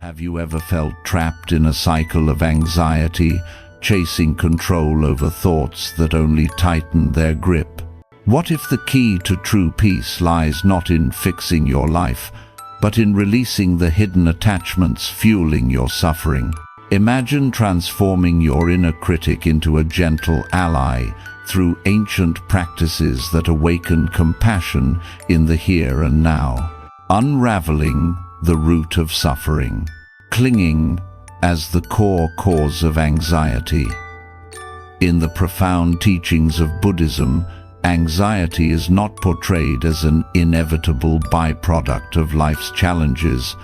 Have you ever felt trapped in a cycle of anxiety, chasing control over thoughts that only tighten their grip? What if the key to true peace lies not in fixing your life, but in releasing the hidden attachments fueling your suffering? Imagine transforming your inner critic into a gentle ally through ancient practices that awaken compassion in the here and now. Unraveling the root of suffering. Clinging as the core cause of anxiety. In the profound teachings of Buddhism, anxiety is not portrayed as an inevitable byproduct of life's challenges,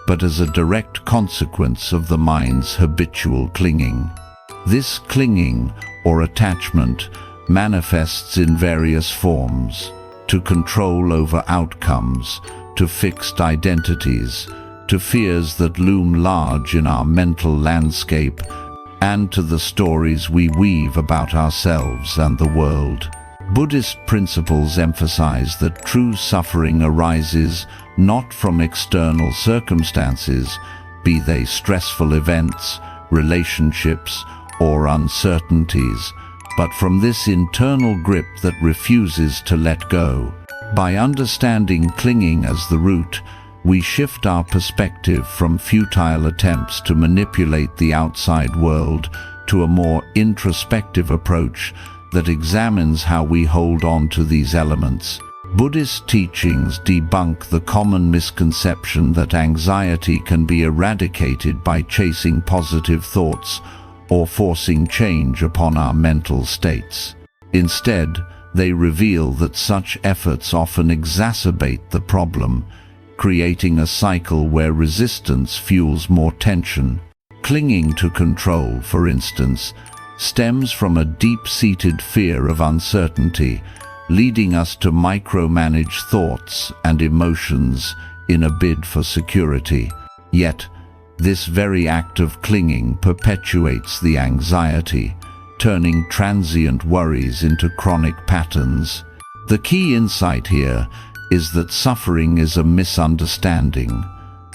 but as a direct consequence of the mind's habitual clinging. This clinging, or attachment, manifests in various forms: to control over outcomes, to fixed identities, to fears that loom large in our mental landscape, and to the stories we weave about ourselves and the world. Buddhist principles emphasize that true suffering arises not from external circumstances, be they stressful events, relationships, or uncertainties, but from this internal grip that refuses to let go. By understanding clinging as the root, we shift our perspective from futile attempts to manipulate the outside world to a more introspective approach that examines how we hold on to these elements. Buddhist teachings debunk the common misconception that anxiety can be eradicated by chasing positive thoughts or forcing change upon our mental states. Instead, they reveal that such efforts often exacerbate the problem, creating a cycle where resistance fuels more tension. Clinging to control, for instance, stems from a deep-seated fear of uncertainty, leading us to micromanage thoughts and emotions in a bid for security. Yet, this very act of clinging perpetuates the anxiety, turning transient worries into chronic patterns. The key insight here is that suffering is a misunderstanding.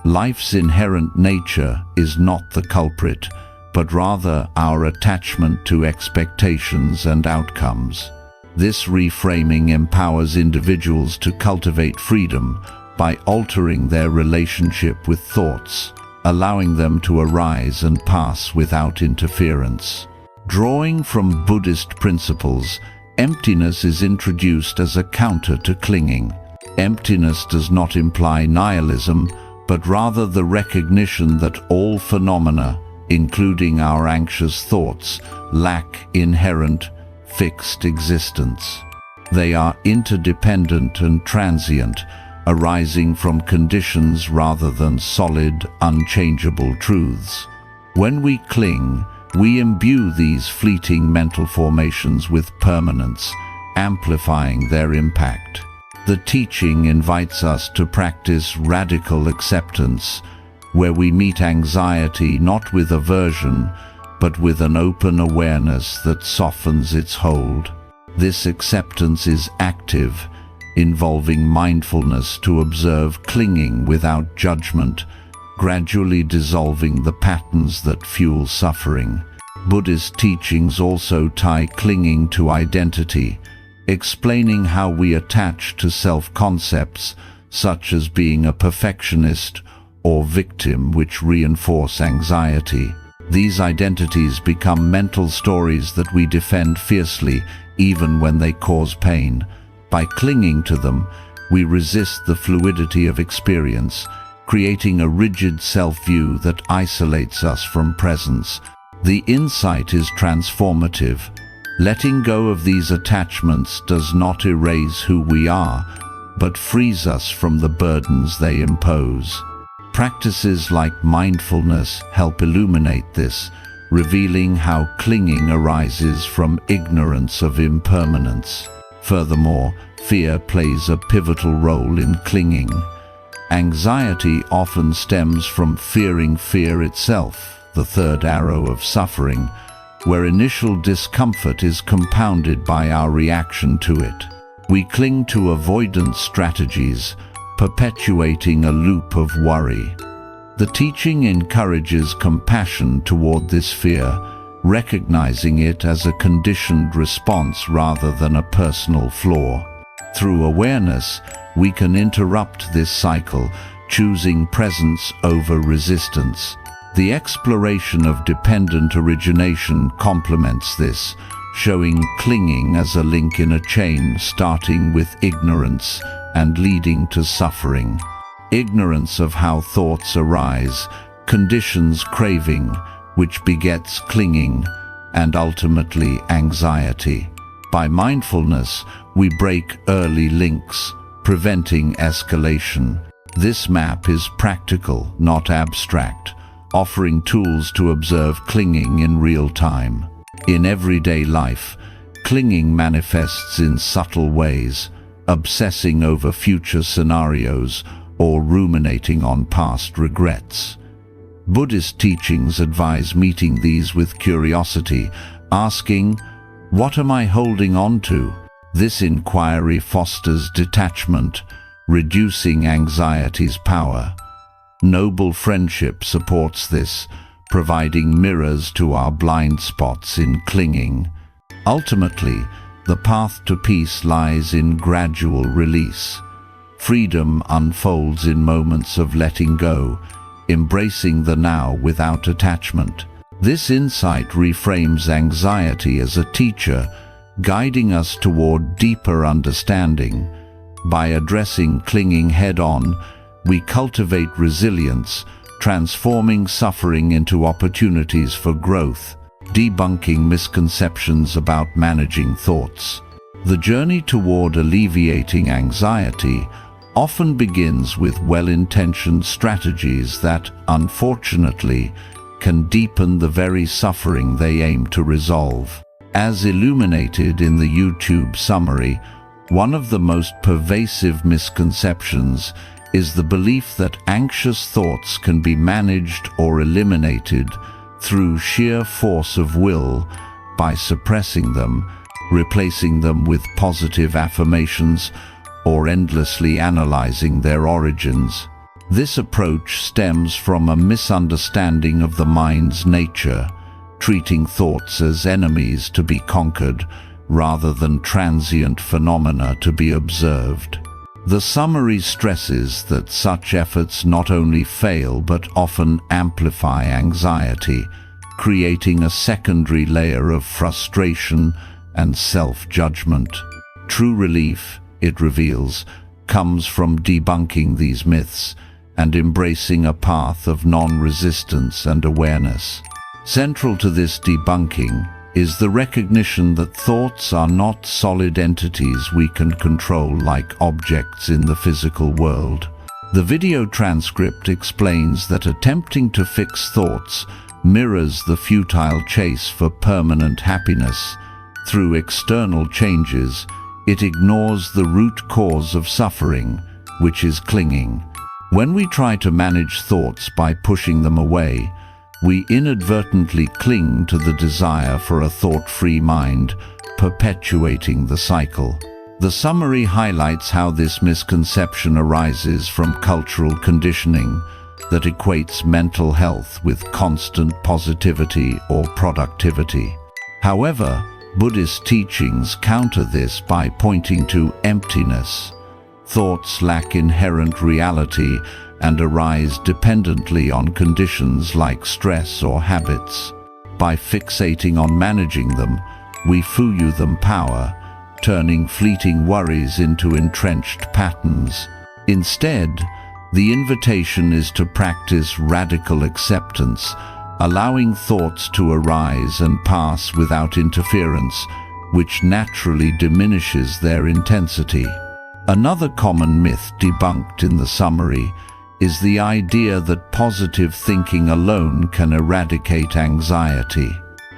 Life's inherent nature is not the culprit, but rather our attachment to expectations and outcomes. This reframing empowers individuals to cultivate freedom by altering their relationship with thoughts, allowing them to arise and pass without interference. Drawing from Buddhist principles, emptiness is introduced as a counter to clinging. Emptiness does not imply nihilism, but rather the recognition that all phenomena, including our anxious thoughts, lack inherent, fixed existence. They are interdependent and transient, arising from conditions rather than solid, unchangeable truths. When we cling, we imbue these fleeting mental formations with permanence, amplifying their impact. The teaching invites us to practice radical acceptance, where we meet anxiety not with aversion, but with an open awareness that softens its hold. This acceptance is active, involving mindfulness to observe clinging without judgment, gradually dissolving the patterns that fuel suffering. Buddhist teachings also tie clinging to identity, explaining how we attach to self-concepts such as being a perfectionist or victim, which reinforce anxiety. These identities become mental stories that we defend fiercely even when they cause pain. By clinging to them, we resist the fluidity of experience, creating a rigid self-view that isolates us from presence. The insight is transformative. Letting go of these attachments does not erase who we are, but frees us from the burdens they impose. Practices like mindfulness help illuminate this, revealing how clinging arises from ignorance of impermanence. Furthermore, fear plays a pivotal role in clinging. Anxiety often stems from fearing fear itself, the third arrow of suffering, where initial discomfort is compounded by our reaction to it. We cling to avoidance strategies, perpetuating a loop of worry. The teaching encourages compassion toward this fear, recognizing it as a conditioned response rather than a personal flaw. Through awareness, we can interrupt this cycle, choosing presence over resistance. The exploration of dependent origination complements this, showing clinging as a link in a chain starting with ignorance and leading to suffering. Ignorance of how thoughts arise conditions craving, which begets clinging and ultimately anxiety. By mindfulness, we break early links, preventing escalation. This map is practical, not abstract, offering tools to observe clinging in real time. In everyday life, clinging manifests in subtle ways, obsessing over future scenarios or ruminating on past regrets. Buddhist teachings advise meeting these with curiosity, asking, "What am I holding on to?" This inquiry fosters detachment, reducing anxiety's power. Noble friendship supports this, providing mirrors to our blind spots in clinging. Ultimately, the path to peace lies in gradual release. Freedom unfolds in moments of letting go, embracing the now without attachment. This insight reframes anxiety as a teacher, guiding us toward deeper understanding. By addressing clinging head-on, we cultivate resilience, transforming suffering into opportunities for growth, debunking misconceptions about managing thoughts. The journey toward alleviating anxiety often begins with well-intentioned strategies that, unfortunately, can deepen the very suffering they aim to resolve. As illuminated in the YouTube summary, one of the most pervasive misconceptions is the belief that anxious thoughts can be managed or eliminated through sheer force of will by suppressing them, replacing them with positive affirmations, or endlessly analyzing their origins. This approach stems from a misunderstanding of the mind's nature, treating thoughts as enemies to be conquered rather than transient phenomena to be observed. The summary stresses that such efforts not only fail but often amplify anxiety, creating a secondary layer of frustration and self-judgment. True relief, it reveals, comes from debunking these myths and embracing a path of non-resistance and awareness. Central to this debunking is the recognition that thoughts are not solid entities we can control like objects in the physical world. The video transcript explains that attempting to fix thoughts mirrors the futile chase for permanent happiness. Through external changes, it ignores the root cause of suffering, which is clinging. When we try to manage thoughts by pushing them away, we inadvertently cling to the desire for a thought-free mind, perpetuating the cycle. The summary highlights how this misconception arises from cultural conditioning that equates mental health with constant positivity or productivity. However, Buddhist teachings counter this by pointing to emptiness. Thoughts lack inherent reality and arise dependently on conditions like stress or habits. By fixating on managing them, we fuyu them power, turning fleeting worries into entrenched patterns. Instead, the invitation is to practice radical acceptance, allowing thoughts to arise and pass without interference, which naturally diminishes their intensity. Another common myth debunked in the summary is the idea that positive thinking alone can eradicate anxiety.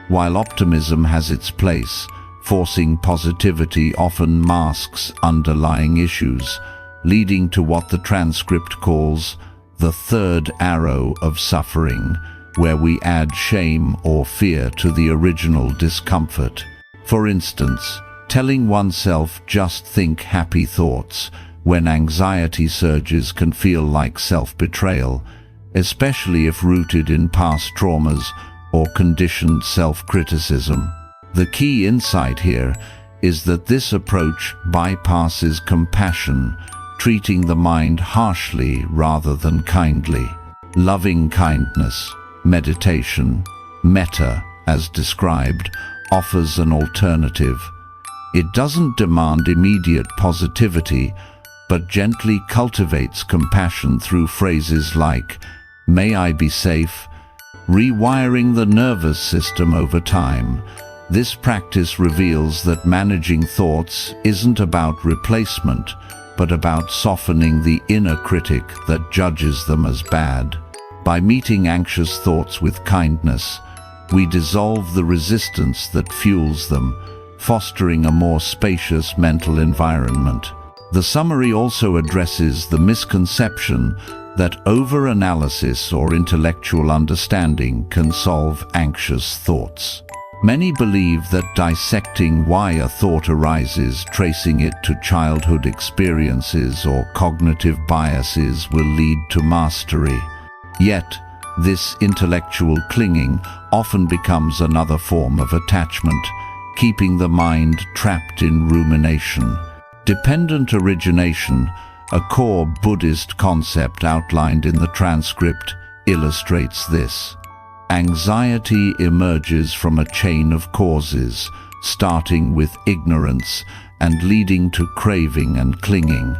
While optimism has its place, forcing positivity often masks underlying issues, leading to what the transcript calls the third arrow of suffering, where we add shame or fear to the original discomfort. For instance, telling oneself just think happy thoughts when anxiety surges can feel like self-betrayal, especially if rooted in past traumas or conditioned self-criticism. The key insight here is that this approach bypasses compassion, treating the mind harshly rather than kindly. Loving kindness, meditation, metta, as described, offers an alternative. It doesn't demand immediate positivity, but gently cultivates compassion through phrases like, "May I be safe," rewiring the nervous system over time. This practice reveals that managing thoughts isn't about replacement, but about softening the inner critic that judges them as bad. By meeting anxious thoughts with kindness, we dissolve the resistance that fuels them, fostering a more spacious mental environment. The summary also addresses the misconception that over-analysis or intellectual understanding can solve anxious thoughts. Many believe that dissecting why a thought arises, tracing it to childhood experiences or cognitive biases will lead to mastery. Yet, this intellectual clinging often becomes another form of attachment, keeping the mind trapped in rumination. Dependent origination, a core Buddhist concept outlined in the transcript, illustrates this. Anxiety emerges from a chain of causes, starting with ignorance and leading to craving and clinging.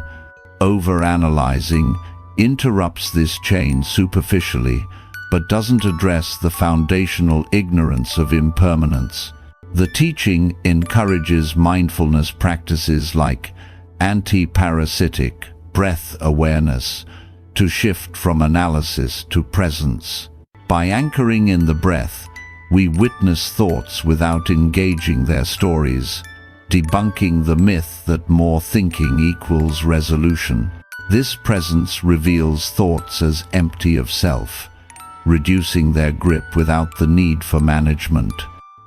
Overanalyzing interrupts this chain superficially, but doesn't address the foundational ignorance of impermanence. The teaching encourages mindfulness practices like anti-parasitic breath awareness to shift from analysis to presence. By anchoring in the breath, we witness thoughts without engaging their stories, debunking the myth that more thinking equals resolution. This presence reveals thoughts as empty of self, reducing their grip without the need for management.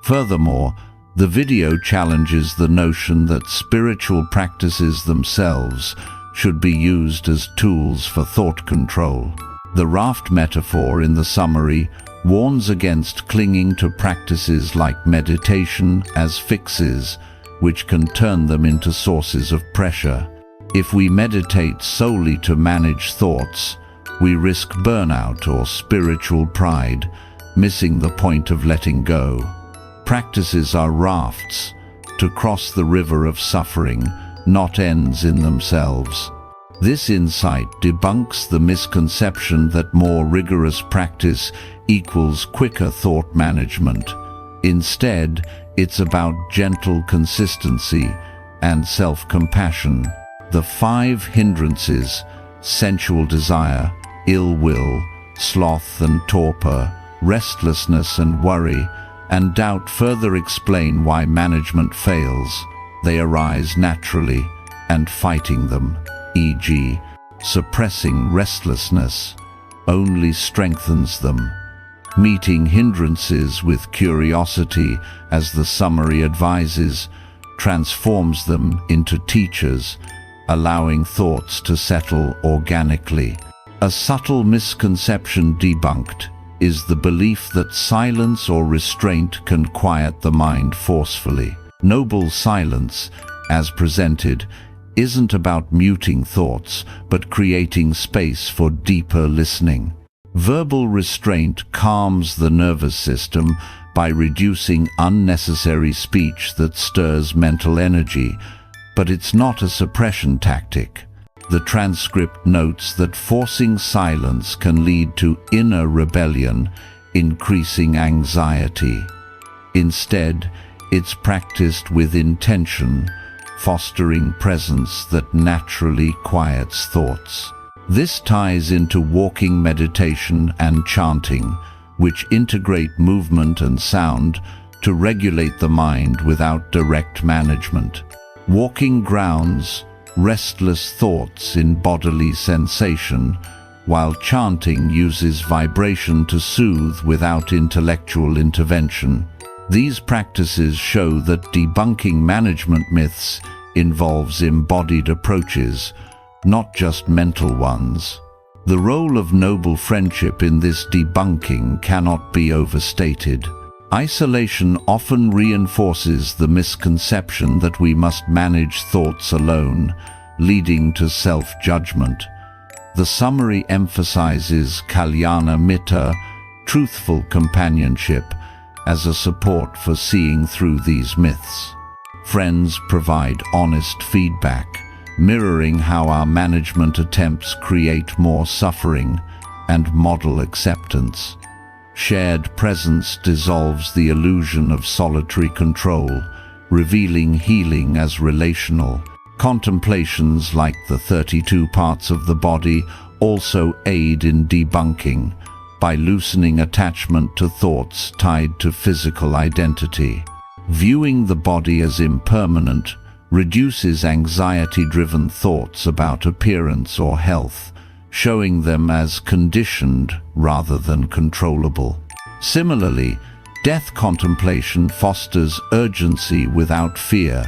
Furthermore, the video challenges the notion that spiritual practices themselves should be used as tools for thought control. The raft metaphor in the summary warns against clinging to practices like meditation as fixes, which can turn them into sources of pressure. If we meditate solely to manage thoughts, we risk burnout or spiritual pride, missing the point of letting go. Practices are rafts to cross the river of suffering, not ends in themselves. This insight debunks the misconception that more rigorous practice equals quicker thought management. Instead, it's about gentle consistency and self-compassion. The 5 hindrances, sensual desire, ill will, sloth and torpor, restlessness and worry, and doubt further explain why management fails. They arise naturally, and fighting them, e.g., suppressing restlessness, only strengthens them. Meeting hindrances with curiosity, as the summary advises, transforms them into teachers, allowing thoughts to settle organically. A subtle misconception debunked is the belief that silence or restraint can quiet the mind forcefully. Noble silence, as presented, isn't about muting thoughts, but creating space for deeper listening. Verbal restraint calms the nervous system by reducing unnecessary speech that stirs mental energy, but it's not a suppression tactic. The transcript notes that forcing silence can lead to inner rebellion, increasing anxiety. Instead, it's practiced with intention, fostering presence that naturally quiets thoughts. This ties into walking meditation and chanting, which integrate movement and sound to regulate the mind without direct management. Walking grounds restless thoughts in bodily sensation, while chanting uses vibration to soothe without intellectual intervention. These practices show that debunking management myths involves embodied approaches, not just mental ones. The role of noble friendship in this debunking cannot be overstated. Isolation often reinforces the misconception that we must manage thoughts alone, leading to self-judgment. The summary emphasizes kalyana mitta, truthful companionship, as a support for seeing through these myths. Friends provide honest feedback, mirroring how our management attempts create more suffering and model acceptance. Shared presence dissolves the illusion of solitary control, revealing healing as relational. Contemplations like the 32 parts of the body also aid in debunking by loosening attachment to thoughts tied to physical identity. Viewing the body as impermanent reduces anxiety-driven thoughts about appearance or health, showing them as conditioned rather than controllable. Similarly, death contemplation fosters urgency without fear,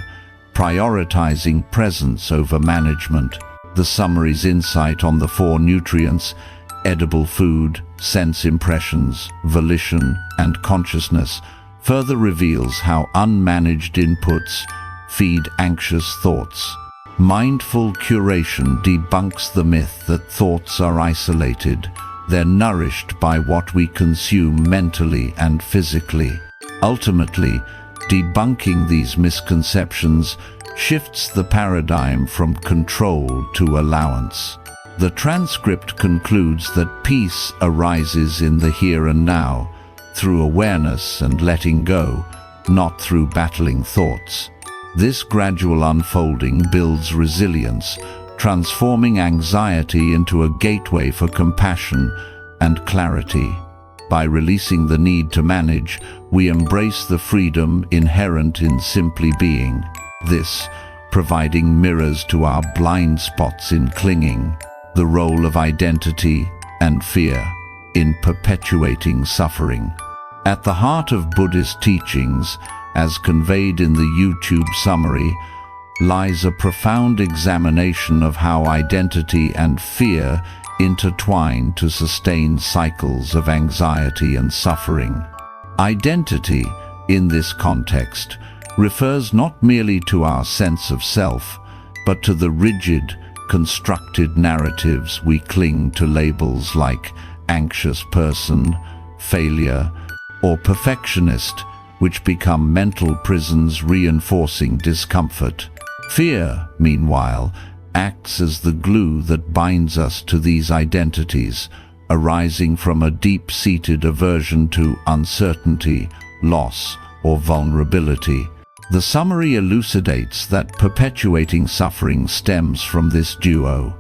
prioritizing presence over management. The summary's insight on the 4 nutrients, edible food, sense impressions, volition, and consciousness, further reveals how unmanaged inputs feed anxious thoughts. Mindful curation debunks the myth that thoughts are isolated. They're nourished by what we consume mentally and physically. Ultimately, debunking these misconceptions shifts the paradigm from control to allowance. The transcript concludes that peace arises in the here and now, through awareness and letting go, not through battling thoughts. This gradual unfolding builds resilience, transforming anxiety into a gateway for compassion and clarity. By releasing the need to manage, we embrace the freedom inherent in simply being. This, providing mirrors to our blind spots in clinging, the role of identity and fear in perpetuating suffering. At the heart of Buddhist teachings, as conveyed in the YouTube summary, lies a profound examination of how identity and fear intertwine to sustain cycles of anxiety and suffering. Identity, in this context, refers not merely to our sense of self, but to the rigid, constructed narratives we cling to. Labels like anxious person, failure, or perfectionist, which become mental prisons reinforcing discomfort. Fear, meanwhile, acts as the glue that binds us to these identities, arising from a deep-seated aversion to uncertainty, loss, or vulnerability. The summary elucidates that perpetuating suffering stems from this duo.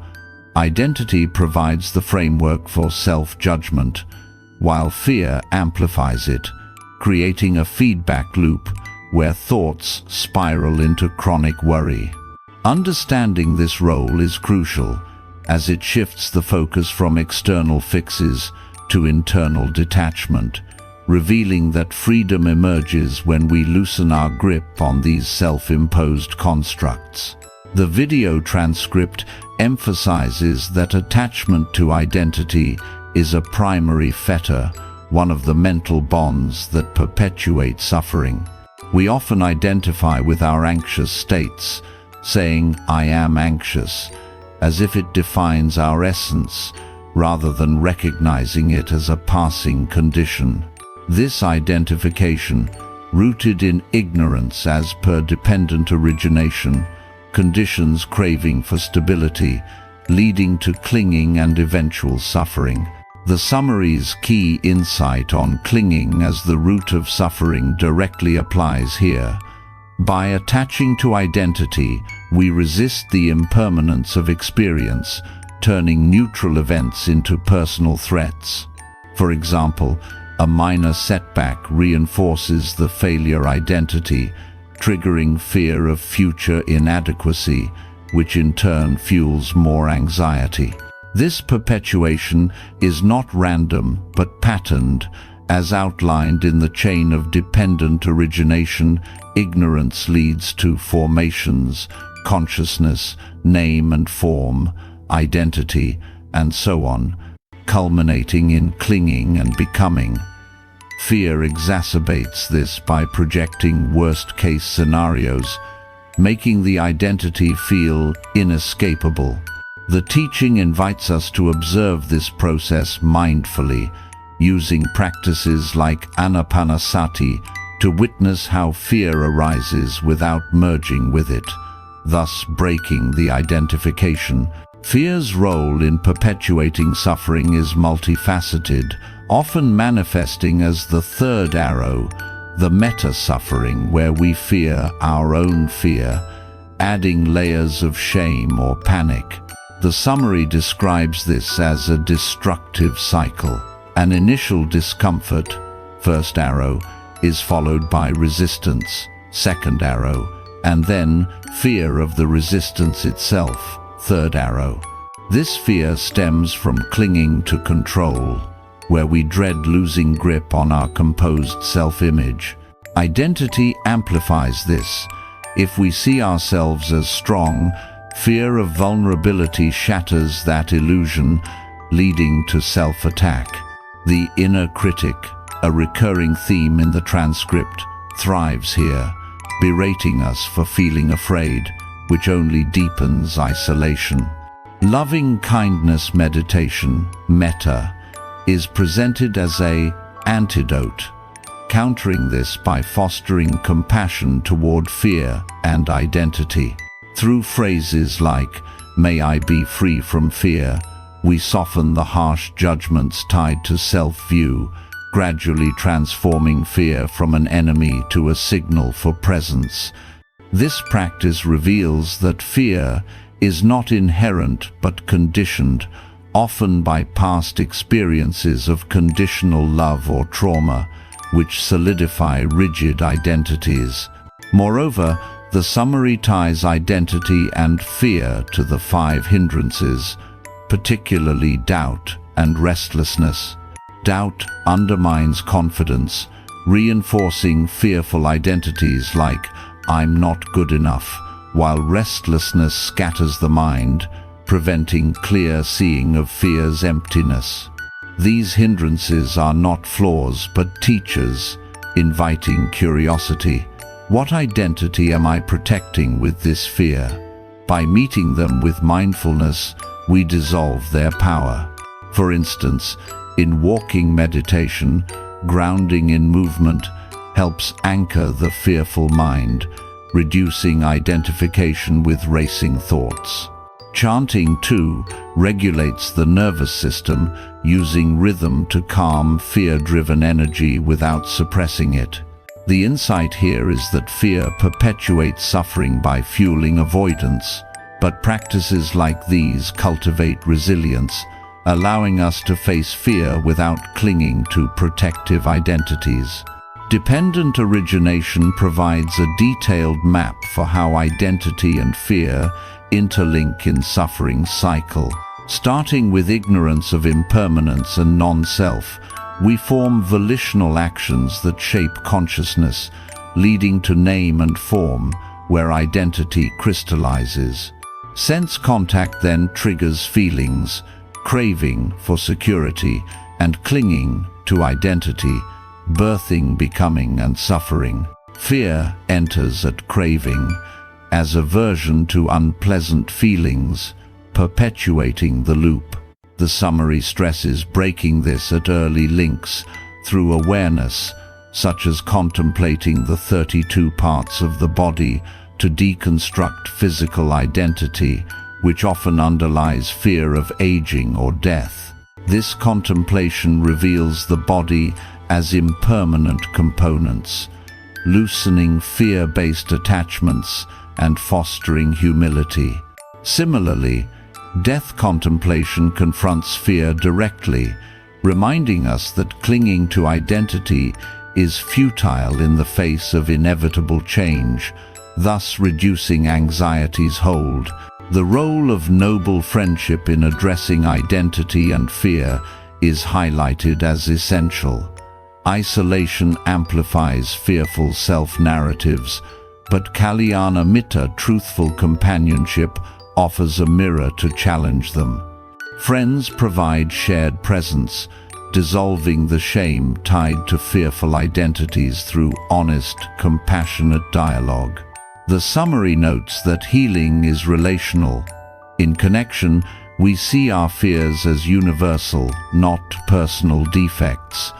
Identity provides the framework for self-judgment, while fear amplifies it, creating a feedback loop where thoughts spiral into chronic worry. Understanding this role is crucial, as it shifts the focus from external fixes to internal detachment, revealing that freedom emerges when we loosen our grip on these self-imposed constructs. The video transcript emphasizes that attachment to identity is a primary fetter, one of the mental bonds that perpetuate suffering. We often identify with our anxious states, saying, "I am anxious," as if it defines our essence, rather than recognizing it as a passing condition. This identification, rooted in ignorance as per dependent origination, conditions craving for stability, leading to clinging and eventual suffering. The summary's key insight on clinging as the root of suffering directly applies here. By attaching to identity, we resist the impermanence of experience, turning neutral events into personal threats. For example, a minor setback reinforces the failure identity, triggering fear of future inadequacy, which in turn fuels more anxiety. This perpetuation is not random but patterned, as outlined in the chain of dependent origination. Ignorance leads to formations, consciousness, name and form, identity, and so on, culminating in clinging and becoming. Fear exacerbates this by projecting worst-case scenarios, making the identity feel inescapable. The teaching invites us to observe this process mindfully, using practices like anapanasati to witness how fear arises without merging with it, thus breaking the identification. Fear's role in perpetuating suffering is multifaceted, often manifesting as the third arrow, the meta-suffering, where we fear our own fear, adding layers of shame or panic. The summary describes this as a destructive cycle. An initial discomfort, first arrow, is followed by resistance, second arrow, and then fear of the resistance itself, third arrow. This fear stems from clinging to control, where we dread losing grip on our composed self-image. Identity amplifies this. If we see ourselves as strong, fear of vulnerability shatters that illusion, leading to self-attack. The inner critic, a recurring theme in the transcript, thrives here, berating us for feeling afraid, which only deepens isolation. Loving kindness meditation, metta, is presented as an antidote, countering this by fostering compassion toward fear and identity. Through phrases like, "May I be free from fear," we soften the harsh judgments tied to self-view, gradually transforming fear from an enemy to a signal for presence. This practice reveals that fear is not inherent but conditioned, often by past experiences of conditional love or trauma, which solidify rigid identities. Moreover, the summary ties identity and fear to the 5 hindrances, particularly doubt and restlessness. Doubt undermines confidence, reinforcing fearful identities like "I'm not good enough," while restlessness scatters the mind, preventing clear seeing of fear's emptiness. These hindrances are not flaws but teachers, inviting curiosity. What identity am I protecting with this fear? By meeting them with mindfulness, we dissolve their power. For instance, in walking meditation, grounding in movement helps anchor the fearful mind, reducing identification with racing thoughts. Chanting, too, regulates the nervous system, using rhythm to calm fear-driven energy without suppressing it. The insight here is that fear perpetuates suffering by fueling avoidance, but practices like these cultivate resilience, allowing us to face fear without clinging to protective identities. Dependent origination provides a detailed map for how identity and fear interlink in suffering's cycle. Starting with ignorance of impermanence and non-self, we form volitional actions that shape consciousness, leading to name and form, where identity crystallizes. Sense contact then triggers feelings, craving for security and clinging to identity, birthing becoming and suffering. Fear enters at craving, as aversion to unpleasant feelings, perpetuating the loop. The summary stresses breaking this at early links through awareness, such as contemplating the 32 parts of the body to deconstruct physical identity, which often underlies fear of aging or death. This contemplation reveals the body as impermanent components, loosening fear-based attachments and fostering humility. Similarly, death contemplation confronts fear directly, reminding us that clinging to identity is futile in the face of inevitable change, thus reducing anxiety's hold. The role of noble friendship in addressing identity and fear is highlighted as essential. Isolation amplifies fearful self-narratives, but Kalyana Mitta, truthful companionship, offers a mirror to challenge them. Friends provide shared presence, dissolving the shame tied to fearful identities through honest, compassionate dialogue. The summary notes that healing is relational. In connection, we see our fears as universal, not personal defects,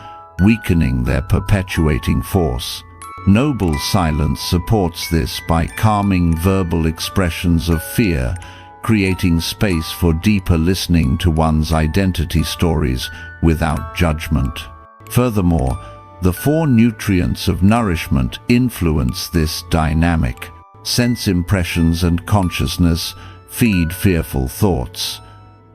weakening their perpetuating force. Noble silence supports this by calming verbal expressions of fear, creating space for deeper listening to one's identity stories without judgment. Furthermore, the 4 nutrients of nourishment influence this dynamic. Sense impressions and consciousness feed fearful thoughts.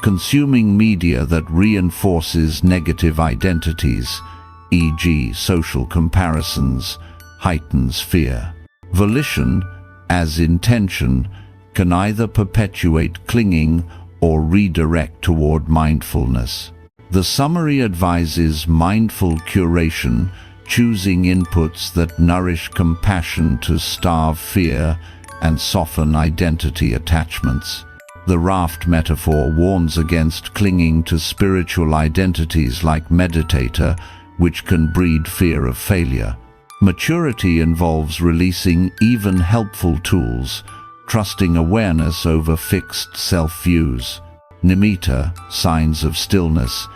Consuming media that reinforces negative identities, e.g. social comparisons, heightens fear. Volition, as intention, can either perpetuate clinging or redirect toward mindfulness. The summary advises mindful curation, choosing inputs that nourish compassion to starve fear and soften identity attachments. The raft metaphor warns against clinging to spiritual identities like meditator, which can breed fear of failure. Maturity involves releasing even helpful tools, trusting awareness over fixed self-views. Nimitta, signs of stillness,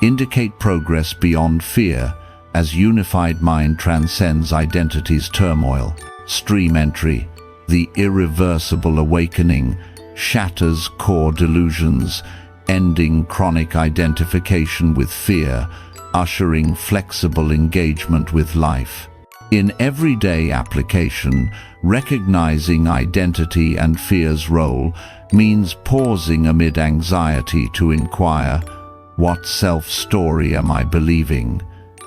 indicate progress beyond fear as unified mind transcends identity's turmoil. Stream entry, the irreversible awakening, shatters core delusions, ending chronic identification with fear, ushering flexible engagement with life. In everyday application, recognizing identity and fear's role means pausing amid anxiety to inquire, what self-story am I believing?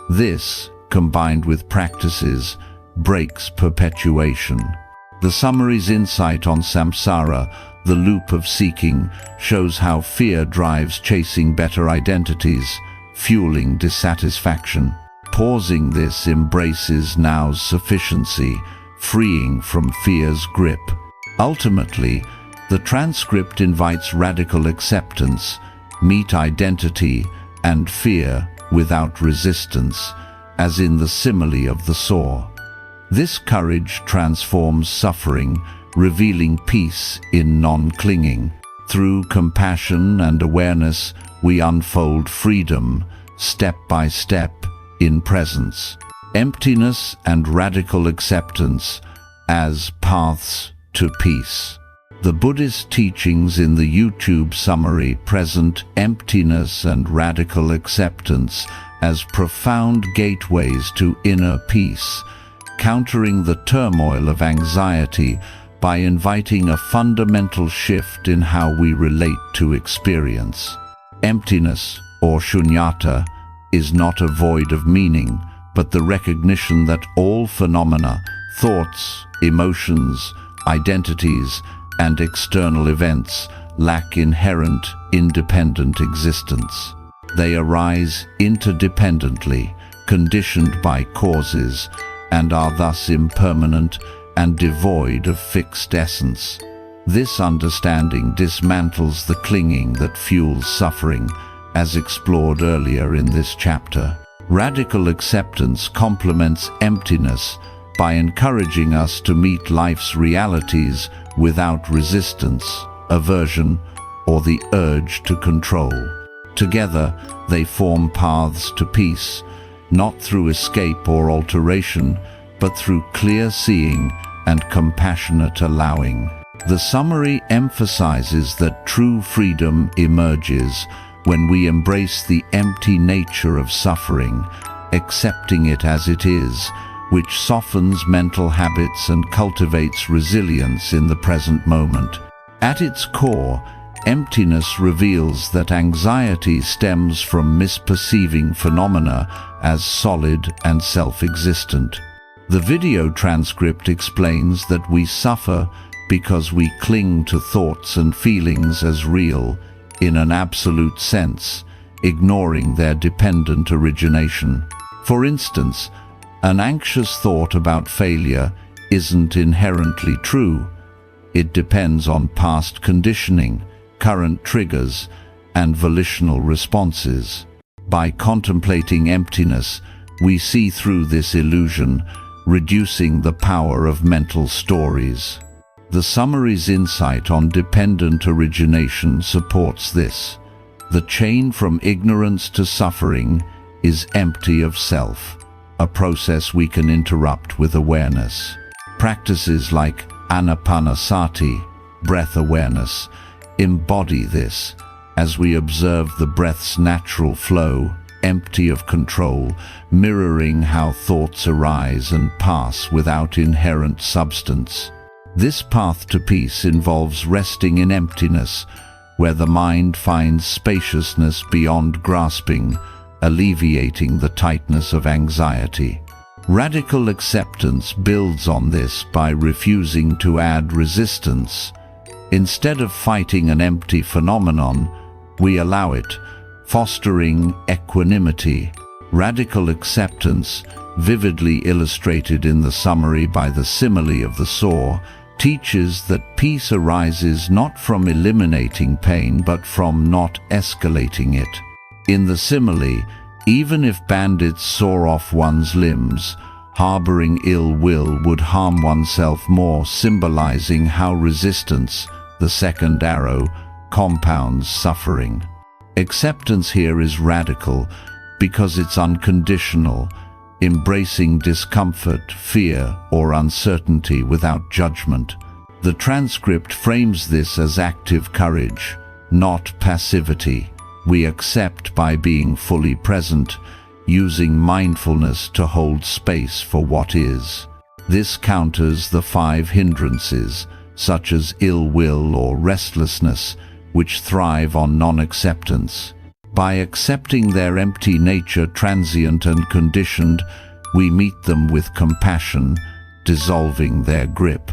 This, combined with practices, breaks perpetuation. The summary's insight on samsara, the loop of seeking, shows how fear drives chasing better identities, fueling dissatisfaction. Pausing this embraces now's sufficiency, freeing from fear's grip. Ultimately, the transcript invites radical acceptance, meet identity and fear without resistance, as in the simile of the saw. This courage transforms suffering, revealing peace in non-clinging. Through compassion and awareness, we unfold freedom, step by step, in presence. Emptiness and radical acceptance as paths to peace. The Buddhist teachings in the YouTube summary present emptiness and radical acceptance as profound gateways to inner peace, countering the turmoil of anxiety by inviting a fundamental shift in how we relate to experience. Emptiness, or shunyata, is not a void of meaning, but the recognition that all phenomena, thoughts, emotions, identities, and external events lack inherent, independent existence. They arise interdependently, conditioned by causes, and are thus impermanent and devoid of fixed essence. This understanding dismantles the clinging that fuels suffering, as explored earlier in this chapter. Radical acceptance complements emptiness by encouraging us to meet life's realities without resistance, aversion, or the urge to control. Together, they form paths to peace, not through escape or alteration, but through clear seeing and compassionate allowing. The summary emphasizes that true freedom emerges when we embrace the empty nature of suffering, accepting it as it is, which softens mental habits and cultivates resilience in the present moment. At its core, emptiness reveals that anxiety stems from misperceiving phenomena as solid and self-existent. The video transcript explains that we suffer because we cling to thoughts and feelings as real, in an absolute sense, ignoring their dependent origination. For instance, an anxious thought about failure isn't inherently true. It depends on past conditioning, current triggers, and volitional responses. By contemplating emptiness, we see through this illusion, reducing the power of mental stories. The summary's insight on dependent origination supports this. The chain from ignorance to suffering is empty of self, a process we can interrupt with awareness. Practices like anapanasati, breath awareness, embody this as we observe the breath's natural flow, empty of control, mirroring how thoughts arise and pass without inherent substance. This path to peace involves resting in emptiness, where the mind finds spaciousness beyond grasping, alleviating the tightness of anxiety. Radical acceptance builds on this by refusing to add resistance. Instead of fighting an empty phenomenon, we allow it, fostering equanimity. Radical acceptance, vividly illustrated in the summary by the simile of the saw, teaches that peace arises not from eliminating pain but from not escalating it. In the simile, even if bandits saw off one's limbs, harboring ill will would harm oneself more, symbolizing how resistance, the second arrow, compounds suffering. Acceptance here is radical because it's unconditional, embracing discomfort, fear, or uncertainty without judgment. The transcript frames this as active courage, not passivity. We accept by being fully present, using mindfulness to hold space for what is. This counters the 5 hindrances, such as ill will or restlessness, which thrive on non-acceptance. By accepting their empty nature, transient and conditioned, we meet them with compassion, dissolving their grip.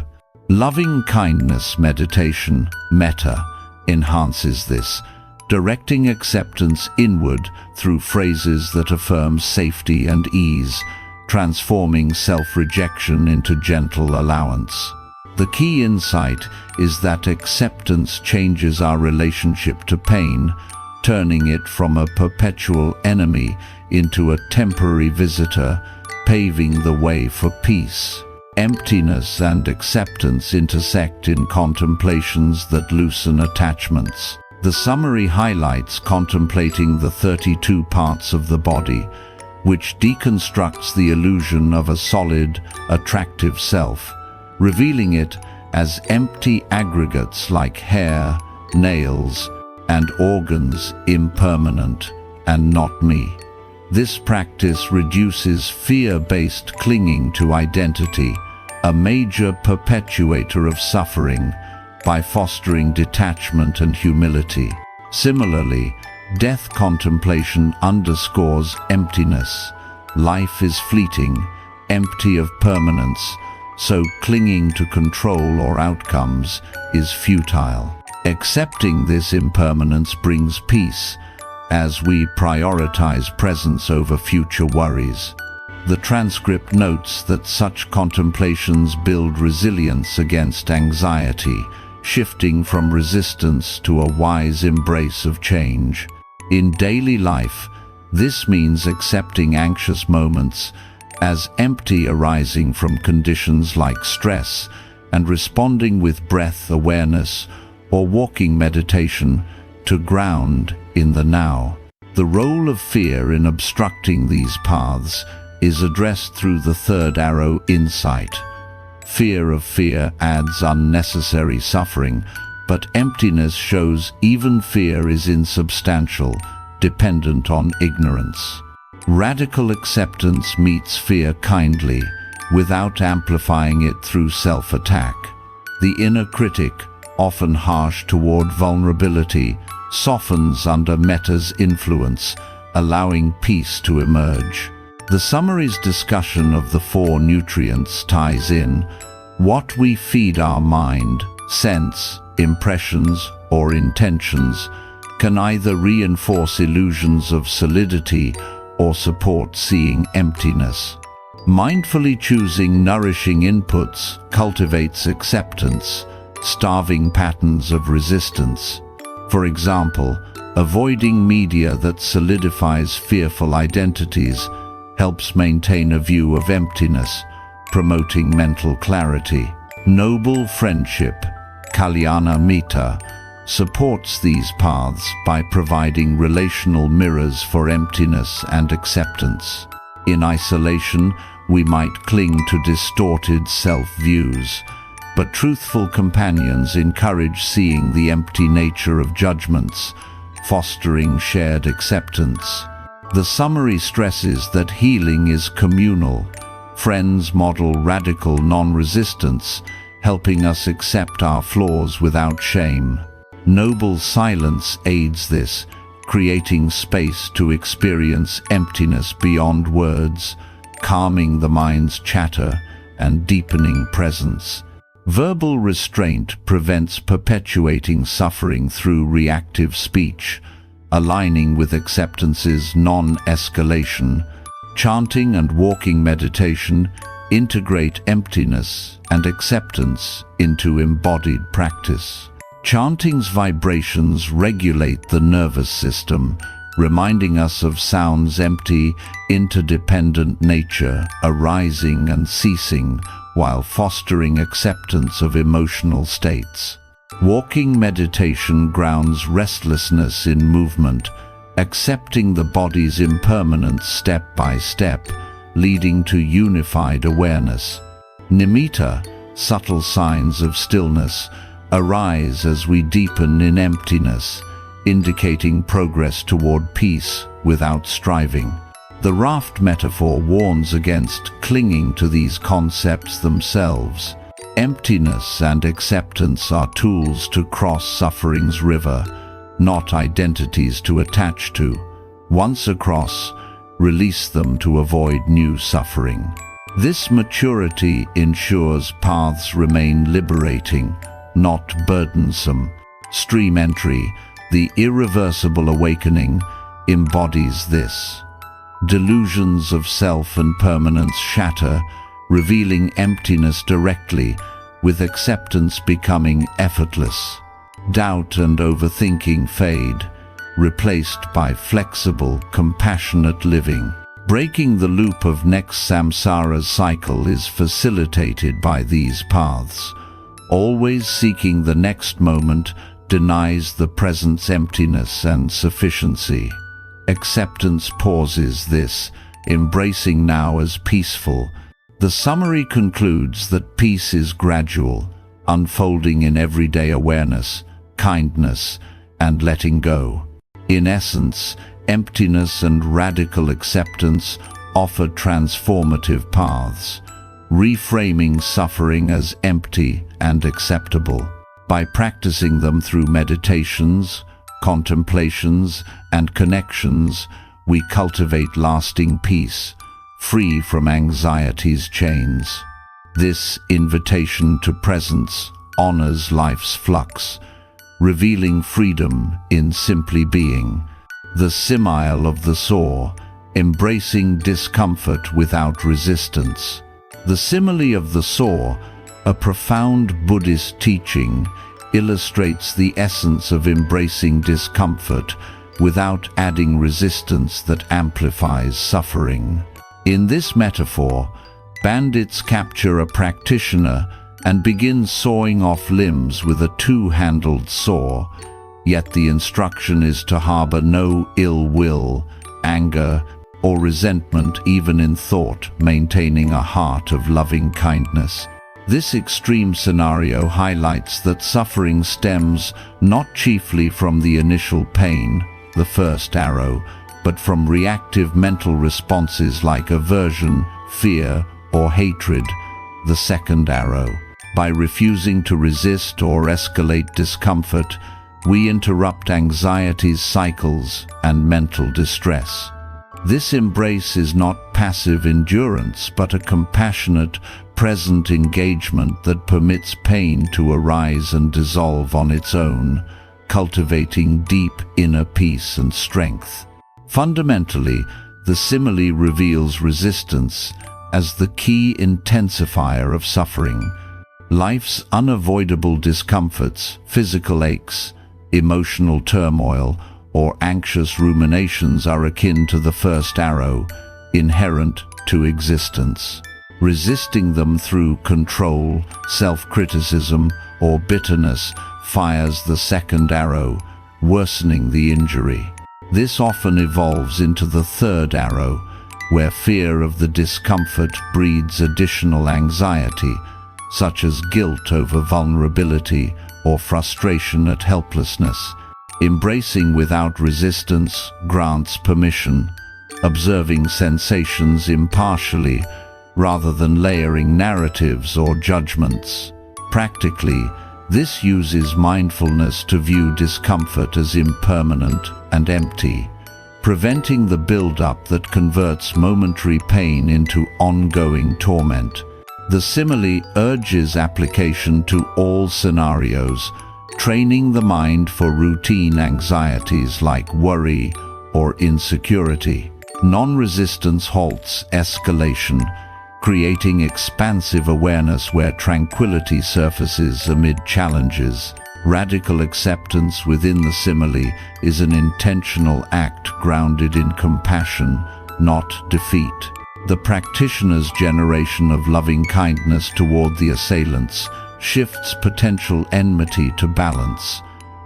Loving-kindness meditation, metta, enhances this, directing acceptance inward through phrases that affirm safety and ease, transforming self-rejection into gentle allowance. The key insight is that acceptance changes our relationship to pain, turning it from a perpetual enemy into a temporary visitor, paving the way for peace. Emptiness and acceptance intersect in contemplations that loosen attachments. The summary highlights contemplating the 32 parts of the body, which deconstructs the illusion of a solid, attractive self, revealing it as empty aggregates like hair, nails, and organs, impermanent and not me. This practice reduces fear-based clinging to identity, a major perpetuator of suffering, by fostering detachment and humility. Similarly, death contemplation underscores emptiness. Life is fleeting, empty of permanence, so clinging to control or outcomes is futile. Accepting this impermanence brings peace, as we prioritize presence over future worries. The transcript notes that such contemplations build resilience against anxiety, shifting from resistance to a wise embrace of change. In daily life, this means accepting anxious moments as empty, arising from conditions like stress, and responding with breath awareness or walking meditation to ground in the now. The role of fear in obstructing these paths is addressed through the third arrow, insight. Fear of fear adds unnecessary suffering, but emptiness shows even fear is insubstantial, dependent on ignorance. Radical acceptance meets fear kindly, without amplifying it through self-attack. The inner critic, often harsh toward vulnerability, softens under metta's influence, allowing peace to emerge. The summary's discussion of the 4 nutrients ties in. What we feed our mind, sense, impressions, or intentions can either reinforce illusions of solidity or support seeing emptiness. Mindfully choosing nourishing inputs cultivates acceptance, starving patterns of resistance. For example, Avoiding media that solidifies fearful identities helps maintain a view of emptiness, promoting mental clarity. Noble friendship, Kalyana Mita, supports these paths by providing relational mirrors for emptiness and acceptance. In isolation, we might cling to distorted self-views, but truthful companions encourage seeing the empty nature of judgments, fostering shared acceptance. The summary stresses that healing is communal. Friends model radical non-resistance, helping us accept our flaws without shame. Noble silence aids this, creating space to experience emptiness beyond words, calming the mind's chatter and deepening presence. Verbal restraint prevents perpetuating suffering through reactive speech, aligning with acceptance's non-escalation. Chanting and walking meditation integrate emptiness and acceptance into embodied practice. Chanting's vibrations regulate the nervous system, reminding us of sound's empty, interdependent nature, arising and ceasing, while fostering acceptance of emotional states. Walking meditation grounds restlessness in movement, accepting the body's impermanence step by step, leading to unified awareness. Nimitta, subtle signs of stillness, arise as we deepen in emptiness, indicating progress toward peace without striving. The raft metaphor warns against clinging to these concepts themselves. Emptiness and acceptance are tools to cross suffering's river, not identities to attach to. Once across, release them to avoid new suffering. This maturity ensures paths remain liberating, not burdensome. Stream entry, the irreversible awakening, embodies this. Delusions of self and permanence shatter, revealing emptiness directly, with acceptance becoming effortless. Doubt and overthinking fade, replaced by flexible, compassionate living. Breaking the loop of next samsara's cycle is facilitated by these paths. Always seeking the next moment denies the present's emptiness and sufficiency. Acceptance pauses this, embracing now as peaceful. The summary concludes that peace is gradual, unfolding in everyday awareness, kindness, and letting go. In essence, emptiness and radical acceptance offer transformative paths, reframing suffering as empty and acceptable. By practicing them through meditations, contemplations, and connections, we cultivate lasting peace, free from anxiety's chains. This invitation to presence honors life's flux, revealing freedom in simply being. The simile of the saw, embracing discomfort without resistance. The simile of the saw, a profound Buddhist teaching, illustrates the essence of embracing discomfort without adding resistance that amplifies suffering. In this metaphor, bandits capture a practitioner and begin sawing off limbs with a two-handled saw, yet the instruction is to harbor no ill will, anger, or resentment even in thought, maintaining a heart of loving kindness. This extreme scenario highlights that suffering stems not chiefly from the initial pain, the first arrow, but from reactive mental responses like aversion, fear, or hatred, the second arrow. By refusing to resist or escalate discomfort, we interrupt anxiety's cycles and mental distress. This embrace is not passive endurance, but a compassionate, present engagement that permits pain to arise and dissolve on its own, cultivating deep inner peace and strength. Fundamentally, the simile reveals resistance as the key intensifier of suffering. Life's unavoidable discomforts, physical aches, emotional turmoil, or anxious ruminations are akin to the first arrow, inherent to existence. Resisting them through control, self-criticism, or bitterness fires the second arrow, worsening the injury. This often evolves into the third arrow, where fear of the discomfort breeds additional anxiety, such as guilt over vulnerability or frustration at helplessness. Embracing without resistance grants permission, observing sensations impartially rather than layering narratives or judgments. Practically, this uses mindfulness to view discomfort as impermanent and empty, preventing the build-up that converts momentary pain into ongoing torment. The simile urges application to all scenarios, training the mind for routine anxieties like worry or insecurity. Non-resistance halts escalation, creating expansive awareness where tranquility surfaces amid challenges. Radical acceptance within the simile is an intentional act grounded in compassion, not defeat. The practitioner's generation of loving kindness toward the assailants shifts potential enmity to balance.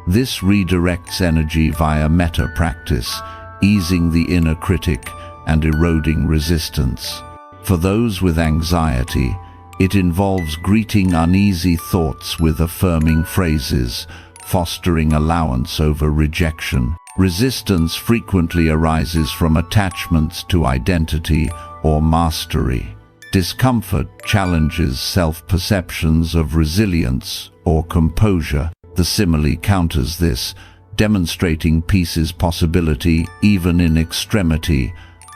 This redirects energy via metta practice, easing the inner critic and eroding resistance. For those with anxiety, it involves greeting uneasy thoughts with affirming phrases, fostering allowance over rejection. Resistance frequently arises from attachments to identity or mastery. Discomfort challenges self-perceptions of resilience or composure. The simile counters this, demonstrating peace's possibility even in extremity,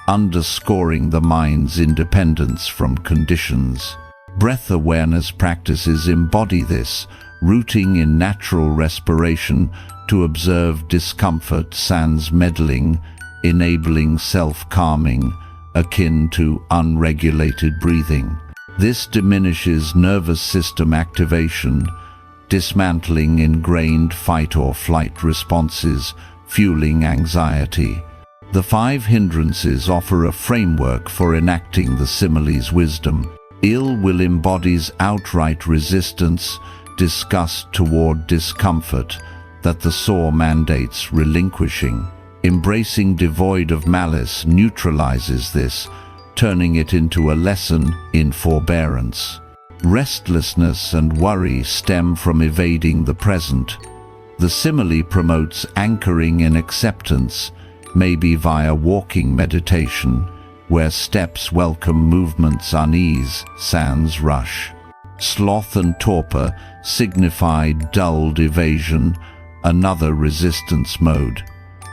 underscoring the mind's independence from conditions. Breath awareness practices embody this, rooting in natural respiration to observe discomfort sans meddling, enabling self-calming, akin to unregulated breathing. This diminishes nervous system activation, dismantling ingrained fight-or-flight responses, fueling anxiety. The 5 hindrances offer a framework for enacting the simile's wisdom. Ill will embodies outright resistance, disgust toward discomfort, that the saw mandates relinquishing. Embracing devoid of malice neutralizes this, turning it into a lesson in forbearance. Restlessness and worry stem from evading the present. The simile promotes anchoring in acceptance, maybe via walking meditation, where steps welcome movement's unease sans rush. Sloth and torpor signify dulled evasion, another resistance mode.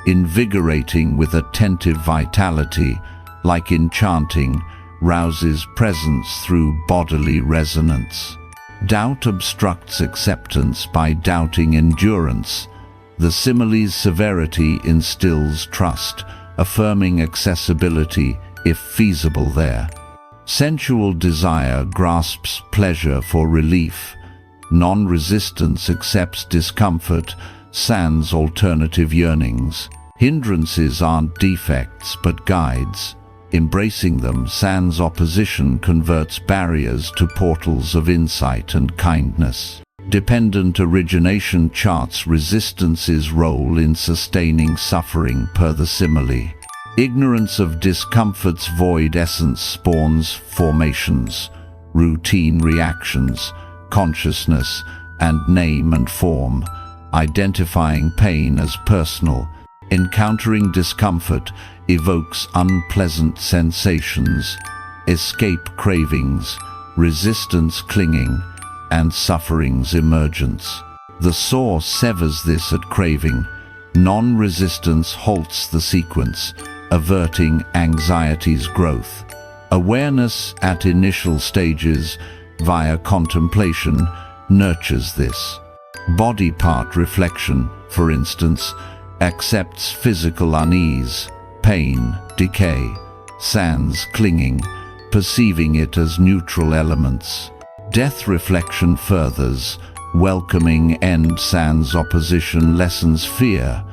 Invigorating with attentive vitality, like in chanting, rouses presence through bodily resonance. Doubt obstructs acceptance by doubting endurance. The simile's severity instills trust, affirming accessibility if feasible there. Sensual desire grasps pleasure for relief. Non-resistance accepts discomfort, sans alternative yearnings. Hindrances aren't defects but guides. Embracing them sans opposition converts barriers to portals of insight and kindness. Dependent origination charts resistance's role in sustaining suffering per the simile. Ignorance of discomfort's void essence spawns formations, routine reactions, consciousness, and name and form, identifying pain as personal. Encountering discomfort evokes unpleasant sensations, escape cravings, resistance clinging, and suffering's emergence. The saw severs this at craving. Non-resistance halts the sequence, averting anxiety's growth. Awareness at initial stages, via contemplation, nurtures this. Body part reflection, for instance, accepts physical unease, pain, decay, sans clinging, perceiving it as neutral elements. Death reflection furthers, welcoming end sans opposition lessens fear,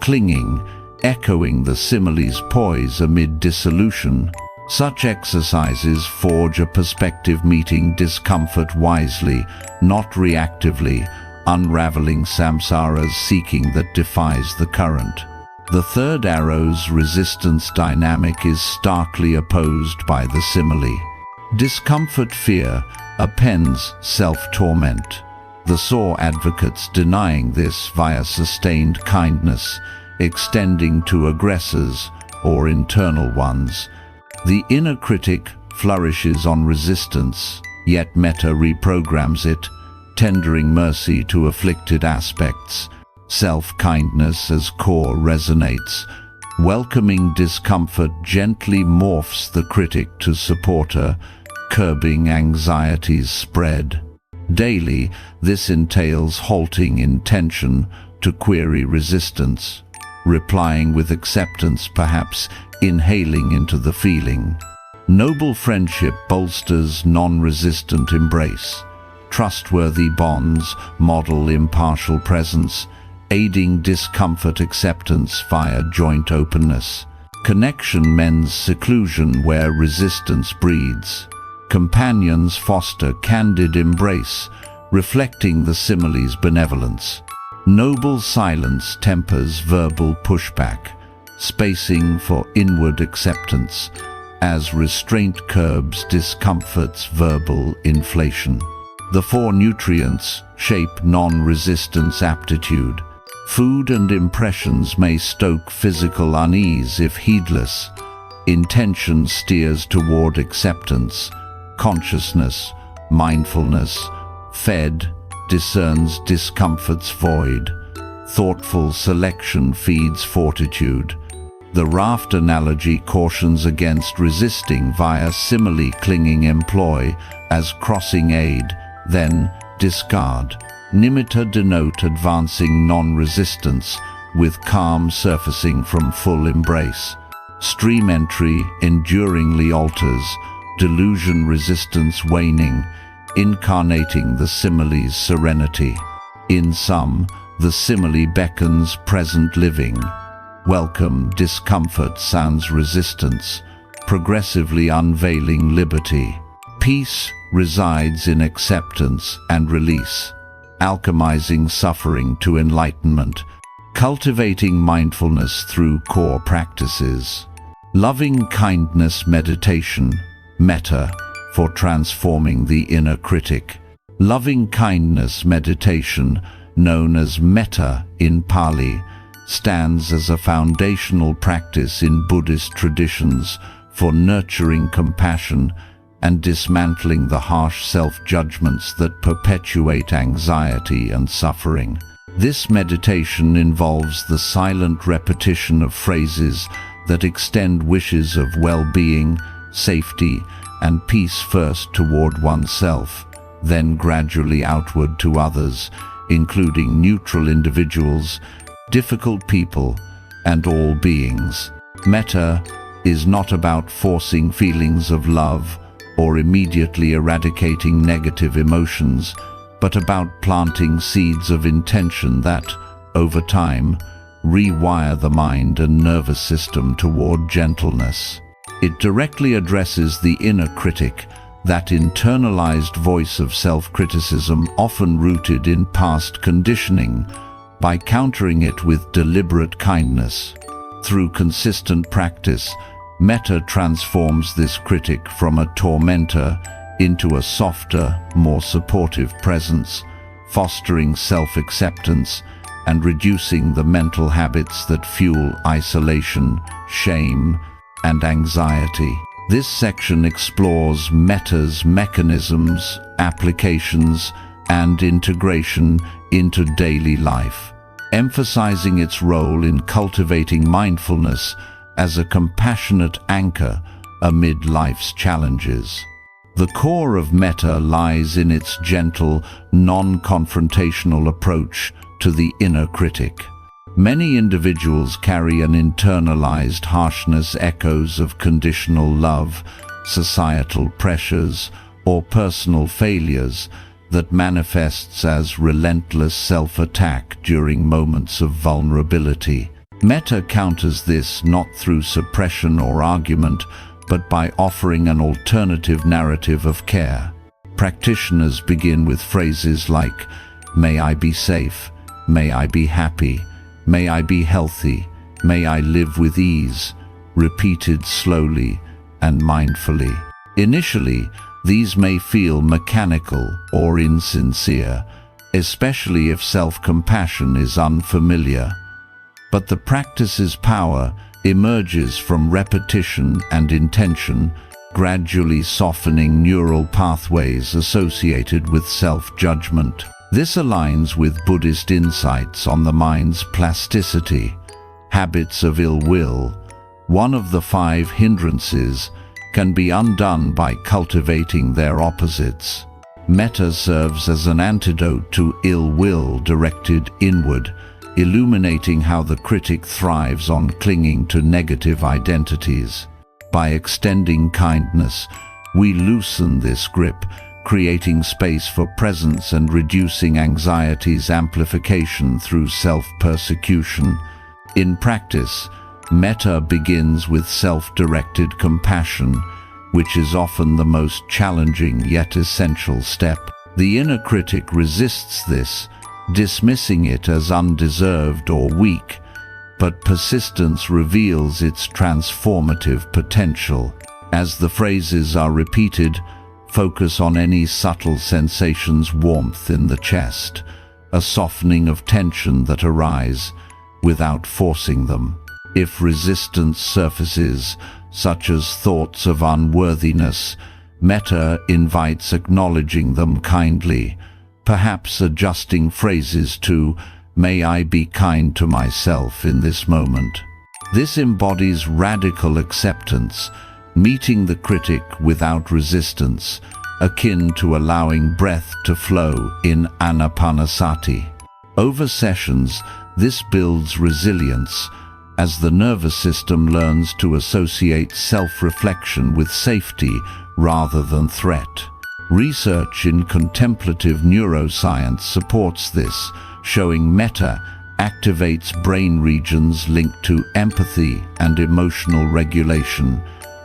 clinging, echoing the simile's poise amid dissolution. Such exercises forge a perspective meeting discomfort wisely, not reactively, unraveling samsara's seeking that defies the current. The third arrow's resistance dynamic is starkly opposed by the simile. Discomfort fear appends self-torment. The sore advocates denying this via sustained kindness, extending to aggressors or internal ones. The inner critic flourishes on resistance, yet metta reprograms it, tendering mercy to afflicted aspects. Self-kindness as core resonates. Welcoming discomfort gently morphs the critic to supporter, curbing anxiety's spread. Daily, this entails halting intention to query resistance, replying with acceptance, perhaps inhaling into the feeling. Noble friendship bolsters non-resistant embrace. Trustworthy bonds model impartial presence, aiding discomfort acceptance via joint openness. Connection mends seclusion where resistance breeds. Companions foster candid embrace, reflecting the simile's benevolence. Noble silence tempers verbal pushback, spacing for inward acceptance, as restraint curbs discomfort's verbal inflation. The four nutrients shape non-resistance aptitude. Food and impressions may stoke physical unease if heedless. Intention steers toward acceptance. Consciousness, mindfulness, fed, discerns discomfort's void. Thoughtful selection feeds fortitude. The raft analogy cautions against resisting via simile clinging employ as crossing aid, then discard. Nimitta denote advancing non-resistance, with calm surfacing from full embrace. Stream entry enduringly alters, delusion resistance waning, incarnating the simile's serenity. In sum, the simile beckons present living. Welcome discomfort sounds resistance, progressively unveiling liberty. Peace resides in acceptance and release, alchemizing suffering to enlightenment, cultivating mindfulness through core practices. Loving kindness meditation, metta, for transforming the inner critic. Loving kindness meditation, known as metta in Pali, stands as a foundational practice in Buddhist traditions for nurturing compassion and dismantling the harsh self-judgments that perpetuate anxiety and suffering. This meditation involves the silent repetition of phrases that extend wishes of well-being, safety, and peace first toward oneself, then gradually outward to others, including neutral individuals, difficult people, and all beings. Metta is not about forcing feelings of love or immediately eradicating negative emotions, but about planting seeds of intention that, over time, rewire the mind and nervous system toward gentleness. It directly addresses the inner critic, that internalized voice of self-criticism often rooted in past conditioning, by countering it with deliberate kindness. Through consistent practice, metta transforms this critic from a tormentor into a softer, more supportive presence, fostering self-acceptance and reducing the mental habits that fuel isolation, shame, and anxiety. This section explores metta's mechanisms, applications, and integration into daily life, emphasizing its role in cultivating mindfulness as a compassionate anchor amid life's challenges. The core of metta lies in its gentle, non-confrontational approach to the inner critic. Many individuals carry an internalized harshness, echoes of conditional love, societal pressures, or personal failures that manifests as relentless self-attack during moments of vulnerability. Metta counters this not through suppression or argument, but by offering an alternative narrative of care. Practitioners begin with phrases like, "May I be safe, may I be happy, may I be healthy, may I live with ease," repeated slowly and mindfully. Initially, these may feel mechanical or insincere, especially if self-compassion is unfamiliar. But the practice's power emerges from repetition and intention, gradually softening neural pathways associated with self-judgment. This aligns with Buddhist insights on the mind's plasticity. Habits of ill will, one of the 5 hindrances, can be undone by cultivating their opposites. Metta serves as an antidote to ill will directed inward, illuminating how the critic thrives on clinging to negative identities. By extending kindness, we loosen this grip, creating space for presence and reducing anxiety's amplification through self-persecution. In practice, metta begins with self-directed compassion, which is often the most challenging yet essential step. The inner critic resists this, dismissing it as undeserved or weak, but persistence reveals its transformative potential. As the phrases are repeated, focus on any subtle sensations: warmth in the chest, a softening of tension that arise, without forcing them. If resistance surfaces, such as thoughts of unworthiness, metta invites acknowledging them kindly, perhaps adjusting phrases to, "May I be kind to myself in this moment." This embodies radical acceptance, meeting the critic without resistance, akin to allowing breath to flow in anapanasati. Over sessions, this builds resilience, as the nervous system learns to associate self-reflection with safety rather than threat. Research in contemplative neuroscience supports this, showing metta activates brain regions linked to empathy and emotional regulation,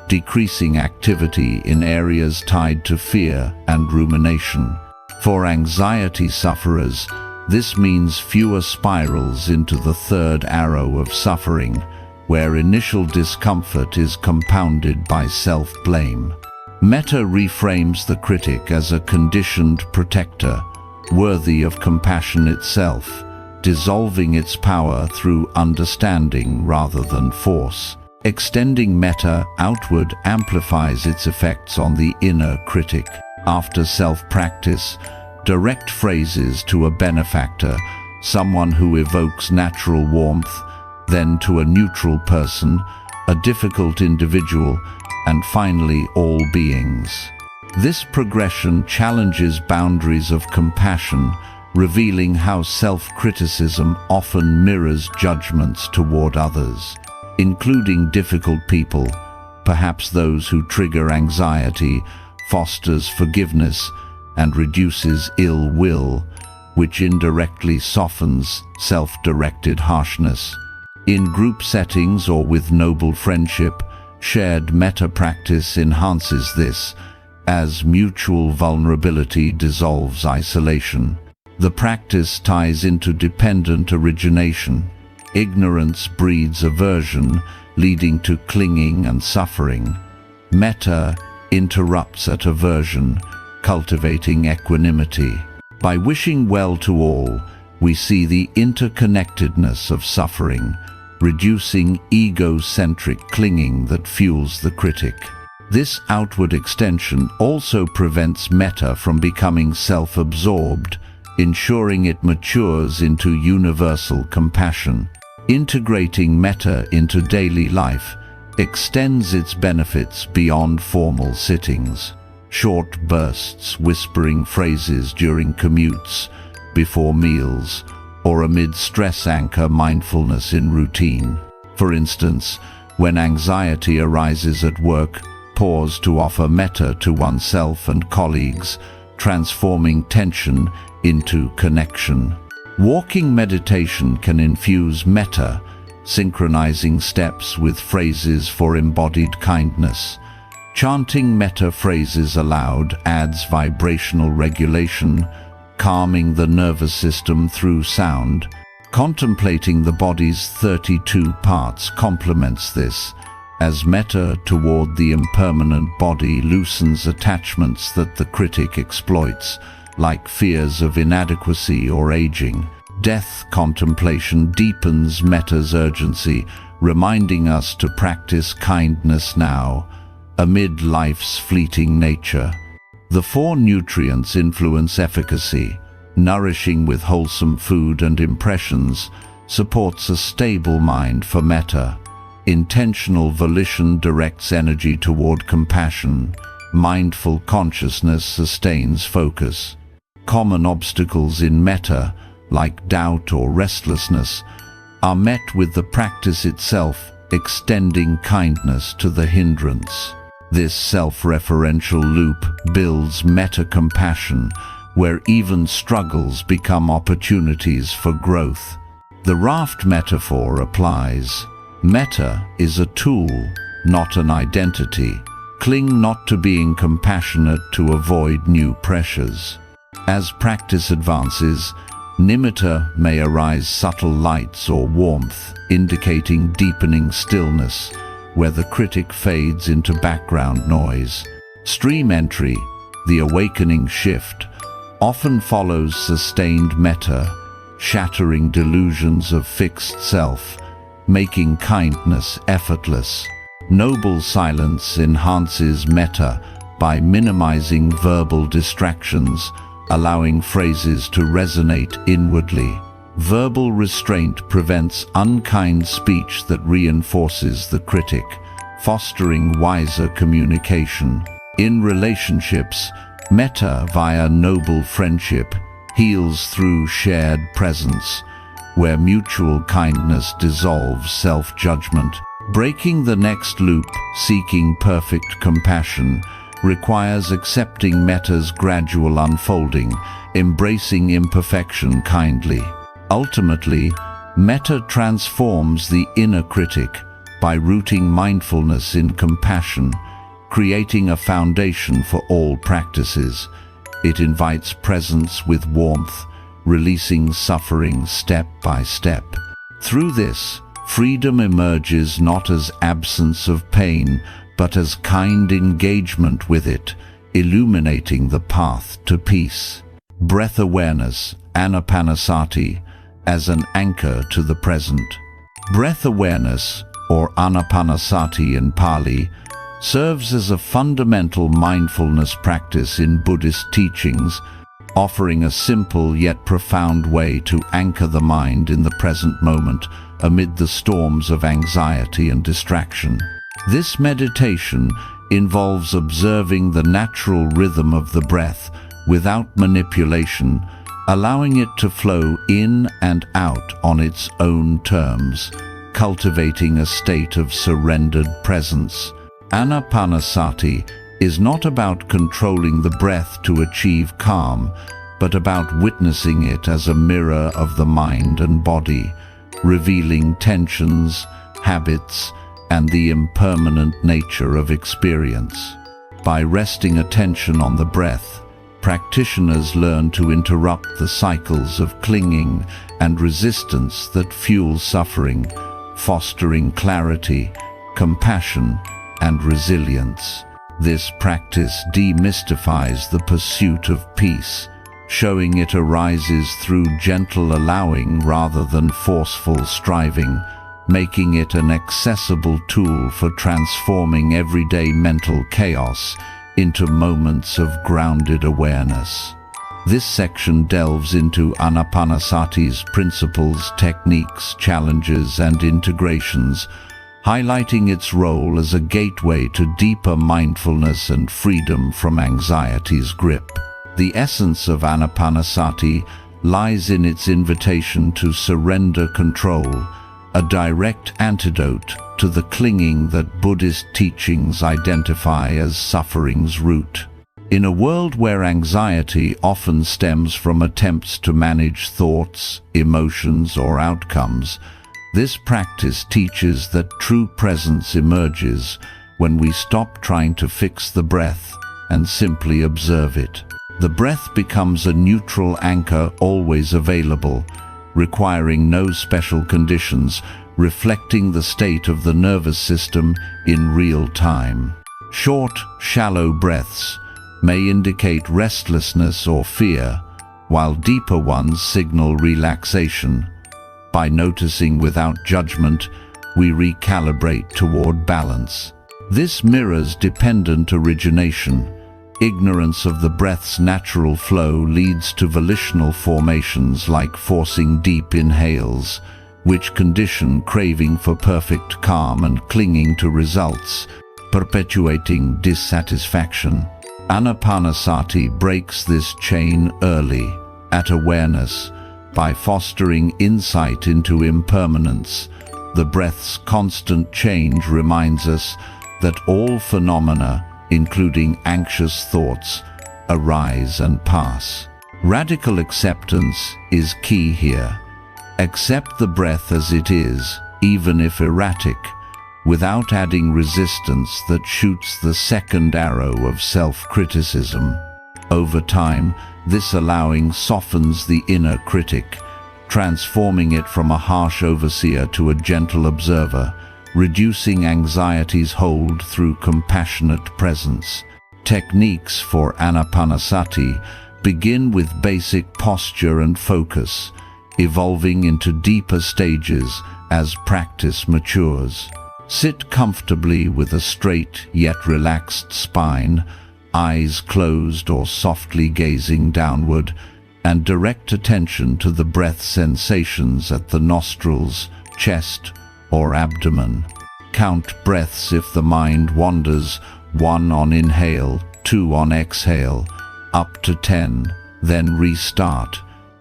decreasing activity in areas tied to fear and rumination. For anxiety sufferers, this means fewer spirals into the third arrow of suffering, where initial discomfort is compounded by self-blame. Metta reframes the critic as a conditioned protector, worthy of compassion itself, dissolving its power through understanding rather than force. Extending metta outward amplifies its effects on the inner critic. After self-practice, direct phrases to a benefactor, someone who evokes natural warmth, then to a neutral person, a difficult individual, and finally all beings. This progression challenges boundaries of compassion, revealing how self-criticism often mirrors judgments toward others, including difficult people, perhaps those who trigger anxiety, fosters forgiveness, and reduces ill will, which indirectly softens self-directed harshness. In group settings or with noble friendship, shared metta practice enhances this, as mutual vulnerability dissolves isolation. The practice ties into dependent origination. Ignorance breeds aversion, leading to clinging and suffering. Metta interrupts at aversion, cultivating equanimity. By wishing well to all, we see the interconnectedness of suffering, reducing egocentric clinging that fuels the critic. This outward extension also prevents metta from becoming self-absorbed, ensuring it matures into universal compassion. Integrating metta into daily life extends its benefits beyond formal sittings. Short bursts, whispering phrases during commutes, before meals, or amid stress anchor mindfulness in routine. For instance, when anxiety arises at work, pause to offer metta to oneself and colleagues, transforming tension into connection. Walking meditation can infuse metta, synchronizing steps with phrases for embodied kindness. Chanting metta phrases aloud adds vibrational regulation, calming the nervous system through sound. Contemplating the body's 32 parts complements this, as metta toward the impermanent body loosens attachments that the critic exploits, like fears of inadequacy or aging. Death contemplation deepens metta's urgency, reminding us to practice kindness now, amid life's fleeting nature. The 4 nutrients influence efficacy. Nourishing with wholesome food and impressions supports a stable mind for metta. Intentional volition directs energy toward compassion. Mindful consciousness sustains focus. Common obstacles in metta, like doubt or restlessness, are met with the practice itself, extending kindness to the hindrance. This self-referential loop builds metta-compassion, where even struggles become opportunities for growth. The raft metaphor applies. Metta is a tool, not an identity. Cling not to being compassionate to avoid new pressures. As practice advances, nimitta may arise subtle lights or warmth, indicating deepening stillness, where the critic fades into background noise. Stream entry, the awakening shift, often follows sustained metta, shattering delusions of fixed self, making kindness effortless. Noble silence enhances metta by minimizing verbal distractions, allowing phrases to resonate inwardly. Verbal restraint prevents unkind speech that reinforces the critic, fostering wiser communication. In relationships, metta via noble friendship heals through shared presence, where mutual kindness dissolves self-judgment. Breaking the next loop, seeking perfect compassion, requires accepting metta's gradual unfolding, embracing imperfection kindly. Ultimately, metta transforms the inner critic by rooting mindfulness in compassion, creating a foundation for all practices. It invites presence with warmth, releasing suffering step by step. Through this, freedom emerges not as absence of pain, but as kind engagement with it, illuminating the path to peace. Breath awareness, anapanasati, as an anchor to the present. Breath awareness, or anapanasati in Pali, serves as a fundamental mindfulness practice in Buddhist teachings, offering a simple yet profound way to anchor the mind in the present moment amid the storms of anxiety and distraction. This meditation involves observing the natural rhythm of the breath without manipulation, allowing it to flow in and out on its own terms, cultivating a state of surrendered presence. Anapanasati is not about controlling the breath to achieve calm, but about witnessing it as a mirror of the mind and body, revealing tensions, habits, and the impermanent nature of experience. By resting attention on the breath, practitioners learn to interrupt the cycles of clinging and resistance that fuel suffering, fostering clarity, compassion, and resilience. This practice demystifies the pursuit of peace, showing it arises through gentle allowing rather than forceful striving, making it an accessible tool for transforming everyday mental chaos into moments of grounded awareness. This section delves into Anapanasati's principles, techniques, challenges, and integrations, highlighting its role as a gateway to deeper mindfulness and freedom from anxiety's grip. The essence of Anapanasati lies in its invitation to surrender control, a direct antidote to the clinging that Buddhist teachings identify as suffering's root. In a world where anxiety often stems from attempts to manage thoughts, emotions, or outcomes, This practice teaches that true presence emerges when we stop trying to fix the breath and simply observe it. The breath becomes a neutral anchor always available, requiring no special conditions, reflecting the state of the nervous system in real time. Short, shallow breaths may indicate restlessness or fear, while deeper ones signal relaxation. By noticing without judgment, we recalibrate toward balance. This mirrors dependent origination. Ignorance of the breath's natural flow leads to volitional formations like forcing deep inhales, which condition craving for perfect calm and clinging to results, perpetuating dissatisfaction. Anapanasati breaks this chain early, at awareness, by fostering insight into impermanence. The breath's constant change reminds us that all phenomena, including anxious thoughts, arise and pass. Radical acceptance is key here. Accept the breath as it is, even if erratic, without adding resistance that shoots the second arrow of self-criticism. Over time, this allowing softens the inner critic, transforming it from a harsh overseer to a gentle observer, reducing anxiety's hold through compassionate presence. Techniques for anapanasati begin with basic posture and focus, evolving into deeper stages as practice matures. Sit comfortably with a straight yet relaxed spine, eyes closed or softly gazing downward, and direct attention to the breath sensations at the nostrils, chest, or abdomen. Count breaths if the mind wanders, 1 on inhale, 2 on exhale, up to 10, then restart,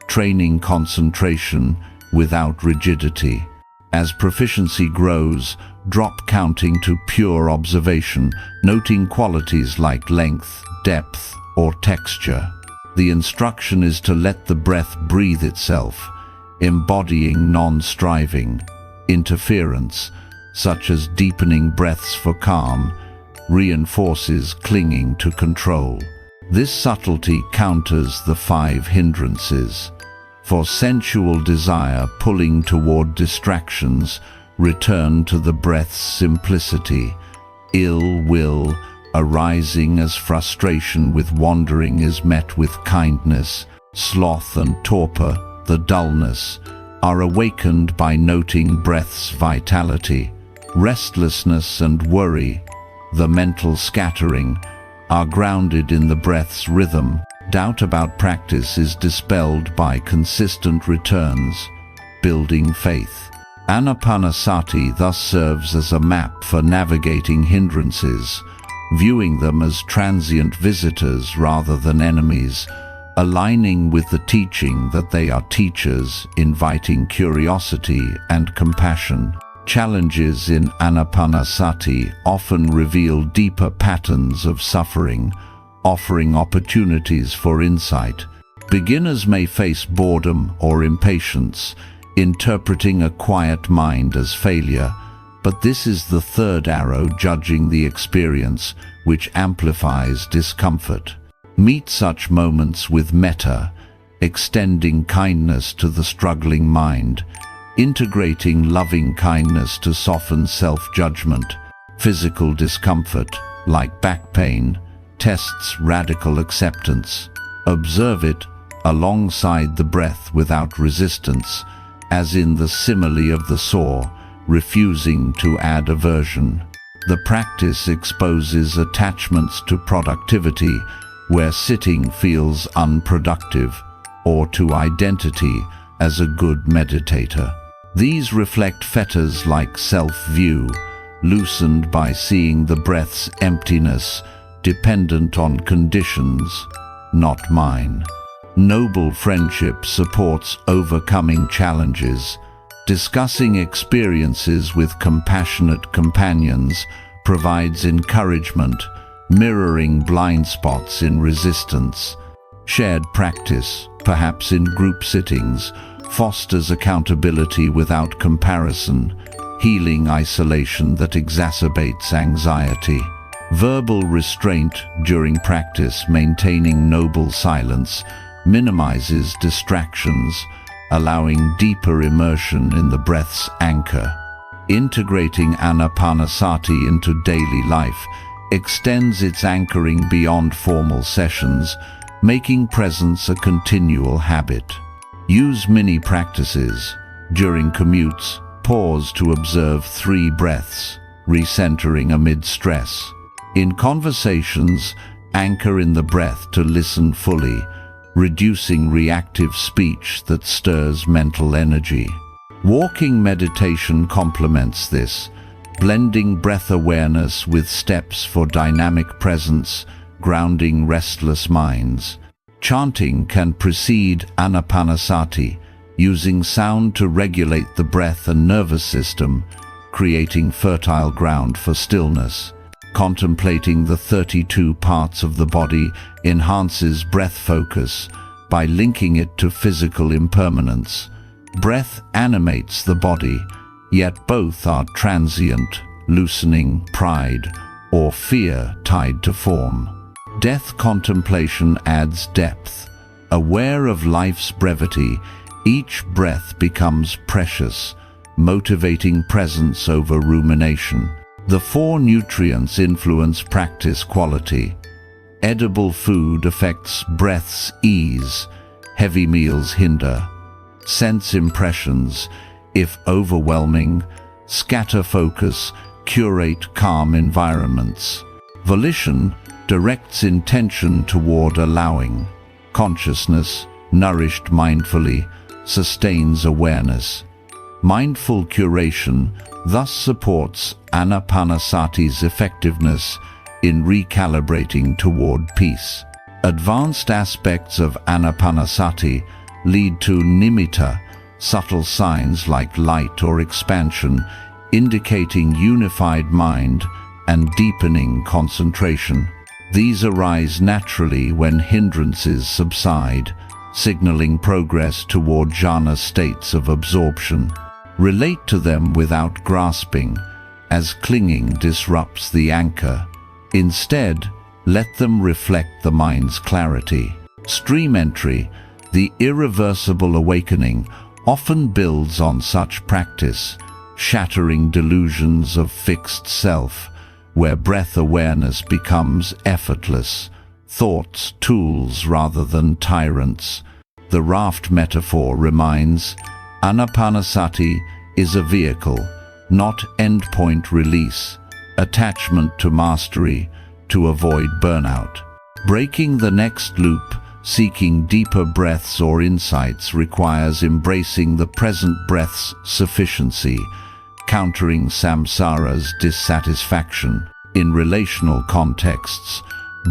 training concentration without rigidity. As proficiency grows, drop counting to pure observation, noting qualities like length, depth, or texture. The instruction is to let the breath breathe itself, embodying non-striving. Interference, such as deepening breaths for calm, reinforces clinging to control. This subtlety counters the 5 hindrances. For sensual desire pulling toward distractions, return to the breath's simplicity. Ill will, arising as frustration with wandering, is met with kindness. Sloth and torpor, the dullness, are awakened by noting breath's vitality. Restlessness and worry, the mental scattering, are grounded in the breath's rhythm. Doubt about practice is dispelled by consistent returns, building faith. Anapanasati thus serves as a map for navigating hindrances, viewing them as transient visitors rather than enemies, aligning with the teaching that they are teachers, inviting curiosity and compassion. Challenges in anapanasati often reveal deeper patterns of suffering, offering opportunities for insight. Beginners may face boredom or impatience, interpreting a quiet mind as failure, but this is the third arrow judging the experience, which amplifies discomfort. Meet such moments with metta, extending kindness to the struggling mind, integrating loving kindness to soften self-judgment. Physical discomfort, like back pain, tests radical acceptance. Observe it alongside the breath without resistance, as in the simile of the saw, refusing to add aversion. The practice exposes attachments to productivity, where sitting feels unproductive, or to identity as a good meditator. These reflect fetters like self-view, loosened by seeing the breath's emptiness, dependent on conditions, not mine. Noble friendship supports overcoming challenges. Discussing experiences with compassionate companions provides encouragement, mirroring blind spots in resistance. Shared practice, perhaps in group sittings, fosters accountability without comparison, healing isolation that exacerbates anxiety. Verbal restraint during practice, maintaining noble silence, minimizes distractions, allowing deeper immersion in the breath's anchor. Integrating anapanasati into daily life extends its anchoring beyond formal sessions, making presence a continual habit. Use mini practices. During commutes, pause to observe 3 breaths, recentering amid stress. In conversations, anchor in the breath to listen fully, reducing reactive speech that stirs mental energy. Walking meditation complements this, blending breath awareness with steps for dynamic presence, grounding restless minds. Chanting can precede anapanasati, using sound to regulate the breath and nervous system, creating fertile ground for stillness. Contemplating the 32 parts of the body enhances breath focus by linking it to physical impermanence. Breath animates the body, yet both are transient, loosening, pride, or fear tied to form. Death contemplation adds depth. Aware of life's brevity, each breath becomes precious, motivating presence over rumination. The 4 nutrients influence practice quality. Edible food affects breath's ease, heavy meals hinder. Sense impressions, if overwhelming, scatter focus, curate calm environments. Volition directs intention toward allowing. Consciousness, nourished mindfully, sustains awareness. Mindful curation thus supports anapanasati's effectiveness in recalibrating toward peace. Advanced aspects of anapanasati lead to nimitta, subtle signs like light or expansion, indicating unified mind and deepening concentration. These arise naturally when hindrances subside, signaling progress toward jhana states of absorption. Relate to them without grasping, as clinging disrupts the anchor. Instead, let them reflect the mind's clarity. Stream entry, the irreversible awakening, often builds on such practice, shattering delusions of fixed self, where breath awareness becomes effortless, thoughts tools rather than tyrants. The raft metaphor reminds, anapanasati is a vehicle, not endpoint release, attachment to mastery, to avoid burnout. Breaking the next loop, seeking deeper breaths or insights requires embracing the present breath's sufficiency, countering samsara's dissatisfaction. In relational contexts,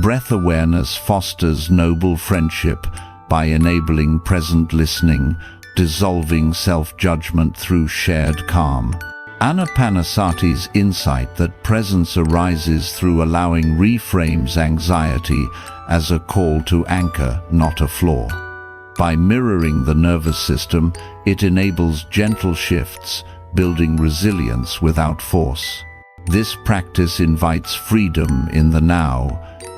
breath awareness fosters noble friendship by enabling present listening, dissolving self-judgment through shared calm. Anapanasati's insight that presence arises through allowing reframes anxiety as a call to anchor, not a flaw. By mirroring the nervous system, it enables gentle shifts, building resilience without force. This practice invites freedom in the now,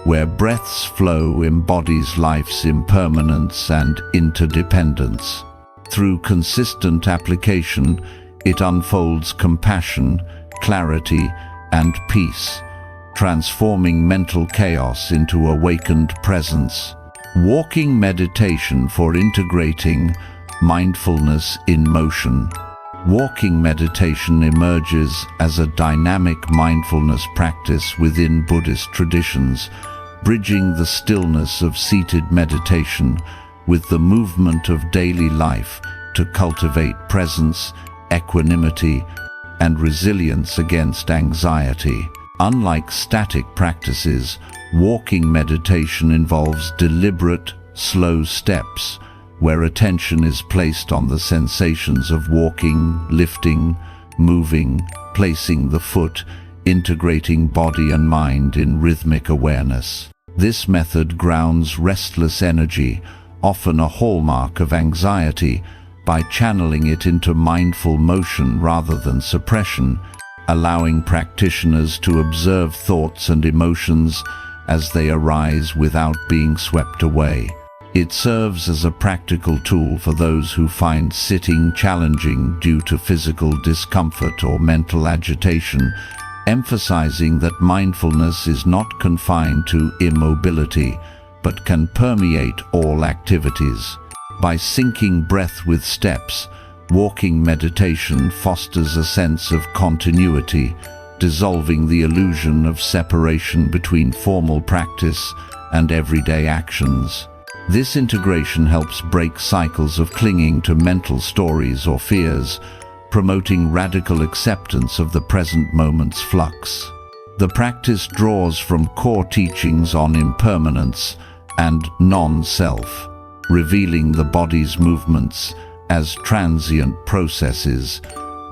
where breath's flow embodies life's impermanence and interdependence. Through consistent application, it unfolds compassion, clarity, and peace, transforming mental chaos into awakened presence. Walking meditation for integrating mindfulness in motion. Walking meditation emerges as a dynamic mindfulness practice within Buddhist traditions, bridging the stillness of seated meditation with the movement of daily life to cultivate presence, equanimity, and resilience against anxiety. Unlike static practices, walking meditation involves deliberate, slow steps, where attention is placed on the sensations of walking, lifting, moving, placing the foot, integrating body and mind in rhythmic awareness. This method grounds restless energy, often a hallmark of anxiety, by channeling it into mindful motion rather than suppression, allowing practitioners to observe thoughts and emotions as they arise without being swept away. It serves as a practical tool for those who find sitting challenging due to physical discomfort or mental agitation, emphasizing that mindfulness is not confined to immobility, but can permeate all activities. By syncing breath with steps, walking meditation fosters a sense of continuity, dissolving the illusion of separation between formal practice and everyday actions. This integration helps break cycles of clinging to mental stories or fears, promoting radical acceptance of the present moment's flux. The practice draws from core teachings on impermanence and non-self, revealing the body's movements as transient processes,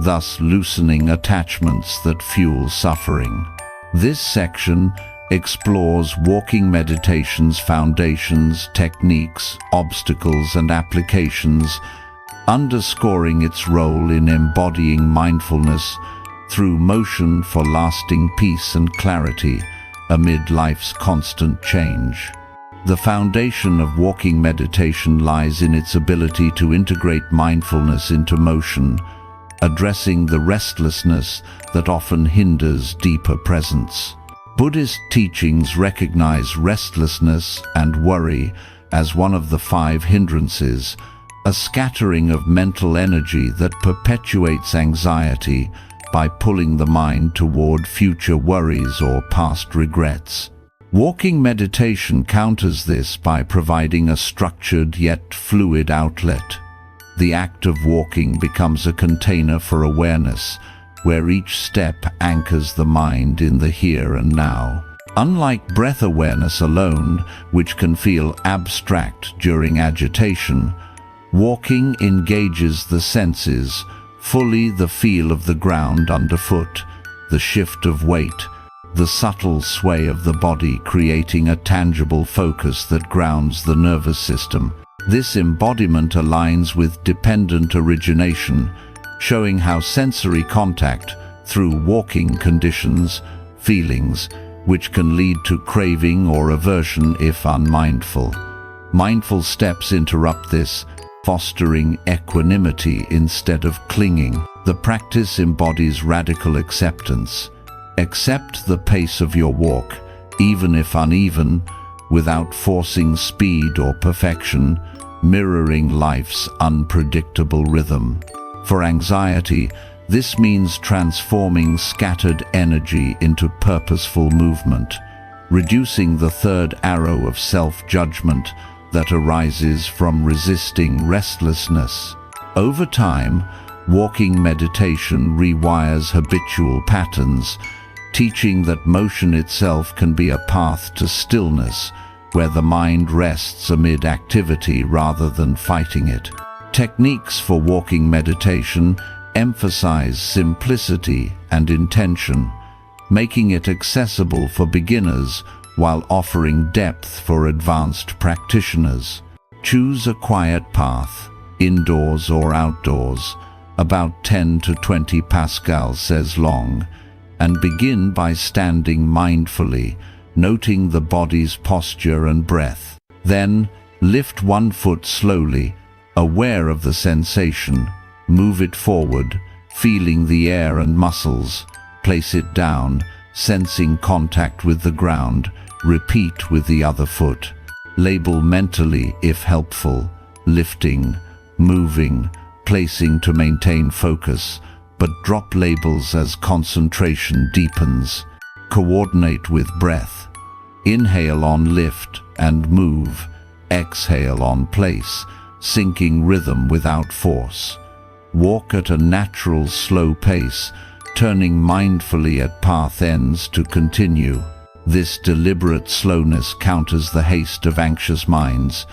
thus loosening attachments that fuel suffering. This section explores walking meditation's foundations, techniques, obstacles, and applications, underscoring its role in embodying mindfulness through motion for lasting peace and clarity amid life's constant change. The foundation of walking meditation lies in its ability to integrate mindfulness into motion, addressing the restlessness that often hinders deeper presence. Buddhist teachings recognize restlessness and worry as one of the 5 hindrances, a scattering of mental energy that perpetuates anxiety by pulling the mind toward future worries or past regrets. Walking meditation counters this by providing a structured yet fluid outlet. The act of walking becomes a container for awareness, where each step anchors the mind in the here and now. Unlike breath awareness alone, which can feel abstract during agitation, walking engages the senses, fully the feel of the ground underfoot, the shift of weight, the subtle sway of the body, creating a tangible focus that grounds the nervous system. This embodiment aligns with dependent origination, showing how sensory contact through walking conditions feelings, which can lead to craving or aversion if unmindful. Mindful steps interrupt this, fostering equanimity instead of clinging. The practice embodies radical acceptance. Accept the pace of your walk, even if uneven, without forcing speed or perfection, mirroring life's unpredictable rhythm. For anxiety, this means transforming scattered energy into purposeful movement, reducing the third arrow of self-judgment that arises from resisting restlessness. Over time, walking meditation rewires habitual patterns, teaching that motion itself can be a path to stillness, where the mind rests amid activity rather than fighting it. Techniques for walking meditation emphasize simplicity and intention, making it accessible for beginners while offering depth for advanced practitioners. Choose a quiet path, indoors or outdoors, about 10 to 20 pascals says long, and begin by standing mindfully, noting the body's posture and breath. Then, lift one foot slowly, aware of the sensation, move it forward, feeling the air and muscles, place it down, sensing contact with the ground, repeat with the other foot. Label mentally if helpful, lifting, moving, placing to maintain focus, but drop labels as concentration deepens. Coordinate with breath. Inhale on lift and move, exhale on place, syncing rhythm without force. Walk at a natural, slow pace, turning mindfully at path ends to continue. This deliberate slowness counters the haste of anxious minds,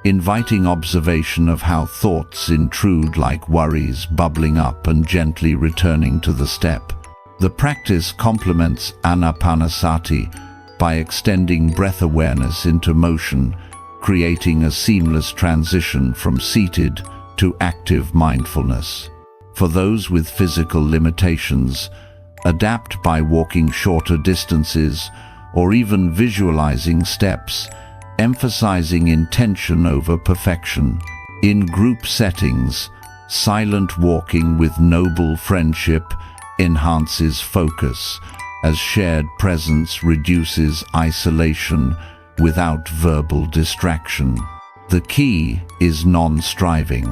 inviting observation of how thoughts intrude like worries bubbling up and gently returning to the step. The practice complements anapanasati by extending breath awareness into motion, creating a seamless transition from seated to active mindfulness. For those with physical limitations, adapt by walking shorter distances or even visualizing steps, emphasizing intention over perfection. In group settings, silent walking with noble friendship enhances focus, as shared presence reduces isolation without verbal distraction. The key is non-striving.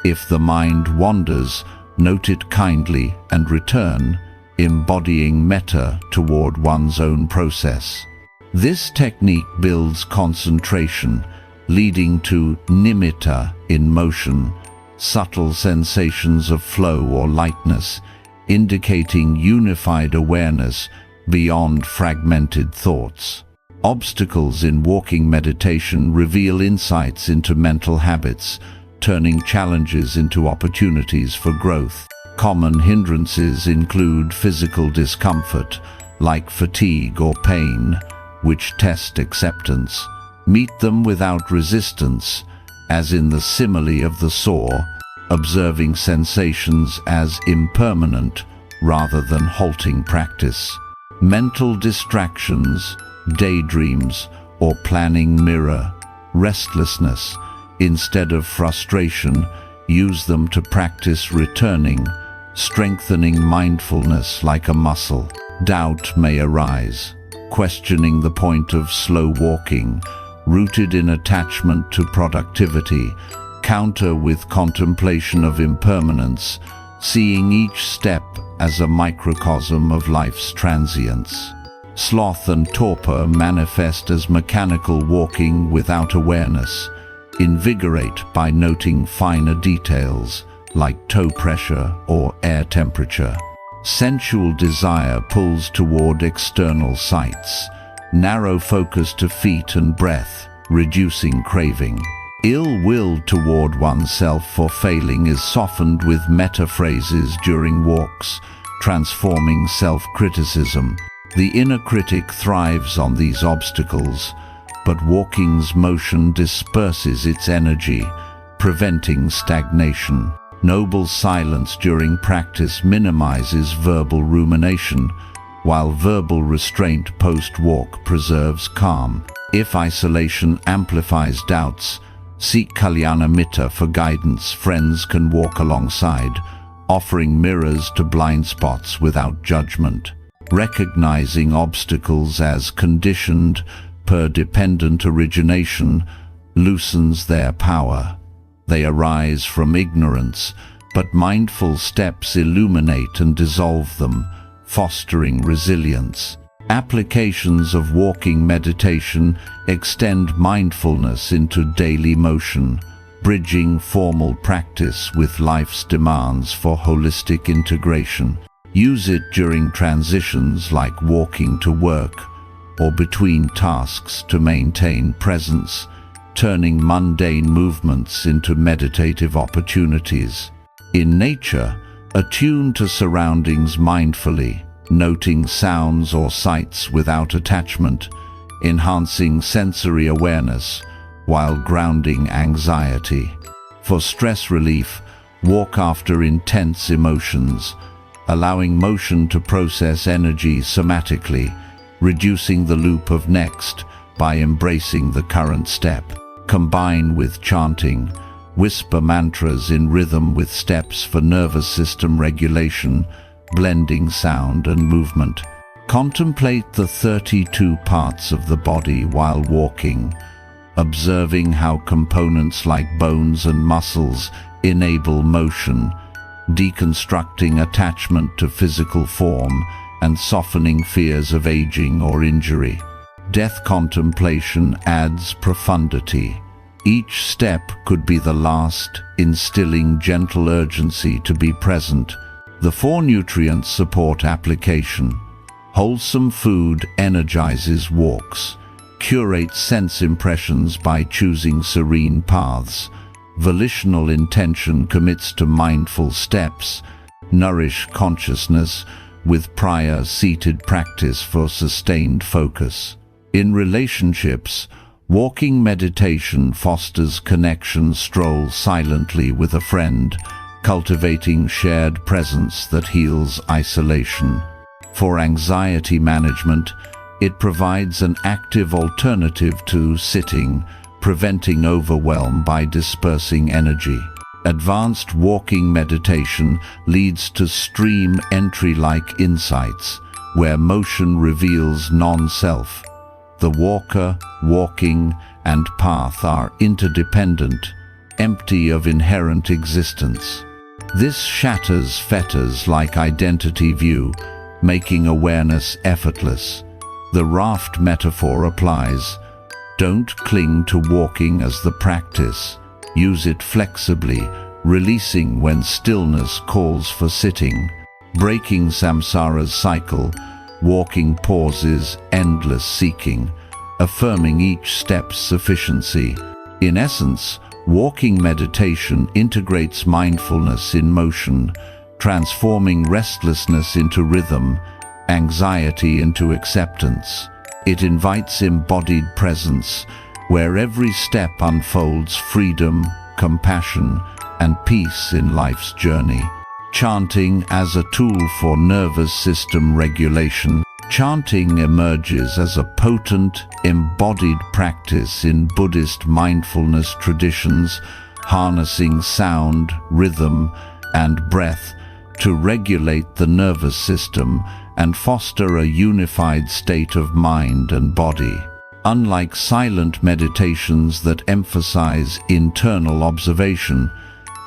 If the mind wanders, note it kindly and return, embodying metta toward one's own process. This technique builds concentration, leading to nimitta in motion, subtle sensations of flow or lightness, indicating unified awareness beyond fragmented thoughts. Obstacles in walking meditation reveal insights into mental habits, turning challenges into opportunities for growth. Common hindrances include physical discomfort, like fatigue or pain, which test acceptance. Meet them without resistance, as in the simile of the saw, observing sensations as impermanent rather than halting practice. Mental distractions, daydreams, or planning mirror restlessness. Instead of frustration, use them to practice returning, strengthening mindfulness like a muscle. Doubt may arise, questioning the point of slow walking, rooted in attachment to productivity. Counter with contemplation of impermanence, seeing each step as a microcosm of life's transience. Sloth and torpor manifest as mechanical walking without awareness. Invigorate by noting finer details, like toe pressure or air temperature. Sensual desire pulls toward external sights. Narrow focus to feet and breath, reducing craving. Ill will toward oneself for failing is softened with metta phrases during walks, transforming self-criticism. The inner critic thrives on these obstacles, but walking's motion disperses its energy, preventing stagnation. Noble silence during practice minimizes verbal rumination, while verbal restraint post-walk preserves calm. If isolation amplifies doubts, seek kalyana mitta for guidance. Friends can walk alongside, offering mirrors to blind spots without judgment. Recognizing obstacles as conditioned, per-dependent origination loosens their power. They arise from ignorance, but mindful steps illuminate and dissolve them, fostering resilience. Applications of walking meditation extend mindfulness into daily motion, bridging formal practice with life's demands for holistic integration. Use it during transitions like walking to work or between tasks to maintain presence, turning mundane movements into meditative opportunities. In nature, attune to surroundings mindfully, noting sounds or sights without attachment, enhancing sensory awareness while grounding anxiety. For stress relief, walk after intense emotions, allowing motion to process energy somatically, reducing the loop of next by embracing the current step. Combine with chanting, whisper mantras in rhythm with steps for nervous system regulation, blending sound and movement. Contemplate the 32 parts of the body while walking, observing how components like bones and muscles enable motion, deconstructing attachment to physical form and softening fears of aging or injury. Death contemplation adds profundity. Each step could be the last, instilling gentle urgency to be present. The 4 nutrients support application. Wholesome food energizes walks. Curate sense impressions by choosing serene paths. Volitional intention commits to mindful steps. Nourish consciousness with prior seated practice for sustained focus. In relationships, Walking meditation fosters connection. Stroll silently with a friend, cultivating shared presence that heals isolation. For anxiety management, it provides an active alternative to sitting, preventing overwhelm by dispersing energy. Advanced walking meditation leads to stream entry-like insights, where motion reveals non-self. The walker, walking, and path are interdependent, empty of inherent existence. This shatters fetters like identity view, making awareness effortless. The raft metaphor applies. Don't cling to walking as the practice. Use it flexibly, releasing when stillness calls for sitting. Breaking samsara's cycle, walking pauses endless seeking, affirming each step's sufficiency. In essence, walking meditation integrates mindfulness in motion, transforming restlessness into rhythm, anxiety into acceptance. It invites embodied presence, where every step unfolds freedom, compassion, and peace in life's journey. Chanting as a tool for nervous system regulation. Chanting emerges as a potent, embodied practice in Buddhist mindfulness traditions, harnessing sound, rhythm, and breath to regulate the nervous system and foster a unified state of mind and body. Unlike silent meditations that emphasize internal observation,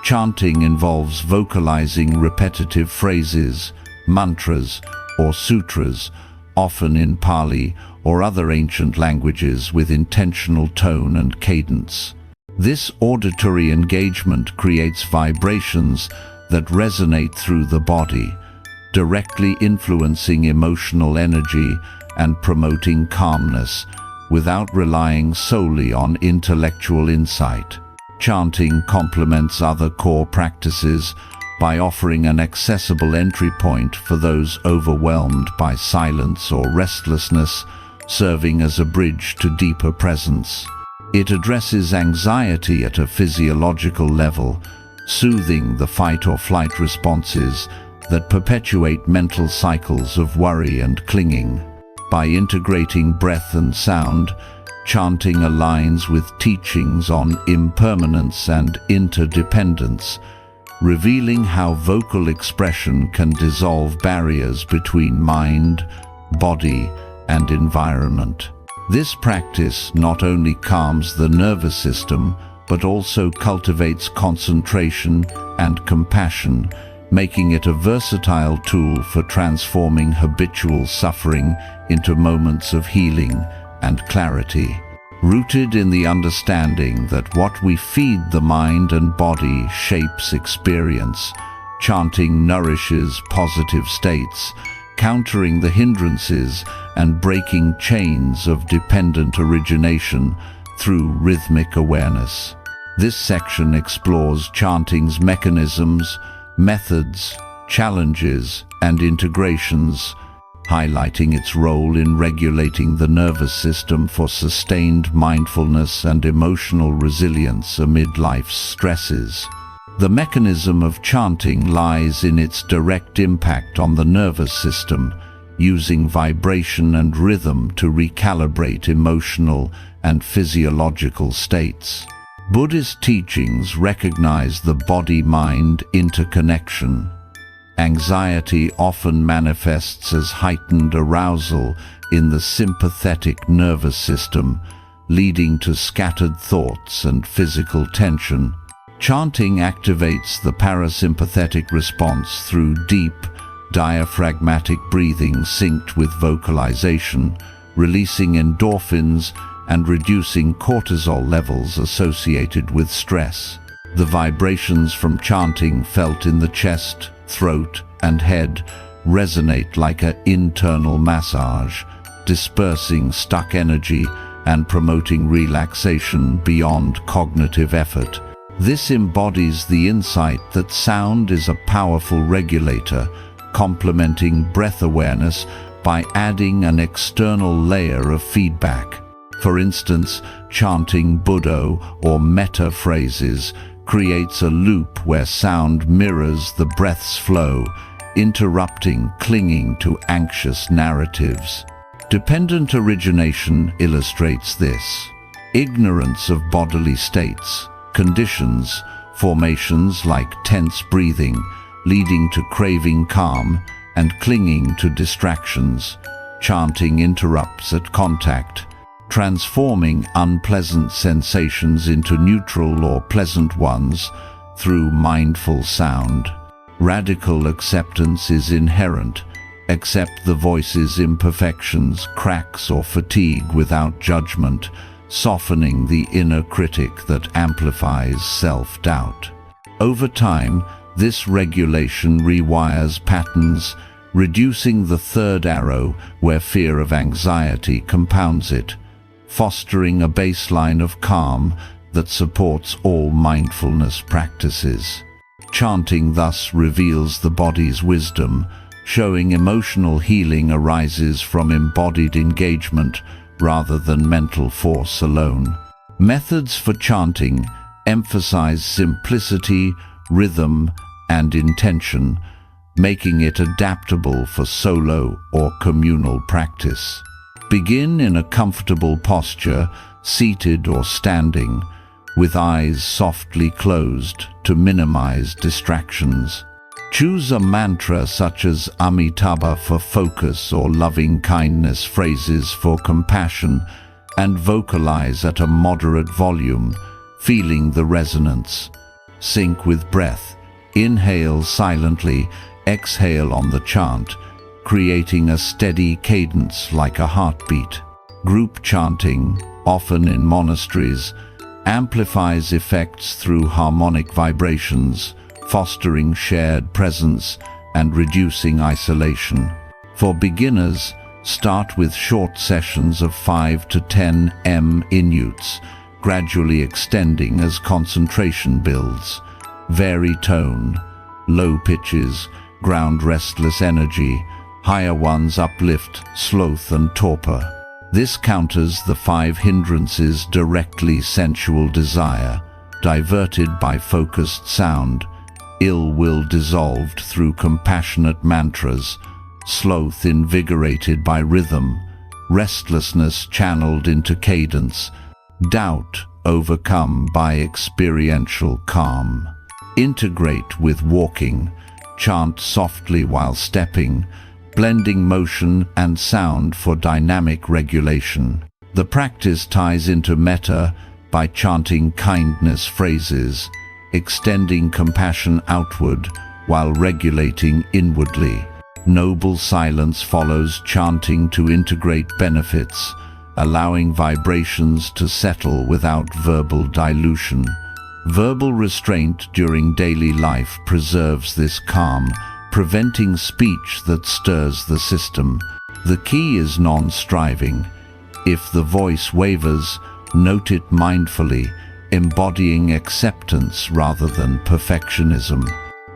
chanting involves vocalizing repetitive phrases, mantras, or sutras, often in Pali or other ancient languages with intentional tone and cadence. This auditory engagement creates vibrations that resonate through the body, directly influencing emotional energy and promoting calmness without relying solely on intellectual insight. Chanting complements other core practices by offering an accessible entry point for those overwhelmed by silence or restlessness, serving as a bridge to deeper presence. It addresses anxiety at a physiological level, soothing the fight-or-flight responses that perpetuate mental cycles of worry and clinging. By integrating breath and sound, chanting aligns with teachings on impermanence and interdependence, revealing how vocal expression can dissolve barriers between mind, body, and environment. This practice not only calms the nervous system, but also cultivates concentration and compassion, making it a versatile tool for transforming habitual suffering into moments of healing and clarity. Rooted in the understanding that what we feed the mind and body shapes experience, chanting nourishes positive states, countering the hindrances and breaking chains of dependent origination through rhythmic awareness. This section explores chanting's mechanisms, methods, challenges, and integrations, highlighting its role in regulating the nervous system for sustained mindfulness and emotional resilience amid life's stresses. The mechanism of chanting lies in its direct impact on the nervous system, using vibration and rhythm to recalibrate emotional and physiological states. Buddhist teachings recognize the body-mind interconnection. Anxiety often manifests as heightened arousal in the sympathetic nervous system, leading to scattered thoughts and physical tension. Chanting activates the parasympathetic response through deep, diaphragmatic breathing synced with vocalization, releasing endorphins and reducing cortisol levels associated with stress. The vibrations from chanting felt in the chest, throat, and head resonate like an internal massage, dispersing stuck energy and promoting relaxation beyond cognitive effort. This embodies the insight that sound is a powerful regulator, complementing breath awareness by adding an external layer of feedback. For instance, chanting Buddho or metta phrases creates a loop where sound mirrors the breath's flow, interrupting clinging to anxious narratives. Dependent origination illustrates this. Ignorance of bodily states, conditions, formations like tense breathing, leading to craving calm and clinging to distractions. Chanting interrupts at contact, transforming unpleasant sensations into neutral or pleasant ones through mindful sound. Radical acceptance is inherent. Accept the voice's imperfections, cracks, or fatigue without judgment, softening the inner critic that amplifies self-doubt. Over time, this regulation rewires patterns, reducing the third arrow where fear of anxiety compounds it, fostering a baseline of calm that supports all mindfulness practices. Chanting thus reveals the body's wisdom, showing emotional healing arises from embodied engagement rather than mental force alone. Methods for chanting emphasize simplicity, rhythm, and intention, making it adaptable for solo or communal practice. Begin in a comfortable posture, seated or standing, with eyes softly closed to minimize distractions. Choose a mantra such as Amitabha for focus or loving-kindness phrases for compassion, and vocalize at a moderate volume, feeling the resonance. Sync with breath. Inhale silently, exhale on the chant, creating a steady cadence like a heartbeat. Group chanting, often in monasteries, amplifies effects through harmonic vibrations, fostering shared presence and reducing isolation. For beginners, start with short sessions of 5 to 10 minutes, gradually extending as concentration builds. Vary tone. Low pitches ground restless energy, higher ones uplift sloth and torpor. This counters the 5 hindrances: directly sensual desire, diverted by focused sound, ill will dissolved through compassionate mantras, sloth invigorated by rhythm, restlessness channeled into cadence, doubt overcome by experiential calm. Integrate with walking. Chant softly while stepping, blending motion and sound for dynamic regulation. The practice ties into metta by chanting kindness phrases, extending compassion outward while regulating inwardly. Noble silence follows chanting to integrate benefits, allowing vibrations to settle without verbal dilution. Verbal restraint during daily life preserves this calm, preventing speech that stirs the system. The key is non-striving. If the voice wavers, note it mindfully, embodying acceptance rather than perfectionism.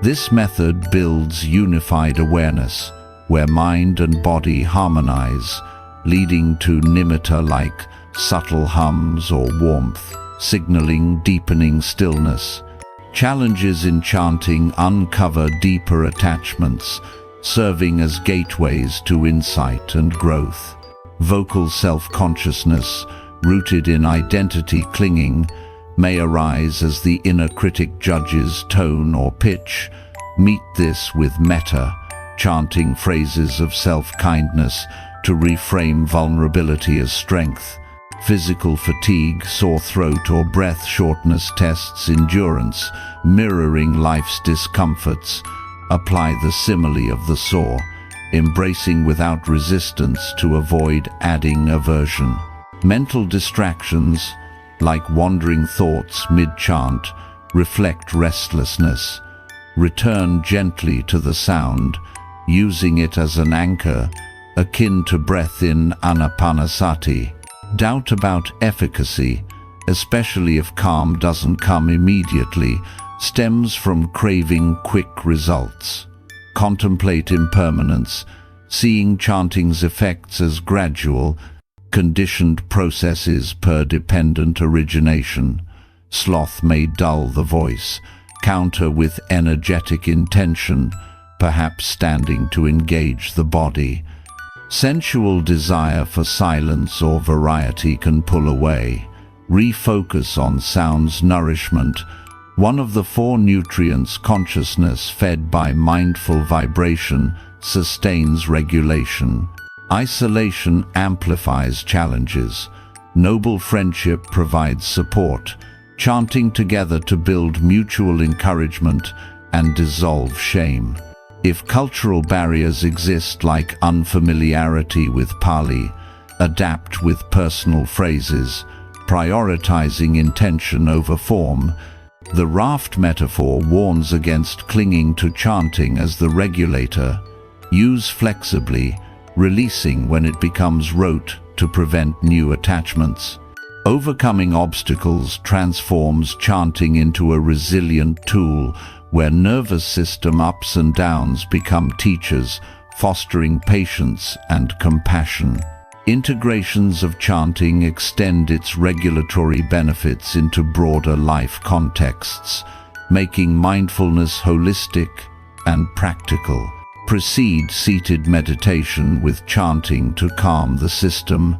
This method builds unified awareness, where mind and body harmonize, leading to nimitta like subtle hums or warmth, signaling deepening stillness. Challenges in chanting uncover deeper attachments, serving as gateways to insight and growth. Vocal self-consciousness, rooted in identity clinging, may arise as the inner critic judges tone or pitch. Meet this with metta, chanting phrases of self-kindness to reframe vulnerability as strength. Physical fatigue, sore throat, or breath shortness tests endurance, mirroring life's discomforts. Apply the simile of the saw, embracing without resistance to avoid adding aversion. Mental distractions, like wandering thoughts mid-chant, reflect restlessness. Return gently to the sound, using it as an anchor, akin to breath in anapanasati. Doubt about efficacy, especially if calm doesn't come immediately, stems from craving quick results. Contemplate impermanence, seeing chanting's effects as gradual, conditioned processes per dependent origination. Sloth may dull the voice, counter with energetic intention, perhaps standing to engage the body. Sensual desire for silence or variety can pull away. Refocus on sound's nourishment. One of the four nutrients, consciousness fed by mindful vibration, sustains regulation. Isolation amplifies challenges. Noble friendship provides support, chanting together to build mutual encouragement and dissolve shame. If cultural barriers exist, like unfamiliarity with Pali, adapt with personal phrases, prioritizing intention over form. The raft metaphor warns against clinging to chanting as the regulator. Use flexibly, releasing when it becomes rote to prevent new attachments. Overcoming obstacles transforms chanting into a resilient tool where nervous system ups and downs become teachers, fostering patience and compassion. Integrations of chanting extend its regulatory benefits into broader life contexts, making mindfulness holistic and practical. Proceed seated meditation with chanting to calm the system,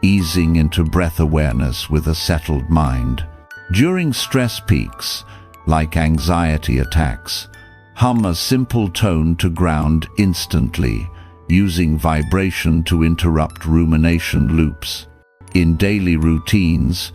easing into breath awareness with a settled mind. During stress peaks, like anxiety attacks, hum a simple tone to ground instantly, using vibration to interrupt rumination loops. In daily routines,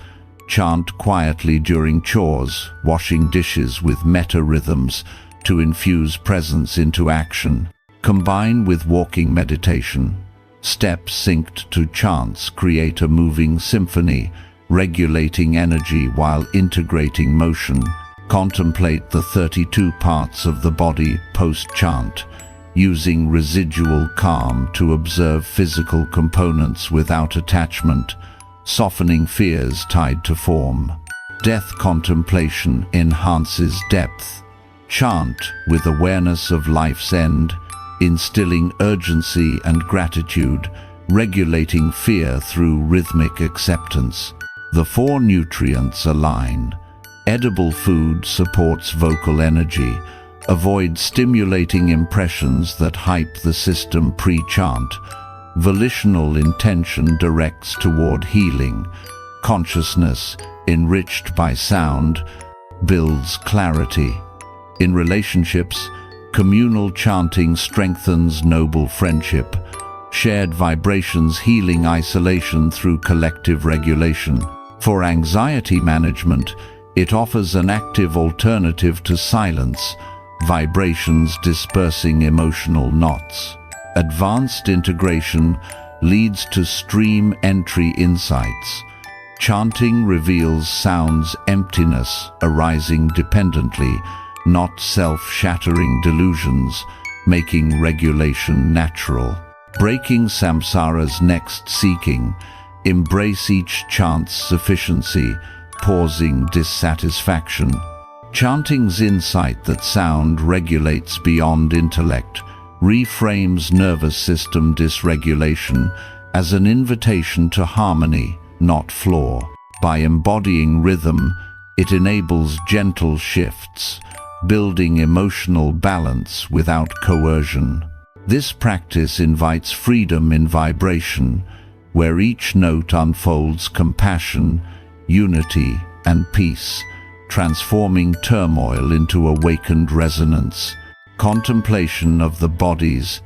chant quietly during chores, washing dishes with metta rhythms to infuse presence into action. Combine with walking meditation. Steps synced to chants create a moving symphony, regulating energy while integrating motion. Contemplate the 32 parts of the body post-chant, using residual calm to observe physical components without attachment, softening fears tied to form. Death contemplation enhances depth. Chant with awareness of life's end, instilling urgency and gratitude, regulating fear through rhythmic acceptance. The four nutrients align. Edible food supports vocal energy. Avoid stimulating impressions that hype the system pre-chant. Volitional intention directs toward healing. Consciousness, enriched by sound, builds clarity. In relationships, communal chanting strengthens noble friendship. Shared vibrations healing isolation through collective regulation. For anxiety management, it offers an active alternative to silence, vibrations dispersing emotional knots. Advanced integration leads to stream entry insights. Chanting reveals sound's emptiness arising dependently, not self-shattering delusions, making regulation natural. Breaking samsara's next seeking, embrace each chant's sufficiency, pausing dissatisfaction. Chanting's insight that sound regulates beyond intellect reframes nervous system dysregulation as an invitation to harmony, not flaw. By embodying rhythm, it enables gentle shifts, building emotional balance without coercion. This practice invites freedom in vibration, where each note unfolds compassion, unity, and peace, transforming turmoil into awakened resonance. Contemplation of the body's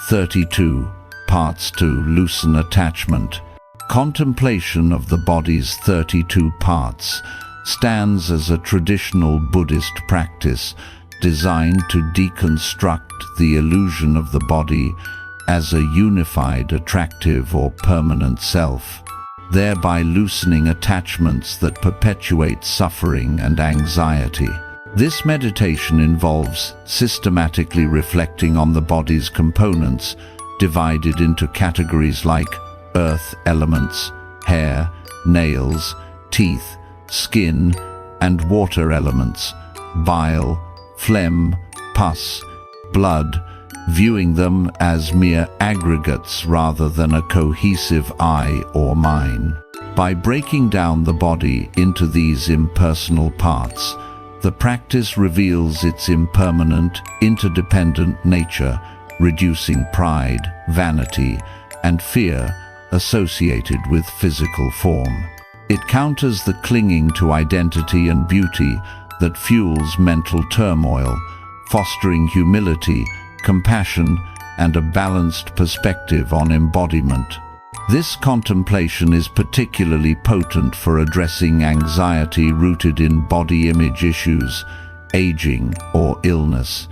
32 parts to loosen attachment. Contemplation of the body's 32 parts stands as a traditional Buddhist practice designed to deconstruct the illusion of the body as a unified, attractive, or permanent self, thereby loosening attachments that perpetuate suffering and anxiety. This meditation involves systematically reflecting on the body's components, divided into categories like earth elements, hair, nails, teeth, skin, and water elements, bile, phlegm, pus, blood, viewing them as mere aggregates rather than a cohesive I or mine. By breaking down the body into these impersonal parts, the practice reveals its impermanent, interdependent nature, reducing pride, vanity, and fear associated with physical form. It counters the clinging to identity and beauty that fuels mental turmoil, fostering humility, compassion, and a balanced perspective on embodiment. This contemplation is particularly potent for addressing anxiety rooted in body image issues, aging, or illness,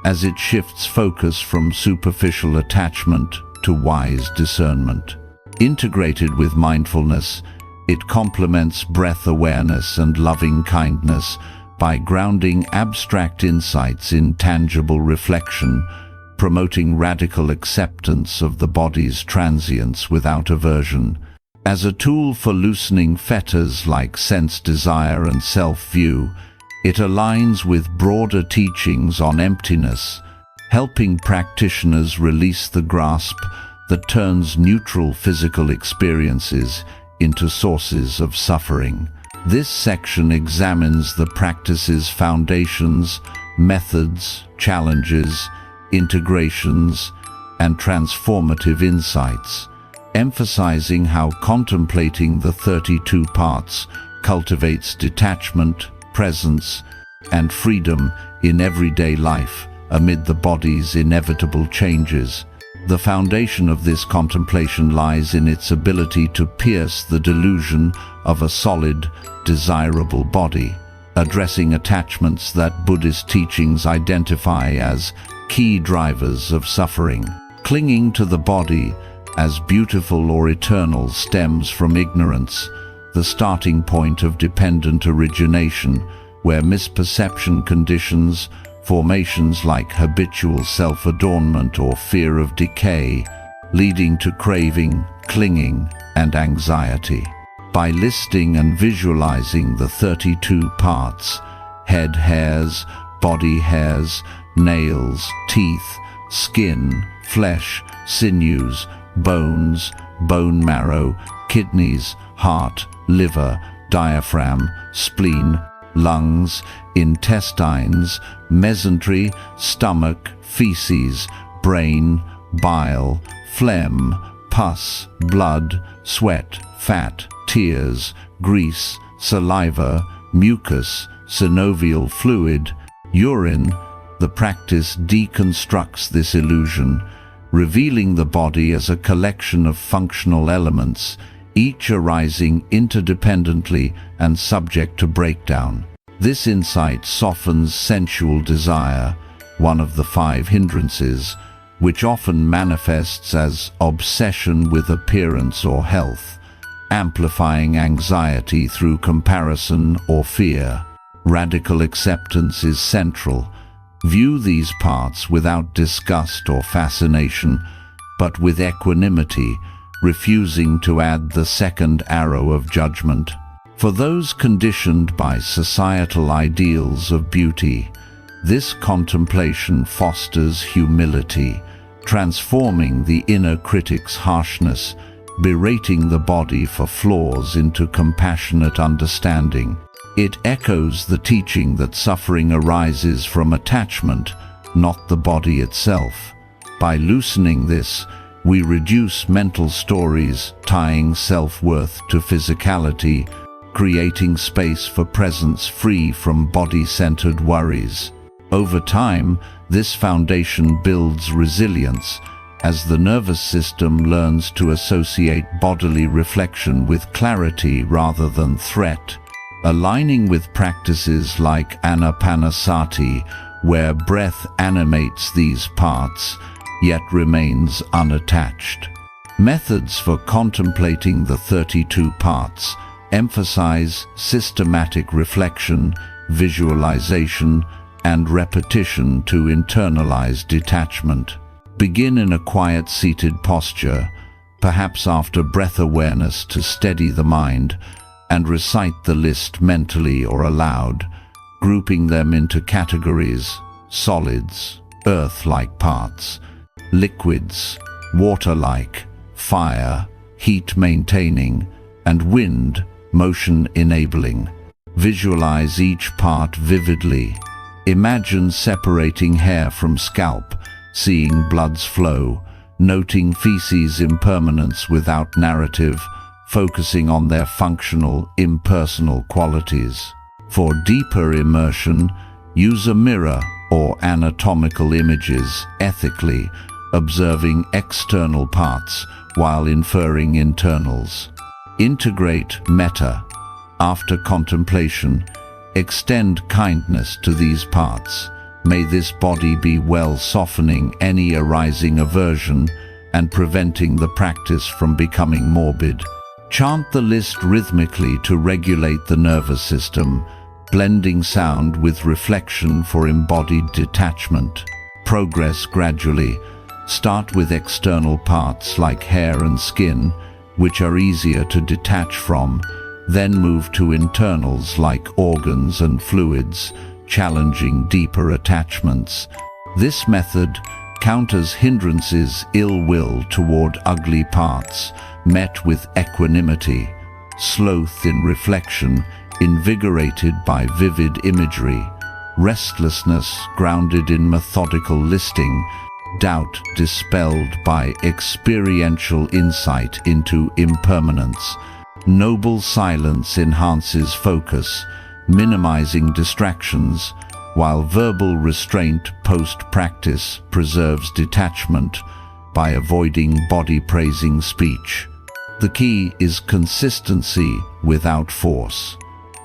as it shifts focus from superficial attachment to wise discernment. Integrated with mindfulness, it complements breath awareness and loving kindness by grounding abstract insights in tangible reflection, promoting radical acceptance of the body's transience without aversion. As a tool for loosening fetters like sense desire and self-view, it aligns with broader teachings on emptiness, helping practitioners release the grasp that turns neutral physical experiences into sources of suffering. This section examines the practice's foundations, methods, challenges, integrations, and transformative insights, emphasizing how contemplating the 32 parts cultivates detachment, presence, and freedom in everyday life amid the body's inevitable changes. The foundation of this contemplation lies in its ability to pierce the delusion of a solid, desirable body, addressing attachments that Buddhist teachings identify as key drivers of suffering. Clinging to the body as beautiful or eternal stems from ignorance, the starting point of dependent origination, where misperception conditions formations like habitual self-adornment or fear of decay, leading to craving, clinging, and anxiety. By listing and visualizing the 32 parts, head hairs, body hairs, nails, teeth, skin, flesh, sinews, bones, bone marrow, kidneys, heart, liver, diaphragm, spleen, lungs, intestines, mesentery, stomach, feces, brain, bile, phlegm, pus, blood, sweat, fat, tears, grease, saliva, mucus, synovial fluid, urine, the practice deconstructs this illusion, revealing the body as a collection of functional elements, each arising interdependently and subject to breakdown. This insight softens sensual desire, one of the 5 hindrances, which often manifests as obsession with appearance or health, amplifying anxiety through comparison or fear. Radical acceptance is central. View these parts without disgust or fascination, but with equanimity, refusing to add the second arrow of judgment. For those conditioned by societal ideals of beauty, this contemplation fosters humility, transforming the inner critic's harshness, berating the body for flaws into compassionate understanding. It echoes the teaching that suffering arises from attachment, not the body itself. By loosening this, we reduce mental stories tying self-worth to physicality, creating space for presence free from body-centered worries. Over time, this foundation builds resilience as the nervous system learns to associate bodily reflection with clarity rather than threat, aligning with practices like anapanasati, where breath animates these parts, yet remains unattached. Methods for contemplating the 32 parts emphasize systematic reflection, visualization, and repetition to internalize detachment. Begin in a quiet seated posture, perhaps after breath awareness to steady the mind, and recite the list mentally or aloud, grouping them into categories: solids, earth-like parts, liquids, water-like, fire, heat-maintaining, and wind, motion-enabling. Visualize each part vividly. Imagine separating hair from scalp, seeing blood's flow, noting feces' impermanence without narrative, focusing on their functional, impersonal qualities. For deeper immersion, use a mirror or anatomical images ethically, observing external parts while inferring internals. Integrate metta. After contemplation, extend kindness to these parts. May this body be well, softening any arising aversion and preventing the practice from becoming morbid. Chant the list rhythmically to regulate the nervous system, blending sound with reflection for embodied detachment. Progress gradually. Start with external parts like hair and skin, which are easier to detach from, then move to internals like organs and fluids, challenging deeper attachments. This method counters hindrances, ill will toward ugly parts, met with equanimity, sloth in reflection, invigorated by vivid imagery, restlessness grounded in methodical listing, doubt dispelled by experiential insight into impermanence. Noble silence enhances focus, minimizing distractions, while verbal restraint post-practice preserves detachment by avoiding body-praising speech. The key is consistency without force.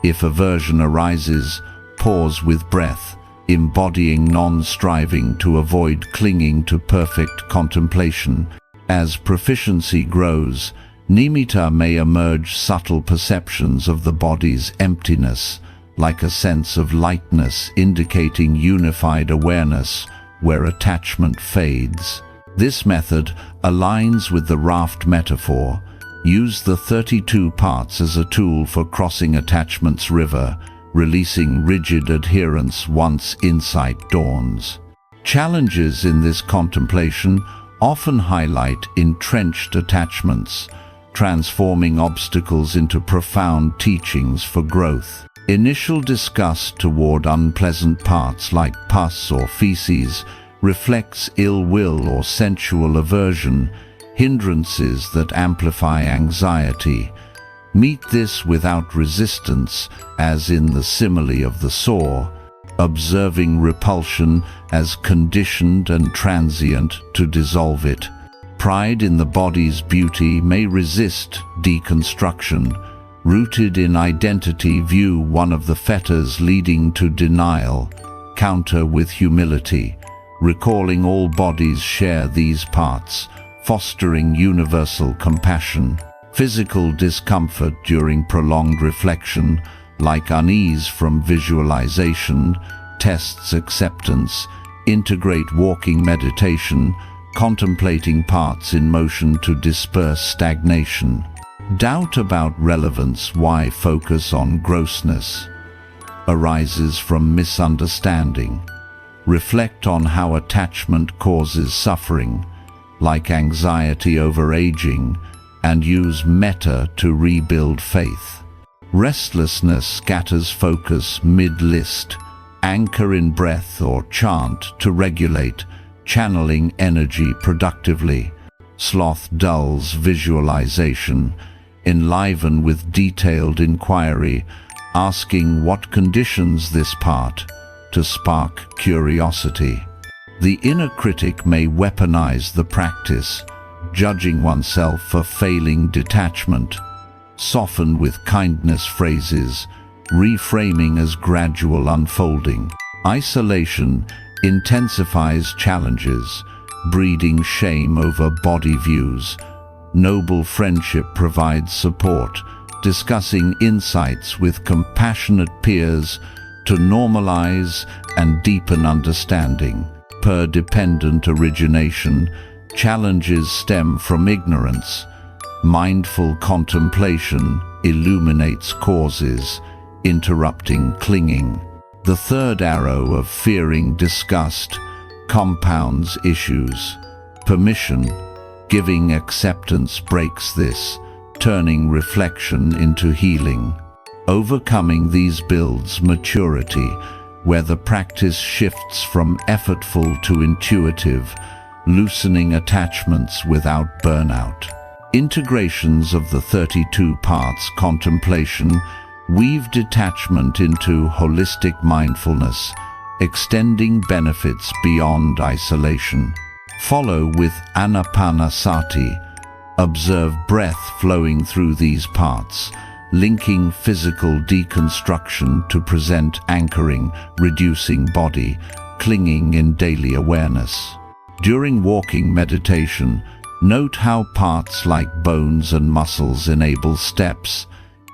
If aversion arises, pause with breath, embodying non-striving to avoid clinging to perfect contemplation. As proficiency grows, nimitta may emerge subtle perceptions of the body's emptiness, like a sense of lightness indicating unified awareness where attachment fades. This method aligns with the raft metaphor. Use the 32 parts as a tool for crossing attachment's river, releasing rigid adherence once insight dawns. Challenges in this contemplation often highlight entrenched attachments, transforming obstacles into profound teachings for growth. Initial disgust toward unpleasant parts like pus or feces reflects ill will or sensual aversion, hindrances that amplify anxiety. Meet this without resistance, as in the simile of the saw, observing repulsion as conditioned and transient to dissolve it. Pride in the body's beauty may resist deconstruction. Rooted in identity, view one of the fetters leading to denial, counter with humility, recalling all bodies share these parts, fostering universal compassion. Physical discomfort during prolonged reflection, like unease from visualization, tests acceptance. Integrate walking meditation, contemplating parts in motion to disperse stagnation. Doubt about relevance, why focus on grossness, arises from misunderstanding. Reflect on how attachment causes suffering, like anxiety over aging, and use metta to rebuild faith. Restlessness scatters focus mid-list. Anchor in breath or chant to regulate, channeling energy productively. Sloth dulls visualization. Enliven with detailed inquiry, asking what conditions this part, to spark curiosity. The inner critic may weaponize the practice, judging oneself for failing detachment. Soften with kindness phrases, reframing as gradual unfolding. Isolation intensifies challenges, breeding shame over body views. Noble friendship provides support, discussing insights with compassionate peers to normalize and deepen understanding. Per-dependent origination, challenges stem from ignorance. Mindful contemplation illuminates causes, interrupting clinging. The third arrow of fearing disgust, compounds issues. Permission, giving acceptance breaks this, turning reflection into healing. Overcoming these builds maturity, where the practice shifts from effortful to intuitive, loosening attachments without burnout. Integrations of the 32 parts contemplation weave detachment into holistic mindfulness, extending benefits beyond isolation. Follow with anapanasati. Observe breath flowing through these parts, linking physical deconstruction to present anchoring, reducing body, clinging in daily awareness. During walking meditation, note how parts like bones and muscles enable steps,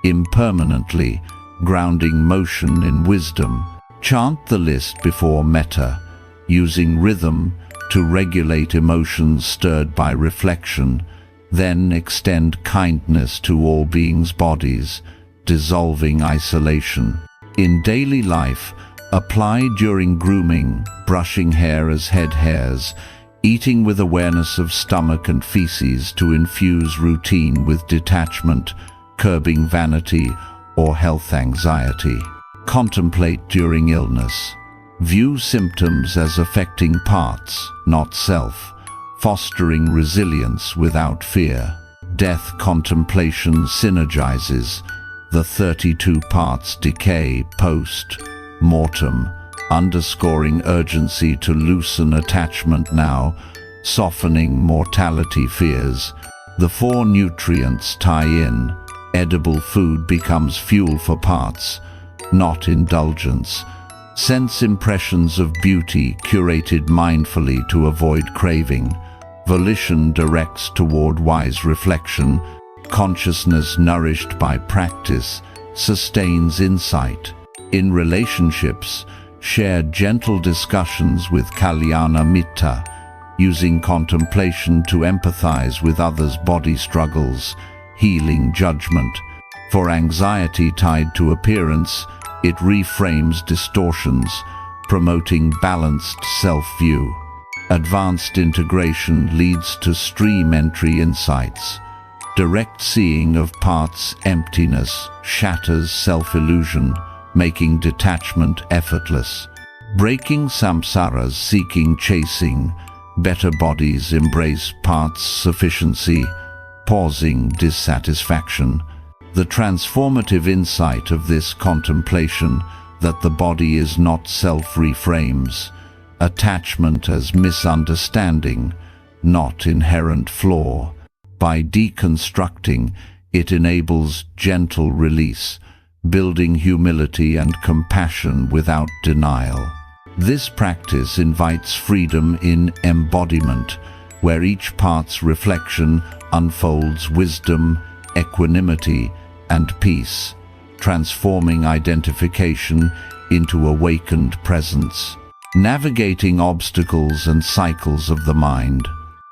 impermanently, grounding motion in wisdom. Chant the list before metta, using rhythm to regulate emotions stirred by reflection, then extend kindness to all beings' bodies, dissolving isolation. In daily life, apply during grooming, brushing hair as head hairs, eating with awareness of stomach and feces to infuse routine with detachment, curbing vanity or health anxiety. Contemplate during illness. View symptoms as affecting parts, not self, fostering resilience without fear. Death contemplation synergizes the 32 parts decay post-mortem, underscoring urgency to loosen attachment now, softening mortality fears. The 4 nutrients tie in. Edible food becomes fuel for parts, not indulgence. Sense impressions of beauty curated mindfully to avoid craving. Volition directs toward wise reflection. Consciousness nourished by practice sustains insight. In relationships, share gentle discussions with Kalyana Mitta, using contemplation to empathize with others' body struggles, healing judgment. For anxiety tied to appearance, it reframes distortions, promoting balanced self-view. Advanced integration leads to stream entry insights. Direct seeing of parts' emptiness shatters self-illusion, making detachment effortless. Breaking samsaras seeking chasing, better bodies embrace parts' sufficiency, pausing dissatisfaction. The transformative insight of this contemplation that the body is not self reframes attachment as misunderstanding, not inherent flaw. By deconstructing, it enables gentle release, building humility and compassion without denial. This practice invites freedom in embodiment, where each part's reflection unfolds wisdom, equanimity, and peace, transforming identification into awakened presence. Navigating obstacles and cycles of the mind.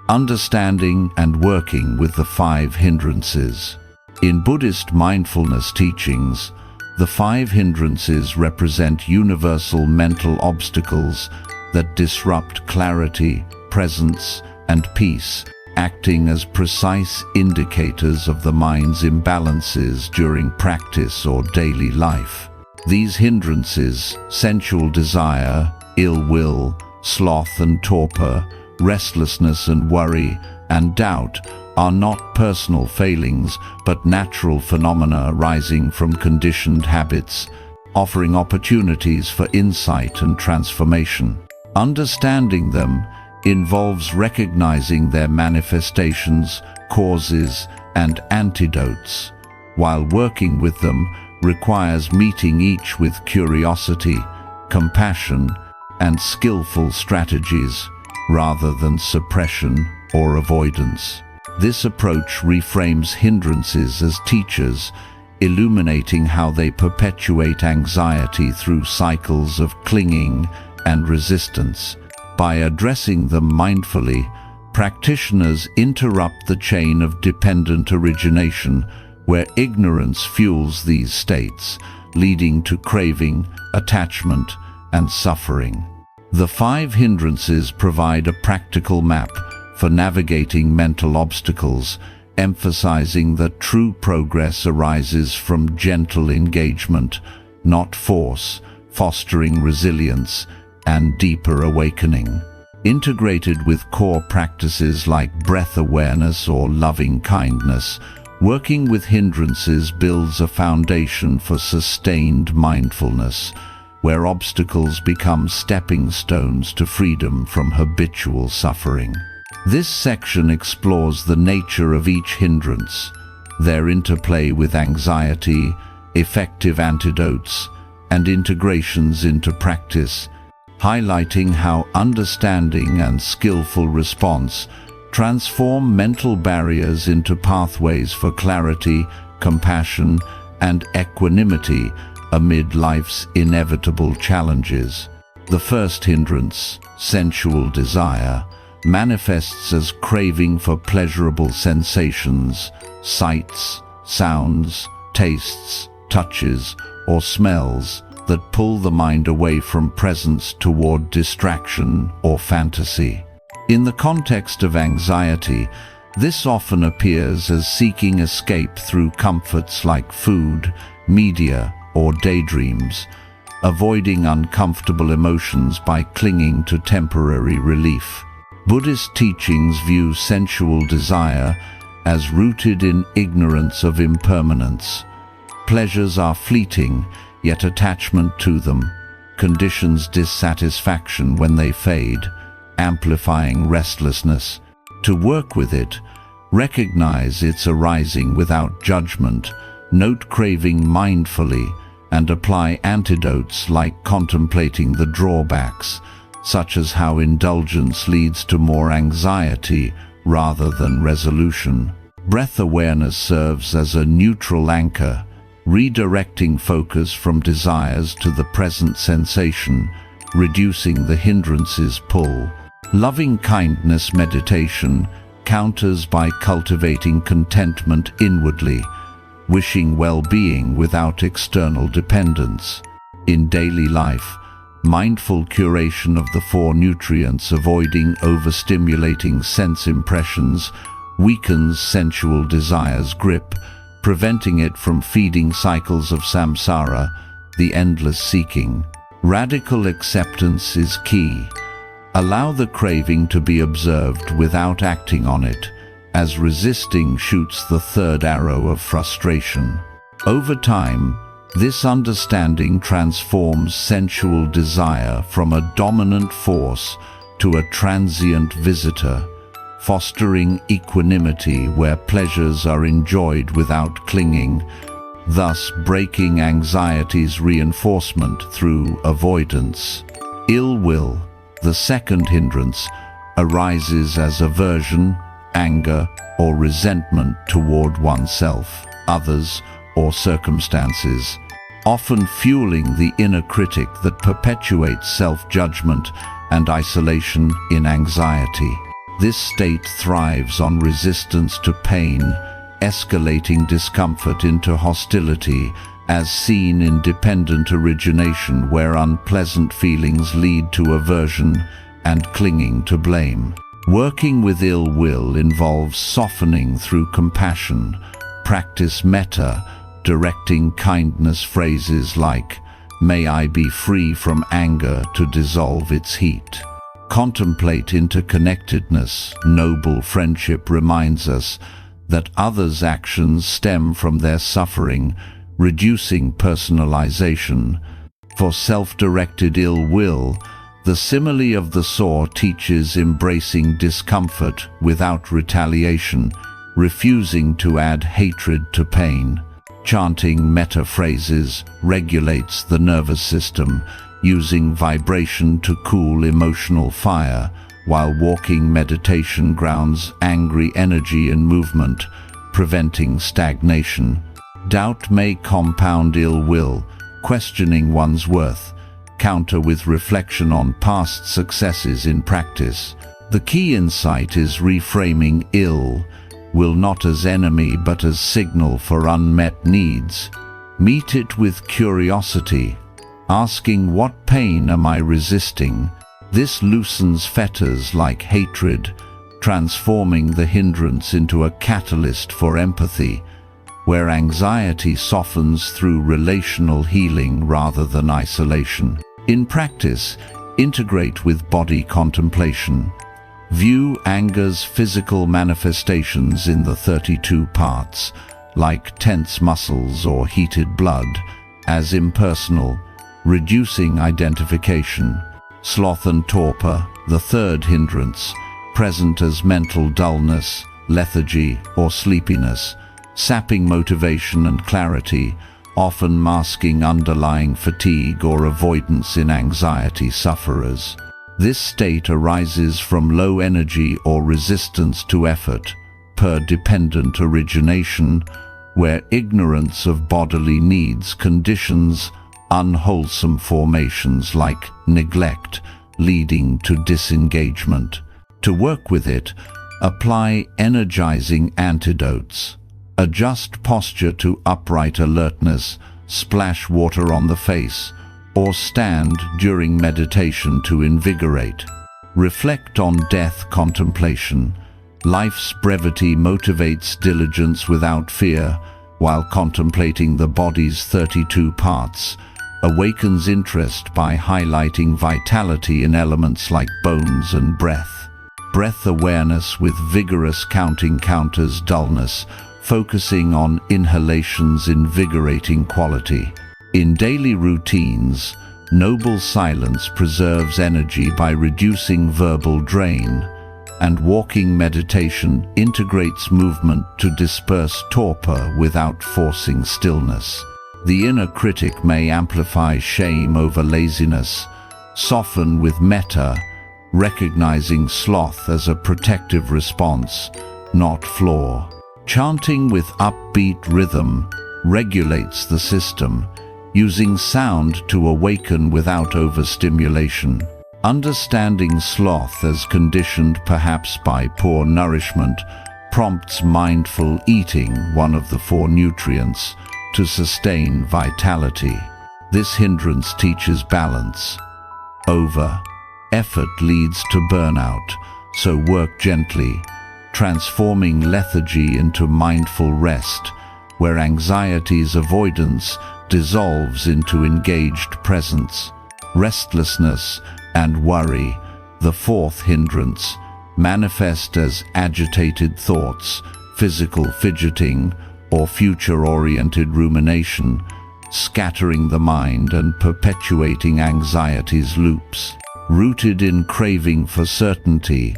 Understanding and working with the 5 hindrances. In Buddhist mindfulness teachings, the 5 hindrances represent universal mental obstacles that disrupt clarity, presence, and peace, acting as precise indicators of the mind's imbalances during practice or daily life. These hindrances, sensual desire, ill will, sloth and torpor, restlessness and worry, and doubt, are not personal failings, but natural phenomena arising from conditioned habits, offering opportunities for insight and transformation. Understanding them involves recognizing their manifestations, causes, and antidotes, while working with them requires meeting each with curiosity, compassion, and skillful strategies, rather than suppression or avoidance. This approach reframes hindrances as teachers, illuminating how they perpetuate anxiety through cycles of clinging and resistance. By addressing them mindfully, practitioners interrupt the chain of dependent origination, where ignorance fuels these states, leading to craving, attachment, and suffering. The 5 hindrances provide a practical map for navigating mental obstacles, emphasizing that true progress arises from gentle engagement, not force, fostering resilience and deeper awakening. Integrated with core practices like breath awareness or loving kindness, working with hindrances builds a foundation for sustained mindfulness, where obstacles become stepping stones to freedom from habitual suffering. This section explores the nature of each hindrance, their interplay with anxiety, effective antidotes, and integrations into practice, highlighting how understanding and skillful response transform mental barriers into pathways for clarity, compassion, and equanimity amid life's inevitable challenges. The first hindrance, sensual desire, manifests as craving for pleasurable sensations, sights, sounds, tastes, touches, or smells that pull the mind away from presence toward distraction or fantasy. In the context of anxiety, this often appears as seeking escape through comforts like food, media, or daydreams, avoiding uncomfortable emotions by clinging to temporary relief. Buddhist teachings view sensual desire as rooted in ignorance of impermanence. Pleasures are fleeting, yet attachment to them conditions dissatisfaction when they fade, amplifying restlessness. To work with it, recognize its arising without judgment, note craving mindfully, and apply antidotes like contemplating the drawbacks, such as how indulgence leads to more anxiety rather than resolution. Breath awareness serves as a neutral anchor, redirecting focus from desires to the present sensation, reducing the hindrance's pull. Loving kindness meditation counters by cultivating contentment inwardly, wishing well-being without external dependence. In daily life, mindful curation of the 4 nutrients, avoiding overstimulating sense impressions, weakens sensual desire's grip, preventing it from feeding cycles of samsara, the endless seeking. Radical acceptance is key. Allow the craving to be observed without acting on it, as resisting shoots the 3rd arrow of frustration. Over time, this understanding transforms sensual desire from a dominant force to a transient visitor, fostering equanimity where pleasures are enjoyed without clinging, thus breaking anxiety's reinforcement through avoidance. Ill will, the second hindrance, arises as aversion, anger, or resentment toward oneself, others, or circumstances, often fueling the inner critic that perpetuates self-judgment and isolation in anxiety. This state thrives on resistance to pain, escalating discomfort into hostility, as seen in dependent origination, where unpleasant feelings lead to aversion and clinging to blame. Working with ill will involves softening through compassion. Practice metta, directing kindness phrases like, "May I be free from anger," to dissolve its heat. Contemplate interconnectedness. Noble friendship reminds us that others' actions stem from their suffering, reducing personalization. For self-directed ill will, the simile of the saw teaches embracing discomfort without retaliation, refusing to add hatred to pain. Chanting metta phrases regulates the nervous system, using vibration to cool emotional fire, while walking meditation grounds angry energy in movement, preventing stagnation. Doubt may compound ill will, questioning one's worth. Counter with reflection on past successes in practice. The key insight is reframing ill will not as enemy but as signal for unmet needs. Meet it with curiosity, asking, what pain am I resisting? This loosens fetters like hatred, transforming the hindrance into a catalyst for empathy, where anxiety softens through relational healing rather than isolation. In practice, integrate with body contemplation. View anger's physical manifestations in the 32 parts, like tense muscles or heated blood, as impersonal, reducing identification. Sloth and torpor, the third hindrance, present as mental dullness, lethargy, or sleepiness, sapping motivation and clarity, often masking underlying fatigue or avoidance in anxiety sufferers. This state arises from low energy or resistance to effort, per dependent origination, where ignorance of bodily needs conditions unwholesome formations like neglect, leading to disengagement. To work with it, apply energizing antidotes. Adjust posture to upright alertness, splash water on the face, or stand during meditation to invigorate. Reflect on death contemplation. Life's brevity motivates diligence without fear, while contemplating the body's 32 parts awakens interest by highlighting vitality in elements like bones and breath. Breath awareness with vigorous counting counters dullness, focusing on inhalation's invigorating quality. In daily routines, noble silence preserves energy by reducing verbal drain, and walking meditation integrates movement to disperse torpor without forcing stillness. The inner critic may amplify shame over laziness, soften with metta, recognizing sloth as a protective response, not flaw. Chanting with upbeat rhythm regulates the system, using sound to awaken without overstimulation. Understanding sloth as conditioned perhaps by poor nourishment prompts mindful eating, one of the 4 nutrients, to sustain vitality. This hindrance teaches balance. Effort leads to burnout, so work gently, transforming lethargy into mindful rest, where anxiety's avoidance dissolves into engaged presence. Restlessness and worry, the 4th hindrance, manifest as agitated thoughts, physical fidgeting, or future-oriented rumination, scattering the mind and perpetuating anxiety's loops. Rooted in craving for certainty,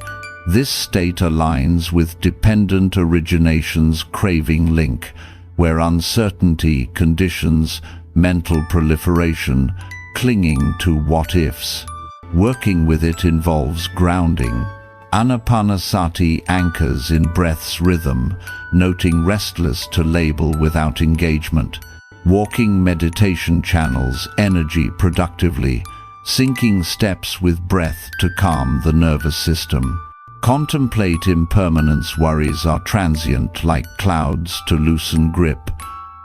this state aligns with dependent origination's craving link, where uncertainty conditions mental proliferation, clinging to what-ifs. Working with it involves grounding. Anapanasati anchors in breath's rhythm, noting restless to label without engagement. Walking meditation channels energy productively, syncing steps with breath to calm the nervous system. Contemplate impermanence. Worries are transient like clouds to loosen grip,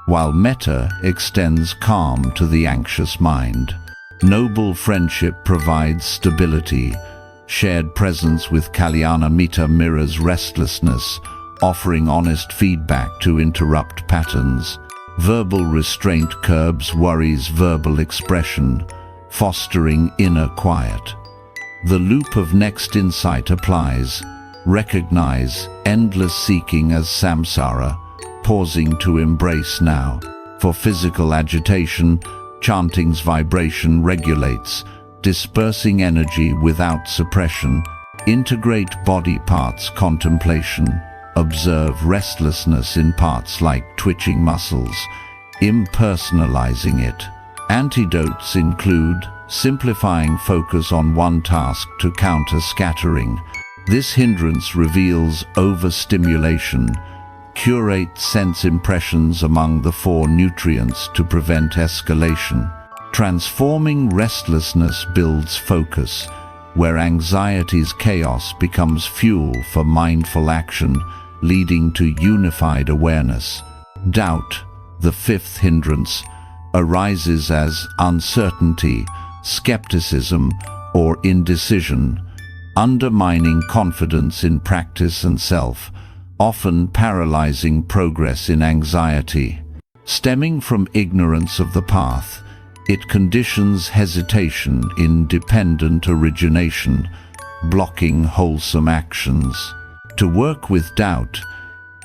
while metta extends calm to the anxious mind. Noble friendship provides stability. Shared presence with Kalyana Mita mirrors restlessness, offering honest feedback to interrupt patterns. Verbal restraint curbs worry's verbal expression, fostering inner quiet. The loop of next insight applies. Recognize endless seeking as samsara, pausing to embrace now. For physical agitation, chanting's vibration regulates, dispersing energy without suppression. Integrate body parts contemplation. Observe restlessness in parts like twitching muscles, impersonalizing it. Antidotes include simplifying focus on one task to counter scattering. This hindrance reveals overstimulation. Curate sense impressions among the 4 nutrients to prevent escalation. Transforming restlessness builds focus, where anxiety's chaos becomes fuel for mindful action, leading to unified awareness. Doubt, the 5th hindrance, arises as uncertainty, skepticism, or indecision, undermining confidence in practice and self, often paralyzing progress in anxiety. Stemming from ignorance of the path, it conditions hesitation in dependent origination, blocking wholesome actions. To work with doubt,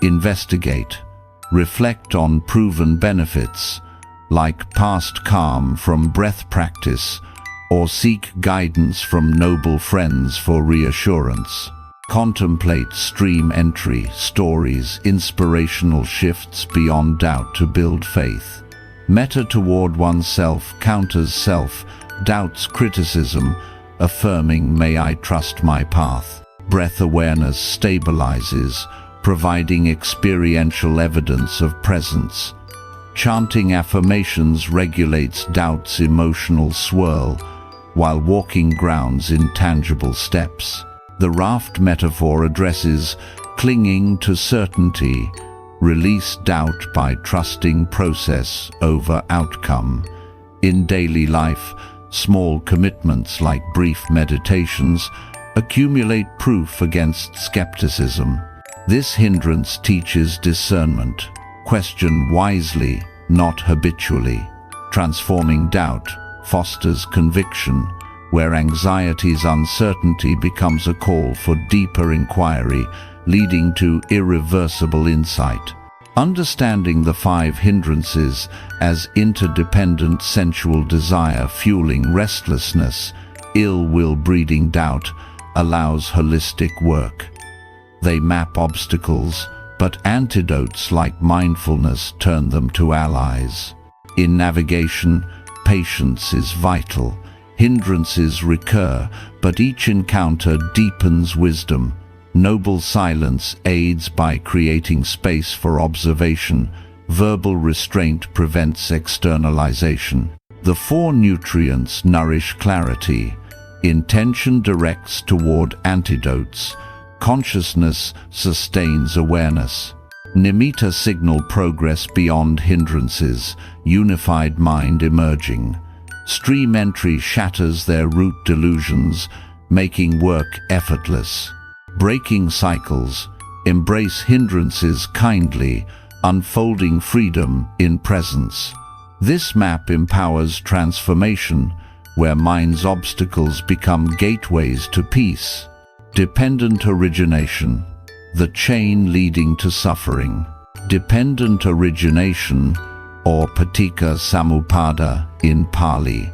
investigate, reflect on proven benefits, like past calm from breath practice, or seek guidance from noble friends for reassurance. Contemplate stream entry, stories, inspirational shifts beyond doubt to build faith. Metta toward oneself counters self-doubt's criticism, affirming, "May I trust my path." Breath awareness stabilizes, providing experiential evidence of presence. Chanting affirmations regulates doubt's emotional swirl, while walking grounds intangible steps. The raft metaphor addresses clinging to certainty, release doubt by trusting process over outcome. In daily life, small commitments like brief meditations accumulate proof against skepticism. This hindrance teaches discernment. Question wisely, not habitually. Transforming doubt fosters conviction, where anxiety's uncertainty becomes a call for deeper inquiry, leading to irreversible insight. Understanding the 5 hindrances as interdependent sensual desire fueling restlessness, ill will breeding doubt, allows holistic work. They map obstacles, but antidotes like mindfulness turn them to allies. In navigation, patience is vital. Hindrances recur, but each encounter deepens wisdom. Noble silence aids by creating space for observation. Verbal restraint prevents externalization. The 4 nutrients nourish clarity. Intention directs toward antidotes. Consciousness sustains awareness. Nimitta signal progress beyond hindrances, unified mind emerging. Stream entry shatters their root delusions, making work effortless. Breaking cycles, embrace hindrances kindly, unfolding freedom in presence. This map empowers transformation, where mind's obstacles become gateways to peace. Dependent origination, the chain leading to suffering. Dependent origination, or paticca samuppada in Pali,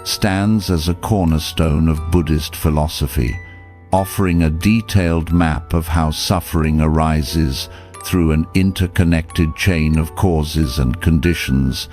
stands as a cornerstone of Buddhist philosophy, offering a detailed map of how suffering arises through an interconnected chain of causes and conditions,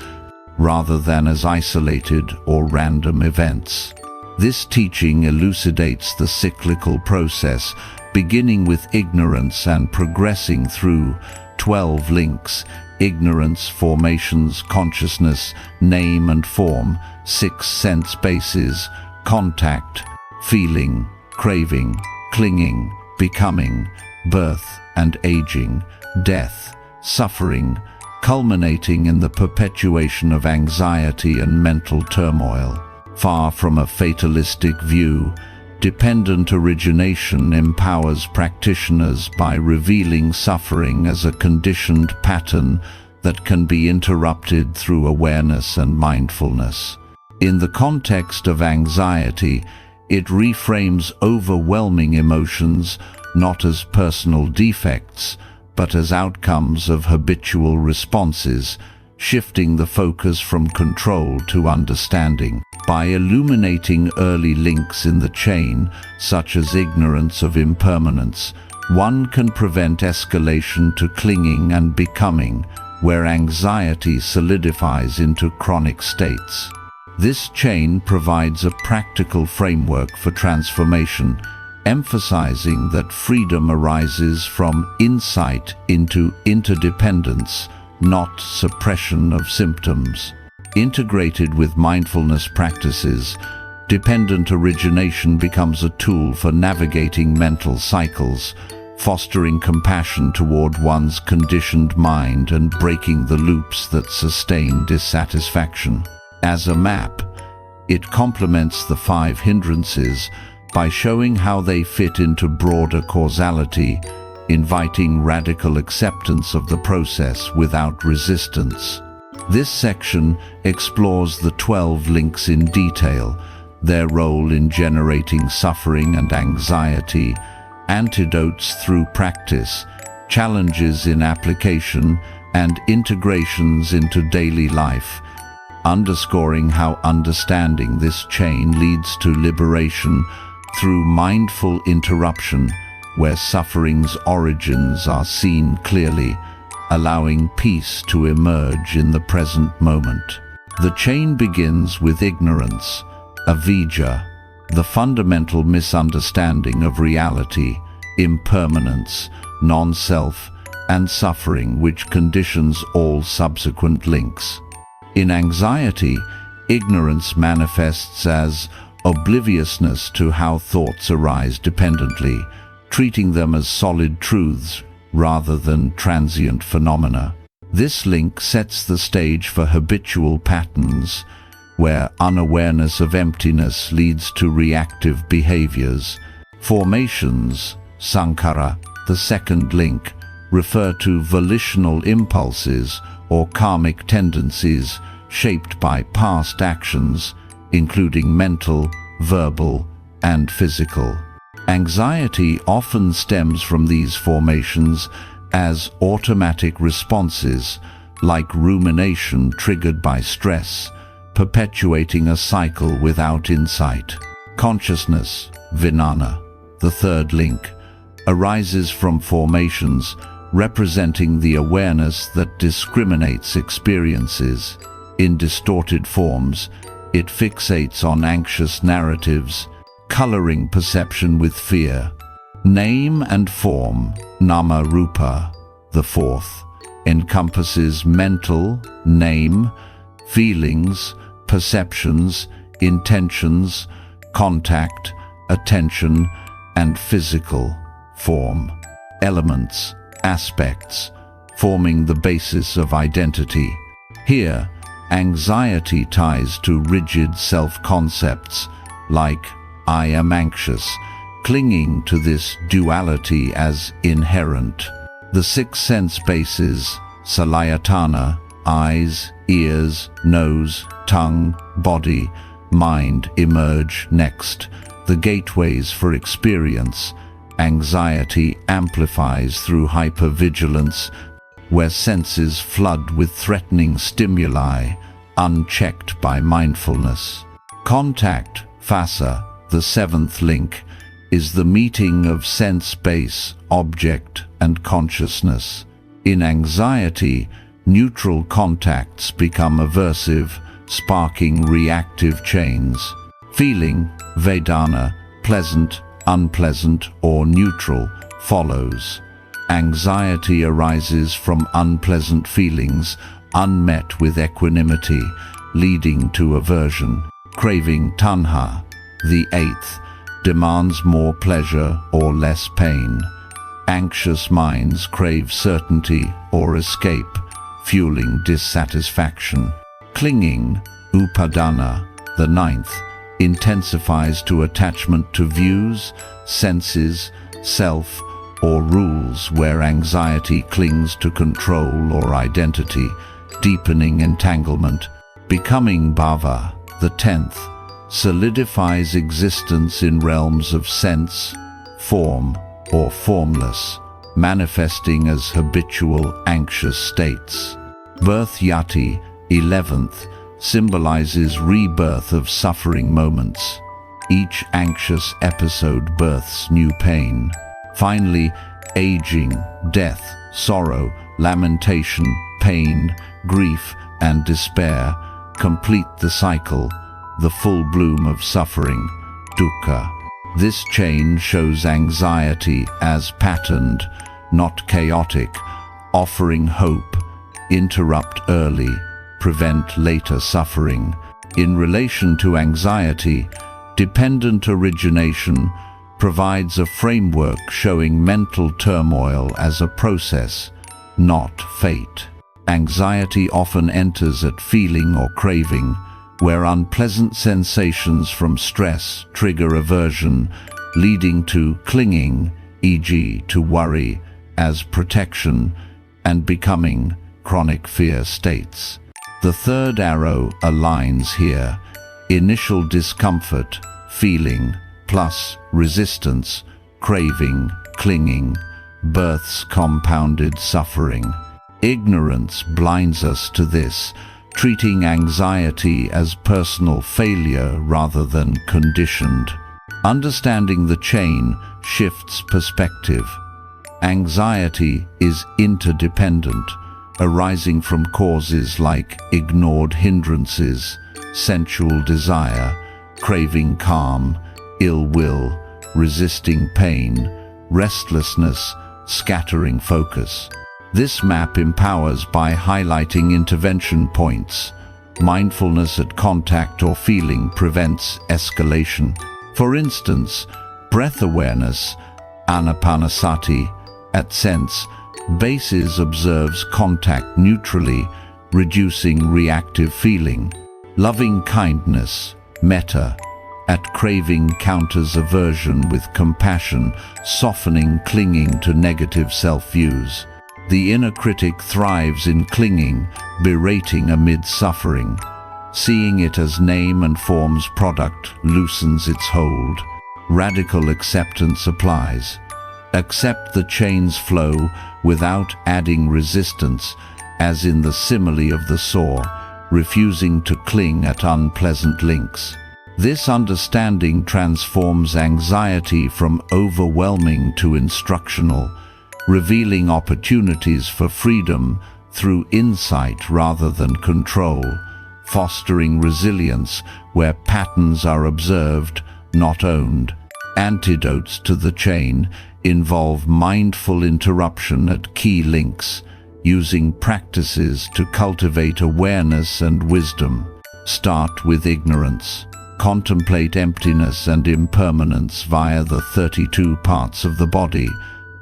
rather than as isolated or random events. This teaching elucidates the cyclical process, beginning with ignorance and progressing through 12 links: ignorance, formations, consciousness, name and form, 6 sense bases, contact, feeling, craving, clinging, becoming, birth and aging, death, suffering, culminating in the perpetuation of anxiety and mental turmoil. Far from a fatalistic view, dependent origination empowers practitioners by revealing suffering as a conditioned pattern that can be interrupted through awareness and mindfulness. In the context of anxiety, it reframes overwhelming emotions not as personal defects, but as outcomes of habitual responses, shifting the focus from control to understanding. By illuminating early links in the chain, such as ignorance of impermanence, one can prevent escalation to clinging and becoming, where anxiety solidifies into chronic states. This chain provides a practical framework for transformation, emphasizing that freedom arises from insight into interdependence, not suppression of symptoms. Integrated with mindfulness practices, dependent origination becomes a tool for navigating mental cycles, fostering compassion toward one's conditioned mind and breaking the loops that sustain dissatisfaction. As a map, It complements the 5 hindrances by showing how they fit into broader causality, inviting radical acceptance of the process without resistance. This section explores the 12 links in detail, their role in generating suffering and anxiety, antidotes through practice, challenges in application, and integrations into daily life, underscoring how understanding this chain leads to liberation through mindful interruption, where suffering's origins are seen clearly, allowing peace to emerge in the present moment. The chain begins with ignorance, avijja, the fundamental misunderstanding of reality, impermanence, non-self, and suffering which conditions all subsequent links. In anxiety, ignorance manifests as obliviousness to how thoughts arise dependently, treating them as solid truths rather than transient phenomena. This link sets the stage for habitual patterns, where unawareness of emptiness leads to reactive behaviors. Formations, sankhara, the second link, refer to volitional impulses or karmic tendencies shaped by past actions, including mental, verbal, and physical. Anxiety often stems from these formations as automatic responses, like rumination triggered by stress, perpetuating a cycle without insight. Consciousness, vijnana, the third link, arises from formations representing the awareness that discriminates experiences. In distorted forms, it fixates on anxious narratives, coloring perception with fear. Name and form, nama rupa, the fourth, encompasses mental, name, feelings, perceptions, intentions, contact, attention, and physical, form, elements, aspects, forming the basis of identity. Here, anxiety ties to rigid self-concepts like I am anxious, clinging to this duality as inherent. The 6 sense bases, salayatana, eyes, ears, nose, tongue, body, mind, emerge next, the gateways for experience. Anxiety amplifies through hypervigilance, where senses flood with threatening stimuli, unchecked by mindfulness. Contact, phassa, the 7th link, is the meeting of sense base, object, and consciousness. In anxiety, neutral contacts become aversive, sparking reactive chains. Feeling, vedana, pleasant, unpleasant, or neutral, follows. Anxiety arises from unpleasant feelings, unmet with equanimity, leading to aversion. Craving, tanha, the 8th, demands more pleasure or less pain. Anxious minds crave certainty or escape, fueling dissatisfaction. Clinging, upadana, the 9th, intensifies to attachment to views, senses, self, or rules, where anxiety clings to control or identity, deepening entanglement. Becoming bhava, the 10th, solidifies existence in realms of sense, form, or formless, manifesting as habitual anxious states. Birth yati, 11th, symbolizes rebirth of suffering moments. Each anxious episode births new pain. Finally, aging, death, sorrow, lamentation, pain, grief, and despair complete the cycle, the full bloom of suffering, dukkha. This chain shows anxiety as patterned, not chaotic, offering hope, interrupt early, prevent later suffering. In relation to anxiety, dependent origination provides a framework showing mental turmoil as a process, not fate. Anxiety often enters at feeling or craving, where unpleasant sensations from stress trigger aversion, leading to clinging, e.g., to worry, as protection, and becoming chronic fear states. The third arrow aligns here. Initial discomfort, feeling, plus resistance, craving, clinging, births compounded suffering. Ignorance blinds us to this, treating anxiety as personal failure rather than conditioned. Understanding the chain shifts perspective. Anxiety is interdependent, arising from causes like ignored hindrances, sensual desire, craving calm, ill will, resisting pain, restlessness, scattering focus. This map empowers by highlighting intervention points. Mindfulness at contact or feeling prevents escalation. For instance, breath awareness, anapanasati, at sense bases observes contact neutrally, reducing reactive feeling. Loving kindness, metta, at craving counters aversion with compassion, softening clinging to negative self-views. The inner critic thrives in clinging, berating amid suffering. Seeing it as name and form's product loosens its hold. Radical acceptance applies. Accept the chain's flow without adding resistance, as in the simile of the saw, refusing to cling at unpleasant links. This understanding transforms anxiety from overwhelming to instructional, revealing opportunities for freedom through insight rather than control, fostering resilience where patterns are observed, not owned. Antidotes to the chain involve mindful interruption at key links, using practices to cultivate awareness and wisdom. Start with ignorance. Contemplate emptiness and impermanence via the 32 parts of the body,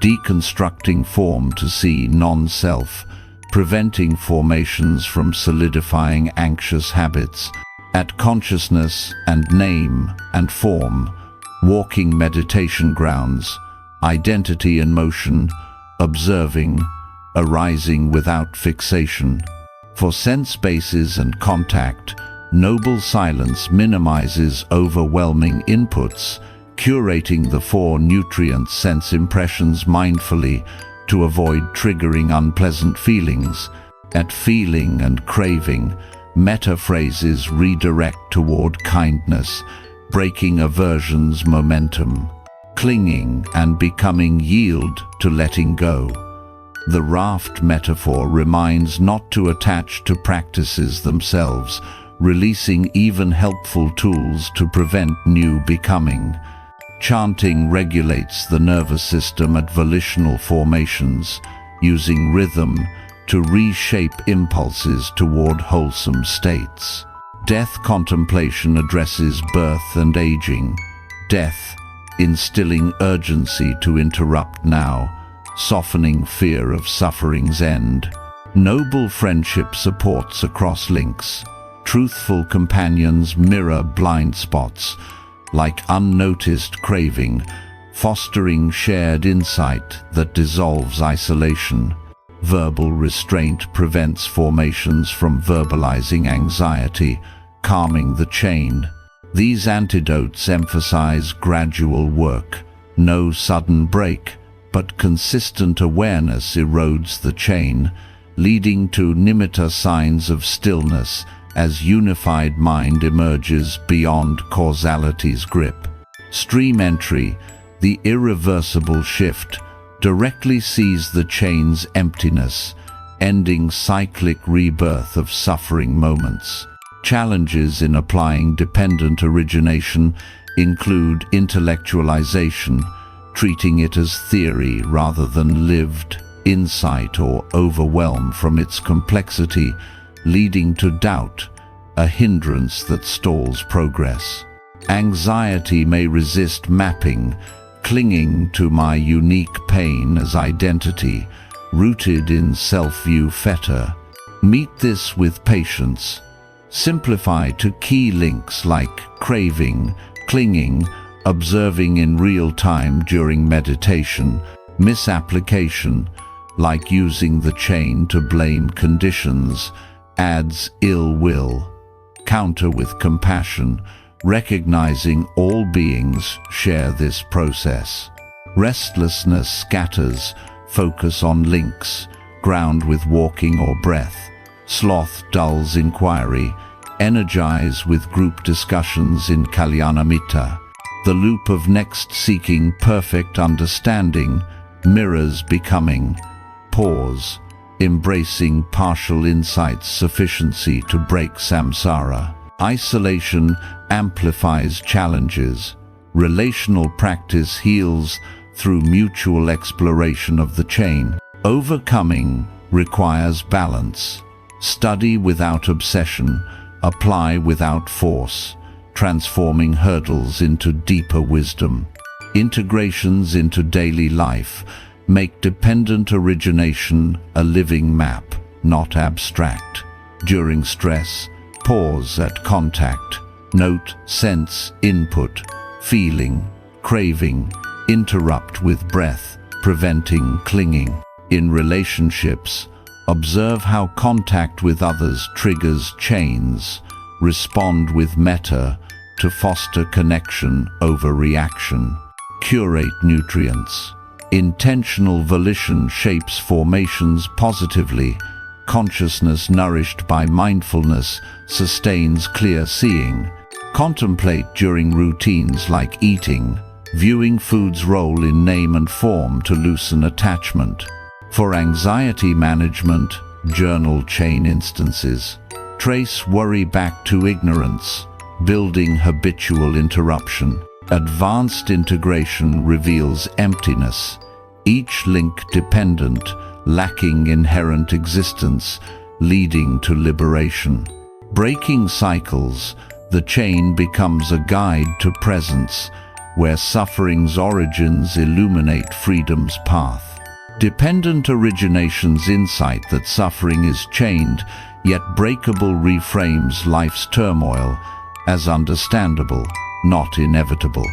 deconstructing form to see non-self, preventing formations from solidifying anxious habits. At consciousness and name and form, walking meditation grounds, identity in motion, observing, arising without fixation. For sense bases and contact, noble silence minimizes overwhelming inputs, curating the 4 nutrient sense impressions mindfully to avoid triggering unpleasant feelings. At feeling and craving, metta phrases redirect toward kindness, breaking aversion's momentum. Clinging and becoming yield to letting go. The raft metaphor reminds not to attach to practices themselves, releasing even helpful tools to prevent new becoming. Chanting regulates the nervous system at volitional formations, using rhythm to reshape impulses toward wholesome states. Death contemplation addresses birth and aging. Death, instilling urgency to interrupt now, softening fear of suffering's end. Noble friendship supports across links. Truthful companions mirror blind spots, like unnoticed craving, fostering shared insight that dissolves isolation. Verbal restraint prevents formations from verbalizing anxiety, calming the chain. These antidotes emphasize gradual work. No sudden break, but consistent awareness erodes the chain, leading to nimitta signs of stillness as unified mind emerges beyond causality's grip. Stream entry, the irreversible shift, directly sees the chain's emptiness, ending cyclic rebirth of suffering moments. Challenges in applying dependent origination include intellectualization, treating it as theory rather than lived insight, or overwhelm from its complexity, leading to doubt, a hindrance that stalls progress. Anxiety may resist mapping, clinging to my unique pain as identity, rooted in self-view fetter. Meet this with patience. Simplify to key links like craving, clinging, observing in real time during meditation, misapplication, like using the chain to blame conditions, adds ill will. Counter with compassion, recognizing all beings share this process. Restlessness scatters, focus on links, ground with walking or breath. Sloth dulls inquiry, energize with group discussions in Kalyanamitta. The loop of next seeking perfect understanding, mirrors becoming. Pause, embracing partial insight's sufficiency to break samsara. Isolation amplifies challenges. Relational practice heals through mutual exploration of the chain. Overcoming requires balance. Study without obsession, apply without force, transforming hurdles into deeper wisdom. Integrations into daily life make dependent origination a living map, not abstract. During stress, pause at contact. Note, sense, input, feeling, craving. Interrupt with breath, preventing clinging. In relationships, observe how contact with others triggers chains. Respond with metta to foster connection over reaction. Curate nutrients. Intentional volition shapes formations positively. Consciousness nourished by mindfulness sustains clear seeing. Contemplate during routines like eating, viewing food's role in name and form to loosen attachment. For anxiety management, journal chain instances. Trace worry back to ignorance, building habitual interruption. Advanced integration reveals emptiness, each link dependent, lacking inherent existence, leading to liberation. Breaking cycles, the chain becomes a guide to presence, where suffering's origins illuminate freedom's path. Dependent origination's insight that suffering is chained, yet breakable reframes life's turmoil as understandable, not inevitable.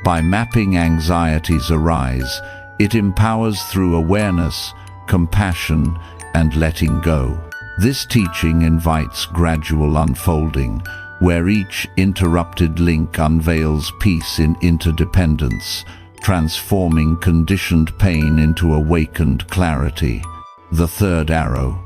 By mapping anxiety's arise, it empowers through awareness, compassion, and letting go. This teaching invites gradual unfolding, where each interrupted link unveils peace in interdependence, transforming conditioned pain into awakened clarity. The third arrow.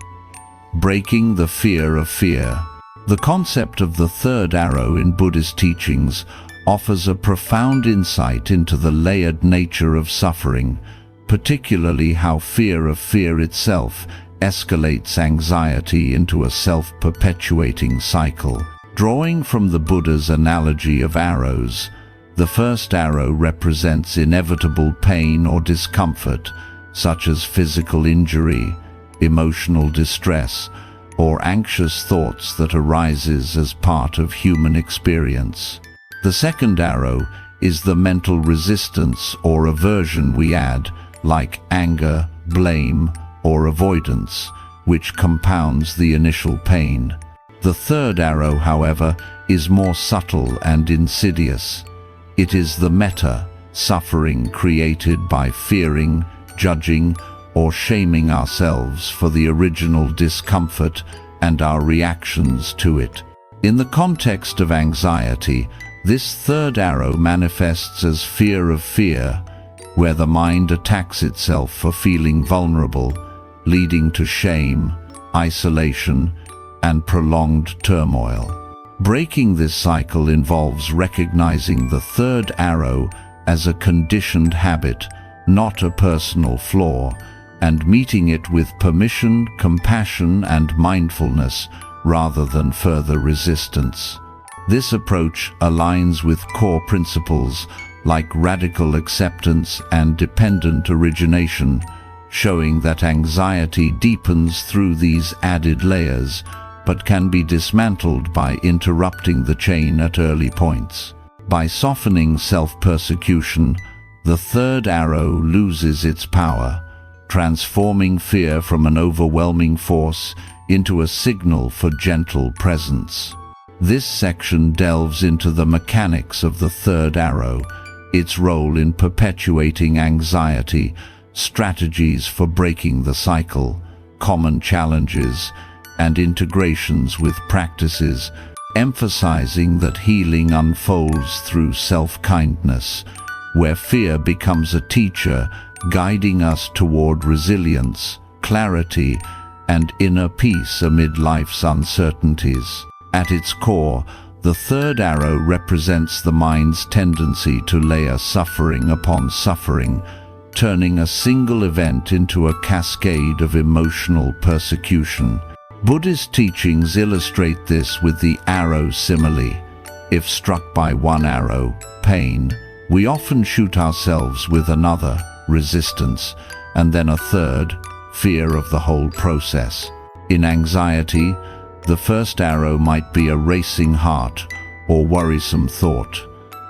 Breaking the fear of fear. The concept of the third arrow in Buddhist teachings offers a profound insight into the layered nature of suffering, particularly how fear of fear itself escalates anxiety into a self-perpetuating cycle. Drawing from the Buddha's analogy of arrows, the first arrow represents inevitable pain or discomfort, such as physical injury, emotional distress, or anxious thoughts that arises as part of human experience. The second arrow is the mental resistance or aversion we add, like anger, blame, or avoidance, which compounds the initial pain. The third arrow, however, is more subtle and insidious. It is the metta, suffering created by fearing, judging, or shaming ourselves for the original discomfort and our reactions to it. In the context of anxiety, this third arrow manifests as fear of fear, where the mind attacks itself for feeling vulnerable, leading to shame, isolation, and prolonged turmoil. Breaking this cycle involves recognizing the third arrow as a conditioned habit, not a personal flaw, and meeting it with permission, compassion, and mindfulness rather than further resistance. This approach aligns with core principles like radical acceptance and dependent origination, showing that anxiety deepens through these added layers, but can be dismantled by interrupting the chain at early points. By softening self-persecution, the third arrow loses its power, transforming fear from an overwhelming force into a signal for gentle presence. This section delves into the mechanics of the third arrow, its role in perpetuating anxiety, strategies for breaking the cycle, common challenges, and integrations with practices, emphasizing that healing unfolds through self-kindness, where fear becomes a teacher, guiding us toward resilience, clarity, and inner peace amid life's uncertainties. At its core, the third arrow represents the mind's tendency to layer suffering upon suffering, turning a single event into a cascade of emotional persecution. Buddhist teachings illustrate this with the arrow simile. If struck by one arrow, pain, we often shoot ourselves with another, resistance, and then a third, fear of the whole process. In anxiety, the first arrow might be a racing heart or worrisome thought.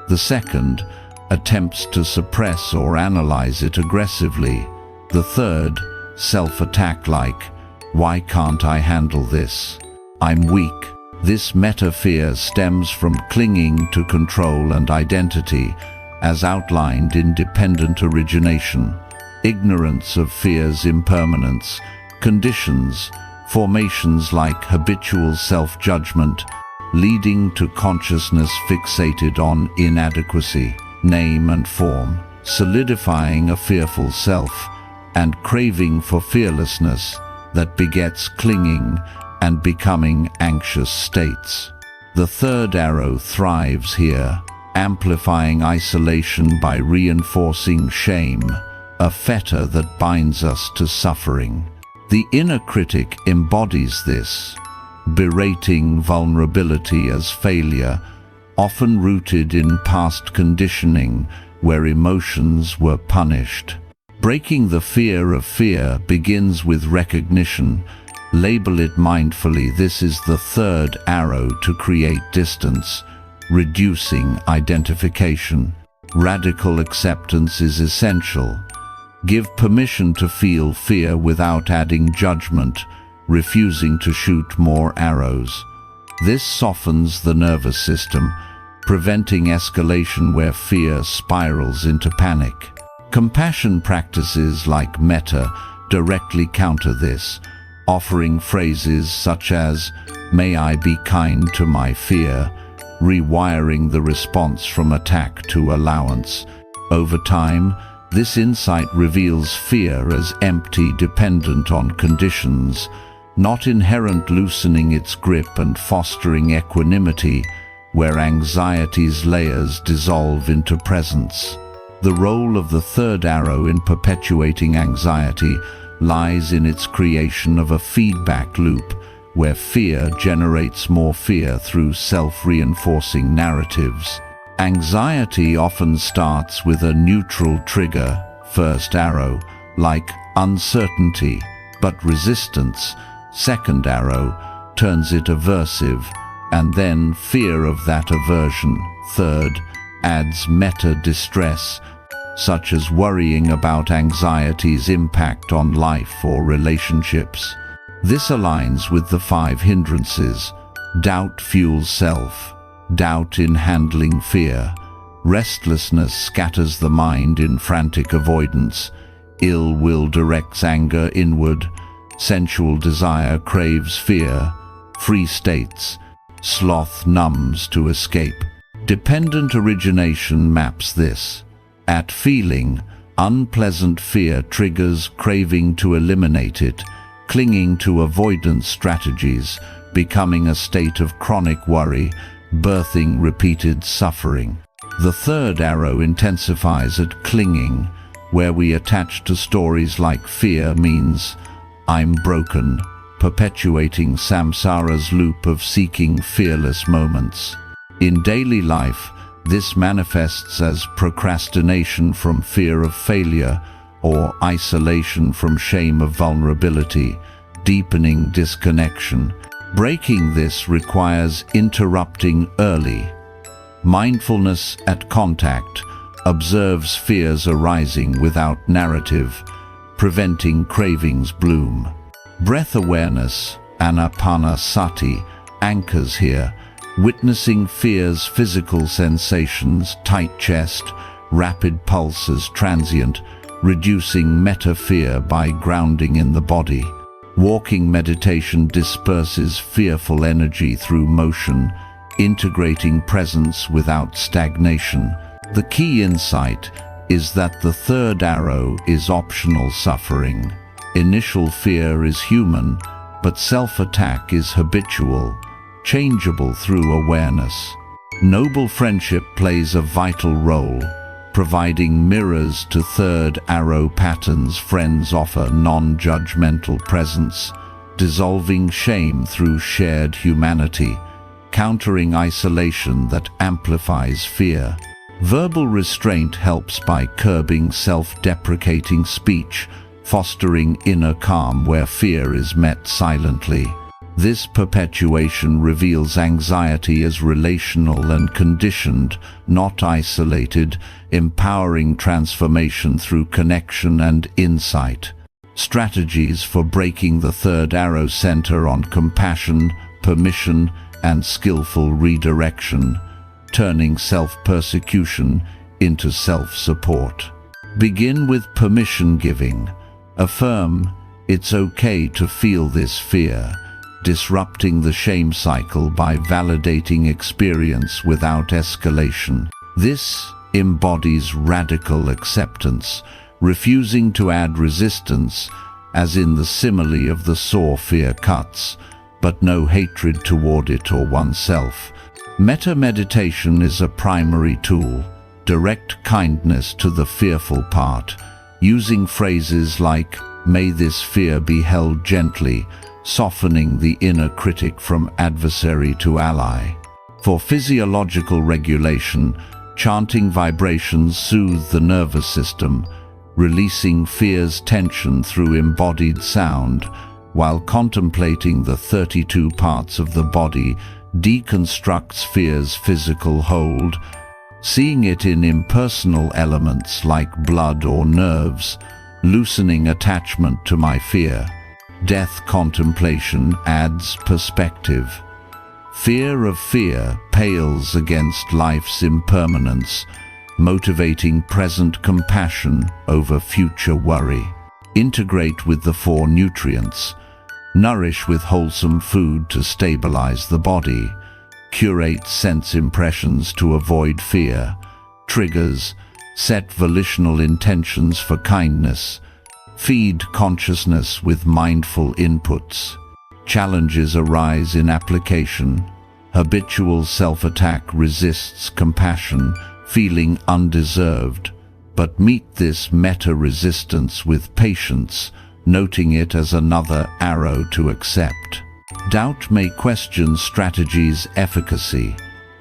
The second attempts to suppress or analyze it aggressively. The third, self-attack like, "Why can't I handle this? I'm weak." This meta-fear stems from clinging to control and identity, as outlined in dependent origination, ignorance of fear's impermanence, conditions, formations like habitual self-judgment, leading to consciousness fixated on inadequacy, name and form, solidifying a fearful self, and craving for fearlessness that begets clinging and becoming anxious states. The third arrow thrives here, amplifying isolation by reinforcing shame, a fetter that binds us to suffering. The inner critic embodies this, berating vulnerability as failure, often rooted in past conditioning where emotions were punished. Breaking the fear of fear begins with recognition. Label it mindfully. This is the third arrow to create distance, reducing identification. Radical acceptance is essential. Give permission to feel fear without adding judgment, refusing to shoot more arrows. This softens the nervous system, preventing escalation where fear spirals into panic. Compassion practices like metta directly counter this, offering phrases such as, "May I be kind to my fear," rewiring the response from attack to allowance. Over time, this insight reveals fear as empty, dependent on conditions, not inherent, loosening its grip and fostering equanimity, where anxiety's layers dissolve into presence. The role of the third arrow in perpetuating anxiety lies in its creation of a feedback loop, where fear generates more fear through self-reinforcing narratives. Anxiety often starts with a neutral trigger, first arrow, like uncertainty, but resistance, second arrow, turns it aversive, and then fear of that aversion, third, adds meta-distress, such as worrying about anxiety's impact on life or relationships. This aligns with the 5 hindrances. Doubt fuels self, doubt in handling fear. Restlessness scatters the mind in frantic avoidance. Ill will directs anger inward. Sensual desire craves fear. Free states. Sloth numbs to escape. Dependent origination maps this. At feeling, unpleasant fear triggers craving to eliminate it, clinging to avoidance strategies, becoming a state of chronic worry, birthing repeated suffering. The third arrow intensifies at clinging, where we attach to stories like fear means, "I'm broken," perpetuating samsara's loop of seeking fearless moments. In daily life, this manifests as procrastination from fear of failure or isolation from shame of vulnerability, deepening disconnection. Breaking this requires interrupting early. Mindfulness at contact observes fears arising without narrative, preventing cravings bloom. Breath awareness, anapanasati, anchors here, witnessing fear's physical sensations, tight chest, rapid pulses, transient, reducing meta-fear by grounding in the body. Walking meditation disperses fearful energy through motion, integrating presence without stagnation. The key insight is that the third arrow is optional suffering. Initial fear is human, but self-attack is habitual, changeable through awareness. Noble friendship plays a vital role, providing mirrors to third arrow patterns. Friends offer non-judgmental presence, dissolving shame through shared humanity, countering isolation that amplifies fear. Verbal restraint helps by curbing self-deprecating speech, fostering inner calm where fear is met silently. This perpetuation reveals anxiety as relational and conditioned, not isolated, empowering transformation through connection and insight. Strategies for breaking the third arrow center on compassion, permission, and skillful redirection, turning self-persecution into self-support. Begin with permission giving. Affirm, "It's okay to feel this fear," disrupting the shame cycle by validating experience without escalation. This embodies radical acceptance, refusing to add resistance, as in the simile of the saw fear cuts, but no hatred toward it or oneself. Meta-meditation is a primary tool. Direct kindness to the fearful part, using phrases like, "May this fear be held gently," softening the inner critic from adversary to ally. For physiological regulation, chanting vibrations soothe the nervous system, releasing fear's tension through embodied sound, while contemplating the 32 parts of the body deconstructs fear's physical hold, seeing it in impersonal elements like blood or nerves, loosening attachment to my fear. Death contemplation adds perspective. Fear of fear pales against life's impermanence, motivating present compassion over future worry. Integrate with the 4 nutrients. Nourish with wholesome food to stabilize the body. Curate sense impressions to avoid fear. Triggers. Set volitional intentions for kindness. Feed consciousness with mindful inputs. Challenges arise in application. Habitual self-attack resists compassion, feeling undeserved. But meet this meta-resistance with patience, noting it as another arrow to accept. Doubt may question strategies' efficacy.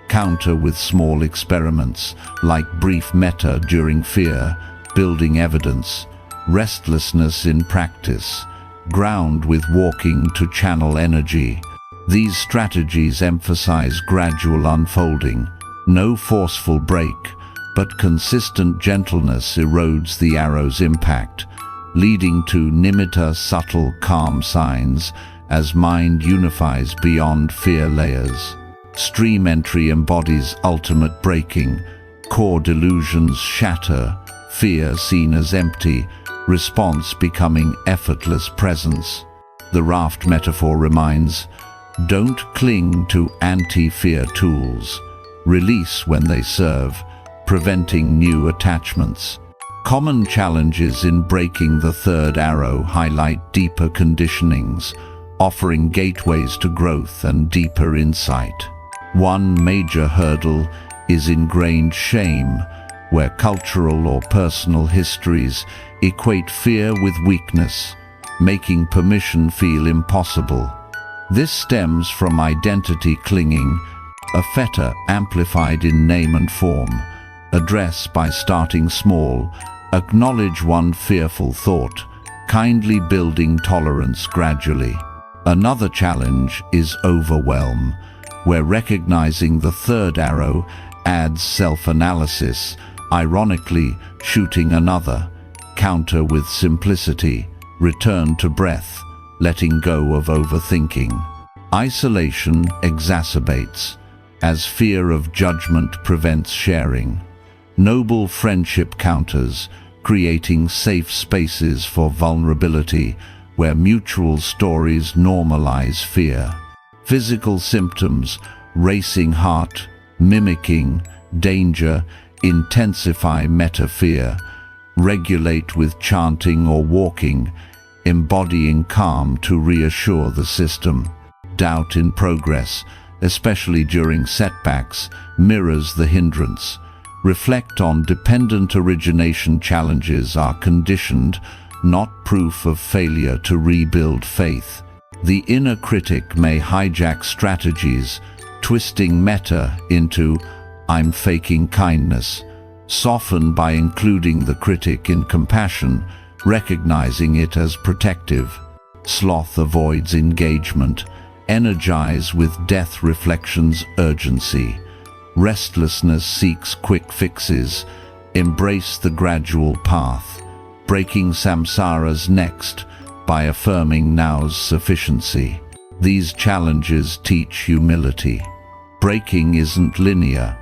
Counter with small experiments, like brief metta during fear, building evidence. Restlessness in practice. Ground with walking to channel energy. These strategies emphasize gradual unfolding. No forceful break, but consistent gentleness erodes the arrow's impact, leading to nimitta, subtle calm signs, as mind unifies beyond fear layers. Stream entry embodies ultimate breaking. Core delusions shatter, fear seen as empty, response becoming effortless presence. The raft metaphor reminds, don't cling to anti-fear tools. Release when they serve, preventing new attachments. Common challenges in breaking the third arrow highlight deeper conditionings, offering gateways to growth and deeper insight. One major hurdle is ingrained shame, where cultural or personal histories equate fear with weakness, making permission feel impossible. This stems from identity clinging, a fetter amplified in name and form. Address by starting small, acknowledge one fearful thought, kindly building tolerance gradually. Another challenge is overwhelm, where recognizing the third arrow adds self-analysis, ironically shooting another. Counter with simplicity, return to breath, letting go of overthinking. Isolation exacerbates. as fear of judgment prevents sharing. Noble friendship counters, creating safe spaces for vulnerability where mutual stories normalize fear. Physical symptoms: racing heart, mimicking, danger, intensify meta-fear. Regulate with chanting or walking, embodying calm to reassure the system. Doubt in progress, especially during setbacks, mirrors the hindrance. Reflect on dependent origination challenges are conditioned, not proof of failure to rebuild faith. The inner critic may hijack strategies, twisting metta into "I'm faking kindness." Soften by including the critic in compassion, recognizing it as protective. Sloth avoids engagement. Energize with death reflections urgency. Restlessness seeks quick fixes. Embrace the gradual path. Breaking samsara's next by affirming now's sufficiency. These challenges teach humility. Breaking isn't linear,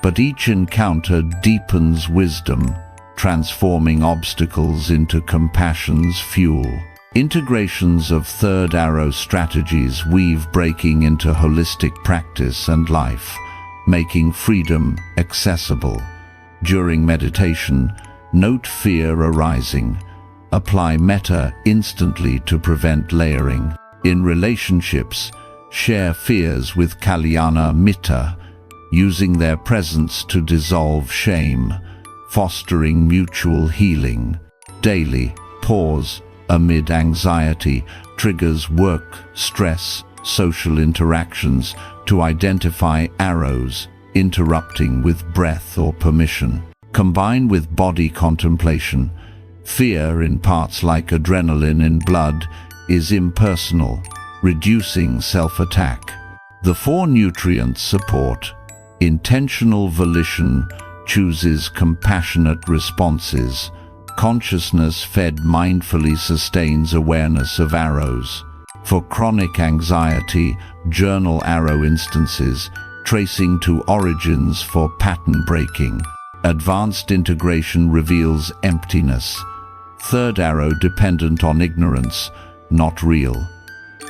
but each encounter deepens wisdom, transforming obstacles into compassion's fuel. Integrations of third arrow strategies weave breaking into holistic practice and life, making freedom accessible. During meditation, note fear arising. Apply metta instantly to prevent layering. In relationships, share fears with kalyana mitta, using their presence to dissolve shame, fostering mutual healing. Daily, pause amid anxiety triggers work, stress, social interactions to identify arrows, interrupting with breath or permission. Combine with body contemplation. Fear in parts like adrenaline in blood is impersonal, reducing self-attack. The 4 nutrients support. Intentional volition chooses compassionate responses. Consciousness fed mindfully sustains awareness of arrows. For chronic anxiety, journal arrow instances, tracing to origins for pattern breaking. Advanced integration reveals emptiness. Third arrow dependent on ignorance, not real.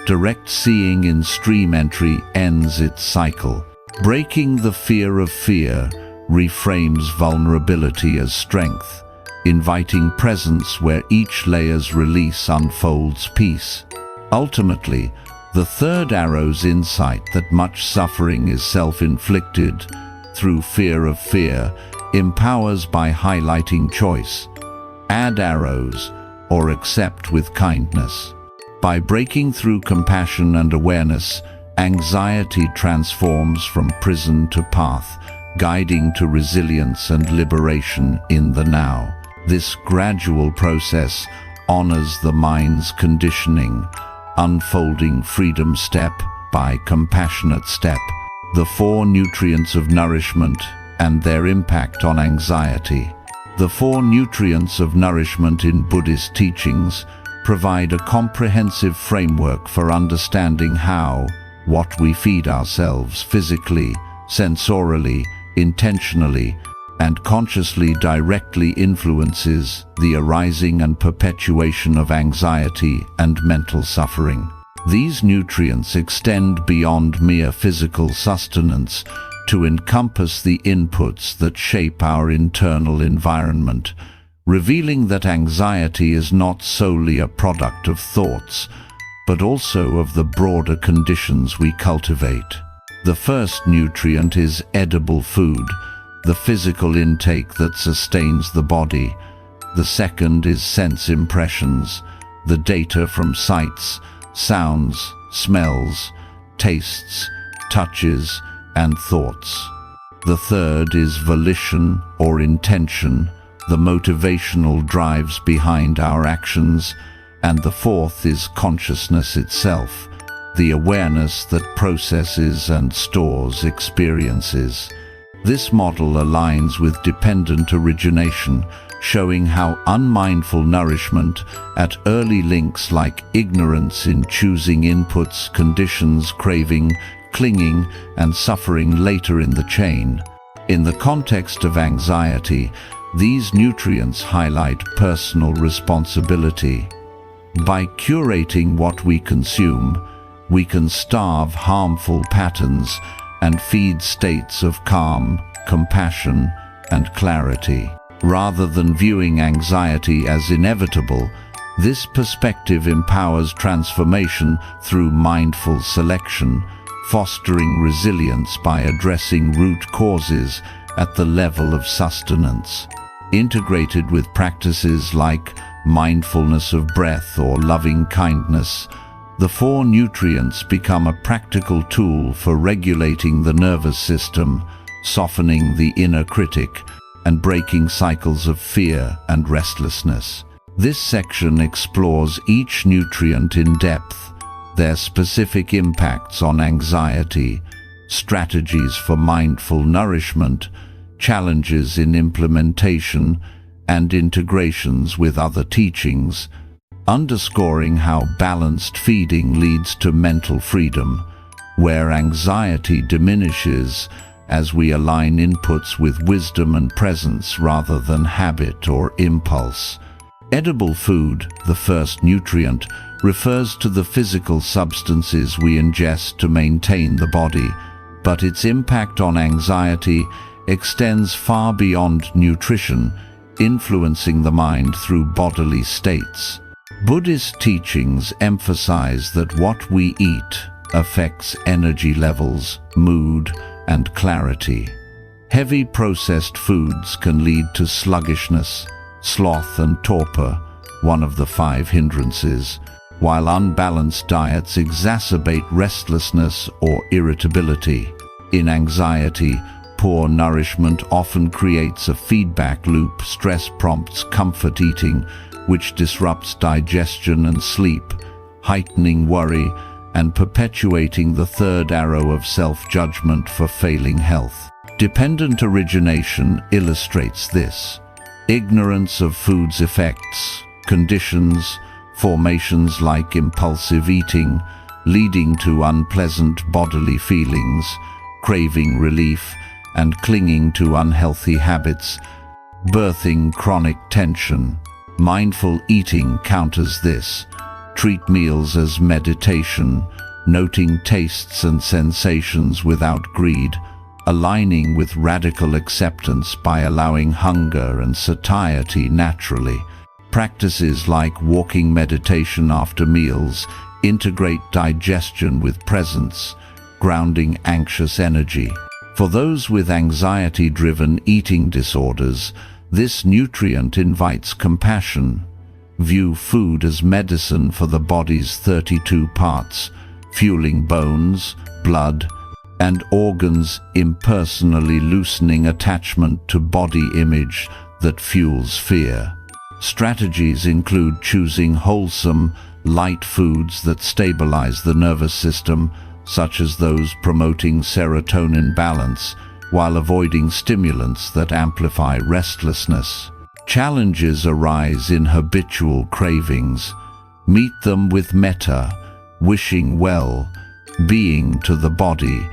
Direct seeing in stream entry ends its cycle. Breaking the fear of fear reframes vulnerability as strength, inviting presence where each layer's release unfolds peace. Ultimately, the third arrow's insight that much suffering is self-inflicted through fear of fear empowers by highlighting choice. Add arrows or accept with kindness. By breaking through compassion and awareness, anxiety transforms from prison to path, guiding to resilience and liberation in the now. This gradual process honors the mind's conditioning, unfolding freedom step by compassionate step. The 4 nutrients of nourishment and their impact on anxiety. The 4 nutrients of nourishment in Buddhist teachings provide a comprehensive framework for understanding how what we feed ourselves physically, sensorially, intentionally, and consciously directly influences the arising and perpetuation of anxiety and mental suffering. These nutrients extend beyond mere physical sustenance to encompass the inputs that shape our internal environment, revealing that anxiety is not solely a product of thoughts, but also of the broader conditions we cultivate. The first nutrient is edible food, the physical intake that sustains the body. The second is sense impressions, the data from sights, sounds, smells, tastes, touches, and thoughts. The third is volition or intention, the motivational drives behind our actions. And the fourth is consciousness itself, the awareness that processes and stores experiences. This model aligns with dependent origination, showing how unmindful nourishment at early links like ignorance in choosing inputs, conditions craving clinging and suffering later in the chain. In the context of anxiety, these nutrients highlight personal responsibility. By curating what we consume, we can starve harmful patterns and feed states of calm, compassion, and clarity. Rather than viewing anxiety as inevitable, this perspective empowers transformation through mindful selection, fostering resilience by addressing root causes at the level of sustenance. Integrated with practices like mindfulness of breath or loving kindness, the four nutrients become a practical tool for regulating the nervous system, softening the inner critic, and breaking cycles of fear and restlessness. This section explores each nutrient in depth, their specific impacts on anxiety, strategies for mindful nourishment, challenges in implementation, and integrations with other teachings, underscoring how balanced feeding leads to mental freedom, where anxiety diminishes as we align inputs with wisdom and presence rather than habit or impulse. Edible food, the first nutrient, refers to the physical substances we ingest to maintain the body, but its impact on anxiety extends far beyond nutrition, influencing the mind through bodily states. Buddhist teachings emphasize that what we eat affects energy levels, mood, and clarity. Heavy processed foods can lead to sluggishness, sloth, and torpor, one of the 5 hindrances, while unbalanced diets exacerbate restlessness or irritability. In anxiety, poor nourishment often creates a feedback loop. Stress prompts comfort eating, which disrupts digestion and sleep, heightening worry and perpetuating the third arrow of self-judgment for failing health. Dependent origination illustrates this. Ignorance of food's effects, conditions, formations like impulsive eating, leading to unpleasant bodily feelings, craving relief, and clinging to unhealthy habits, birthing chronic tension. Mindful eating counters this. Treat meals as meditation, noting tastes and sensations without greed, aligning with radical acceptance by allowing hunger and satiety naturally. Practices like walking meditation after meals integrate digestion with presence, grounding anxious energy. For those with anxiety-driven eating disorders, this nutrient invites compassion. View food as medicine for the body's 32 parts, fueling bones, blood, and organs, impersonally loosening attachment to body image that fuels fear. Strategies include choosing wholesome, light foods that stabilize the nervous system, such as those promoting serotonin balance, while avoiding stimulants that amplify restlessness. Challenges arise in habitual cravings. Meet them with metta, wishing well, being to the body,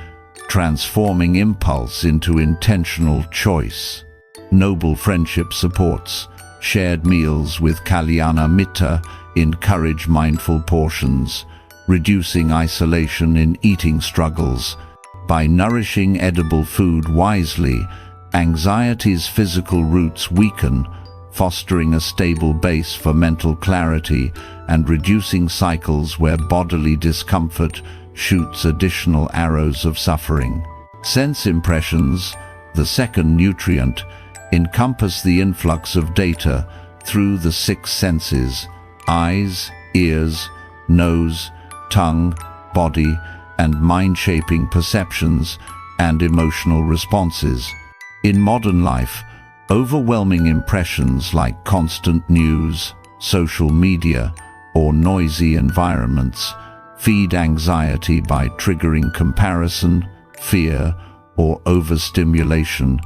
transforming impulse into intentional choice. Noble friendship supports. Shared meals with kalyana mitta encourage mindful portions, reducing isolation in eating struggles. By nourishing edible food wisely, anxiety's physical roots weaken, fostering a stable base for mental clarity and reducing cycles where bodily discomfort shoots additional arrows of suffering. Sense impressions, the second nutrient, encompass the influx of data through the 6 senses: eyes, ears, nose, tongue, body, and mind-shaping perceptions and emotional responses. In modern life, overwhelming impressions like constant news, social media, or noisy environments feed anxiety by triggering comparison, fear, or overstimulation,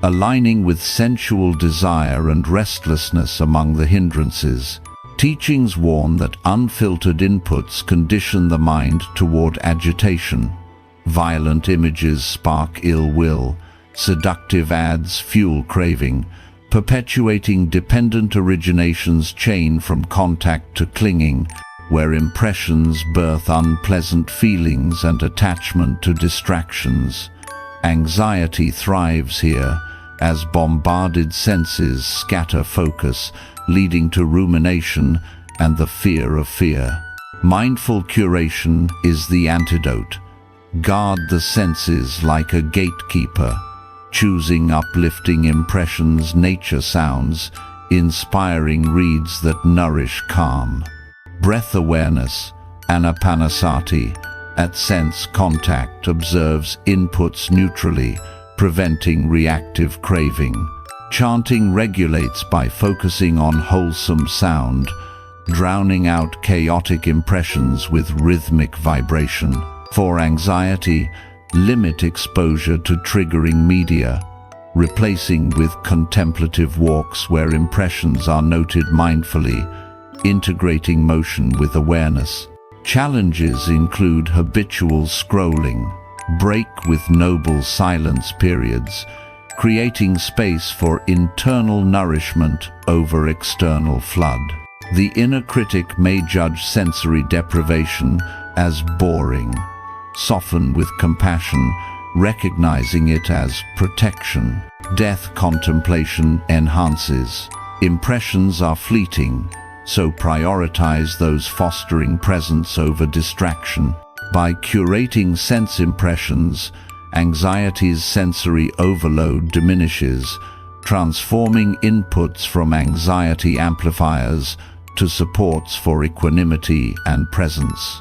aligning with sensual desire and restlessness among the hindrances. Teachings warn that unfiltered inputs condition the mind toward agitation. Violent images spark ill will, seductive ads fuel craving, perpetuating dependent origination's chain from contact to clinging, where impressions birth unpleasant feelings and attachment to distractions. Anxiety thrives here, as bombarded senses scatter focus, leading to rumination and the fear of fear. Mindful curation is the antidote. Guard the senses like a gatekeeper, choosing uplifting impressions, nature sounds, inspiring reads that nourish calm. Breath awareness, anapanasati, at sense contact observes inputs neutrally, preventing reactive craving. Chanting regulates by focusing on wholesome sound, drowning out chaotic impressions with rhythmic vibration. For anxiety, limit exposure to triggering media, replacing with contemplative walks where impressions are noted mindfully, integrating motion with awareness. Challenges include habitual scrolling, break with noble silence periods, creating space for internal nourishment over external flood. The inner critic may judge sensory deprivation as boring. Soften with compassion, recognizing it as protection. Death contemplation enhances. Impressions are fleeting, so prioritize those fostering presence over distraction. By curating sense impressions, anxiety's sensory overload diminishes, transforming inputs from anxiety amplifiers to supports for equanimity and presence.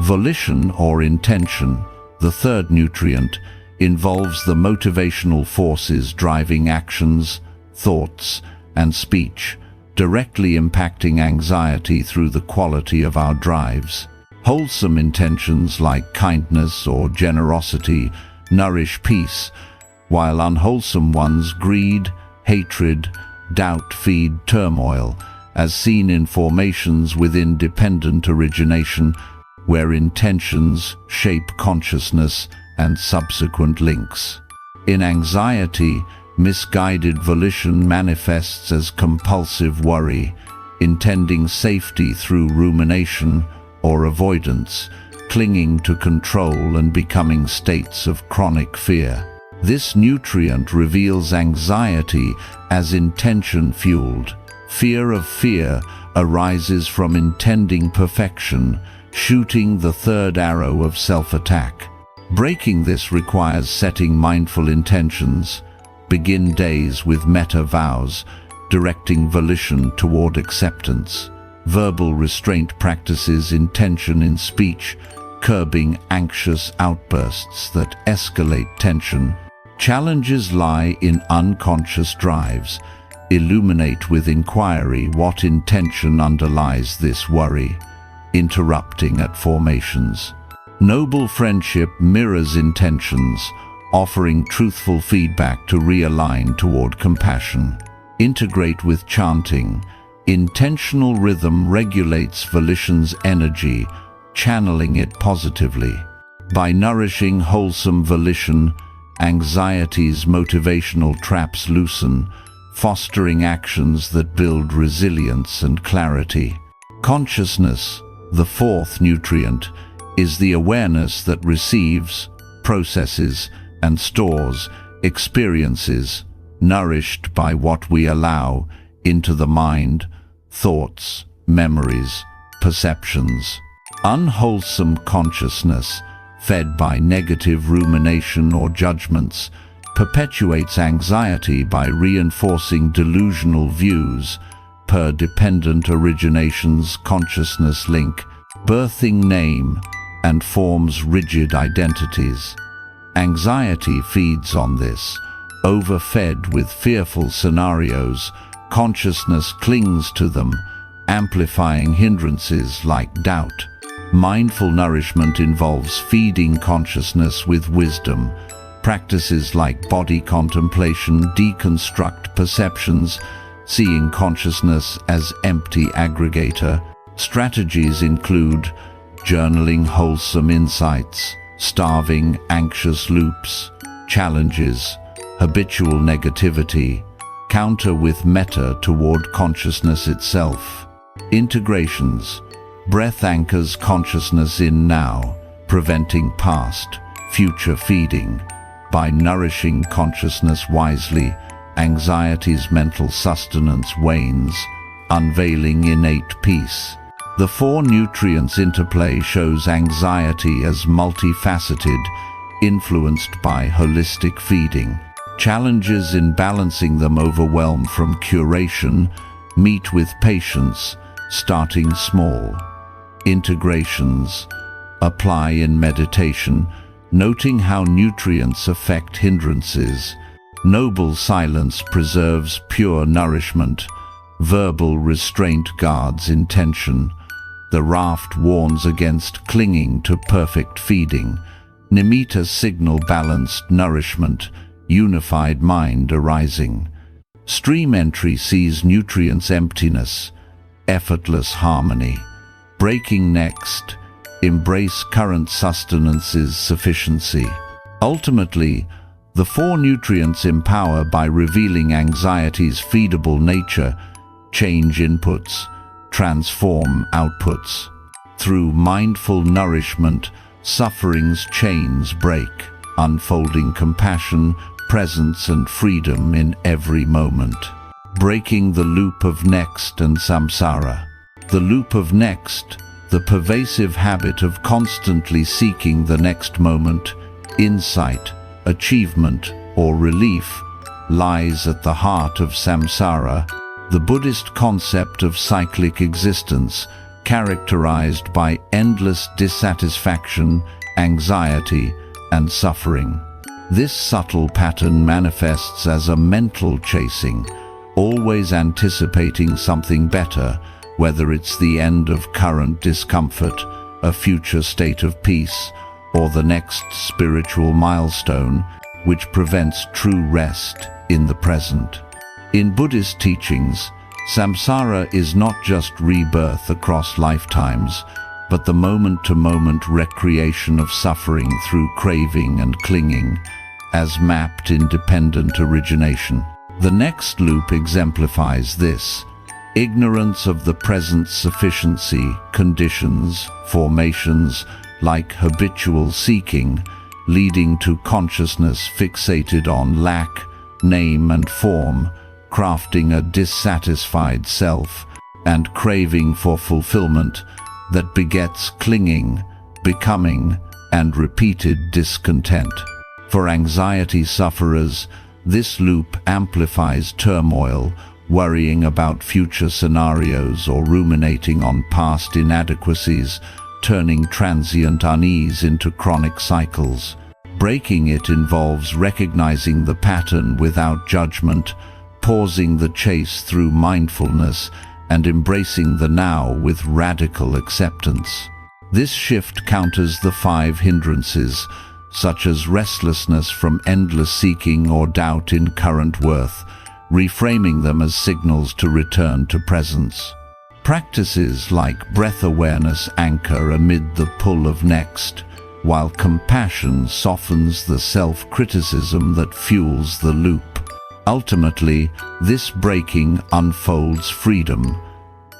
Volition or intention, the third nutrient, involves the motivational forces driving actions, thoughts, and speech, directly impacting anxiety through the quality of our drives. Wholesome intentions like kindness or generosity nourish peace, while unwholesome ones, greed, hatred, doubt, feed turmoil, as seen in formations within dependent origination, where intentions shape consciousness and subsequent links. In anxiety, misguided volition manifests as compulsive worry, intending safety through rumination or avoidance, clinging to control and becoming states of chronic fear. This nutrient reveals anxiety as intention-fueled. Fear of fear arises from intending perfection, shooting the third arrow of self-attack. Breaking this requires setting mindful intentions. Begin days with metta vows, directing volition toward acceptance. Verbal restraint practices intention in speech, curbing anxious outbursts that escalate tension. Challenges lie in unconscious drives. Illuminate with inquiry what intention underlies this worry, interrupting at formations. Noble friendship mirrors intentions, offering truthful feedback to realign toward compassion. Integrate with chanting. Intentional rhythm regulates volition's energy, channeling it positively. By nourishing wholesome volition, anxiety's motivational traps loosen, fostering actions that build resilience and clarity. Consciousness, the fourth nutrient, is the awareness that receives, processes, and stores experiences, nourished by what we allow into the mind, thoughts, memories, perceptions. Unwholesome consciousness, fed by negative rumination or judgments, perpetuates anxiety by reinforcing delusional views per dependent origination's consciousness link, birthing name, and forms rigid identities. Anxiety feeds on this. Overfed with fearful scenarios, consciousness clings to them, amplifying hindrances like doubt. Mindful nourishment involves feeding consciousness with wisdom. Practices like body contemplation deconstruct perceptions, seeing consciousness as empty aggregator. Strategies include journaling wholesome insights, starving, anxious loops, challenges, habitual negativity, counter with metta toward consciousness itself. Integrations. Breath anchors consciousness in now, preventing past, future feeding. By nourishing consciousness wisely, anxiety's mental sustenance wanes, unveiling innate peace. The four nutrients interplay shows anxiety as multifaceted, influenced by holistic feeding. Challenges in balancing them overwhelm from curation, meet with patience, starting small. Integrations. Apply in meditation, noting how nutrients affect hindrances. Noble silence preserves pure nourishment. Verbal restraint guards intention. The raft warns against clinging to perfect feeding. Nimitta signal balanced nourishment, unified mind arising. Stream entry sees nutrients emptiness, effortless harmony. Breaking next, embrace current sustenance's sufficiency. Ultimately, the four nutrients empower by revealing anxiety's feedable nature, change inputs, transform outputs. Through mindful nourishment, suffering's chains break, unfolding compassion, presence and freedom in every moment. Breaking the loop of next and samsara. The loop of next, the pervasive habit of constantly seeking the next moment, insight, achievement, or relief, lies at the heart of samsara, the Buddhist concept of cyclic existence, characterized by endless dissatisfaction, anxiety, and suffering. This subtle pattern manifests as a mental chasing, always anticipating something better, whether it's the end of current discomfort, a future state of peace, or the next spiritual milestone, which prevents true rest in the present. In Buddhist teachings, samsara is not just rebirth across lifetimes, but the moment-to-moment recreation of suffering through craving and clinging, as mapped in dependent origination. The next loop exemplifies this. Ignorance of the present sufficiency, conditions, formations, like habitual seeking, leading to consciousness fixated on lack, name and form, crafting a dissatisfied self, and craving for fulfillment that begets clinging, becoming, and repeated discontent. For anxiety sufferers, this loop amplifies turmoil, worrying about future scenarios or ruminating on past inadequacies, turning transient unease into chronic cycles. Breaking it involves recognizing the pattern without judgment, pausing the chase through mindfulness, and embracing the now with radical acceptance. This shift counters the 5 hindrances, such as restlessness from endless seeking or doubt in current worth, reframing them as signals to return to presence. Practices like breath awareness anchor amid the pull of next, while compassion softens the self-criticism that fuels the loop. Ultimately, this breaking unfolds freedom.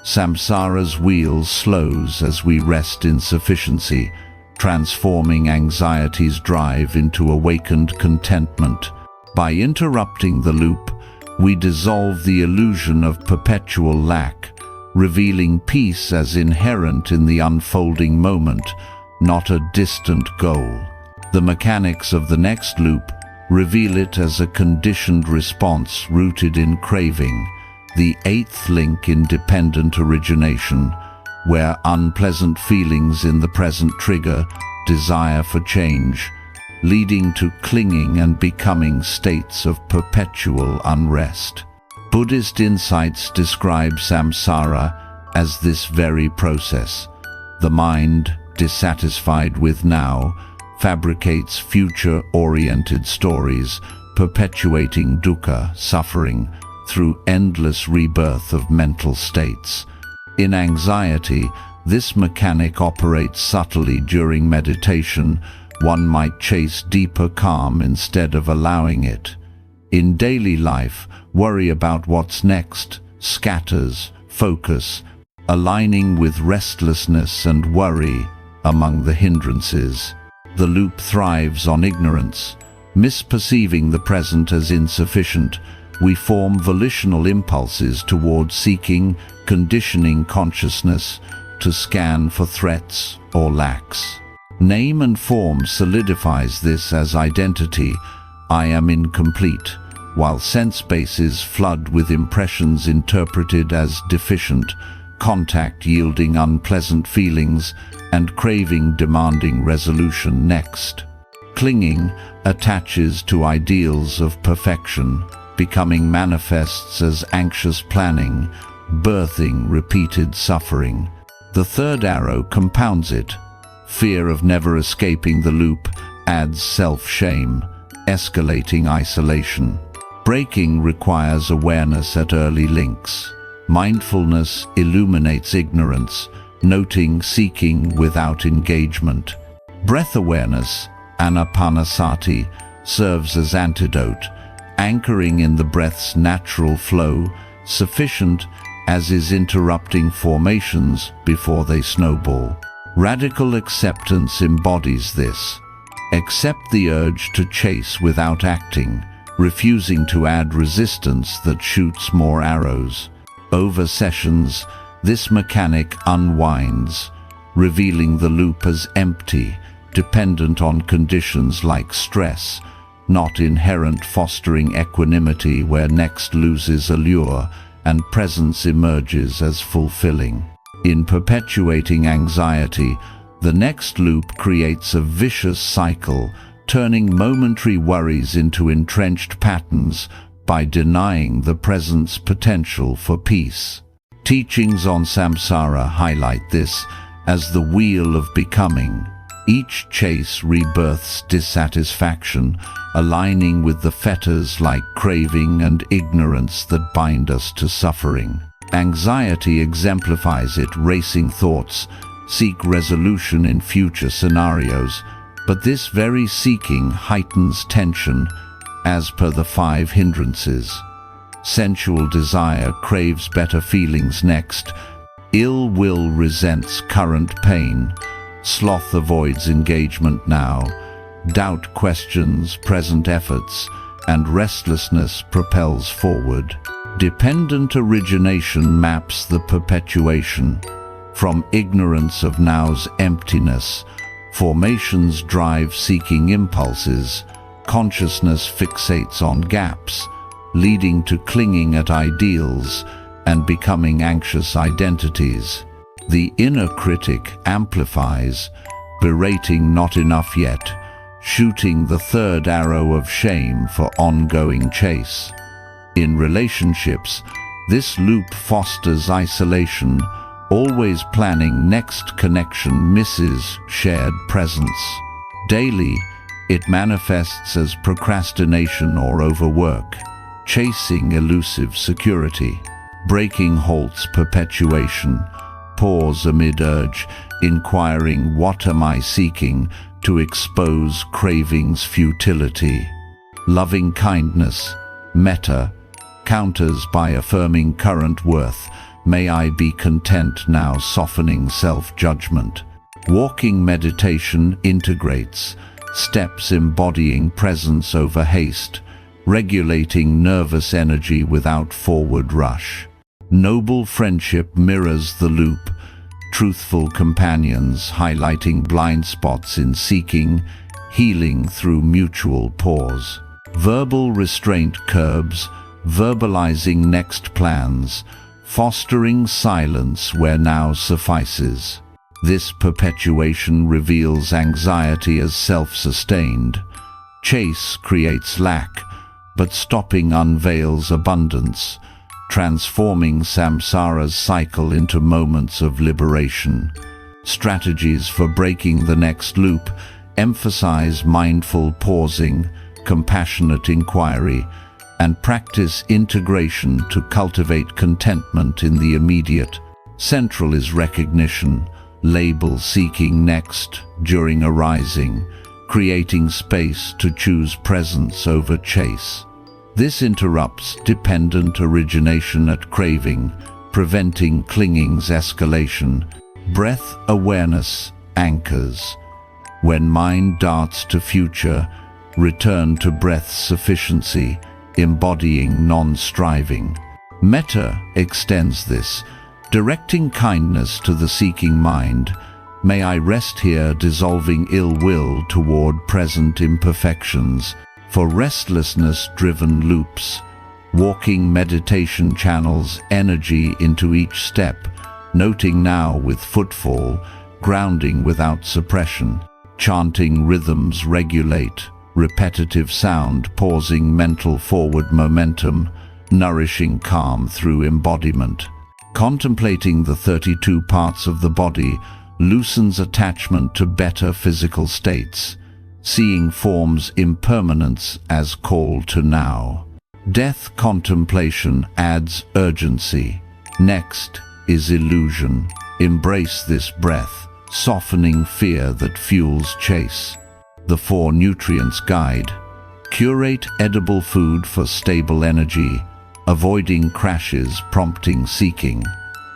Samsara's wheel slows as we rest in sufficiency, transforming anxiety's drive into awakened contentment. By interrupting the loop, we dissolve the illusion of perpetual lack, revealing peace as inherent in the unfolding moment, not a distant goal. The mechanics of the next loop reveal it as a conditioned response rooted in craving, the 8th link in dependent origination, where unpleasant feelings in the present trigger desire for change, leading to clinging and becoming states of perpetual unrest. Buddhist insights describe samsara as this very process. The mind, dissatisfied with now, fabricates future-oriented stories, perpetuating dukkha, suffering, through endless rebirth of mental states. In anxiety, this mechanic operates subtly during meditation, one might chase deeper calm instead of allowing it. In daily life, worry about what's next scatters focus, aligning with restlessness and worry among the hindrances. The loop thrives on ignorance. Misperceiving the present as insufficient, we form volitional impulses towards seeking, conditioning consciousness to scan for threats or lacks. Name and form solidifies this as identity. I am incomplete, while sense bases flood with impressions interpreted as deficient, contact yielding unpleasant feelings, and craving demanding resolution next. Clinging attaches to ideals of perfection, becoming manifests as anxious planning, birthing repeated suffering. The third arrow compounds it. Fear of never escaping the loop adds self-shame, escalating isolation. Breaking requires awareness at early links. Mindfulness illuminates ignorance, noting seeking without engagement. Breath awareness, anapanasati, serves as antidote, anchoring in the breath's natural flow, sufficient as is interrupting formations before they snowball. Radical acceptance embodies this. Accept the urge to chase without acting, refusing to add resistance that shoots more arrows. Over sessions, this mechanic unwinds, revealing the loop as empty, dependent on conditions like stress, not inherent, fostering equanimity where next loses allure and presence emerges as fulfilling. In perpetuating anxiety, the next loop creates a vicious cycle, turning momentary worries into entrenched patterns by denying the present's potential for peace. Teachings on samsara highlight this as the wheel of becoming. Each chase rebirths dissatisfaction, aligning with the fetters like craving and ignorance that bind us to suffering. Anxiety exemplifies it. Racing thoughts seek resolution in future scenarios, but this very seeking heightens tension as per the 5 hindrances. Sensual desire craves better feelings next. Ill will resents current pain. Sloth avoids engagement now. Doubt questions present efforts, and restlessness propels forward. Dependent origination maps the perpetuation. From ignorance of now's emptiness, formations drive seeking impulses. Consciousness fixates on gaps, leading to clinging at ideals and becoming anxious identities. The inner critic amplifies, berating not enough yet, shooting the third arrow of shame for ongoing chase. In relationships, this loop fosters isolation, always planning next connection misses shared presence. Daily, it manifests as procrastination or overwork, chasing elusive security. Breaking halts perpetuation, pause amid urge, inquiring what am I seeking to expose craving's futility. Loving kindness, metta, counters by affirming current worth, may I be content now, softening self-judgment. Walking meditation integrates, steps embodying presence over haste, regulating nervous energy without forward rush. Noble friendship mirrors the loop, truthful companions highlighting blind spots in seeking, healing through mutual pause. Verbal restraint curbs, verbalizing next plans, fostering silence where now suffices. This perpetuation reveals anxiety as self-sustained. Chase creates lack, but stopping unveils abundance, transforming samsara's cycle into moments of liberation. Strategies for breaking the next loop emphasize mindful pausing, compassionate inquiry, and practice integration to cultivate contentment in the immediate. Central is recognition, label seeking next during arising, creating space to choose presence over chase. This interrupts dependent origination at craving, preventing clinging's escalation. Breath awareness anchors. When mind darts to future, return to breath's sufficiency, embodying non-striving. Metta extends this, directing kindness to the seeking mind. May I rest here, dissolving ill will toward present imperfections. For restlessness-driven loops, walking meditation channels energy into each step, noting now with footfall, grounding without suppression. Chanting rhythms regulate, repetitive sound pausing mental forward momentum, nourishing calm through embodiment. Contemplating the 32 parts of the body loosens attachment to better physical states, seeing form's impermanence as call to now. Death contemplation adds urgency. Next is illusion. Embrace this breath, softening fear that fuels chase. The 4 nutrients guide. Curate edible food for stable energy, avoiding crashes prompting seeking.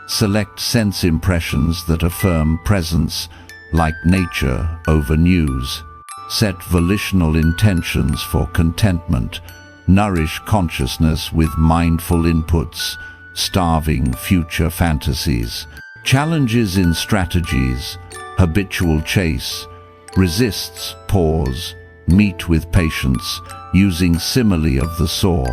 Select sense impressions that affirm presence, like nature over news. Set volitional intentions for contentment. Nourish consciousness with mindful inputs, starving future fantasies. Challenges in strategies. Habitual chase. Resists pause. Meet with patience, using simile of the saw.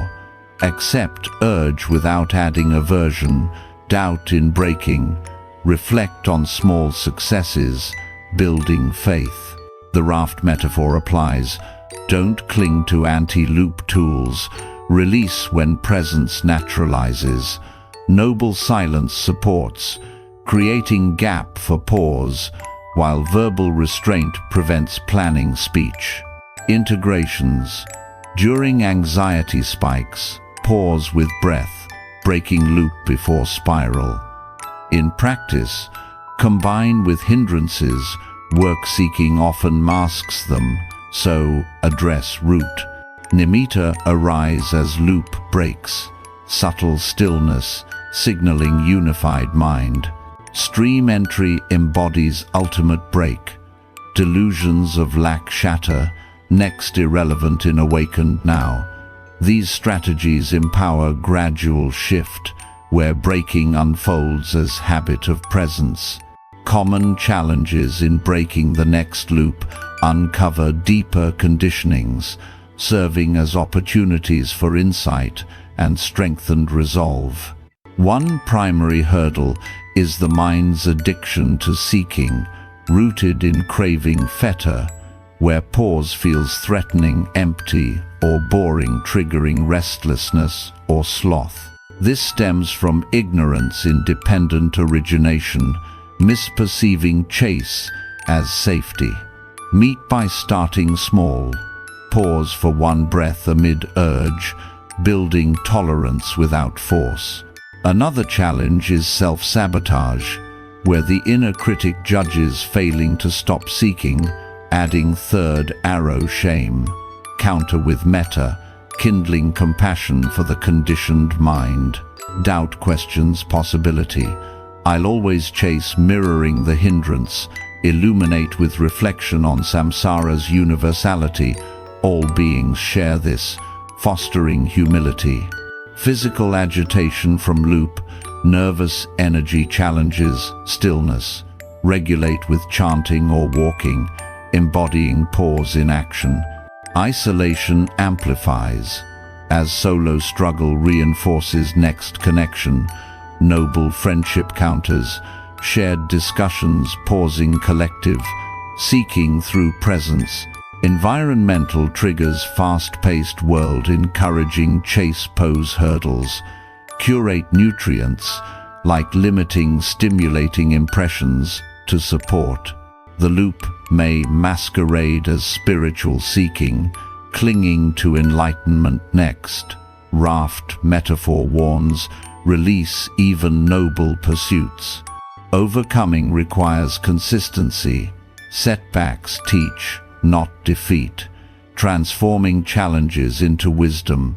Accept urge without adding aversion. Doubt in breaking. Reflect on small successes, building faith. The raft metaphor applies. Don't cling to anti-loop tools. Release when presence naturalizes. Noble silence supports, creating gap for pause, while verbal restraint prevents planning speech. Integrations. During anxiety spikes, pause with breath, breaking loop before spiral. In practice, combine with hindrances. Work-seeking often masks them, so address root. Nimitta arise as loop breaks. Subtle stillness, signaling unified mind. Stream entry embodies ultimate break. Delusions of lack shatter, next irrelevant in awakened now. These strategies empower gradual shift, where breaking unfolds as habit of presence. Common challenges in breaking the next loop uncover deeper conditionings, serving as opportunities for insight and strengthened resolve. One primary hurdle is the mind's addiction to seeking, rooted in craving fetter, where pause feels threatening, empty, or boring, triggering restlessness or sloth. This stems from ignorance in dependent origination, misperceiving chase as safety. Meet by starting small. Pause for one breath amid urge, building tolerance without force. Another challenge is self-sabotage, where the inner critic judges failing to stop seeking, adding third arrow shame. Counter with metta, kindling compassion for the conditioned mind. Doubt questions possibility. I'll always chase, mirroring the hindrance. Illuminate with reflection on samsara's universality. All beings share this, fostering humility. Physical agitation from loop, nervous energy challenges, stillness. Regulate with chanting or walking, embodying pause in action. Isolation amplifies, as solo struggle reinforces next connection. Noble friendship counters, shared discussions, pausing collective, seeking through presence. Environmental triggers, fast-paced world encouraging chase, pose hurdles. Curate nutrients, like limiting stimulating impressions to support. The loop may masquerade as spiritual seeking, clinging to enlightenment next. Raft metaphor warns, release even noble pursuits. Overcoming requires consistency. Setbacks teach, not defeat, transforming challenges into wisdom.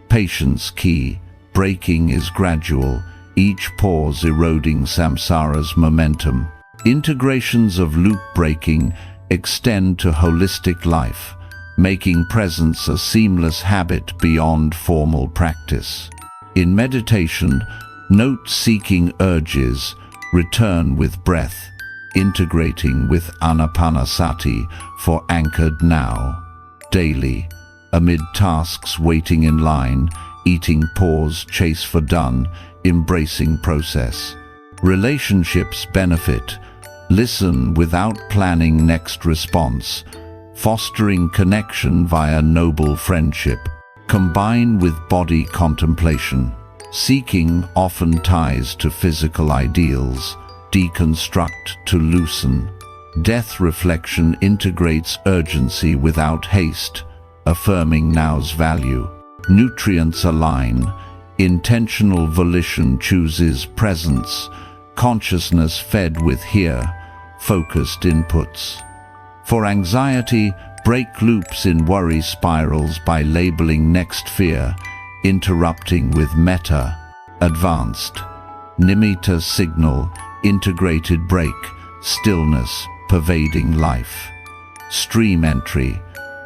Patience key, breaking is gradual, each pause eroding samsara's momentum. Integrations of loop breaking extend to holistic life, making presence a seamless habit beyond formal practice. In meditation, note seeking urges, return with breath, integrating with anapanasati for anchored now. Daily, amid tasks waiting in line, eating pause, chase for done, embracing process. Relationships benefit, listen without planning next response, fostering connection via noble friendship. Combine with body contemplation. Seeking often ties to physical ideals, deconstruct to loosen. Death reflection integrates urgency without haste, affirming now's value. Nutrients align, intentional volition chooses presence, consciousness fed with here, focused inputs. For anxiety, break loops in worry spirals by labeling next fear, interrupting with metta. Advanced, nimitta signal, integrated break, stillness pervading life. Stream entry,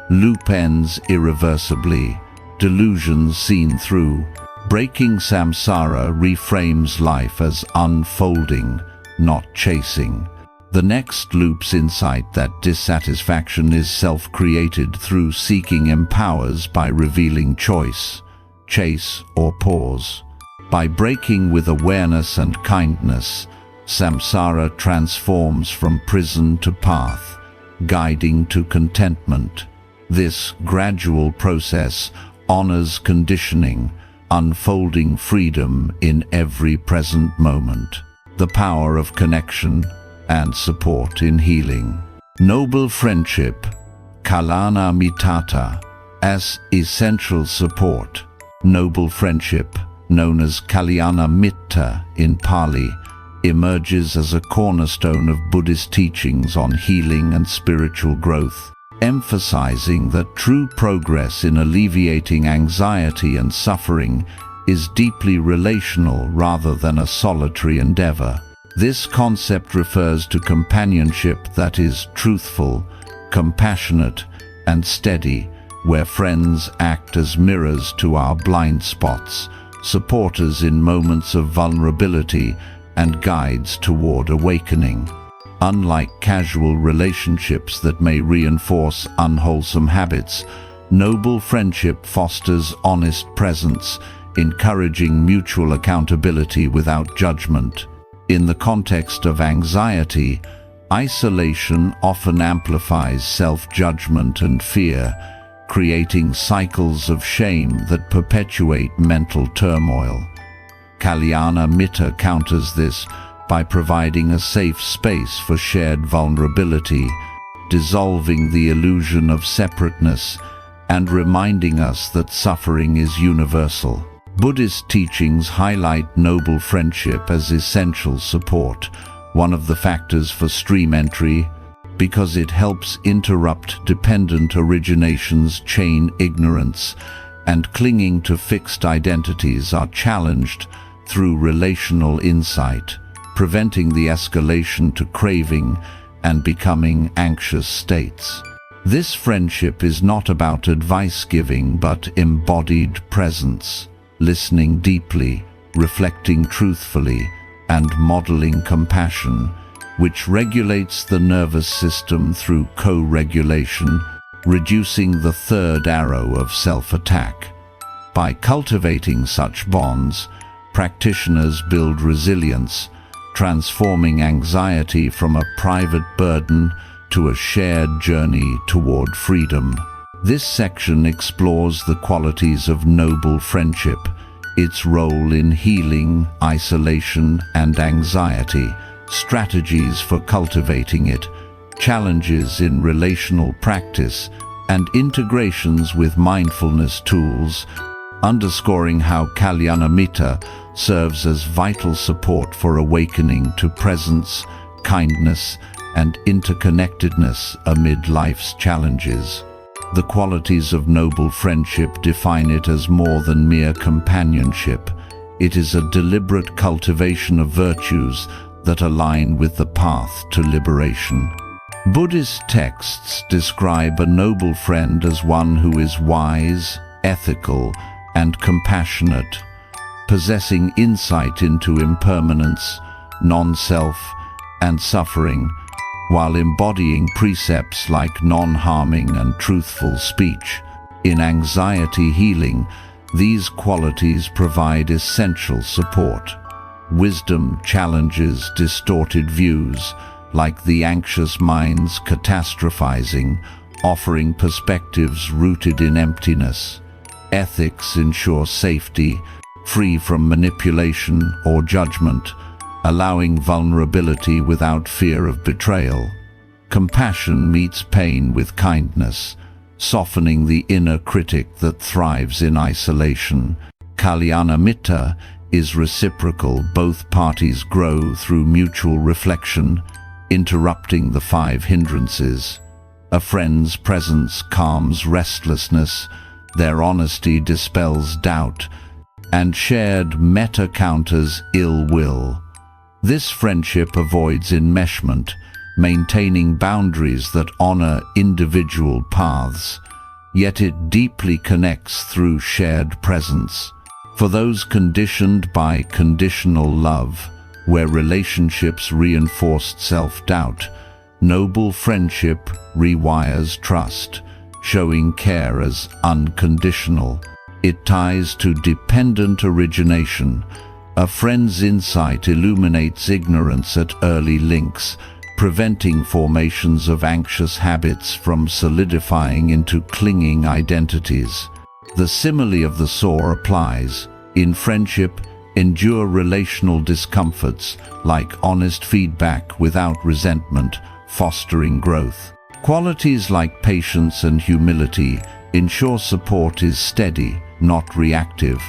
loop ends irreversibly, delusions seen through. Breaking samsara reframes life as unfolding, not chasing. The next loop's insight that dissatisfaction is self-created through seeking empowers by revealing choice, chase or pause. By breaking with awareness and kindness, samsara transforms from prison to path, guiding to contentment. This gradual process honors conditioning, unfolding freedom in every present moment. The power of connection and support in healing. Noble friendship, kalana mitata, as essential support. Noble friendship, known as kalyana mitta in Pali, emerges as a cornerstone of Buddhist teachings on healing and spiritual growth, emphasizing that true progress in alleviating anxiety and suffering is deeply relational rather than a solitary endeavor. This concept refers to companionship that is truthful, compassionate, and steady, where friends act as mirrors to our blind spots, supporters in moments of vulnerability, and guides toward awakening. Unlike casual relationships that may reinforce unwholesome habits, noble friendship fosters honest presence, encouraging mutual accountability without judgment. In the context of anxiety, isolation often amplifies self-judgment and fear, creating cycles of shame that perpetuate mental turmoil. Kalyana mitta counters this by providing a safe space for shared vulnerability, dissolving the illusion of separateness and reminding us that suffering is universal. Buddhist teachings highlight noble friendship as essential support, one of the factors for stream entry, because it helps interrupt dependent origination's chain ignorance, and clinging to fixed identities are challenged through relational insight, preventing the escalation to craving and becoming anxious states. This friendship is not about advice-giving but embodied presence, listening deeply, reflecting truthfully, and modeling compassion, which regulates the nervous system through co-regulation, reducing the third arrow of self-attack. By cultivating such bonds, practitioners build resilience, transforming anxiety from a private burden to a shared journey toward freedom. This section explores the qualities of noble friendship, its role in healing, isolation, and anxiety, strategies for cultivating it, challenges in relational practice, and integrations with mindfulness tools, underscoring how kalyana mitta serves as vital support for awakening to presence, kindness, and interconnectedness amid life's challenges. The qualities of noble friendship define it as more than mere companionship. It is a deliberate cultivation of virtues that align with the path to liberation. Buddhist texts describe a noble friend as one who is wise, ethical, and compassionate, possessing insight into impermanence, non-self, and suffering, while embodying precepts like non-harming and truthful speech. In anxiety healing, these qualities provide essential support. Wisdom challenges distorted views, like the anxious mind's catastrophizing, offering perspectives rooted in emptiness. Ethics ensure safety, free from manipulation or judgment, allowing vulnerability without fear of betrayal. Compassion meets pain with kindness, softening the inner critic that thrives in isolation. Kalyana is reciprocal. Both parties grow through mutual reflection, interrupting the 5 hindrances. A friend's presence calms restlessness, their honesty dispels doubt, and shared metta counters ill will. This friendship avoids enmeshment, maintaining boundaries that honor individual paths, yet it deeply connects through shared presence. For those conditioned by conditional love, where relationships reinforced self-doubt, noble friendship rewires trust, showing care as unconditional. It ties to dependent origination. A friend's insight illuminates ignorance at early links, preventing formations of anxious habits from solidifying into clinging identities. The simile of the saw applies. In friendship, endure relational discomforts like honest feedback without resentment, fostering growth. Qualities like patience and humility ensure support is steady, not reactive,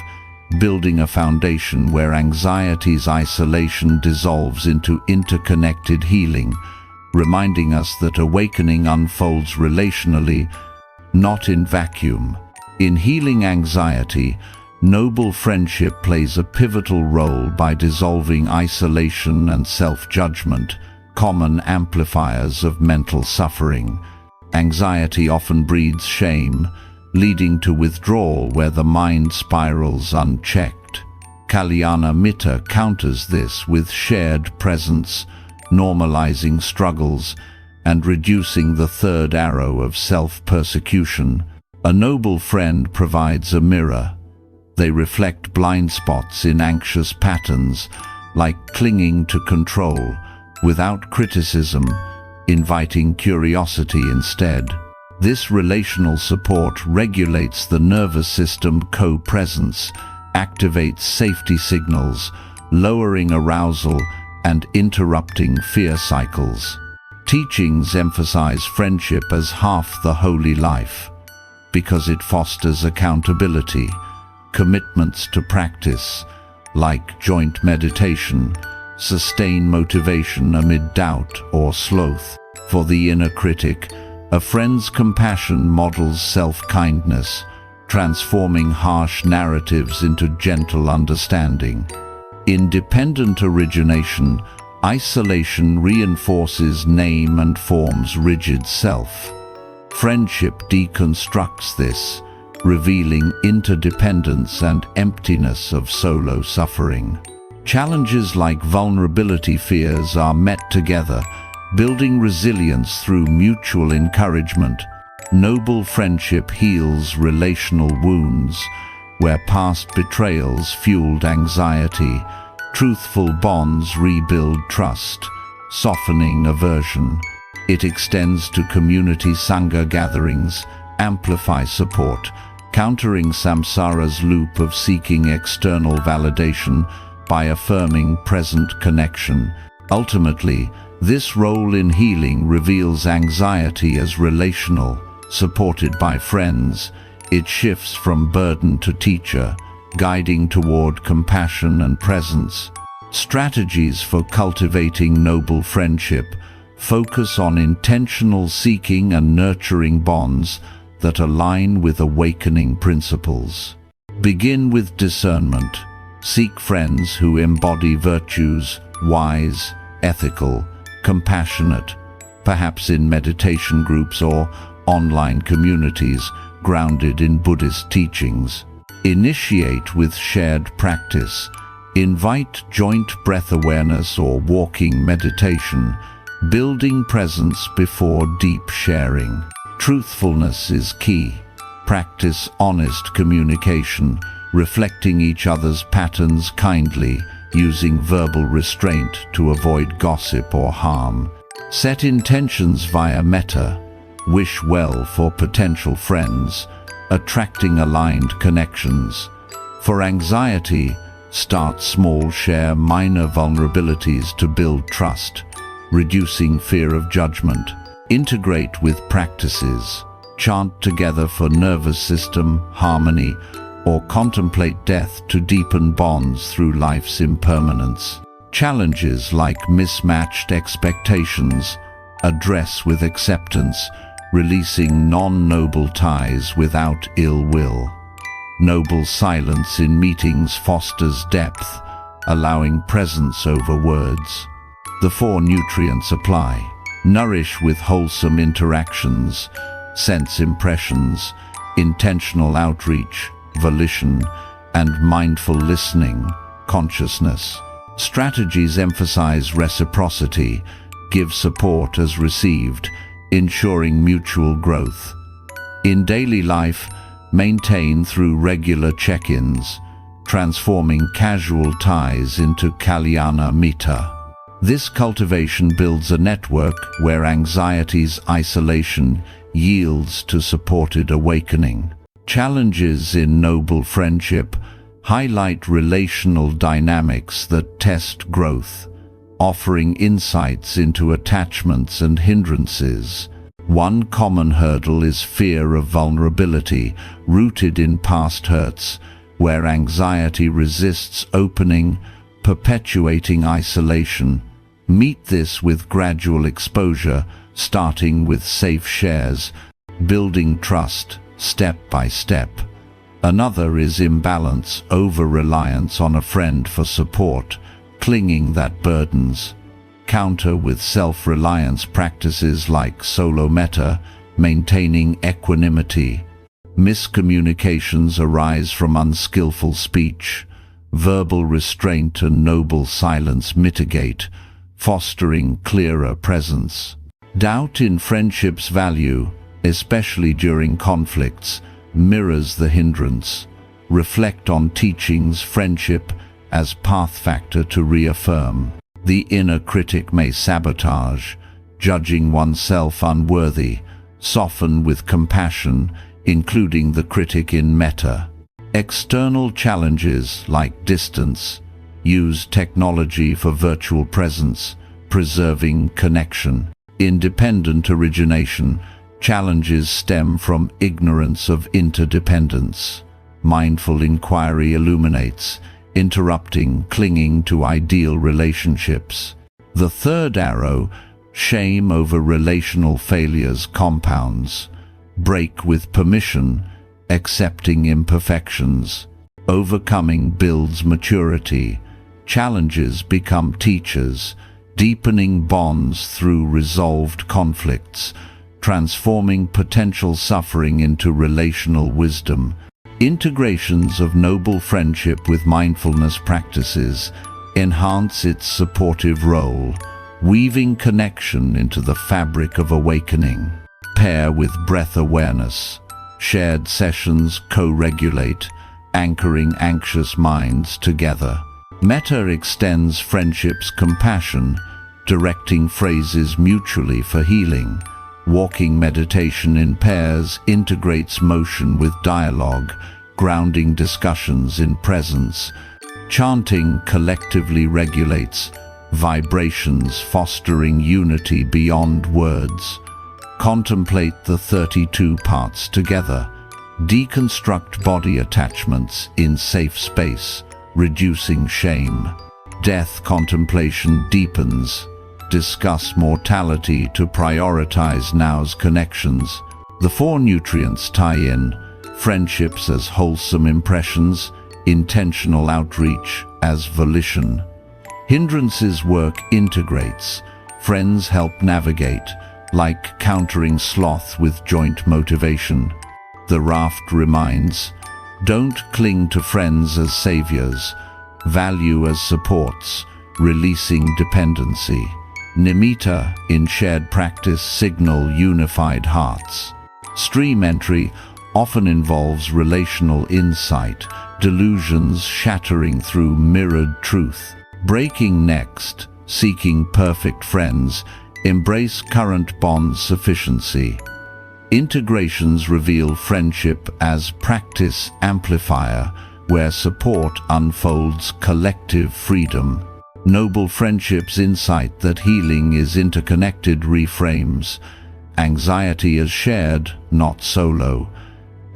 building a foundation where anxiety's isolation dissolves into interconnected healing, reminding us that awakening unfolds relationally, not in vacuum. In healing anxiety, noble friendship plays a pivotal role by dissolving isolation and self-judgment, common amplifiers of mental suffering. Anxiety often breeds shame, leading to withdrawal where the mind spirals unchecked. Kalyana counters this with shared presence, normalizing struggles and reducing the third arrow of self-persecution. A noble friend provides a mirror. They reflect blind spots in anxious patterns, like clinging to control, without criticism, inviting curiosity instead. This relational support regulates the nervous system co-presence, activates safety signals, lowering arousal and interrupting fear cycles. Teachings emphasize friendship as half the holy life, because it fosters accountability, commitments to practice, like joint meditation, sustain motivation amid doubt or sloth. For the inner critic, a friend's compassion models self-kindness, transforming harsh narratives into gentle understanding. In dependent origination, isolation reinforces name and form's rigid self. Friendship deconstructs this, revealing interdependence and emptiness of solo suffering. Challenges like vulnerability fears are met together, building resilience through mutual encouragement. Noble friendship heals relational wounds, where past betrayals fueled anxiety. Truthful bonds rebuild trust, softening aversion. It extends to community sangha gatherings, amplify support, countering samsara's loop of seeking external validation by affirming present connection. Ultimately, this role in healing reveals anxiety as relational, supported by friends. It shifts from burden to teacher, guiding toward compassion and presence. Strategies for cultivating noble friendship Focus on intentional seeking and nurturing bonds that align with awakening principles. Begin with discernment. Seek friends who embody virtues, wise, ethical, compassionate, perhaps in meditation groups or online communities grounded in Buddhist teachings. Initiate with shared practice. Invite joint breath awareness or walking meditation, building presence before deep sharing. Truthfulness is key. Practice honest communication, reflecting each other's patterns kindly, using verbal restraint to avoid gossip or harm. Set intentions via metta. Wish well for potential friends, attracting aligned connections. For anxiety, start small, share minor vulnerabilities to build trust, reducing fear of judgment. Integrate with practices. Chant together for nervous system harmony, or contemplate death to deepen bonds through life's impermanence. Challenges like mismatched expectations, address with acceptance, releasing non-noble ties without ill will. Noble silence in meetings fosters depth, allowing presence over words. The 4 nutrients apply. Nourish with wholesome interactions, sense impressions, intentional outreach, volition, and mindful listening, consciousness. Strategies emphasize reciprocity, give support as received, ensuring mutual growth. In daily life, maintain through regular check-ins, transforming casual ties into kalyana mita. This cultivation builds a network where anxiety's isolation yields to supported awakening. Challenges in noble friendship highlight relational dynamics that test growth, offering insights into attachments and hindrances. One common hurdle is fear of vulnerability, rooted in past hurts, where anxiety resists opening, perpetuating isolation. Meet this with gradual exposure, starting with safe shares, building trust step by step. Another is imbalance, over-reliance on a friend for support, clinging that burdens. Counter with self-reliance practices like solo metta, maintaining equanimity. Miscommunications arise from unskillful speech. Verbal restraint and noble silence mitigate, fostering clearer presence. Doubt in friendship's value, especially during conflicts, mirrors the hindrance. Reflect on teachings, friendship as path factor to reaffirm. The inner critic may sabotage, judging oneself unworthy. Soften with compassion, including the critic in metta. External challenges like distance. Use technology for virtual presence, preserving connection. Independent origination. Challenges stem from ignorance of interdependence. Mindful inquiry illuminates, interrupting clinging to ideal relationships. The third arrow, shame over relational failures, compounds. Break with permission, accepting imperfections. Overcoming builds maturity. Challenges become teachers, deepening bonds through resolved conflicts, transforming potential suffering into relational wisdom. Integrations of noble friendship with mindfulness practices enhance its supportive role, weaving connection into the fabric of awakening. Pair with breath awareness. Shared sessions co-regulate, anchoring anxious minds together. Metta extends friendship's compassion, directing phrases mutually for healing. Walking meditation in pairs integrates motion with dialogue, grounding discussions in presence. Chanting collectively regulates vibrations, fostering unity beyond words. Contemplate the 32 parts together. Deconstruct body attachments in safe space, reducing shame. Death contemplation deepens, discuss mortality to prioritize now's connections. The four nutrients tie in: friendships as wholesome impressions, intentional outreach as volition. Hindrances work integrates. Friends help navigate, like countering sloth with joint motivation. The raft reminds, don't cling to friends as saviors, value as supports, releasing dependency. Nimitta, in shared practice, signal unified hearts. Stream entry often involves relational insight, delusions shattering through mirrored truth. Breaking next, seeking perfect friends, embrace current bond sufficiency. Integrations reveal friendship as practice amplifier, where support unfolds collective freedom. Noble friendships insight that healing is interconnected reframes. Anxiety as shared, not solo.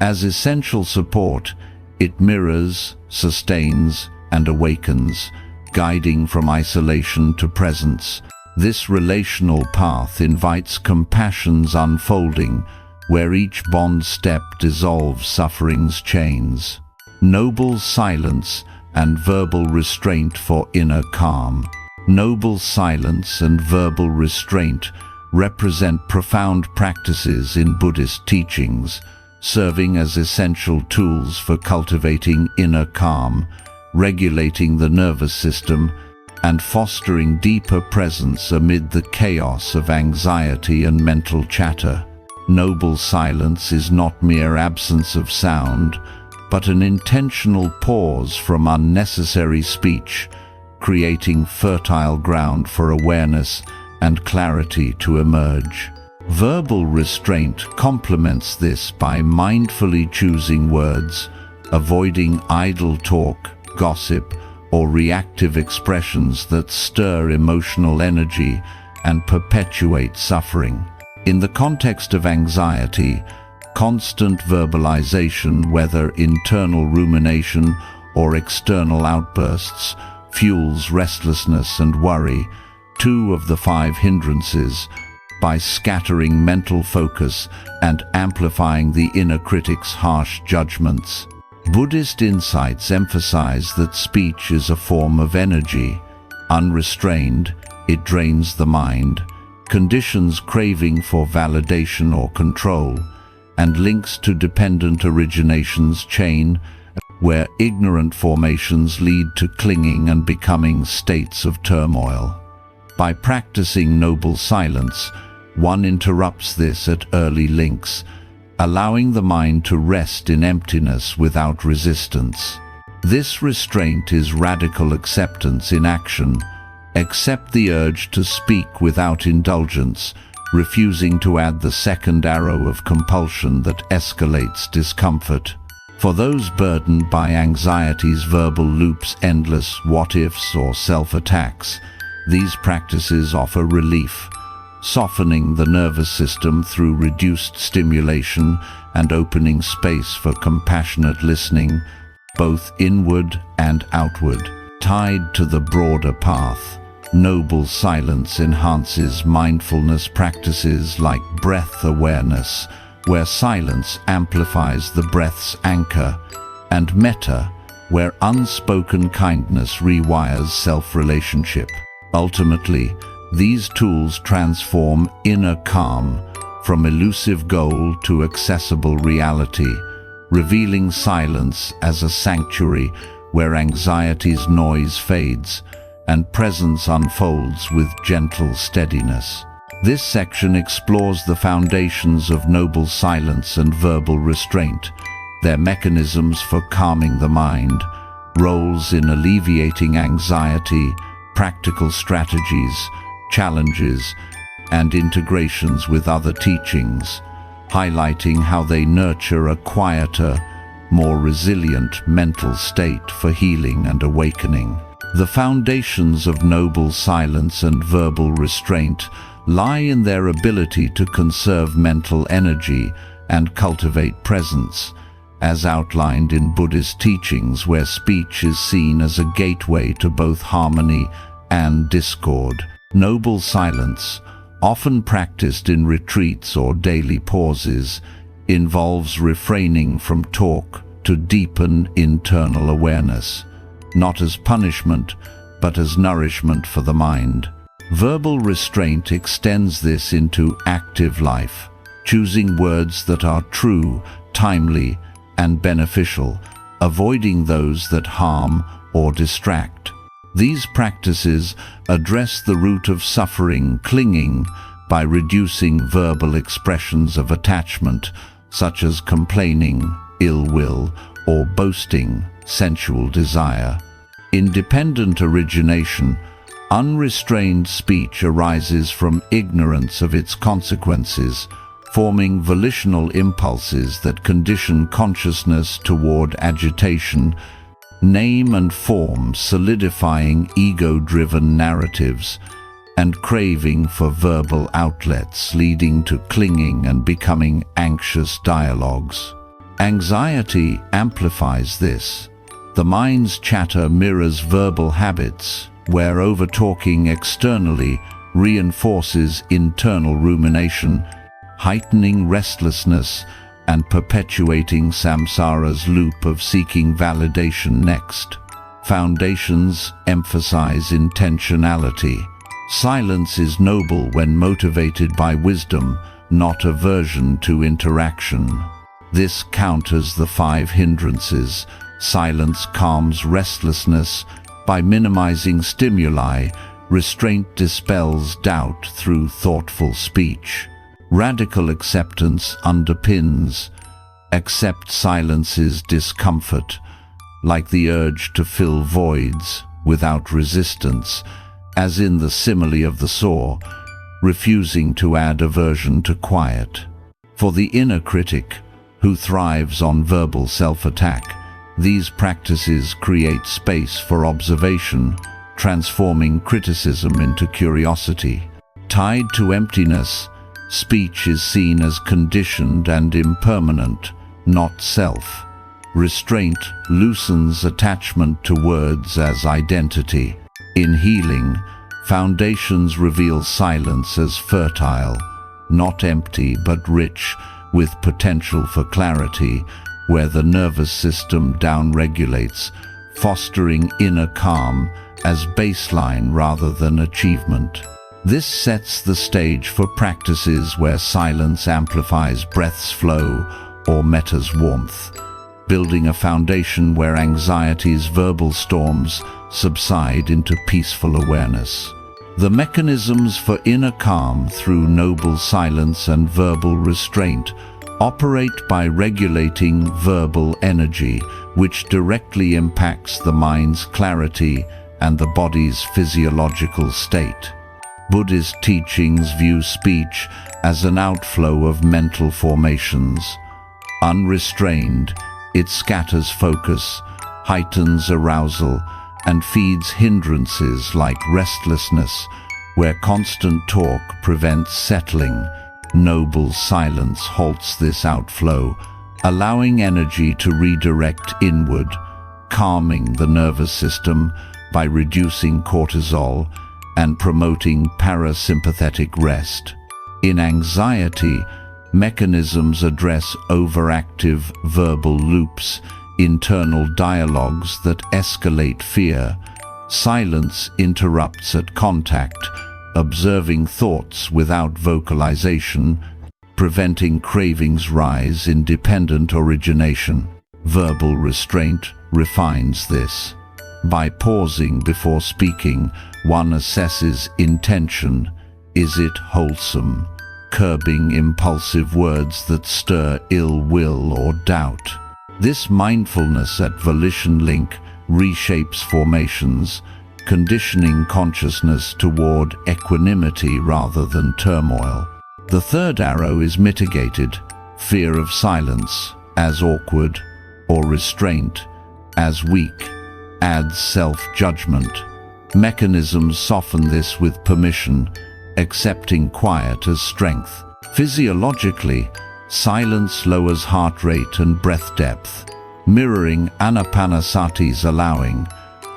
As essential support, it mirrors, sustains, and awakens, guiding from isolation to presence. This relational path invites compassion's unfolding, where each bond step dissolves suffering's chains. Noble silence and verbal restraint for inner calm. Noble silence and verbal restraint represent profound practices in Buddhist teachings, serving as essential tools for cultivating inner calm, regulating the nervous system, and fostering deeper presence amid the chaos of anxiety and mental chatter. Noble silence is not mere absence of sound, but an intentional pause from unnecessary speech, creating fertile ground for awareness and clarity to emerge. Verbal restraint complements this by mindfully choosing words, avoiding idle talk, gossip, or reactive expressions that stir emotional energy and perpetuate suffering. In the context of anxiety, constant verbalization, whether internal rumination or external outbursts, fuels restlessness and worry, two of the 5 hindrances, by scattering mental focus and amplifying the inner critic's harsh judgments. Buddhist insights emphasize that speech is a form of energy. Unrestrained, it drains the mind, conditions craving for validation or control, and links to dependent origination's chain, where ignorant formations lead to clinging and becoming states of turmoil. By practicing noble silence, one interrupts this at early links, allowing the mind to rest in emptiness without resistance. This restraint is radical acceptance in action. Accept the urge to speak without indulgence, refusing to add the second arrow of compulsion that escalates discomfort. For those burdened by anxiety's verbal loops, endless what-ifs, or self-attacks, these practices offer relief, softening the nervous system through reduced stimulation and opening space for compassionate listening, both inward and outward. Tied to the broader path, noble silence enhances mindfulness practices like breath awareness, where silence amplifies the breath's anchor, and metta, where unspoken kindness rewires self-relationship. Ultimately, these tools transform inner calm from elusive goal to accessible reality, revealing silence as a sanctuary where anxiety's noise fades and presence unfolds with gentle steadiness. This section explores the foundations of noble silence and verbal restraint, their mechanisms for calming the mind, roles in alleviating anxiety, practical strategies, challenges, and integrations with other teachings, highlighting how they nurture a quieter, more resilient mental state for healing and awakening. The foundations of noble silence and verbal restraint lie in their ability to conserve mental energy and cultivate presence, as outlined in Buddhist teachings, where speech is seen as a gateway to both harmony and discord. Noble silence, often practiced in retreats or daily pauses, involves refraining from talk to deepen internal awareness, not as punishment, but as nourishment for the mind. Verbal restraint extends this into active life, choosing words that are true, timely, and beneficial, avoiding those that harm or distract. These practices address the root of suffering, clinging, by reducing verbal expressions of attachment, such as complaining, ill will, or boasting, sensual desire. Independent origination, unrestrained speech arises from ignorance of its consequences, forming volitional impulses that condition consciousness toward agitation, name and form solidifying ego-driven narratives, and craving for verbal outlets leading to clinging and becoming anxious dialogues. Anxiety amplifies this. The mind's chatter mirrors verbal habits, where overtalking externally reinforces internal rumination, heightening restlessness and perpetuating samsara's loop of seeking validation next. Foundations emphasize intentionality. Silence is noble when motivated by wisdom, not aversion to interaction. This counters the 5 hindrances. Silence calms restlessness by minimizing stimuli. Restraint dispels doubt through thoughtful speech. Radical acceptance underpins. Accept silence's discomfort, like the urge to fill voids without resistance, as in the simile of the saw, refusing to add aversion to quiet. For the inner critic, who thrives on verbal self-attack, these practices create space for observation, transforming criticism into curiosity. Tied to emptiness, speech is seen as conditioned and impermanent, not self. Restraint loosens attachment to words as identity. In healing, foundations reveal silence as fertile, not empty but rich, with potential for clarity, where the nervous system downregulates, fostering inner calm as baseline rather than achievement. This sets the stage for practices where silence amplifies breath's flow or meta's warmth, building a foundation where anxiety's verbal storms subside into peaceful awareness. The mechanisms for inner calm through noble silence and verbal restraint operate by regulating verbal energy, which directly impacts the mind's clarity and the body's physiological state. Buddhist teachings view speech as an outflow of mental formations. Unrestrained, it scatters focus, heightens arousal, and feeds hindrances like restlessness, where constant talk prevents settling. Noble silence halts this outflow, allowing energy to redirect inward, calming the nervous system by reducing cortisol and promoting parasympathetic rest. In anxiety, mechanisms address overactive verbal loops, internal dialogues that escalate fear. Silence interrupts at contact, observing thoughts without vocalization, preventing cravings rise in dependent origination. Verbal restraint refines this. By pausing before speaking, one assesses intention. Is it wholesome? Curbing impulsive words that stir ill will or doubt. This mindfulness at volition link reshapes formations, conditioning consciousness toward equanimity rather than turmoil. The third arrow is mitigated, fear of silence as awkward or restraint as weak adds self-judgment. Mechanisms soften this with permission, accepting quiet as strength. Physiologically, silence lowers heart rate and breath depth, mirroring anapanasati's allowing,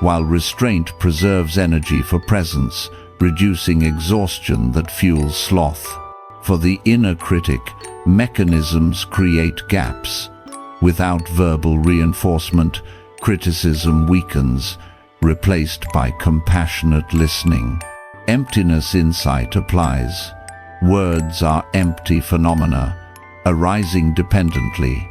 while restraint preserves energy for presence, reducing exhaustion that fuels sloth. For the inner critic, mechanisms create gaps. Without verbal reinforcement, criticism weakens, replaced by compassionate listening. Emptiness insight applies. Words are empty phenomena, arising dependently.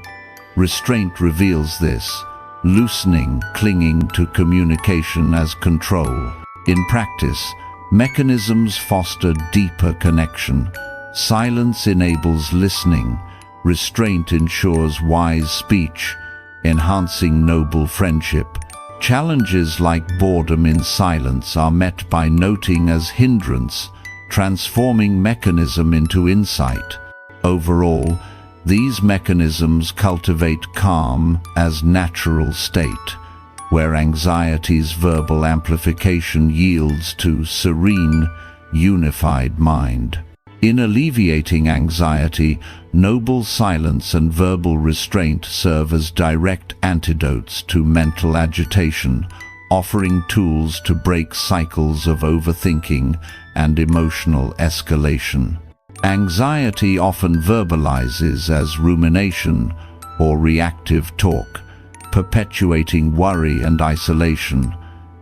Restraint reveals this, loosening, clinging to communication as control. In practice, mechanisms foster deeper connection. Silence enables listening. Restraint ensures wise speech, enhancing noble friendship. Challenges like boredom in silence are met by noting as hindrance, transforming mechanism into insight. Overall, these mechanisms cultivate calm as natural state, where anxiety's verbal amplification yields to serene, unified mind. In alleviating anxiety, noble silence and verbal restraint serve as direct antidotes to mental agitation, offering tools to break cycles of overthinking and emotional escalation. Anxiety often verbalizes as rumination or reactive talk, perpetuating worry and isolation.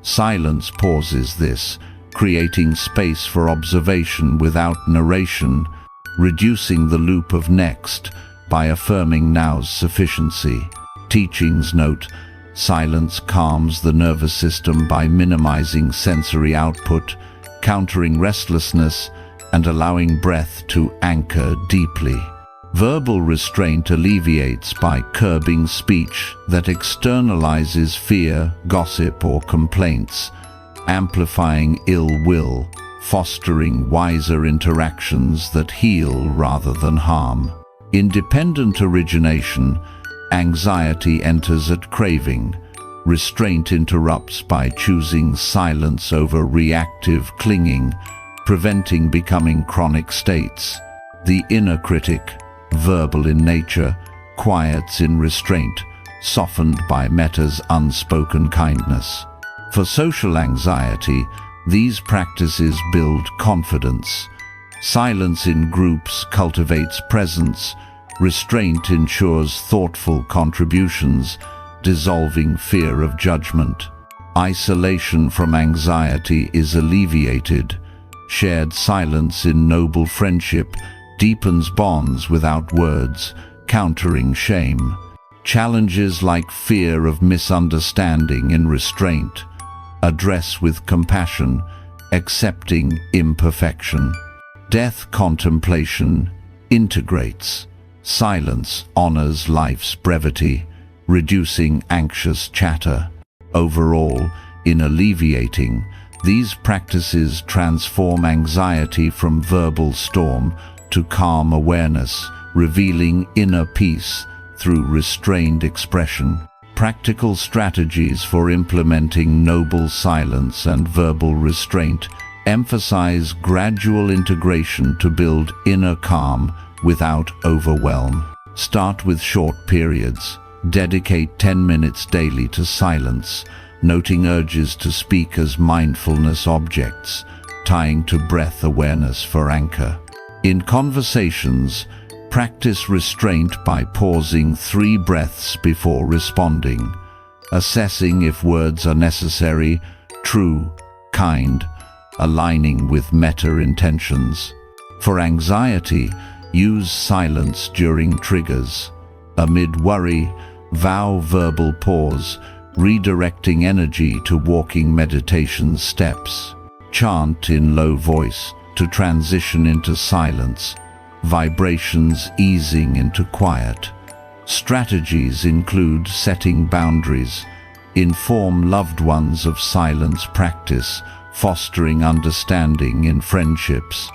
Silence pauses this, creating space for observation without narration, reducing the loop of next by affirming now's sufficiency. Teachings note, silence calms the nervous system by minimizing sensory output, countering restlessness, and allowing breath to anchor deeply. Verbal restraint alleviates by curbing speech that externalizes fear, gossip, or complaints, amplifying ill will, fostering wiser interactions that heal rather than harm. In dependent origination, anxiety enters at craving. Restraint interrupts by choosing silence over reactive clinging, preventing becoming chronic states. The inner critic, verbal in nature, quiets in restraint, softened by meta's unspoken kindness. For social anxiety, these practices build confidence. Silence in groups cultivates presence. Restraint ensures thoughtful contributions, dissolving fear of judgment. Isolation from anxiety is alleviated. Shared silence in noble friendship deepens bonds without words, countering shame. Challenges like fear of misunderstanding in restraint address with compassion, accepting imperfection. Death contemplation integrates. Silence honors life's brevity, reducing anxious chatter. Overall, in alleviating, these practices transform anxiety from verbal storm to calm awareness, revealing inner peace through restrained expression. Practical strategies for implementing noble silence and verbal restraint emphasize gradual integration to build inner calm without overwhelm. Start with short periods. Dedicate 10 minutes daily to silence, noting urges to speak as mindfulness objects, tying to breath awareness for anchor. In conversations, practice restraint by pausing 3 breaths before responding, assessing if words are necessary, true, kind, aligning with meta intentions. For anxiety, use silence during triggers. Amid worry, vow verbal pause, redirecting energy to walking meditation steps. Chant in low voice to transition into silence, vibrations easing into quiet. Strategies include setting boundaries, inform loved ones of silence practice, fostering understanding in friendships.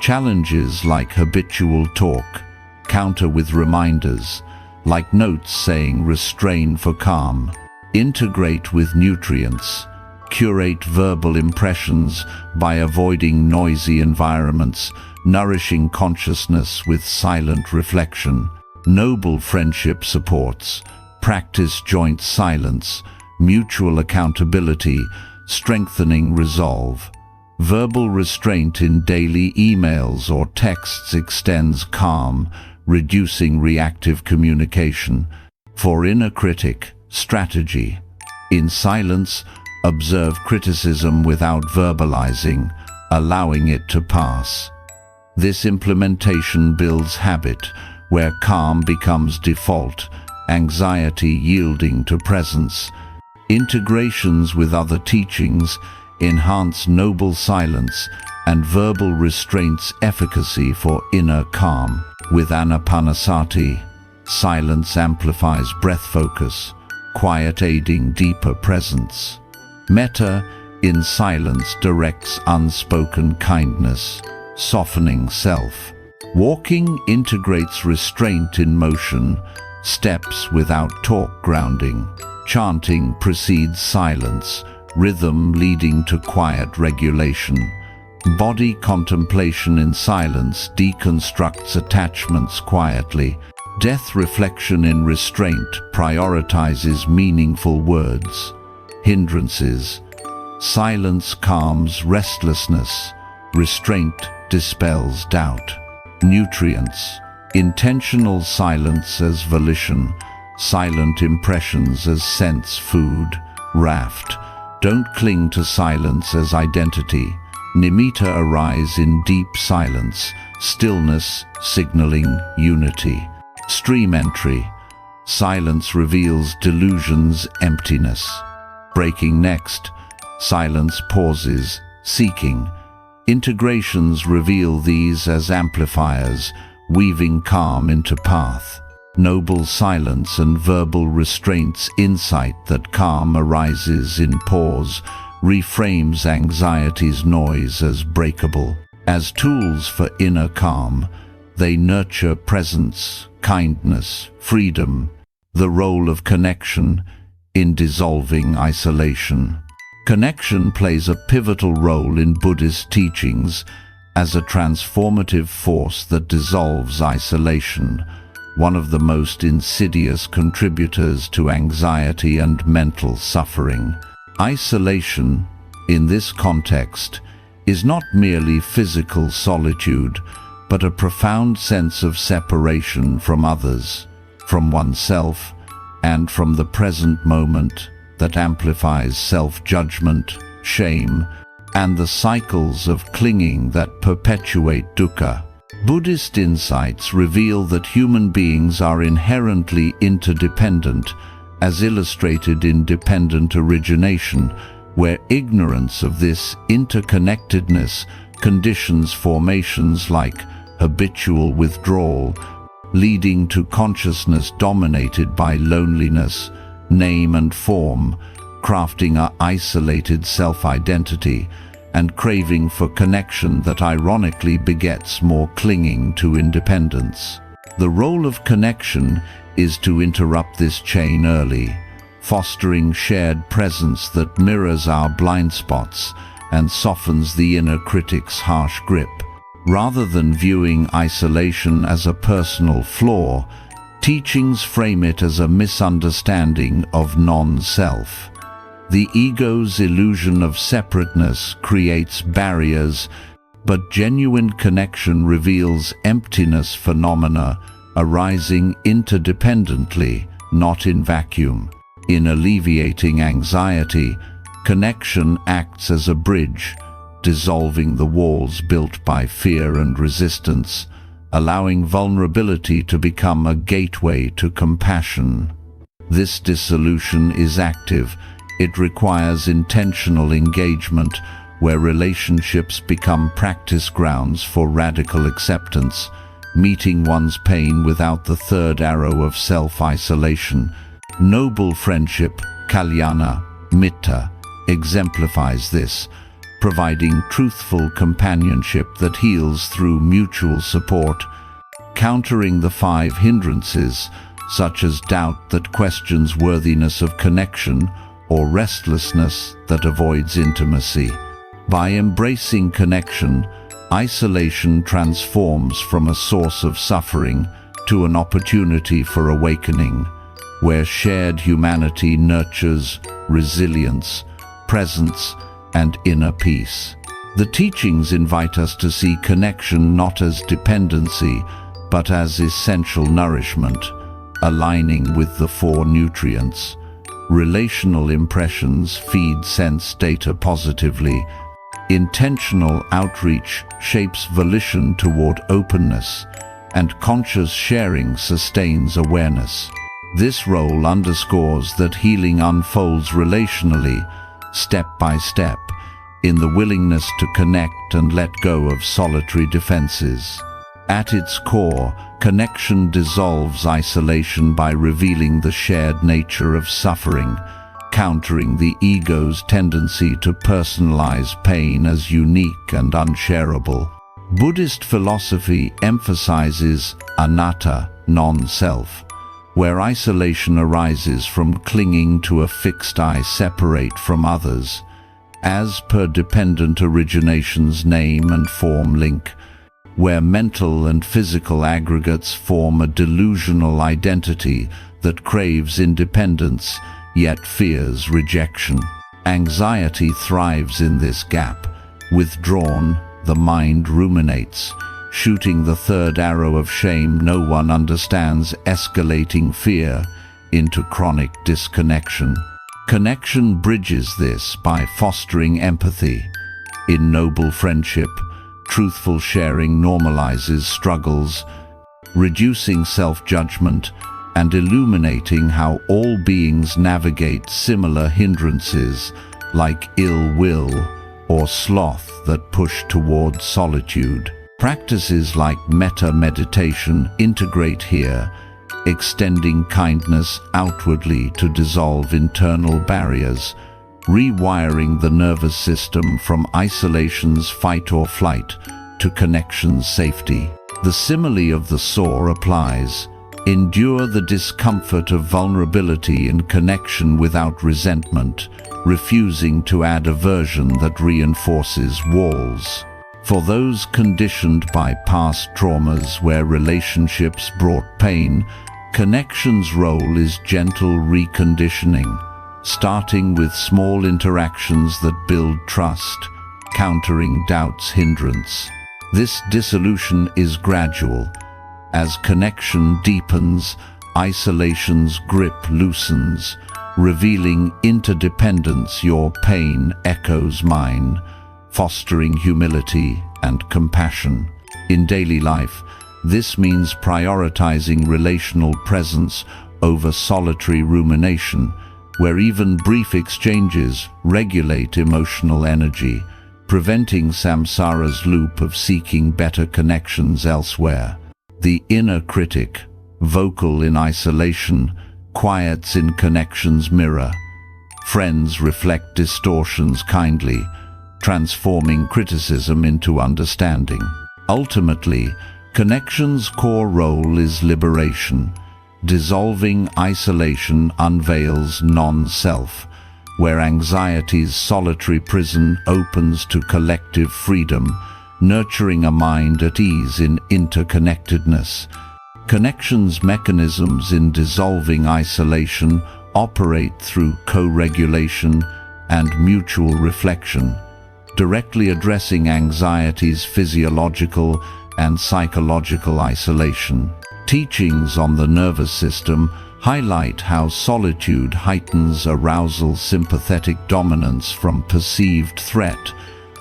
Challenges like habitual talk, counter with reminders, like notes saying restrain for calm. Integrate with nutrients, curate verbal impressions by avoiding noisy environments, nourishing consciousness with silent reflection. Noble friendship supports, practice joint silence, mutual accountability, strengthening resolve. Verbal restraint in daily emails or texts extends calm, reducing reactive communication. For inner critic, strategy. In silence, observe criticism without verbalizing, allowing it to pass. This implementation builds habit, where calm becomes default, anxiety yielding to presence. Integrations with other teachings enhance noble silence and verbal restraint's efficacy for inner calm. With anapanasati, silence amplifies breath focus, quiet aiding deeper presence. Metta, in silence, directs unspoken kindness, softening self. Walking integrates restraint in motion, steps without talk grounding. Chanting precedes silence, rhythm leading to quiet regulation. Body contemplation in silence deconstructs attachments quietly. Death reflection in restraint prioritizes meaningful words. Hindrances. Silence calms restlessness. Restraint dispels doubt. Nutrients. Intentional silence as volition. Silent impressions as sense food. Raft. Don't cling to silence as identity. Nimitta arise in deep silence, stillness signaling unity. Stream entry. Silence reveals delusion's emptiness. Breaking next. Silence pauses, seeking. Integrations reveal these as amplifiers, weaving calm into path. Noble silence and verbal restraint's insight that calm arises in pause, reframes anxiety's noise as breakable. As tools for inner calm, they nurture presence, kindness, freedom, the role of connection in dissolving isolation. Connection plays a pivotal role in Buddhist teachings as a transformative force that dissolves isolation, one of the most insidious contributors to anxiety and mental suffering. Isolation, in this context, is not merely physical solitude, but a profound sense of separation from others, from oneself, and from the present moment that amplifies self-judgment, shame, and the cycles of clinging that perpetuate dukkha. Buddhist insights reveal that human beings are inherently interdependent, as illustrated in dependent origination, where ignorance of this interconnectedness conditions formations like habitual withdrawal, leading to consciousness dominated by loneliness, name and form, crafting an isolated self-identity, and craving for connection that ironically begets more clinging to independence. The role of connection is to interrupt this chain early, fostering shared presence that mirrors our blind spots and softens the inner critic's harsh grip. Rather than viewing isolation as a personal flaw, teachings frame it as a misunderstanding of non-self. The ego's illusion of separateness creates barriers, but genuine connection reveals emptiness phenomena arising interdependently, not in vacuum. In alleviating anxiety, connection acts as a bridge, dissolving the walls built by fear and resistance, allowing vulnerability to become a gateway to compassion. This dissolution is active. It requires intentional engagement, where relationships become practice grounds for radical acceptance, meeting one's pain without the third arrow of self-isolation. Noble friendship, kalyana, mitta, exemplifies this, providing truthful companionship that heals through mutual support, countering the 5 hindrances, such as doubt that questions worthiness of connection or restlessness that avoids intimacy. By embracing connection, isolation transforms from a source of suffering to an opportunity for awakening, where shared humanity nurtures resilience, presence, and inner peace. The teachings invite us to see connection not as dependency, but as essential nourishment, aligning with the four nutrients. Relational impressions feed sense data positively. Intentional outreach shapes volition toward openness, and conscious sharing sustains awareness. This role underscores that healing unfolds relationally, step by step, in the willingness to connect and let go of solitary defenses. At its core, connection dissolves isolation by revealing the shared nature of suffering, countering the ego's tendency to personalize pain as unique and unshareable. Buddhist philosophy emphasizes anatta, non-self, where isolation arises from clinging to a fixed I separate from others, as per dependent origination's name and form link, where mental and physical aggregates form a delusional identity that craves independence yet fears rejection. Anxiety thrives in this gap. Withdrawn, the mind ruminates, shooting the third arrow of shame no one understands, escalating fear into chronic disconnection. Connection bridges this by fostering empathy. In noble friendship, truthful sharing normalizes struggles, reducing self-judgment and illuminating how all beings navigate similar hindrances like ill will or sloth that push toward solitude. Practices like metta meditation integrate here, extending kindness outwardly to dissolve internal barriers, rewiring the nervous system from isolation's fight or flight to connection's safety. The simile of the saw applies. Endure the discomfort of vulnerability in connection without resentment, refusing to add aversion that reinforces walls. For those conditioned by past traumas where relationships brought pain, connection's role is gentle reconditioning, starting with small interactions that build trust, countering doubt's hindrance. This dissolution is gradual. As connection deepens, isolation's grip loosens, revealing interdependence. Your pain echoes mine, fostering humility and compassion. In daily life, this means prioritizing relational presence over solitary rumination, where even brief exchanges regulate emotional energy, preventing samsara's loop of seeking better connections elsewhere. The inner critic, vocal in isolation, quiets in connection's mirror. Friends reflect distortions kindly, transforming criticism into understanding. Ultimately, connection's core role is liberation. Dissolving isolation unveils non-self, where anxiety's solitary prison opens to collective freedom, nurturing a mind at ease in interconnectedness. Connection's mechanisms in dissolving isolation operate through co-regulation and mutual reflection, directly addressing anxiety's physiological and psychological isolation. Teachings on the nervous system highlight how solitude heightens arousal sympathetic dominance from perceived threat,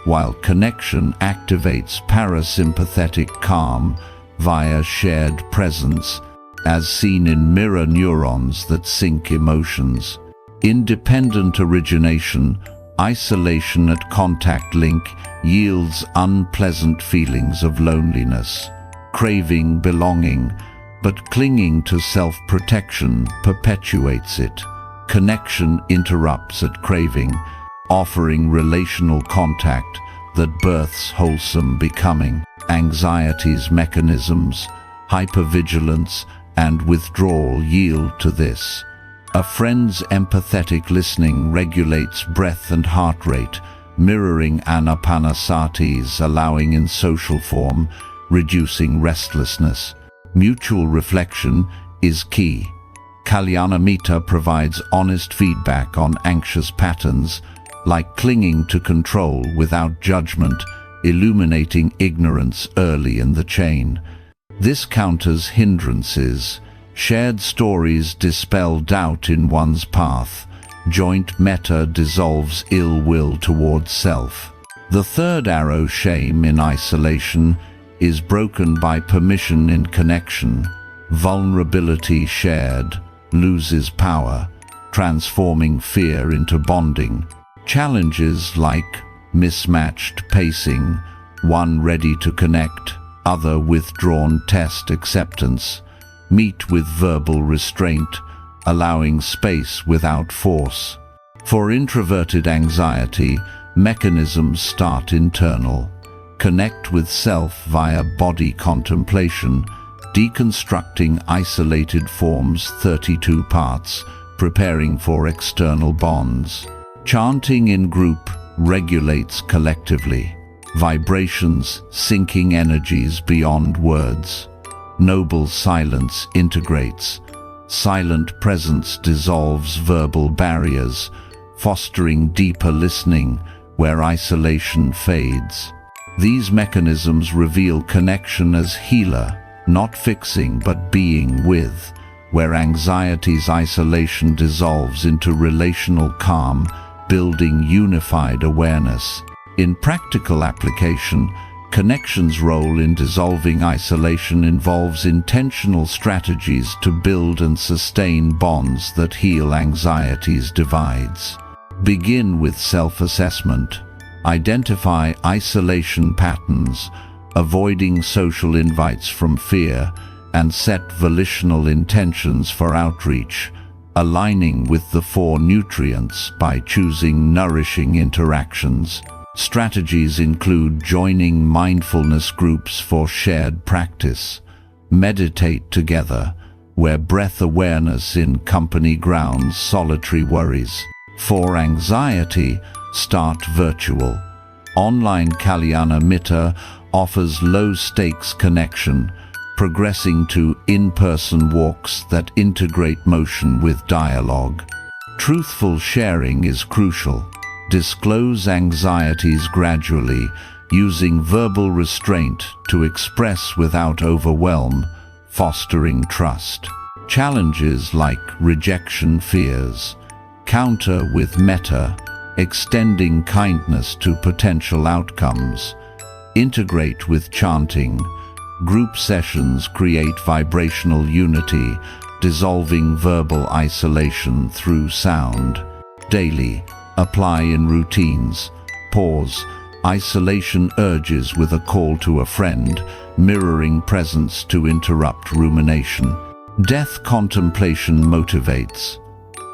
while connection activates parasympathetic calm via shared presence, as seen in mirror neurons that sync emotions. Independent origination, isolation at contact link yields unpleasant feelings of loneliness, craving belonging, but clinging to self-protection perpetuates it. Connection interrupts at craving, offering relational contact that births wholesome becoming. Anxiety's mechanisms, hypervigilance, and withdrawal yield to this. A friend's empathetic listening regulates breath and heart rate, mirroring anapanasati's allowing in social form, reducing restlessness. Mutual reflection is key. Kalyanamitta provides honest feedback on anxious patterns, like clinging to control without judgment, illuminating ignorance early in the chain. This counters hindrances. Shared stories dispel doubt in one's path. Joint metta dissolves ill will towards self. The third arrow, shame in isolation, is broken by permission in connection. Vulnerability shared loses power, transforming fear into bonding. Challenges like mismatched pacing, one ready to connect, other withdrawn, test acceptance. Meet with verbal restraint, allowing space without force. For introverted anxiety, mechanisms start internal. Connect with self via body contemplation, deconstructing isolated forms, 32 parts, preparing for external bonds. Chanting in group regulates collectively. Vibrations, syncing energies beyond words. Noble silence integrates. Silent presence dissolves verbal barriers, fostering deeper listening where isolation fades. These mechanisms reveal connection as healer, not fixing but being with, where anxiety's isolation dissolves into relational calm, building unified awareness. In practical application, connection's role in dissolving isolation involves intentional strategies to build and sustain bonds that heal anxiety's divides. Begin with self-assessment. Identify isolation patterns, avoiding social invites from fear, and set volitional intentions for outreach, aligning with the 4 nutrients by choosing nourishing interactions. Strategies include joining mindfulness groups for shared practice, meditate together, where breath awareness in company grounds solitary worries. For anxiety, start virtual. Online Kalyana Mitta offers low-stakes connection, progressing to in-person walks that integrate motion with dialogue. Truthful sharing is crucial. Disclose anxieties gradually, using verbal restraint to express without overwhelm, fostering trust. Challenges like rejection fears. Counter with metta, extending kindness to potential outcomes. Integrate with chanting. Group sessions create vibrational unity, dissolving verbal isolation through sound. Daily, apply in routines. Pause. Isolation urges with a call to a friend, mirroring presence to interrupt rumination. Death contemplation motivates.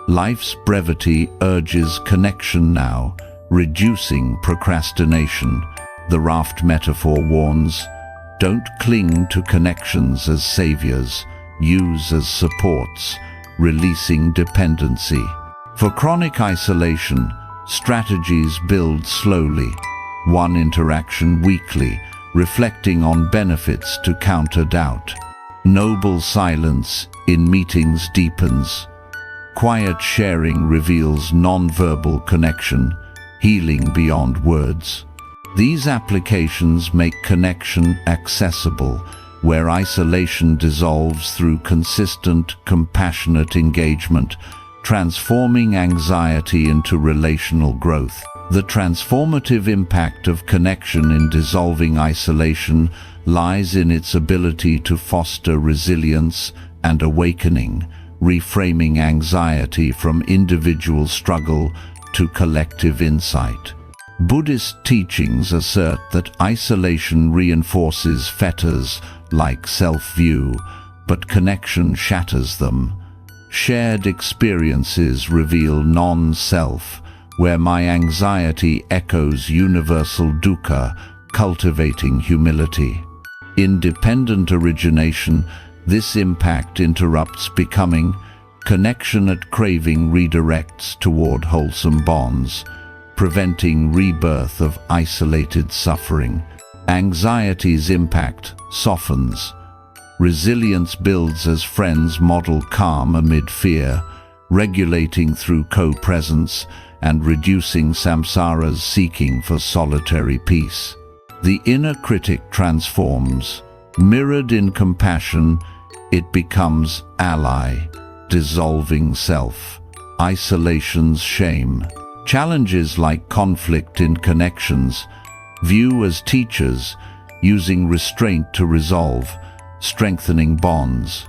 Life's brevity urges connection now, reducing procrastination. The raft metaphor warns, don't cling to connections as saviors, use as supports, releasing dependency. For chronic isolation, strategies build slowly, 1 interaction weekly, reflecting on benefits to counter doubt. Noble silence in meetings deepens. Quiet sharing reveals non-verbal connection, healing beyond words. These applications make connection accessible, where isolation dissolves through consistent, compassionate engagement, transforming anxiety into relational growth. The transformative impact of connection in dissolving isolation lies in its ability to foster resilience and awakening, reframing anxiety from individual struggle to collective insight. Buddhist teachings assert that isolation reinforces fetters like self-view, but connection shatters them. Shared experiences reveal non-self, where my anxiety echoes universal dukkha, cultivating humility. In dependent origination, this impact interrupts becoming. Connection at craving redirects toward wholesome bonds, preventing rebirth of isolated suffering. Anxiety's impact softens. Resilience builds as friends model calm amid fear, regulating through co-presence, and reducing samsara's seeking for solitary peace. The inner critic transforms. Mirrored in compassion, it becomes ally, dissolving self. Isolation's shame. Challenges like conflict in connections view as teachers, using restraint to resolve, strengthening bonds.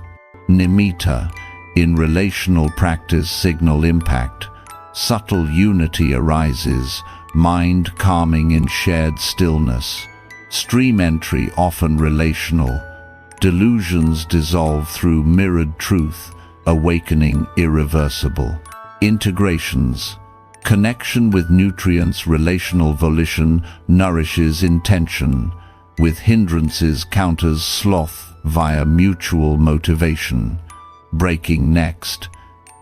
Nimitta, in relational practice signal impact. Subtle unity arises, mind calming in shared stillness. Stream entry often relational. Delusions dissolve through mirrored truth, awakening irreversible. Integrations. Connection with nutrients, relational volition nourishes intention. With hindrances counters sloth via mutual motivation. Breaking next.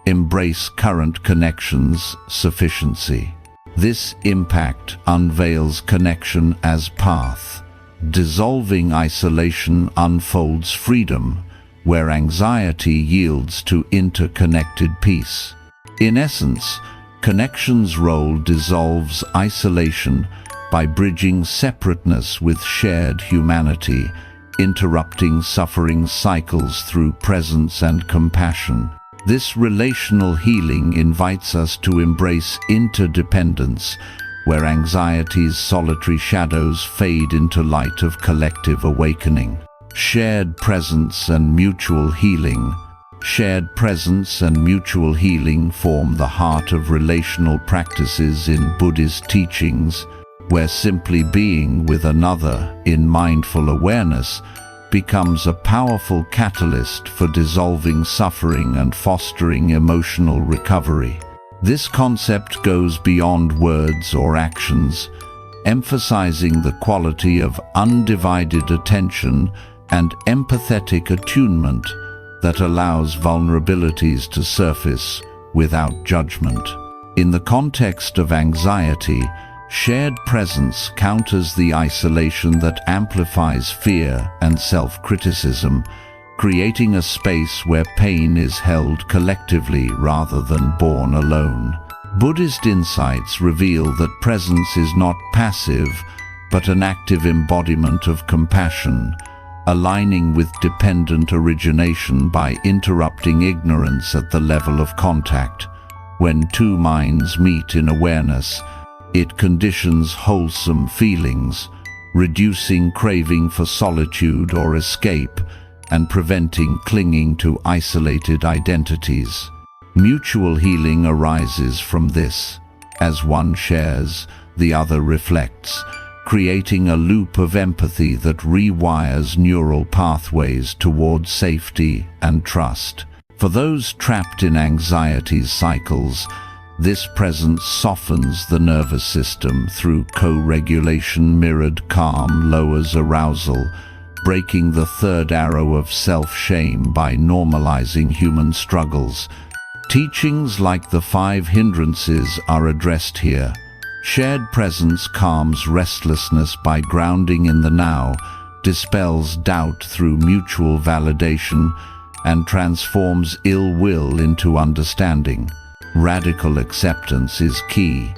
Embrace current connections, sufficiency. This impact unveils connection as path. Dissolving isolation unfolds freedom, where anxiety yields to interconnected peace. In essence, connection's role dissolves isolation by bridging separateness with shared humanity, interrupting suffering cycles through presence and compassion. This relational healing invites us to embrace interdependence, where anxiety's solitary shadows fade into light of collective awakening. Shared presence and mutual healing. Shared presence and mutual healing form the heart of relational practices in Buddhist teachings, where simply being with another in mindful awareness becomes a powerful catalyst for dissolving suffering and fostering emotional recovery. This concept goes beyond words or actions, emphasizing the quality of undivided attention and empathetic attunement that allows vulnerabilities to surface without judgment. In the context of anxiety, shared presence counters the isolation that amplifies fear and self-criticism, creating a space where pain is held collectively rather than borne alone. Buddhist insights reveal that presence is not passive, but an active embodiment of compassion, aligning with dependent origination by interrupting ignorance at the level of contact. When two minds meet in awareness, it conditions wholesome feelings, reducing craving for solitude or escape, and preventing clinging to isolated identities. Mutual healing arises from this. As one shares, the other reflects, creating a loop of empathy that rewires neural pathways toward safety and trust. For those trapped in anxiety's cycles, this presence softens the nervous system through co-regulation. Mirrored calm lowers arousal, breaking the third arrow of self-shame by normalizing human struggles. Teachings like the 5 hindrances are addressed here. Shared presence calms restlessness by grounding in the now, dispels doubt through mutual validation, and transforms ill will into understanding. Radical acceptance is key.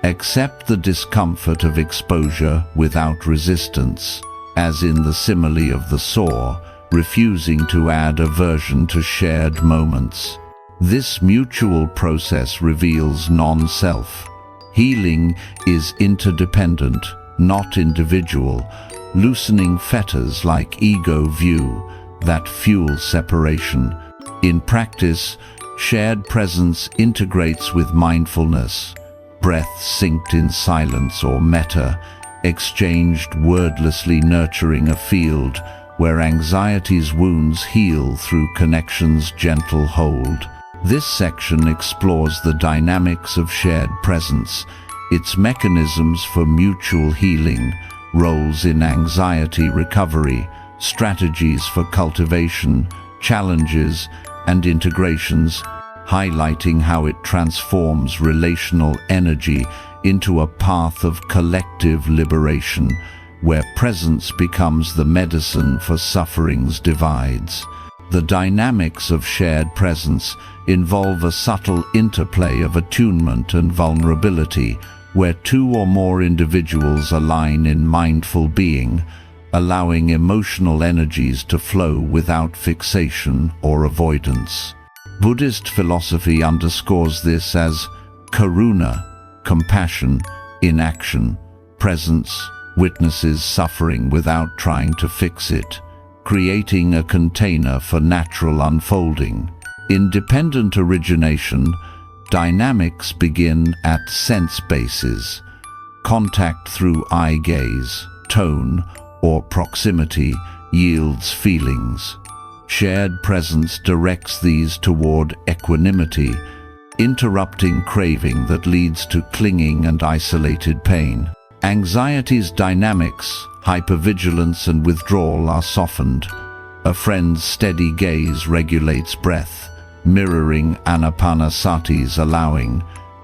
Accept the discomfort of exposure without resistance, as in the simile of the saw, refusing to add aversion to shared moments. This mutual process reveals non-self. Healing is interdependent, not individual, loosening fetters like ego view that fuel separation. In practice, shared presence integrates with mindfulness, breath synced in silence or metta, exchanged wordlessly, nurturing a field where anxiety's wounds heal through connection's gentle hold. This section explores the dynamics of shared presence, its mechanisms for mutual healing, roles in anxiety recovery, strategies for cultivation, challenges, and integrations, highlighting how it transforms relational energy into a path of collective liberation, where presence becomes the medicine for suffering's divides. The dynamics of shared presence involve a subtle interplay of attunement and vulnerability, where two or more individuals align in mindful being, allowing emotional energies to flow without fixation or avoidance. Buddhist philosophy underscores this as karuna, compassion, in action. Presence witnesses suffering without trying to fix it, creating a container for natural unfolding. In dependent origination, dynamics begin at sense bases. Contact through eye gaze, tone, or proximity yields feelings. Shared presence directs these toward equanimity, interrupting craving that leads to clinging and isolated pain. Anxiety's dynamics, hypervigilance and withdrawal, are softened. A friend's steady gaze regulates breath, mirroring anapanasati's allowing,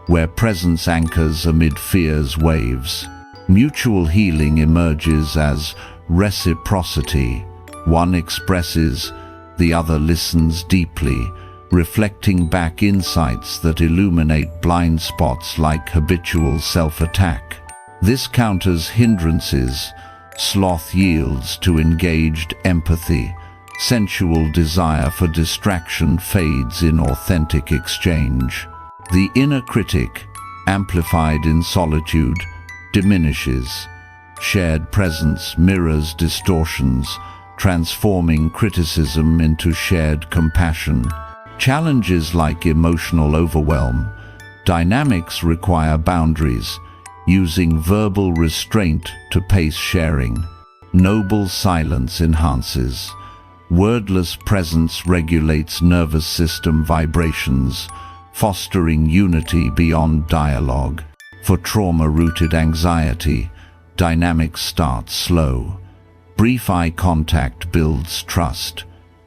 where presence anchors amid fear's waves. Mutual healing emerges as reciprocity. One expresses, the other listens deeply, reflecting back insights that illuminate blind spots like habitual self-attack. This counters hindrances. Sloth yields to engaged empathy. Sensual desire for distraction fades in authentic exchange. The inner critic, amplified in solitude, diminishes. Shared presence mirrors distortions, transforming criticism into shared compassion. Challenges like emotional overwhelm. Dynamics require boundaries, using verbal restraint to pace sharing. Noble silence enhances. Wordless presence regulates nervous system vibrations, fostering unity beyond dialogue. For trauma-rooted anxiety, dynamics start slow. Brief eye contact builds trust,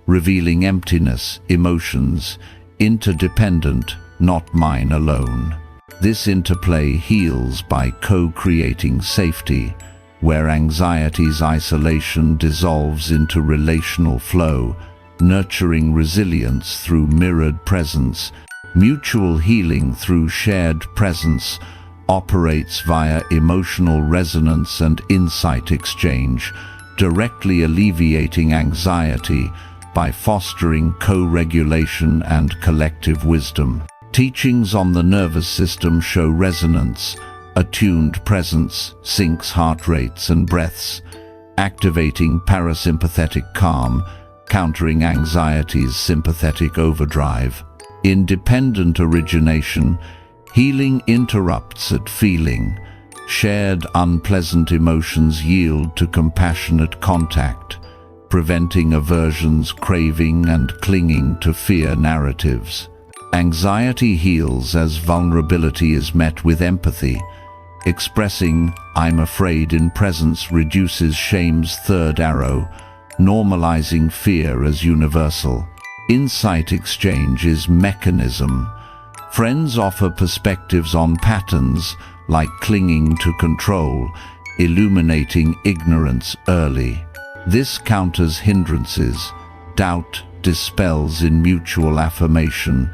revealing emptiness, emotions, interdependent, not mine alone. This interplay heals by co-creating safety, where anxiety's isolation dissolves into relational flow, nurturing resilience through mirrored presence. Mutual healing through shared presence operates via emotional resonance and insight exchange, directly alleviating anxiety by fostering co-regulation and collective wisdom. Teachings on the nervous system show resonance. Attuned presence syncs heart rates and breaths, activating parasympathetic calm, countering anxiety's sympathetic overdrive. In dependent origination, healing interrupts at feeling. Shared unpleasant emotions yield to compassionate contact, preventing aversions, craving, and clinging to fear narratives. Anxiety heals as vulnerability is met with empathy. Expressing "I'm afraid" in presence reduces shame's third arrow, normalizing fear as universal. Insight exchange is mechanism. Friends offer perspectives on patterns like clinging to control, illuminating ignorance early. This counters hindrances. Doubt dispels in mutual affirmation.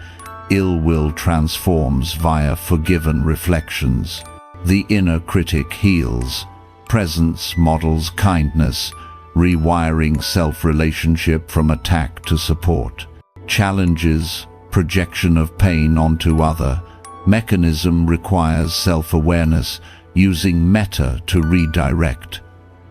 Ill will transforms via forgiven reflections. The inner critic heals. Presence models kindness, rewiring self-relationship from attack to support. Challenges, projection of pain onto other. Mechanism requires self-awareness, using metta to redirect.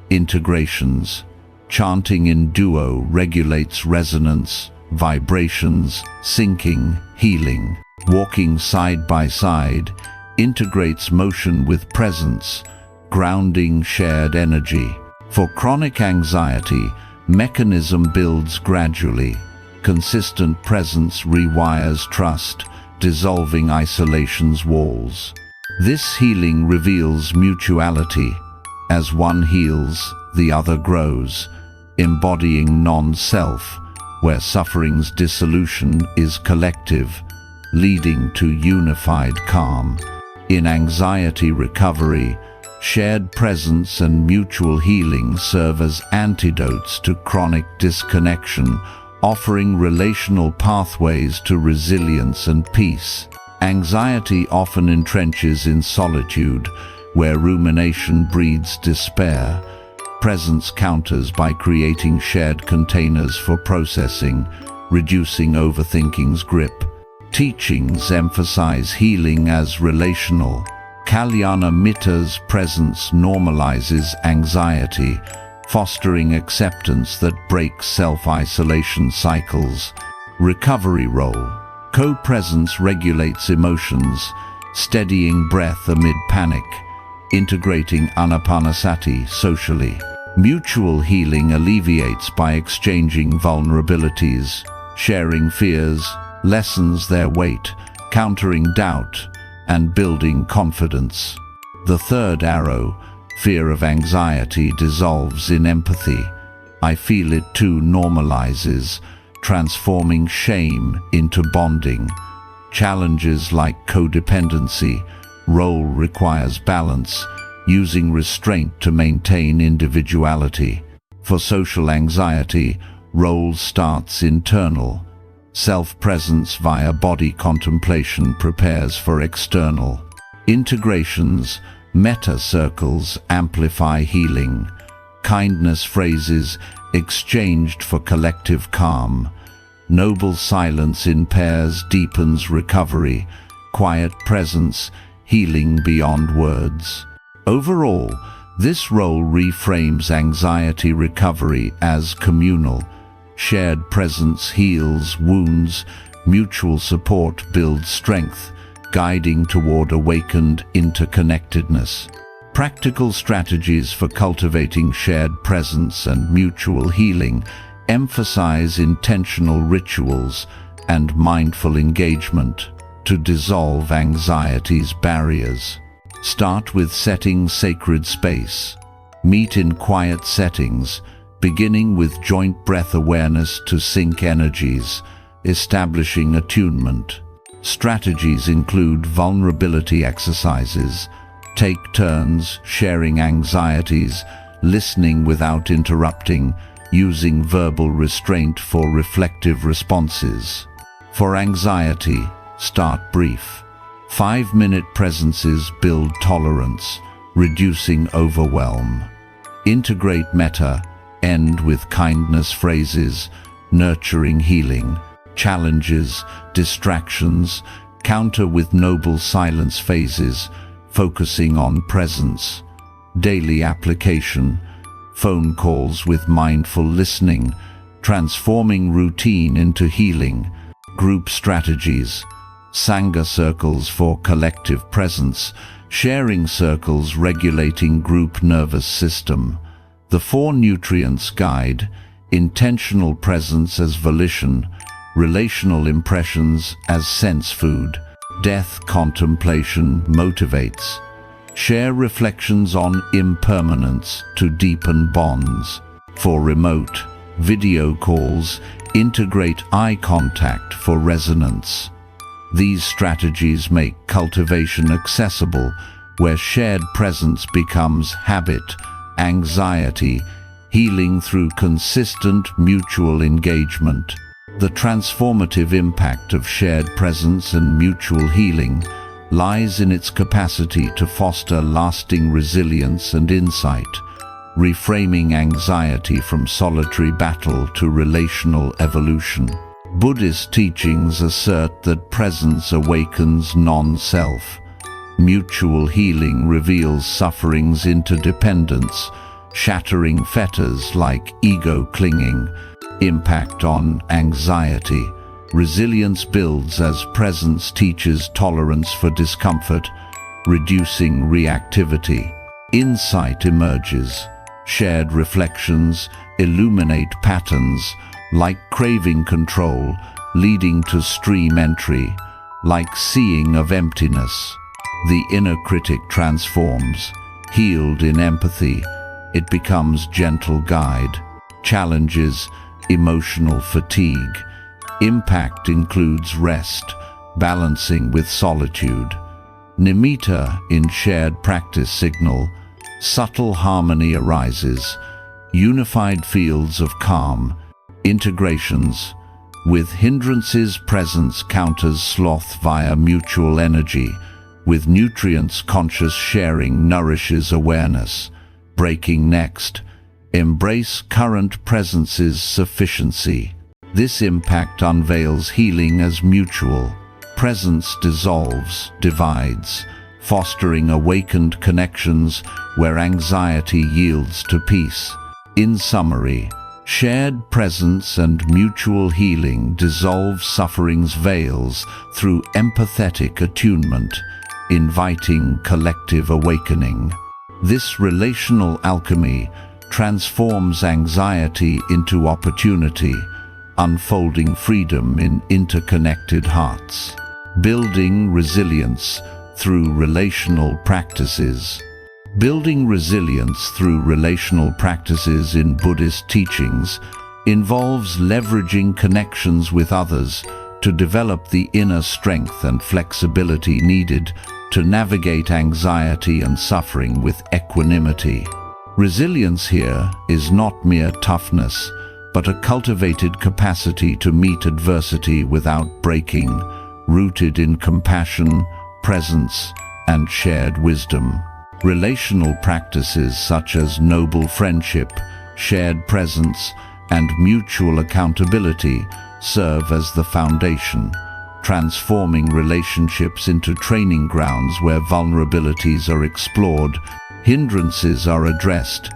Integrations. Chanting in duo regulates resonance, vibrations, syncing, healing. Walking side by side integrates motion with presence, grounding shared energy. For chronic anxiety, mechanism builds gradually. Consistent presence rewires trust, dissolving isolation's walls. This healing reveals mutuality. As one heals, the other grows, embodying non-self, where suffering's dissolution is collective, leading to unified calm. In anxiety recovery, shared presence and mutual healing serve as antidotes to chronic disconnection, offering relational pathways to resilience and peace. Anxiety often entrenches in solitude, where rumination breeds despair. Presence counters by creating shared containers for processing, reducing overthinking's grip. Teachings emphasize healing as relational. Kalyana Mitta's presence normalizes anxiety, fostering acceptance that breaks self-isolation cycles. Recovery role. Co-presence regulates emotions, steadying breath amid panic, integrating anapanasati socially. Mutual healing alleviates by exchanging vulnerabilities, sharing fears, lessens their weight, countering doubt, and building confidence. The third arrow, fear of anxiety, dissolves in empathy. I feel it too normalizes, transforming shame into bonding. Challenges like codependency, role requires balance, using restraint to maintain individuality. For social anxiety, role starts internal. Self-presence via body contemplation prepares for external. Integrations, metta circles amplify healing. Kindness phrases exchanged for collective calm. Noble silence in pairs deepens recovery. Quiet presence, healing beyond words. Overall, this role reframes anxiety recovery as communal. Shared presence heals wounds, mutual support builds strength, guiding toward awakened interconnectedness. Practical strategies for cultivating shared presence and mutual healing emphasize intentional rituals and mindful engagement to dissolve anxiety's barriers. Start with setting sacred space. Meet in quiet settings, beginning with joint breath awareness to sync energies, establishing attunement. Strategies include vulnerability exercises. Take turns sharing anxieties, listening without interrupting, using verbal restraint for reflective responses. For anxiety, start brief. 5-minute presences build tolerance, reducing overwhelm. Integrate metta, end with kindness phrases, nurturing healing. Challenges, distractions, counter with noble silence phases, focusing on presence. Daily application, phone calls with mindful listening, transforming routine into healing. Group strategies, sangha circles for collective presence, sharing circles regulating group nervous system. The 4 nutrients guide, intentional presence as volition, relational impressions as sense food. Death contemplation motivates. Share reflections on impermanence to deepen bonds. For remote, video calls integrate eye contact for resonance. These strategies make cultivation accessible, where shared presence becomes habit, anxiety, healing through consistent mutual engagement. The transformative impact of shared presence and mutual healing lies in its capacity to foster lasting resilience and insight, reframing anxiety from solitary battle to relational evolution. Buddhist teachings assert that presence awakens non-self. Mutual healing reveals suffering's interdependence, shattering fetters like ego clinging. Impact on anxiety. Resilience builds as presence teaches tolerance for discomfort, reducing reactivity. Insight emerges. Shared reflections illuminate patterns, like craving control, leading to stream entry, like seeing of emptiness. The inner critic transforms. Healed in empathy, it becomes gentle guide. Challenges, emotional fatigue. Impact includes rest, balancing with solitude. Nimitta in shared practice signal, subtle harmony arises, unified fields of calm, Integrations. With hindrances, presence counters sloth via mutual energy. With nutrients, conscious sharing nourishes awareness. Breaking next. Embrace current presence's sufficiency. This impact unveils healing as mutual. Presence dissolves, divides, fostering awakened connections where anxiety yields to peace. In summary, shared presence and mutual healing dissolve suffering's veils through empathetic attunement, inviting collective awakening. This relational alchemy transforms anxiety into opportunity, unfolding freedom in interconnected hearts. Building resilience through relational practices. Building resilience through relational practices in Buddhist teachings involves leveraging connections with others to develop the inner strength and flexibility needed to navigate anxiety and suffering with equanimity. Resilience here is not mere toughness, but a cultivated capacity to meet adversity without breaking, rooted in compassion, presence, and shared wisdom. Relational practices such as noble friendship, shared presence, and mutual accountability serve as the foundation, transforming relationships into training grounds where vulnerabilities are explored, hindrances are addressed,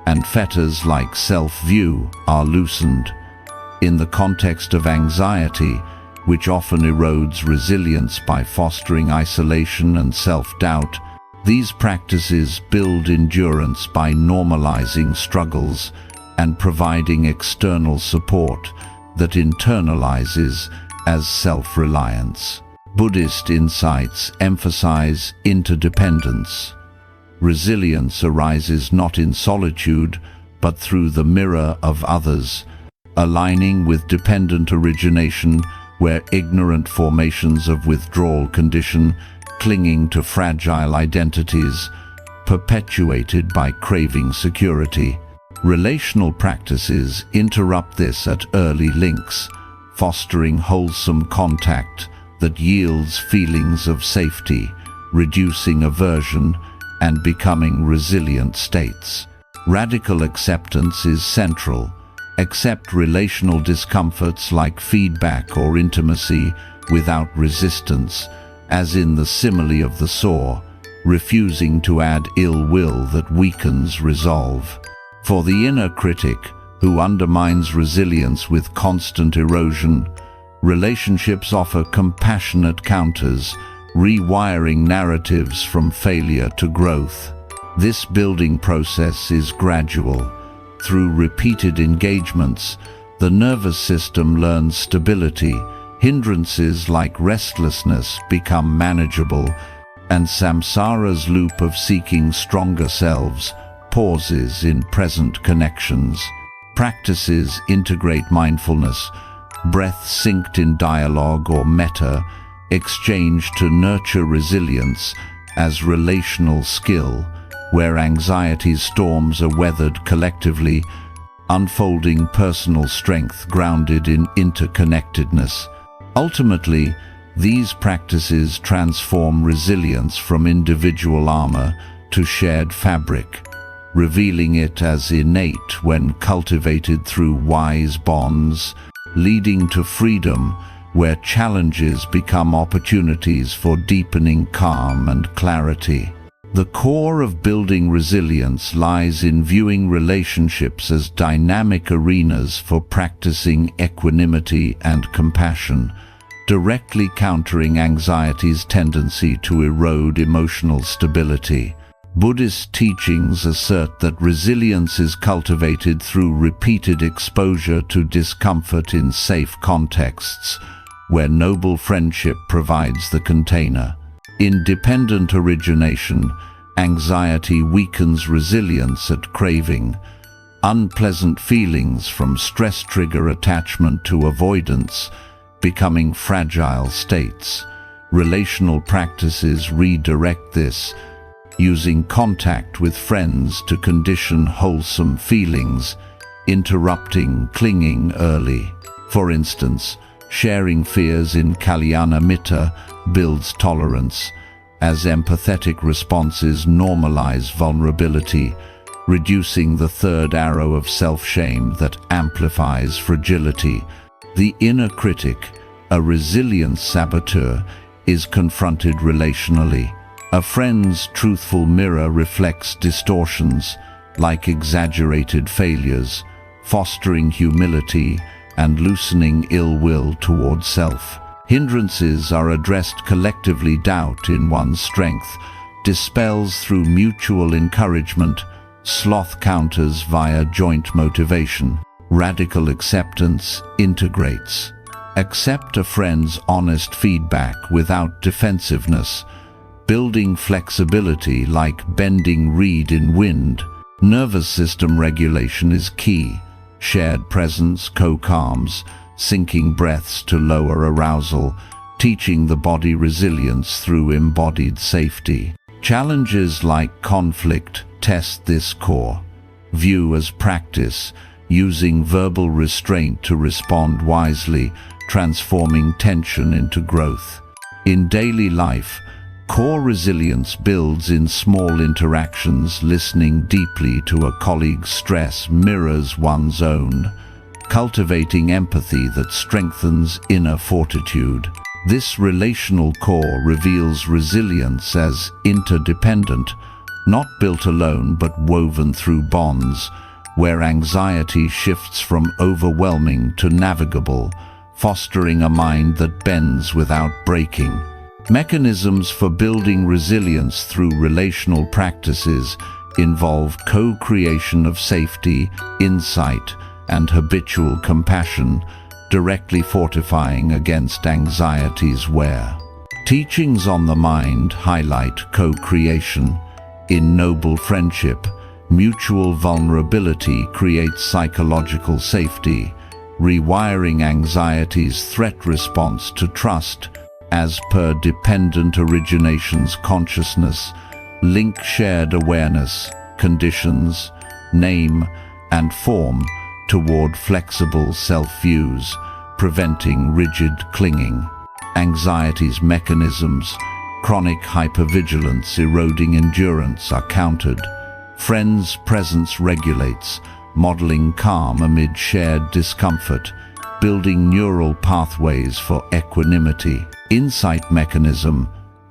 and fetters like self-view are loosened. In the context of anxiety, which often erodes resilience by fostering isolation and self-doubt, these practices build endurance by normalizing struggles and providing external support that internalizes as self-reliance. Buddhist insights emphasize interdependence. Resilience arises not in solitude, but through the mirror of others, aligning with dependent origination where ignorant formations of withdrawal condition, clinging to fragile identities, perpetuated by craving security. Relational practices interrupt this at early links, fostering wholesome contact that yields feelings of safety, reducing aversion, and becoming resilient states. Radical acceptance is central. Accept relational discomforts like feedback or intimacy without resistance, as in the simile of the saw, refusing to add ill will that weakens resolve. For the inner critic, who undermines resilience with constant erosion, relationships offer compassionate counters, rewiring narratives from failure to growth. This building process is gradual. Through repeated engagements, the nervous system learns stability, hindrances like restlessness become manageable, and samsara's loop of seeking stronger selves pauses in present connections. Practices integrate mindfulness, breath synced in dialogue or metta, exchanged to nurture resilience as relational skill, where anxiety's storms are weathered collectively, unfolding personal strength grounded in interconnectedness. Ultimately, these practices transform resilience from individual armor to shared fabric, revealing it as innate when cultivated through wise bonds, leading to freedom where challenges become opportunities for deepening calm and clarity. The core of building resilience lies in viewing relationships as dynamic arenas for practicing equanimity and compassion, directly countering anxiety's tendency to erode emotional stability. Buddhist teachings assert that resilience is cultivated through repeated exposure to discomfort in safe contexts, where noble friendship provides the container. In dependent origination, anxiety weakens resilience at craving. Unpleasant feelings from stress trigger attachment to avoidance, becoming fragile states. Relational practices redirect this, using contact with friends to condition wholesome feelings, interrupting clinging early. For instance, sharing fears in Kalyana Mitta builds tolerance, as empathetic responses normalize vulnerability, reducing the third arrow of self-shame that amplifies fragility. The inner critic, a resilient saboteur, is confronted relationally. A friend's truthful mirror reflects distortions, like exaggerated failures, fostering humility and loosening ill will toward self. Hindrances are addressed collectively. Doubt in one's strength dispels through mutual encouragement. Sloth counters via joint motivation. Radical acceptance integrates. Accept a friend's honest feedback without defensiveness, building flexibility like bending reed in wind. Nervous system regulation is key. Shared presence co-calms, sinking breaths to lower arousal, teaching the body resilience through embodied safety. Challenges like conflict test this core. View as practice, using verbal restraint to respond wisely, transforming tension into growth. In daily life, core resilience builds in small interactions. Listening deeply to a colleague's stress mirrors one's own, cultivating empathy that strengthens inner fortitude. This relational core reveals resilience as interdependent, not built alone but woven through bonds, where anxiety shifts from overwhelming to navigable, fostering a mind that bends without breaking. Mechanisms for building resilience through relational practices involve co-creation of safety, insight, and habitual compassion, directly fortifying against anxiety's wear. Teachings on the mind highlight co-creation. In noble friendship, mutual vulnerability creates psychological safety, rewiring anxiety's threat response to trust. As per dependent origination's consciousness, link shared awareness, conditions, name, and form toward flexible self-views, preventing rigid clinging. Anxiety's mechanisms, chronic hypervigilance eroding endurance, are countered. Friends' presence regulates, modeling calm amid shared discomfort, building neural pathways for equanimity. Insight mechanism,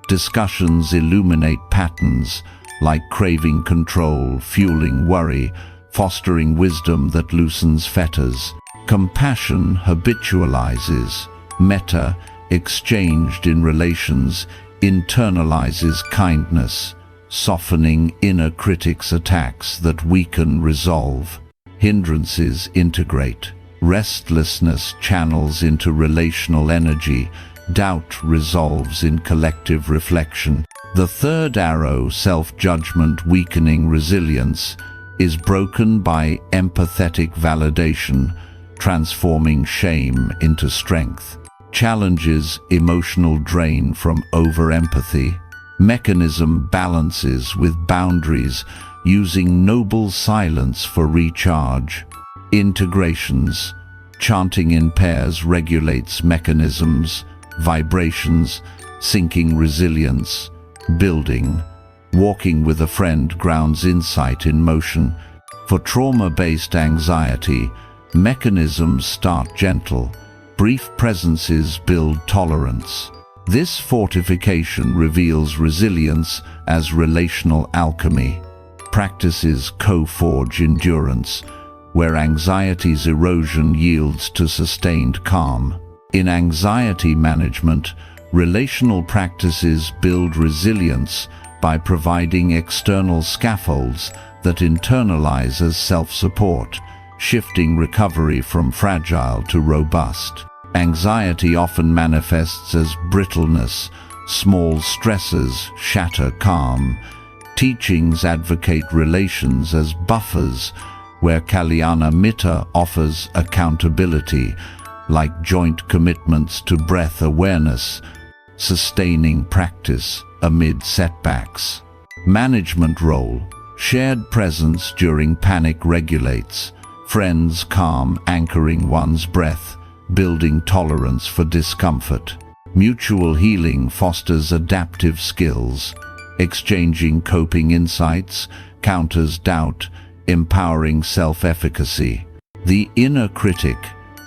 discussions illuminate patterns like craving control, fueling worry, fostering wisdom that loosens fetters. Compassion habitualizes. Metta, exchanged in relations, internalizes kindness, softening inner critics' attacks that weaken resolve. Hindrances integrate. Restlessness channels into relational energy. Doubt resolves in collective reflection. The third arrow, self-judgment weakening resilience, is broken by empathetic validation, transforming shame into strength. Challenges emotional drain from over-empathy. Mechanism balances with boundaries, using noble silence for recharge. Integrations. Chanting in pairs regulates mechanisms, vibrations, sinking resilience, building. Walking with a friend grounds insight in motion. For trauma-based anxiety, mechanisms start gentle. Brief presences build tolerance. This fortification reveals resilience as relational alchemy. Practices co-forge endurance, where anxiety's erosion yields to sustained calm. In anxiety management, relational practices build resilience by providing external scaffolds that internalize as self-support, shifting recovery from fragile to robust. Anxiety often manifests as brittleness. Small stresses shatter calm. Teachings advocate relations as buffers, where Kalyana Mitta offers accountability, like joint commitments to breath awareness, sustaining practice amid setbacks. Management role. Shared presence during panic regulates, Friends calm, anchoring one's breath, building tolerance for discomfort. Mutual healing fosters adaptive skills, exchanging coping insights, counters doubt, empowering self-efficacy. The inner critic,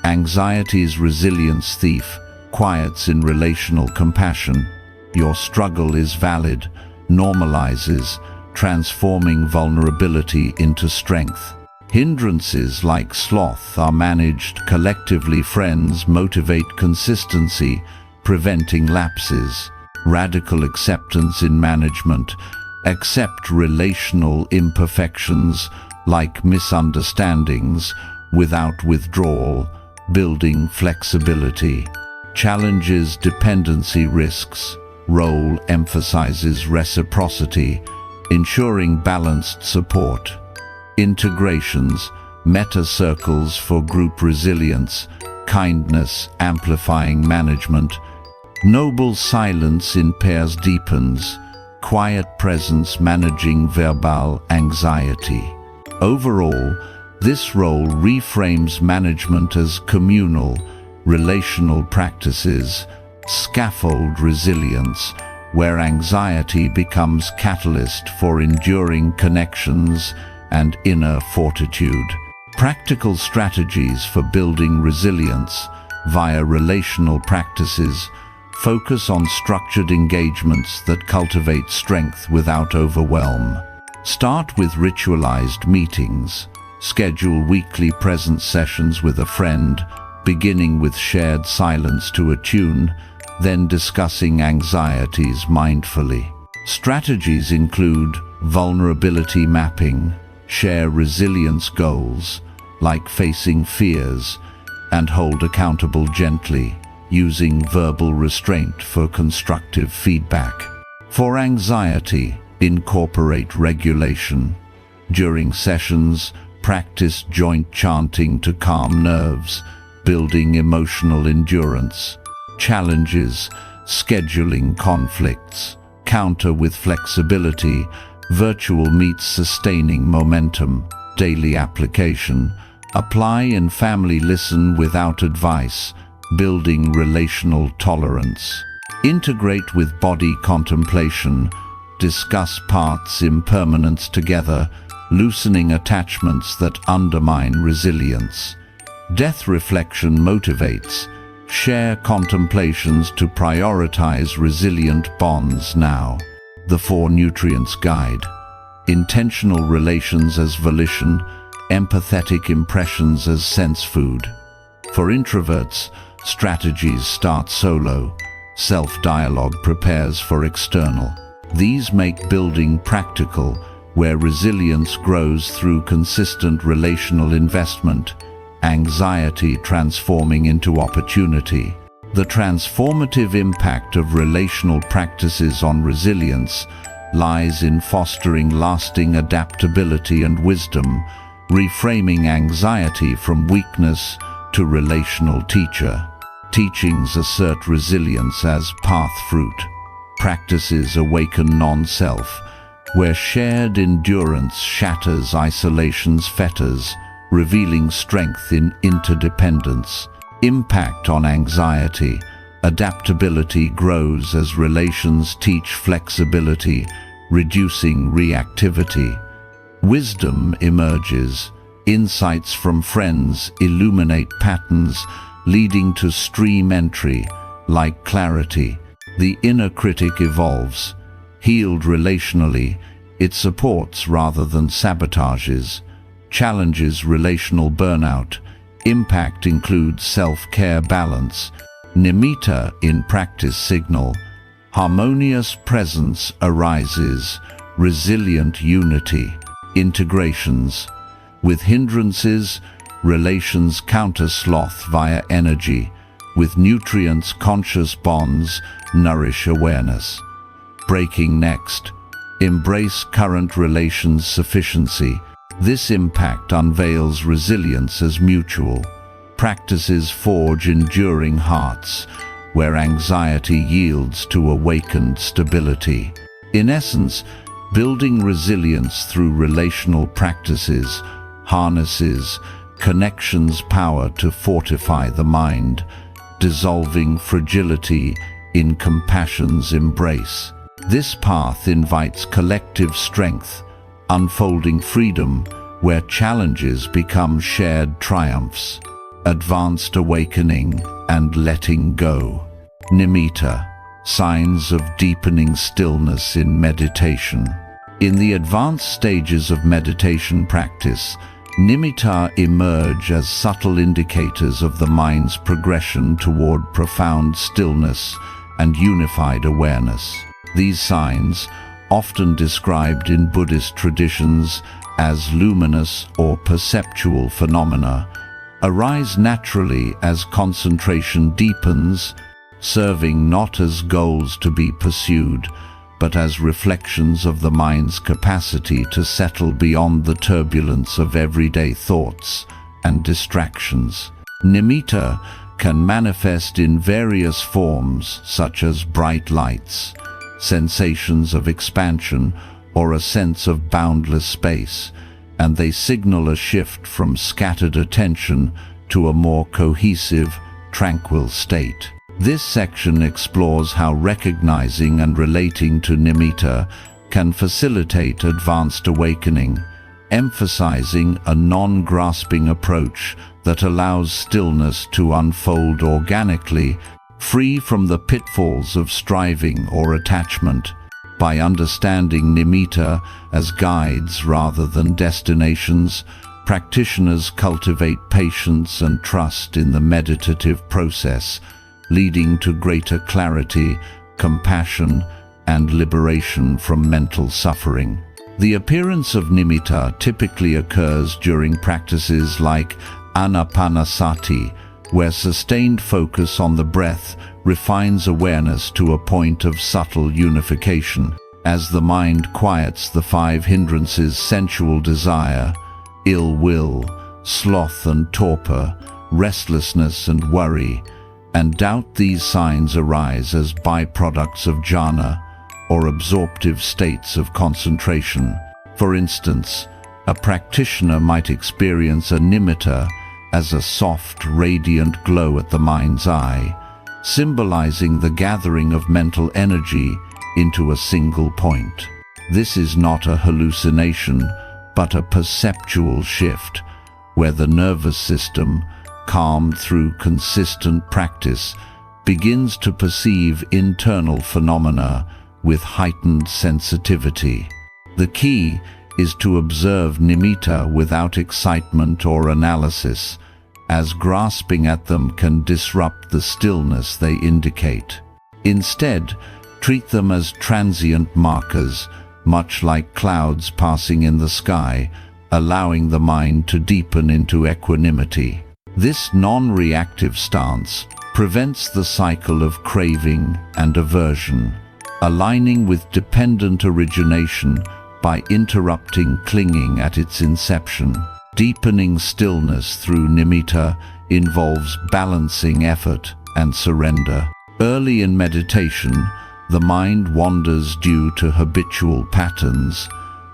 anxiety's resilience thief, quiets in relational compassion. Your struggle is valid, normalizes, transforming vulnerability into strength. Hindrances like sloth are managed collectively. Friends motivate consistency, preventing lapses. Radical acceptance in management. Accept relational imperfections like misunderstandings without withdrawal, building flexibility. Challenges dependency risks. Role emphasizes reciprocity, ensuring balanced support. Integrations, meta circles for group resilience, kindness amplifying management. Noble silence in pairs deepens, quiet presence managing verbal anxiety. Overall, this role reframes management as communal, relational practices, scaffold resilience, where anxiety becomes catalyst for enduring connections and inner fortitude. Practical strategies for building resilience via relational practices focus on structured engagements that cultivate strength without overwhelm. Start with ritualized meetings. Schedule weekly presence sessions with a friend, beginning with shared silence to attune, then discussing anxieties mindfully. Strategies include vulnerability mapping, share resilience goals, like facing fears, and hold accountable gently, using verbal restraint for constructive feedback. For anxiety, incorporate regulation. During sessions, practice joint chanting to calm nerves, building emotional endurance. Challenges, scheduling conflicts. Counter with flexibility. Virtual meets sustaining momentum. Daily application. Apply in family. Listen without advice, building relational tolerance. Integrate with body contemplation. Discuss paths impermanence together, loosening attachments that undermine resilience. Death reflection motivates. Share contemplations to prioritize resilient bonds now. The 4 Nutrients Guide. Intentional relations as volition, empathetic impressions as sense food. For introverts, strategies start solo. Self-dialogue prepares for external. These make building practical, where resilience grows through consistent relational investment, anxiety transforming into opportunity. The transformative impact of relational practices on resilience lies in fostering lasting adaptability and wisdom, reframing anxiety from weakness to relational teacher. Teachings assert resilience as path fruit. Practices awaken non-self, where shared endurance shatters isolation's fetters, revealing strength in interdependence. Impact on anxiety. Adaptability grows as relations teach flexibility, reducing reactivity. Wisdom emerges. Insights from friends illuminate patterns, leading to stream entry, like clarity. The inner critic evolves. Healed relationally, it supports rather than sabotages. Challenges relational burnout. Impact includes self-care balance. Nimitta in practice signal. Harmonious presence arises. Resilient unity. Integrations. With hindrances, relations counter sloth via energy. With nutrients, conscious bonds nourish awareness. Breaking next. Embrace current relations sufficiency. This impact unveils resilience as mutual. Practices forge enduring hearts, where anxiety yields to awakened stability. In essence, building resilience through relational practices harnesses connection's power to fortify the mind, dissolving fragility in compassion's embrace. This path invites collective strength, unfolding freedom where challenges become shared triumphs, advanced awakening and letting go. Nimitta, signs of deepening stillness in meditation. In the advanced stages of meditation practice, nimitta emerge as subtle indicators of the mind's progression toward profound stillness and unified awareness. These signs, often described in Buddhist traditions as luminous or perceptual phenomena, arise naturally as concentration deepens, serving not as goals to be pursued, but as reflections of the mind's capacity to settle beyond the turbulence of everyday thoughts and distractions. Nimitta can manifest in various forms, such as bright lights, sensations of expansion, or a sense of boundless space, and they signal a shift from scattered attention to a more cohesive, tranquil state. This section explores how recognizing and relating to nimitta can facilitate advanced awakening, emphasizing a non-grasping approach that allows stillness to unfold organically, free from the pitfalls of striving or attachment. By understanding nimitta as guides rather than destinations, practitioners cultivate patience and trust in the meditative process, leading to greater clarity, compassion, and liberation from mental suffering. The appearance of nimitta typically occurs during practices like anapanasati, where sustained focus on the breath refines awareness to a point of subtle unification. As the mind quiets the 5 hindrances: sensual desire, ill will, sloth and torpor, restlessness and worry, and doubt, these signs arise as byproducts of jhana, or absorptive states of concentration. For instance, a practitioner might experience a nimitta as a soft, radiant glow at the mind's eye, symbolizing the gathering of mental energy into a single point. This is not a hallucination, but a perceptual shift, where the nervous system, calmed through consistent practice, begins to perceive internal phenomena with heightened sensitivity. The key is to observe nimitta without excitement or analysis, as grasping at them can disrupt the stillness they indicate. Instead, treat them as transient markers, much like clouds passing in the sky, allowing the mind to deepen into equanimity. This non-reactive stance prevents the cycle of craving and aversion, aligning with dependent origination by interrupting clinging at its inception. Deepening stillness through nimitta involves balancing effort and surrender. Early in meditation, the mind wanders due to habitual patterns,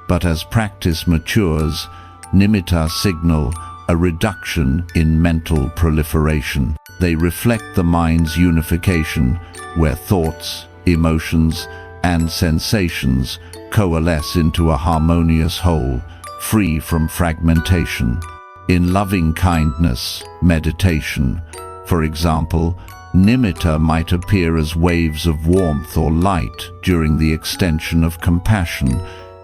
but as practice matures, nimitta signal a reduction in mental proliferation. They reflect the mind's unification, where thoughts, emotions, and sensations coalesce into a harmonious whole, free from fragmentation. In loving-kindness meditation, for example, nimitta might appear as waves of warmth or light during the extension of compassion,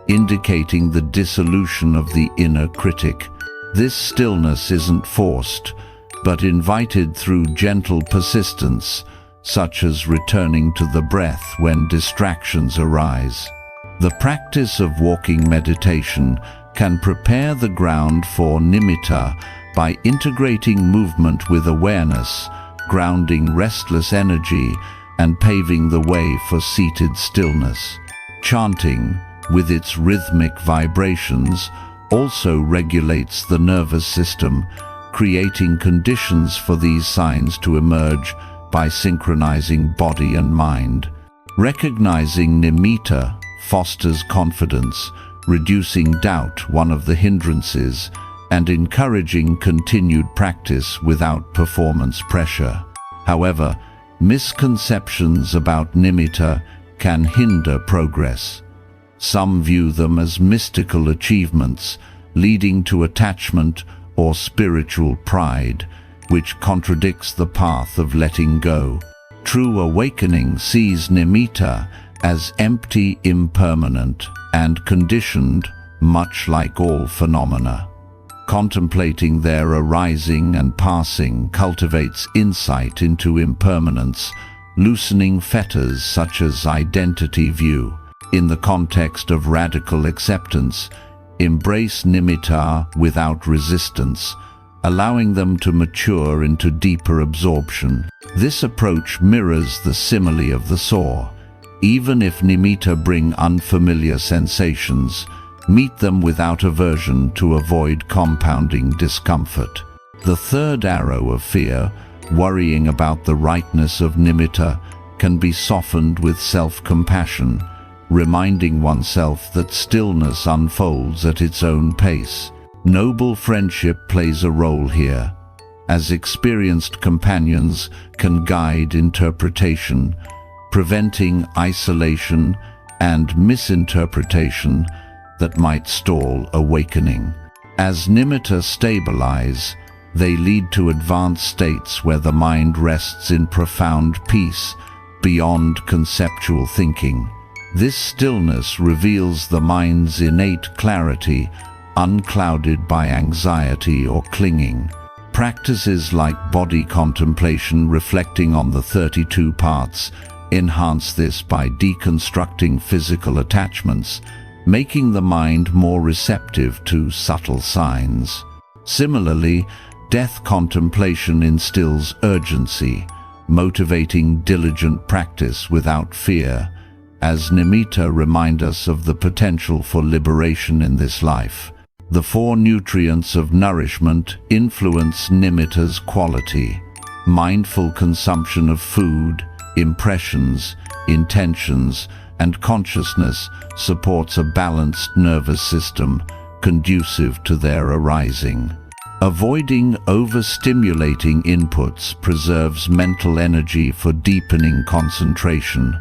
indicating the dissolution of the inner critic. This stillness isn't forced, but invited through gentle persistence, such as returning to the breath when distractions arise. The practice of walking meditation can prepare the ground for nimitta by integrating movement with awareness, grounding restless energy, and paving the way for seated stillness. Chanting, with its rhythmic vibrations, also regulates the nervous system, creating conditions for these signs to emerge by synchronizing body and mind. Recognizing nimitta fosters confidence, reducing doubt, one of the hindrances, and encouraging continued practice without performance pressure. However, misconceptions about nimitta can hinder progress. Some view them as mystical achievements, leading to attachment or spiritual pride, which contradicts the path of letting go. True awakening sees nimitta as empty, impermanent, and conditioned, much like all phenomena. Contemplating their arising and passing cultivates insight into impermanence, loosening fetters such as identity view. In the context of radical acceptance, embrace nimitta without resistance, allowing them to mature into deeper absorption. This approach mirrors the simile of the saw. Even if nimitta bring unfamiliar sensations, meet them without aversion to avoid compounding discomfort. The third arrow of fear, worrying about the rightness of nimitta, can be softened with self-compassion, reminding oneself that stillness unfolds at its own pace. Noble friendship plays a role here, as experienced companions can guide interpretation, preventing isolation and misinterpretation that might stall awakening. As nimitta stabilize, they lead to advanced states where the mind rests in profound peace beyond conceptual thinking. This stillness reveals the mind's innate clarity, unclouded by anxiety or clinging. Practices like body contemplation, reflecting on the 32 parts, enhance this by deconstructing physical attachments, making the mind more receptive to subtle signs. Similarly, death contemplation instills urgency, motivating diligent practice without fear, as nimitta remind us of the potential for liberation in this life. The four nutrients of nourishment influence nimitta's quality. Mindful consumption of food, impressions, intentions, and consciousness supports a balanced nervous system conducive to their arising. Avoiding overstimulating inputs preserves mental energy for deepening concentration.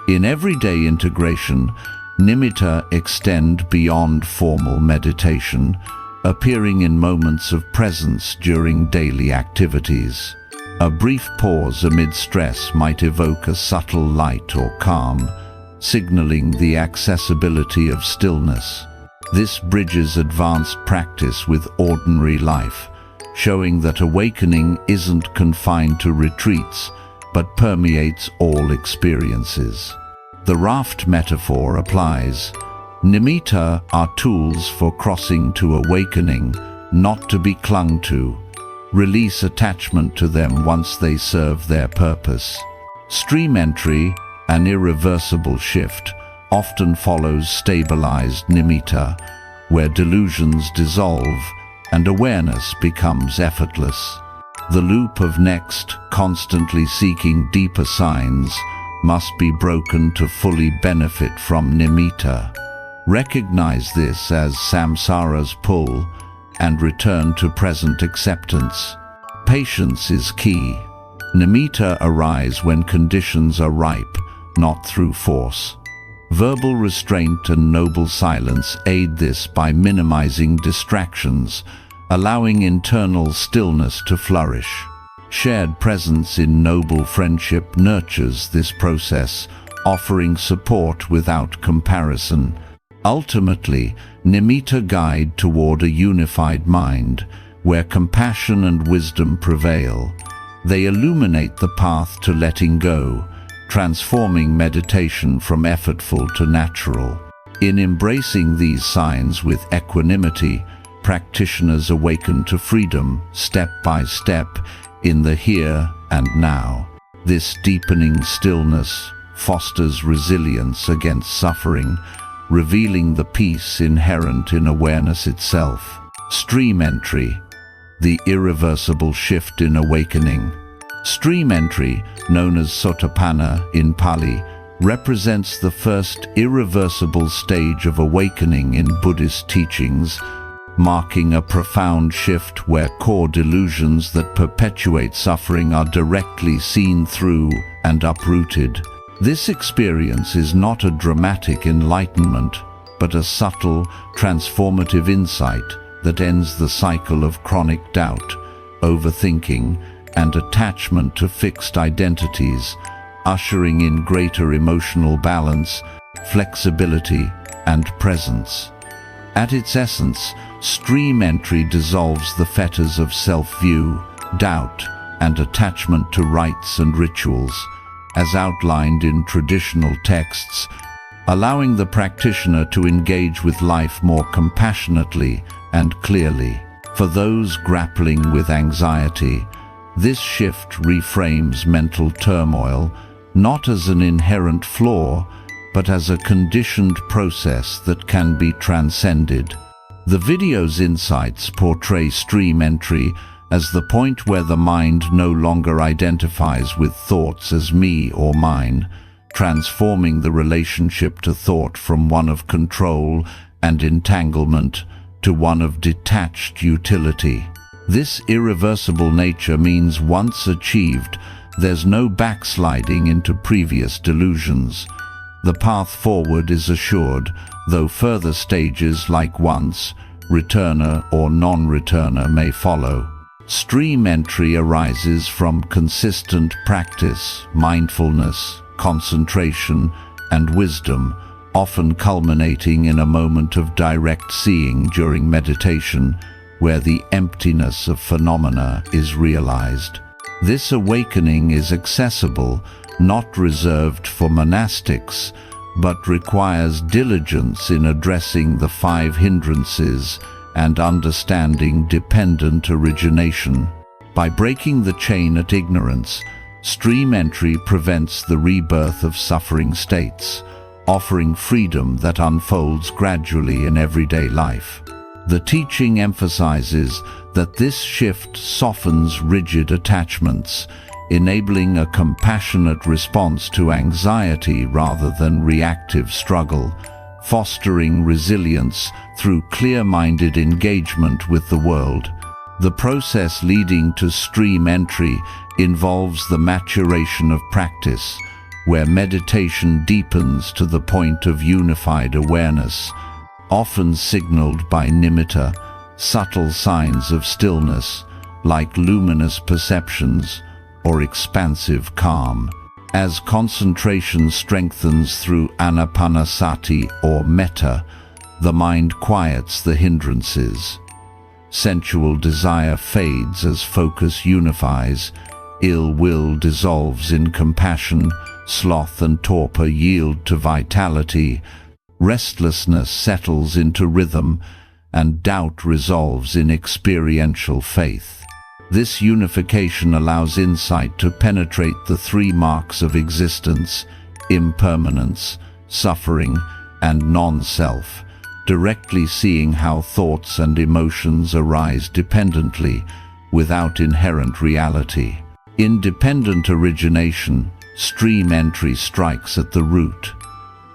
In everyday integration, nimitta extend beyond formal meditation, appearing in moments of presence during daily activities. A brief pause amid stress might evoke a subtle light or calm, signaling the accessibility of stillness. This bridges advanced practice with ordinary life, showing that awakening isn't confined to retreats, but permeates all experiences. The raft metaphor applies. Nimitta are tools for crossing to awakening, not to be clung to. Release attachment to them once they serve their purpose. Stream entry, an irreversible shift, often follows stabilized nimitta, where delusions dissolve and awareness becomes effortless. The loop of next, constantly seeking deeper signs, must be broken to fully benefit from nimitta. Recognize this as samsara's pull and return to present acceptance. Patience is key. Nimitta arise when conditions are ripe, not through force. Verbal restraint and noble silence aid this by minimizing distractions, allowing internal stillness to flourish. Shared presence in noble friendship nurtures this process, offering support without comparison. Ultimately, nimitta guide toward a unified mind, where compassion and wisdom prevail. They illuminate the path to letting go, transforming meditation from effortful to natural. In embracing these signs with equanimity, practitioners awaken to freedom, step by step, in the here and now. This deepening stillness fosters resilience against suffering, revealing the peace inherent in awareness itself. Stream entry, the irreversible shift in awakening. Stream entry, known as sotapanna in Pali, represents the first irreversible stage of awakening in Buddhist teachings, marking a profound shift where core delusions that perpetuate suffering are directly seen through and uprooted. This experience is not a dramatic enlightenment, but a subtle, transformative insight that ends the cycle of chronic doubt, overthinking, and attachment to fixed identities, ushering in greater emotional balance, flexibility, and presence. At its essence, stream entry dissolves the fetters of self-view, doubt, and attachment to rites and rituals, as outlined in traditional texts, allowing the practitioner to engage with life more compassionately and clearly. For those grappling with anxiety, this shift reframes mental turmoil not as an inherent flaw, but as a conditioned process that can be transcended. The video's insights portray stream entry as the point where the mind no longer identifies with thoughts as me or mine, transforming the relationship to thought from one of control and entanglement to one of detached utility. This irreversible nature means once achieved, there's no backsliding into previous delusions. The path forward is assured, though further stages like once, returner or non-returner may follow. Stream entry arises from consistent practice, mindfulness, concentration, and wisdom, often culminating in a moment of direct seeing during meditation, where the emptiness of phenomena is realized. This awakening is accessible, not reserved for monastics, but requires diligence in addressing the 5 hindrances and understanding dependent origination. By breaking the chain at ignorance, stream entry prevents the rebirth of suffering states, offering freedom that unfolds gradually in everyday life. The teaching emphasizes that this shift softens rigid attachments, enabling a compassionate response to anxiety rather than reactive struggle, fostering resilience through clear-minded engagement with the world. The process leading to stream entry involves the maturation of practice, where meditation deepens to the point of unified awareness, often signaled by nimitta, subtle signs of stillness, like luminous perceptions or expansive calm. As concentration strengthens through anapanasati or metta, the mind quiets the hindrances. Sensual desire fades as focus unifies, ill will dissolves in compassion, sloth and torpor yield to vitality, restlessness settles into rhythm, and doubt resolves in experiential faith. This unification allows insight to penetrate the 3 marks of existence: impermanence, suffering, and non-self, directly seeing how thoughts and emotions arise dependently, without inherent reality. In dependent origination, stream entry strikes at the root.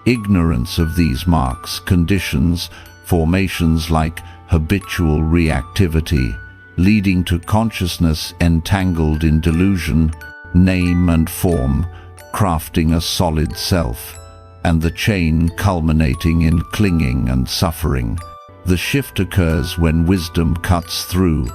Ignorance of these marks conditions formations like habitual reactivity, leading to consciousness entangled in delusion, name and form, crafting a solid self, and the chain culminating in clinging and suffering. The shift occurs when wisdom cuts through,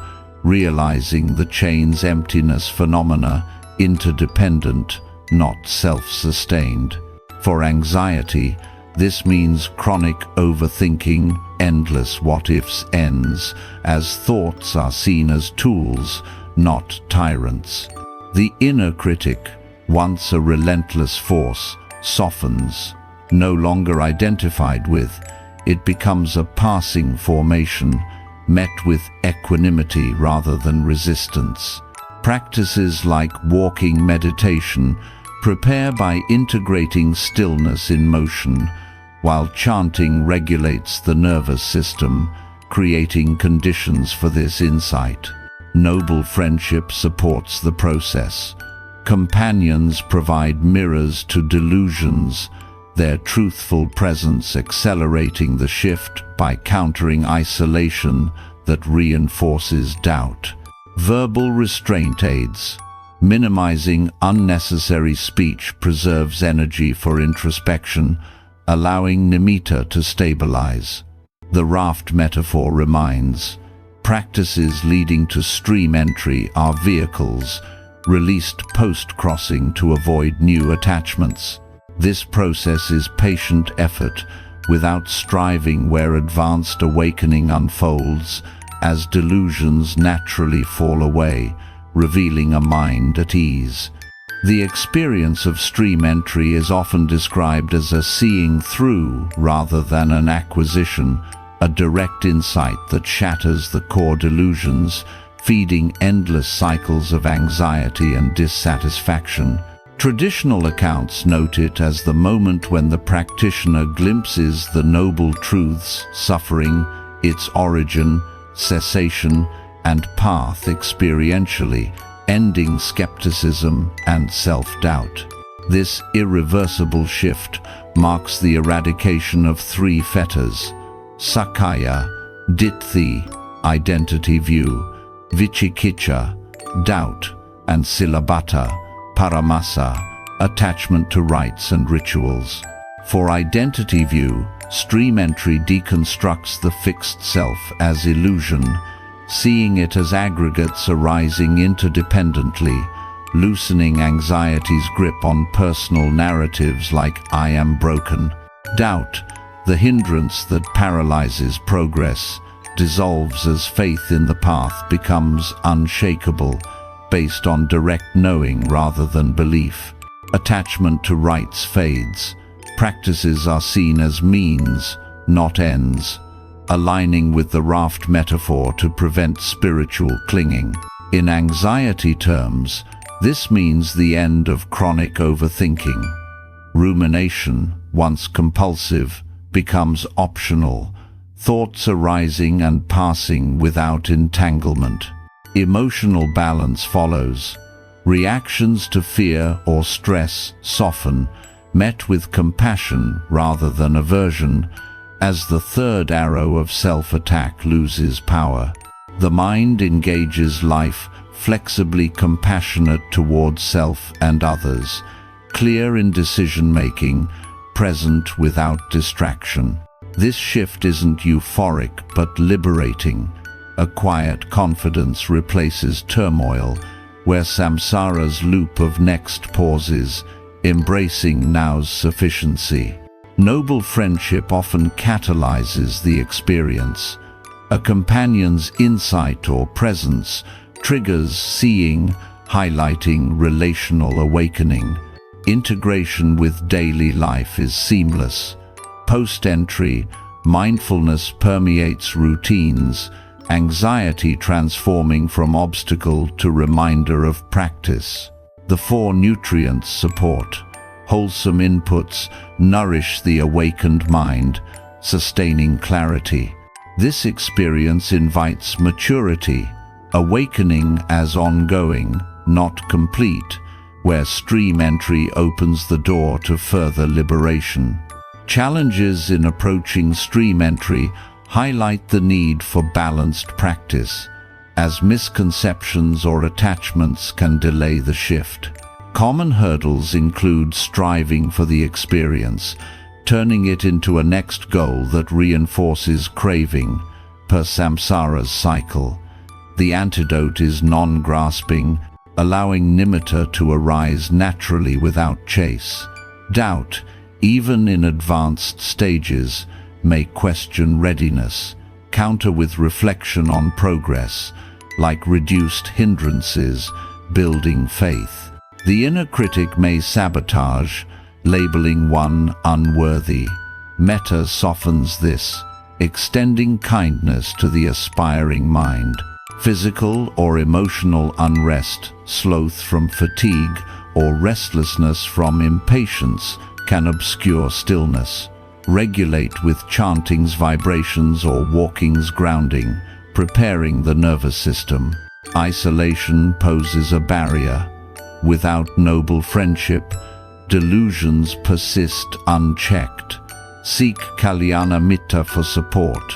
realizing the chain's emptiness phenomena, interdependent, not self-sustained. For anxiety, this means chronic overthinking, endless what-ifs ends, as thoughts are seen as tools, not tyrants. The inner critic, once a relentless force, softens. No longer identified with, it becomes a passing formation, met with equanimity rather than resistance. Practices like walking meditation prepare by integrating stillness in motion, while chanting regulates the nervous system, creating conditions for this insight. Noble friendship supports the process. Companions provide mirrors to delusions, their truthful presence accelerating the shift by countering isolation that reinforces doubt. Verbal restraint aids. Minimizing unnecessary speech preserves energy for introspection, allowing nimitta to stabilize. The raft metaphor reminds, practices leading to stream entry are vehicles, released post-crossing to avoid new attachments. This process is patient effort, without striving, where advanced awakening unfolds as delusions naturally fall away, revealing a mind at ease. The experience of stream entry is often described as a seeing through rather than an acquisition, a direct insight that shatters the core delusions, feeding endless cycles of anxiety and dissatisfaction. Traditional accounts note it as the moment when the practitioner glimpses the noble truths, suffering, its origin, cessation, and path experientially, ending skepticism and self-doubt. This irreversible shift marks the eradication of three fetters: Sakaya, Ditthi, identity view; Vicikiccha, doubt; and Silabata, Paramasa, attachment to rites and rituals. For identity view, stream entry deconstructs the fixed self as illusion, seeing it as aggregates arising interdependently, loosening anxiety's grip on personal narratives like "I am broken." Doubt, the hindrance that paralyzes progress, dissolves as faith in the path becomes unshakable, based on direct knowing rather than belief. Attachment to rites fades. Practices are seen as means, not ends, aligning with the raft metaphor to prevent spiritual clinging. In anxiety terms, this means the end of chronic overthinking. Rumination, once compulsive, becomes optional, thoughts arising and passing without entanglement. Emotional balance follows. Reactions to fear or stress soften, met with compassion rather than aversion, as the third arrow of self-attack loses power. The mind engages life, flexibly compassionate towards self and others, clear in decision-making, present without distraction. This shift isn't euphoric but liberating. A quiet confidence replaces turmoil, where samsara's loop of next pauses, embracing now's sufficiency. Noble friendship often catalyzes the experience. A companion's insight or presence triggers seeing, highlighting relational awakening. Integration with daily life is seamless. Post-entry, mindfulness permeates routines, anxiety transforming from obstacle to reminder of practice. The four nutrients support. Wholesome inputs nourish the awakened mind, sustaining clarity. This experience invites maturity, awakening as ongoing, not complete, where stream entry opens the door to further liberation. Challenges in approaching stream entry highlight the need for balanced practice, as misconceptions or attachments can delay the shift. Common hurdles include striving for the experience, turning it into a next goal that reinforces craving, per samsara's cycle. The antidote is non-grasping, allowing nimitta to arise naturally without chase. Doubt, even in advanced stages, may question readiness, counter with reflection on progress, like reduced hindrances, building faith. The inner critic may sabotage, labeling one unworthy. Metta softens this, extending kindness to the aspiring mind. Physical or emotional unrest, sloth from fatigue, or restlessness from impatience can obscure stillness. Regulate with chanting's vibrations or walking's grounding, preparing the nervous system. Isolation poses a barrier. Without noble friendship, delusions persist unchecked. Seek Kalyana Mitta for support,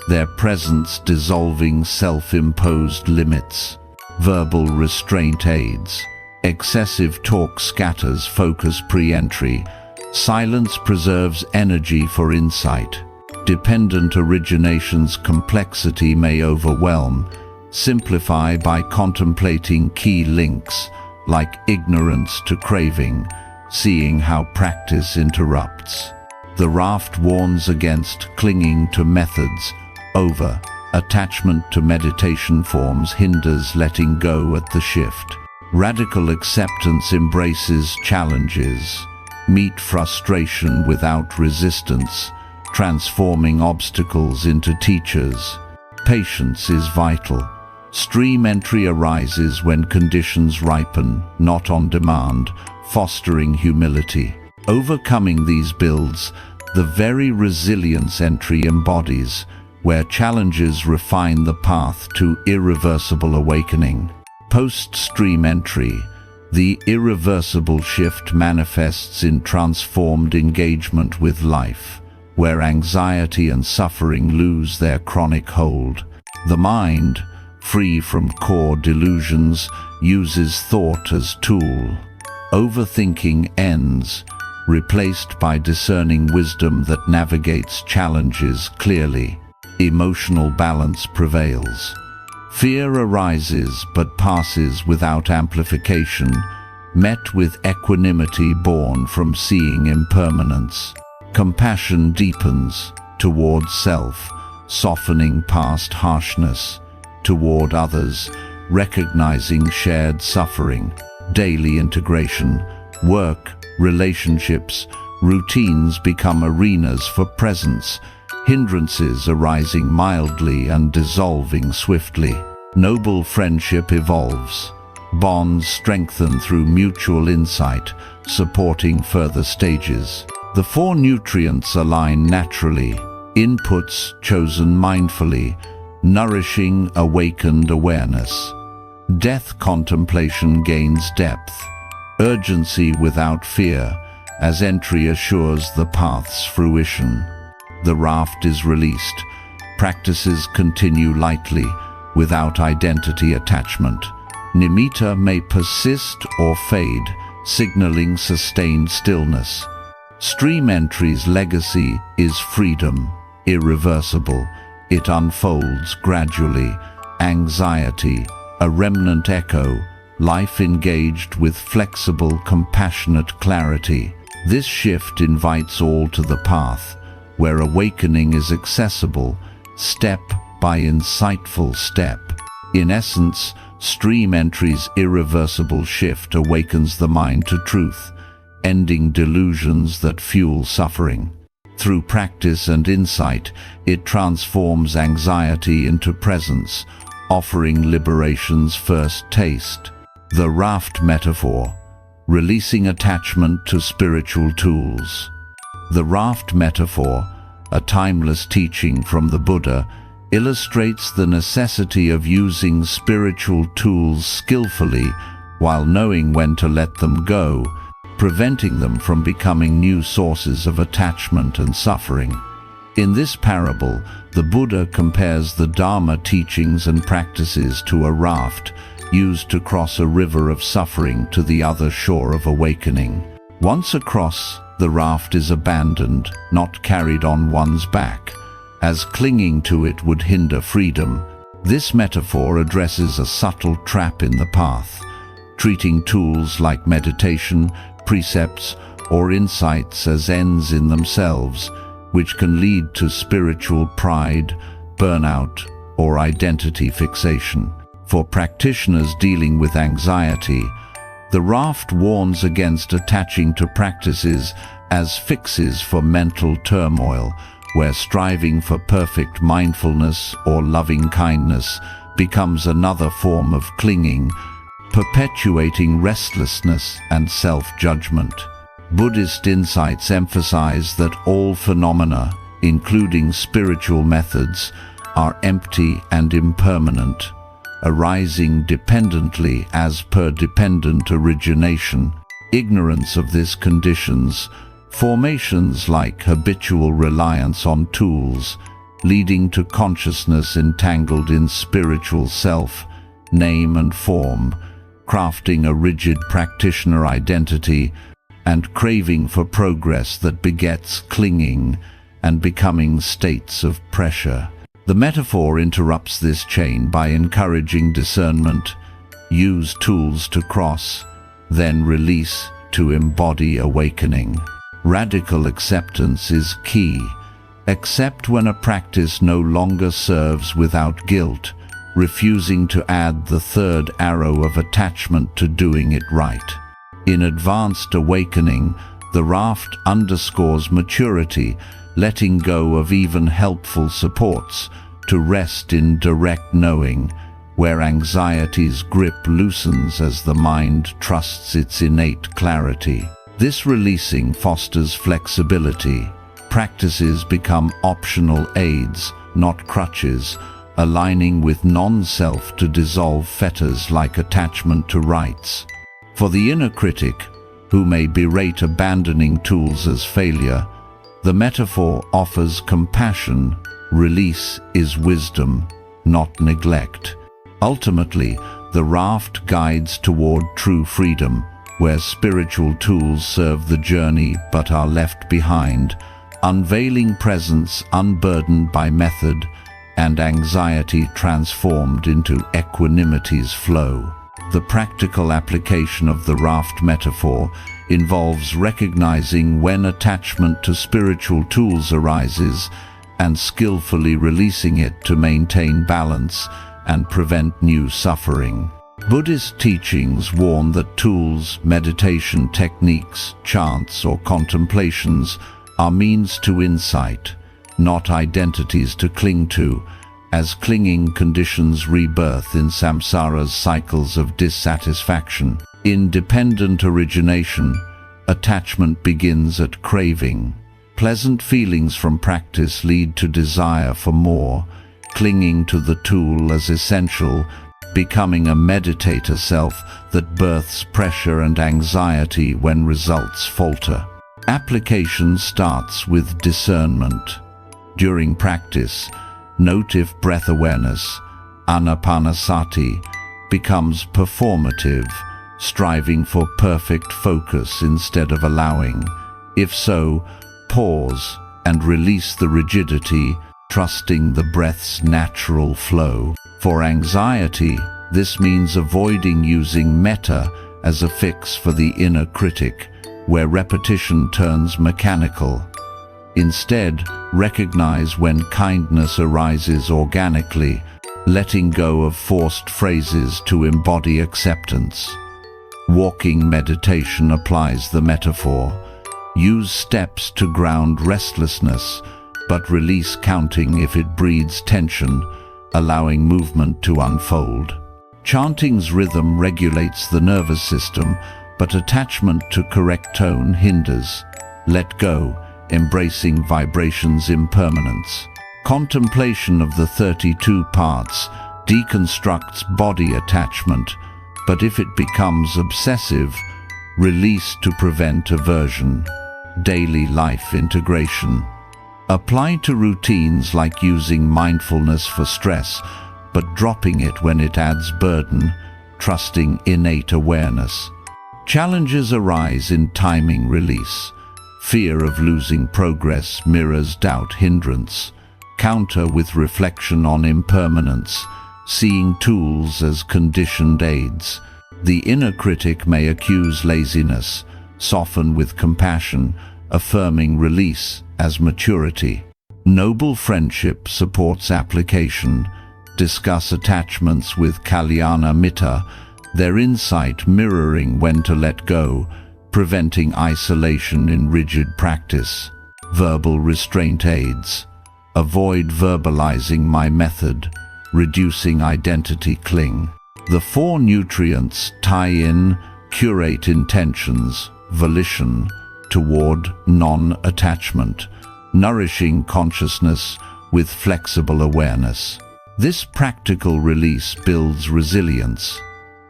their presence dissolving self-imposed limits. Verbal restraint aids. Excessive talk scatters focus pre-entry. Silence preserves energy for insight. Dependent origination's complexity may overwhelm. Simplify by contemplating key links, like ignorance to craving, seeing how practice interrupts. The raft warns against clinging to methods. Attachment to meditation forms hinders letting go at the shift. Radical acceptance embraces challenges. Meet frustration without resistance, transforming obstacles into teachers. Patience is vital. Stream entry arises when conditions ripen, not on demand, fostering humility. Overcoming these builds the very resilience entry embodies, where challenges refine the path to irreversible awakening. Post-stream entry, the irreversible shift manifests in transformed engagement with life, where anxiety and suffering lose their chronic hold. The mind, free from core delusions, uses thought as tool. Overthinking ends, replaced by discerning wisdom that navigates challenges clearly. Emotional balance prevails. Fear arises but passes without amplification, met with equanimity born from seeing impermanence. Compassion deepens toward self, softening past harshness, toward others, recognizing shared suffering. Daily integration, work, relationships, routines become arenas for presence, hindrances arising mildly and dissolving swiftly. Noble friendship evolves. Bonds strengthen through mutual insight, supporting further stages. The four nutrients align naturally, inputs chosen mindfully, nourishing awakened awareness. Death contemplation gains depth, urgency without fear, as entry assures the path's fruition. The raft is released. Practices continue lightly, without identity attachment. Nimitta may persist or fade, signaling sustained stillness. Stream entry's legacy is freedom, irreversible. It unfolds gradually. Anxiety, a remnant echo, life engaged with flexible, compassionate clarity. This shift invites all to the path, where awakening is accessible, step by insightful step. In essence, stream entry's irreversible shift awakens the mind to truth, ending delusions that fuel suffering. Through practice and insight, it transforms anxiety into presence, offering liberation's first taste. The raft metaphor, releasing attachment to spiritual tools. The raft metaphor, a timeless teaching from the Buddha, illustrates the necessity of using spiritual tools skillfully while knowing when to let them go, preventing them from becoming new sources of attachment and suffering. In this parable, the Buddha compares the Dharma teachings and practices to a raft used to cross a river of suffering to the other shore of awakening. Once across, the raft is abandoned, not carried on one's back, as clinging to it would hinder freedom. This metaphor addresses a subtle trap in the path, treating tools like meditation, precepts, or insights as ends in themselves, which can lead to spiritual pride, burnout, or identity fixation. For practitioners dealing with anxiety, the raft warns against attaching to practices as fixes for mental turmoil, where striving for perfect mindfulness or loving kindness becomes another form of clinging, perpetuating restlessness and self-judgment. Buddhist insights emphasize that all phenomena, including spiritual methods, are empty and impermanent, arising dependently as per dependent origination. Ignorance of this conditions formations like habitual reliance on tools, leading to consciousness entangled in spiritual self, name and form, crafting a rigid practitioner identity, and craving for progress that begets clinging and becoming states of pressure. The metaphor interrupts this chain by encouraging discernment. Use tools to cross, then release to embody awakening. Radical acceptance is key. Accept when a practice no longer serves without guilt, refusing to add the third arrow of attachment to doing it right. In advanced awakening, the raft underscores maturity, letting go of even helpful supports to rest in direct knowing, where anxiety's grip loosens as the mind trusts its innate clarity. This releasing fosters flexibility. Practices become optional aids, not crutches, aligning with non-self to dissolve fetters like attachment to rights. For the inner critic, who may berate abandoning tools as failure, the metaphor offers compassion. Release is wisdom, not neglect. Ultimately, the raft guides toward true freedom, where spiritual tools serve the journey but are left behind, unveiling presence unburdened by method, and anxiety transformed into equanimity's flow. The practical application of the raft metaphor involves recognizing when attachment to spiritual tools arises and skillfully releasing it to maintain balance and prevent new suffering. Buddhist teachings warn that tools, meditation techniques, chants, or contemplations are means to insight, not identities to cling to, as clinging conditions rebirth in samsara's cycles of dissatisfaction. In dependent origination, attachment begins at craving. Pleasant feelings from practice lead to desire for more, clinging to the tool as essential, becoming a meditator self that births pressure and anxiety when results falter. Application starts with discernment. During practice, note if breath awareness, anapanasati, becomes performative, striving for perfect focus instead of allowing. If so, pause and release the rigidity, trusting the breath's natural flow. For anxiety, this means avoiding using metta as a fix for the inner critic, where repetition turns mechanical. Instead, recognize when kindness arises organically, letting go of forced phrases to embody acceptance. Walking meditation applies the metaphor. Use steps to ground restlessness, but release counting if it breeds tension, allowing movement to unfold. Chanting's rhythm regulates the nervous system, but attachment to correct tone hinders. Let go, embracing vibration's impermanence. Contemplation of the 32 parts deconstructs body attachment, but if it becomes obsessive, release to prevent aversion. Daily life integration. Apply to routines like using mindfulness for stress, but dropping it when it adds burden, trusting innate awareness. Challenges arise in timing release. Fear of losing progress mirrors doubt hindrance. Counter with reflection on impermanence, seeing tools as conditioned aids. The inner critic may accuse laziness, soften with compassion, affirming release as maturity. Noble friendship supports application. Discuss attachments with Kalyana Mitta, their insight mirroring when to let go, preventing isolation in rigid practice. Verbal restraint aids. Avoid verbalizing my method, reducing identity cling. The 4 nutrients tie in, curate intentions, volition, toward non-attachment, nourishing consciousness with flexible awareness. This practical release builds resilience.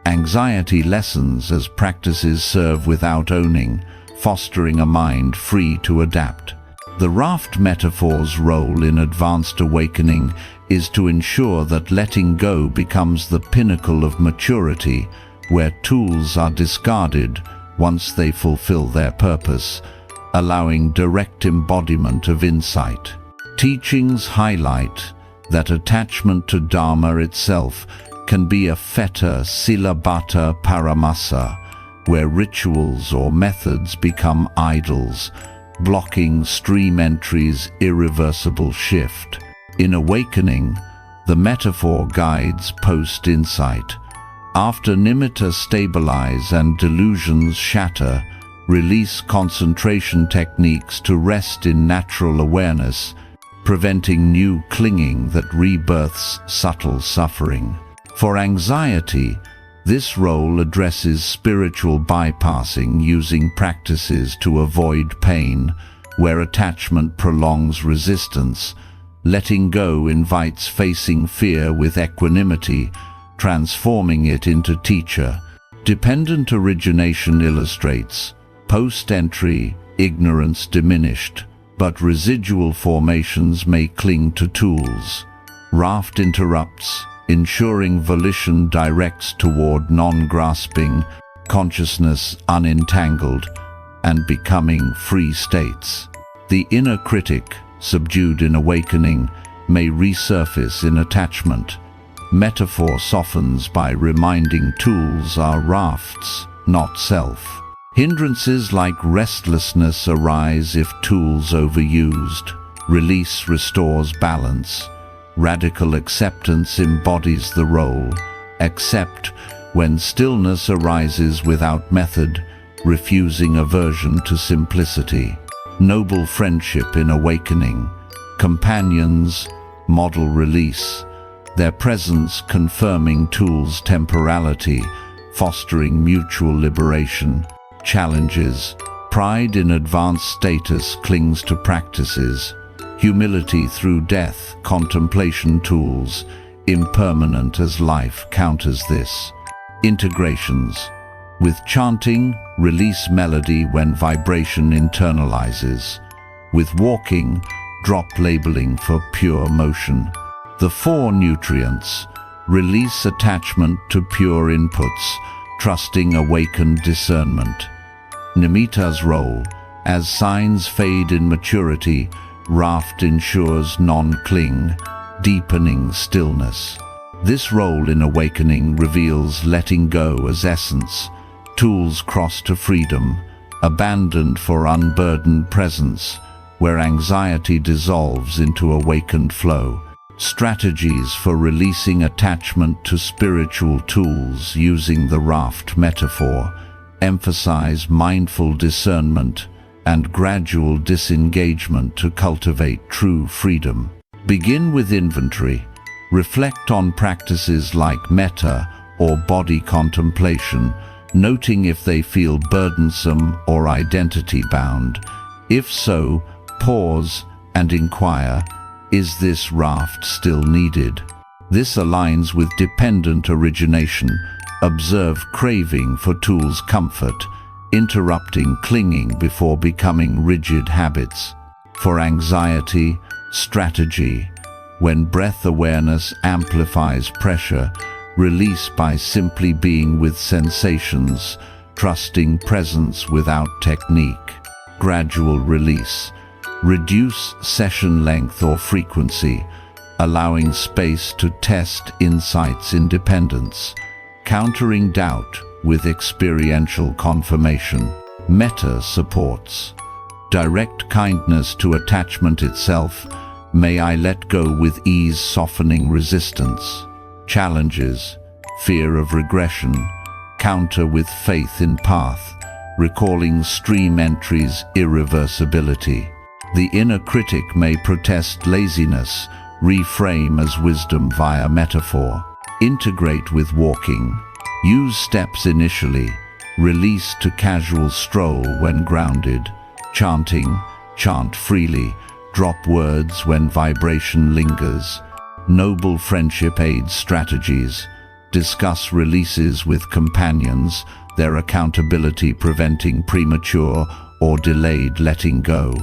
Anxiety lessens as practices serve without owning, fostering a mind free to adapt. The raft metaphor's role in advanced awakening is to ensure that letting go becomes the pinnacle of maturity, where tools are discarded once they fulfill their purpose, allowing direct embodiment of insight. Teachings highlight that attachment to Dharma itself can be a fetter silabata paramasa, where rituals or methods become idols, blocking stream entry's irreversible shift. In awakening, the metaphor guides post-insight. After nimitta stabilize and delusions shatter, release concentration techniques to rest in natural awareness, preventing new clinging that rebirths subtle suffering. For anxiety, this role addresses spiritual bypassing using practices to avoid pain, where attachment prolongs resistance. Letting go invites facing fear with equanimity, transforming it into teacher. Dependent origination illustrates post-entry, ignorance diminished, but residual formations may cling to tools. Raft interrupts, ensuring volition directs toward non-grasping, consciousness unentangled, and becoming free states. The inner critic, subdued in awakening, may resurface in attachment. Metaphor softens by reminding tools are rafts, not self. Hindrances like restlessness arise if tools overused. Release restores balance. Radical acceptance embodies the role. Accept when stillness arises without method, refusing aversion to simplicity. Noble friendship in awakening. Companions model release, their presence confirming tools' temporality, fostering mutual liberation. Challenges. Pride in advanced status clings to practices. Humility through death, contemplation tools, impermanent as life counters this. Integrations. With chanting, release melody when vibration internalizes. With walking, drop labeling for pure motion. The four nutrients. Release attachment to pure inputs, trusting awakened discernment. Nimitta's role. As signs fade in maturity, raft ensures non-cling, deepening stillness. This role in awakening reveals letting go as essence. Tools cross to freedom, abandoned for unburdened presence, where anxiety dissolves into awakened flow. Strategies for releasing attachment to spiritual tools using the raft metaphor emphasize mindful discernment and gradual disengagement to cultivate true freedom. Begin with inventory. Reflect on practices like metta or body contemplation, noting if they feel burdensome or identity-bound. If so, pause and inquire, is this raft still needed? This aligns with dependent origination. Observe craving for tools' comfort, interrupting clinging before becoming rigid habits. For anxiety, strategy. When breath awareness amplifies pressure, release by simply being with sensations, trusting presence without technique. Gradual release. Reduce session length or frequency, allowing space to test insight's independence. Countering doubt with experiential confirmation. Metta supports. Direct kindness to attachment itself. May I let go with ease, softening resistance. Challenges. Fear of regression. Counter with faith in path, recalling stream entry's irreversibility. The inner critic may protest laziness, reframe as wisdom via metaphor. Integrate with walking. Use steps initially. Release to casual stroll when grounded. Chanting. Chant freely. Drop words when vibration lingers. Noble friendship aids strategies. Discuss releases with companions, their accountability preventing premature or delayed letting go.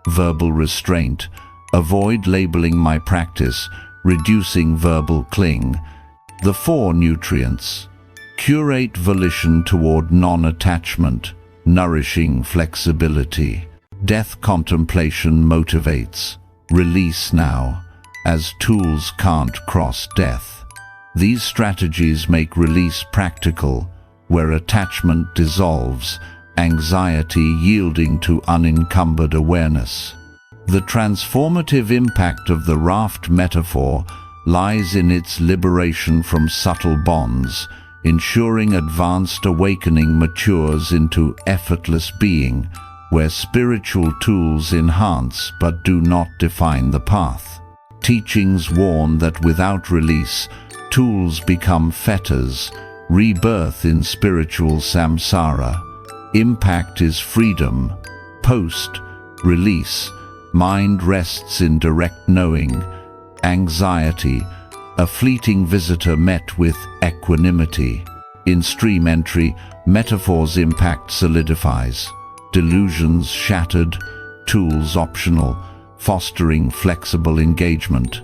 Verbal restraint. Avoid labeling my practice, reducing verbal cling. The 4 nutrients. Curate volition toward non-attachment, nourishing flexibility. Death contemplation motivates. Release now, as tools can't cross death. These strategies make release practical, where attachment dissolves, anxiety yielding to unencumbered awareness. The transformative impact of the raft metaphor lies in its liberation from subtle bonds, ensuring advanced awakening matures into effortless being, where spiritual tools enhance but do not define the path. Teachings warn that without release, tools become fetters, rebirth in spiritual samsara. Impact is freedom. Post-release, mind rests in direct knowing. Anxiety, a fleeting visitor met with equanimity. In stream entry, metaphor's impact solidifies. Delusions shattered, tools optional, fostering flexible engagement.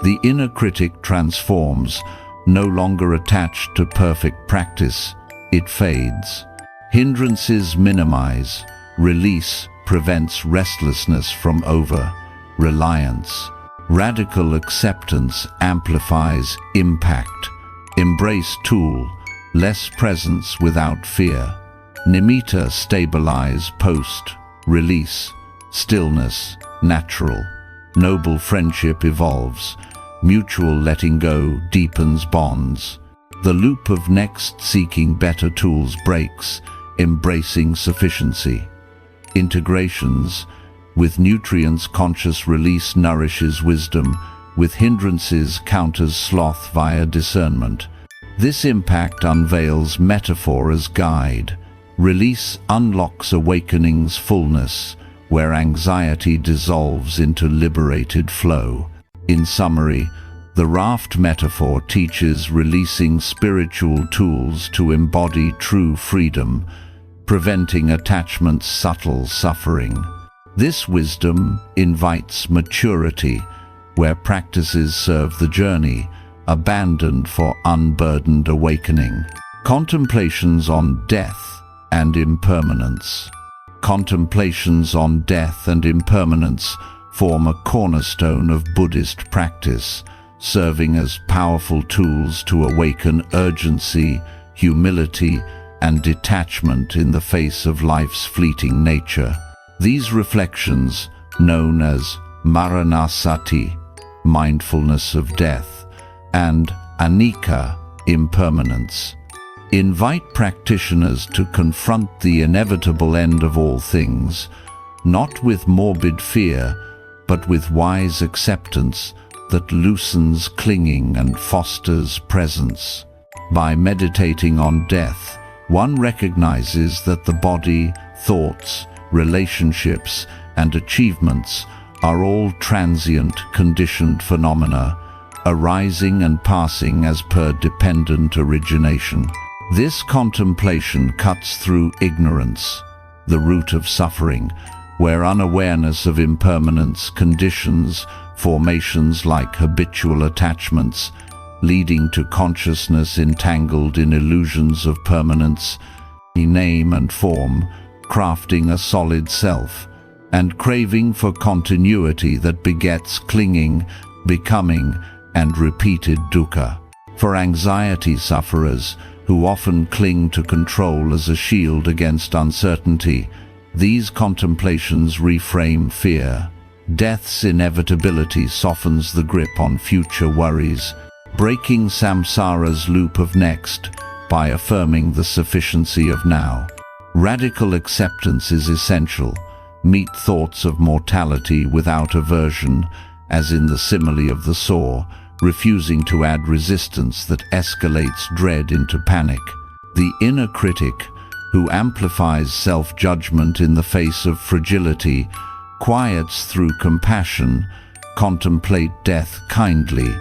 The inner critic transforms, no longer attached to perfect practice, it fades. Hindrances minimize. Release prevents restlessness from over-reliance. Radical acceptance amplifies impact. Embrace tool, less presence without fear. Nimitta stabilize post-release. Stillness, natural. Noble friendship evolves. Mutual letting go deepens bonds. The loop of next seeking better tools breaks, embracing sufficiency. Integrations. With nutrients conscious release nourishes wisdom, with hindrances counters sloth via discernment. This impact unveils metaphor as guide. Release unlocks awakening's fullness, where anxiety dissolves into liberated flow. In summary, the raft metaphor teaches releasing spiritual tools to embody true freedom, preventing attachment's subtle suffering. This wisdom invites maturity, where practices serve the journey, abandoned for unburdened awakening. Contemplations on death and impermanence. Contemplations on death and impermanence form a cornerstone of Buddhist practice, serving as powerful tools to awaken urgency, humility, and detachment in the face of life's fleeting nature. These reflections, known as Maranasati, mindfulness of death, and Anicca, impermanence, invite practitioners to confront the inevitable end of all things, not with morbid fear, but with wise acceptance that loosens clinging and fosters presence. By meditating on death, one recognizes that the body, thoughts, relationships, and achievements are all transient, conditioned phenomena, arising and passing as per dependent origination. This contemplation cuts through ignorance, the root of suffering, where unawareness of impermanence conditions formations like habitual attachments, leading to consciousness entangled in illusions of permanence, name and form, crafting a solid self, and craving for continuity that begets clinging, becoming, and repeated dukkha. For anxiety sufferers, who often cling to control as a shield against uncertainty, these contemplations reframe fear. Death's inevitability softens the grip on future worries, breaking samsara's loop of next by affirming the sufficiency of now. Radical acceptance is essential. Meet thoughts of mortality without aversion, as in the simile of the saw, refusing to add resistance that escalates dread into panic. The inner critic, who amplifies self-judgment in the face of fragility, quiets through compassion, contemplate death kindly,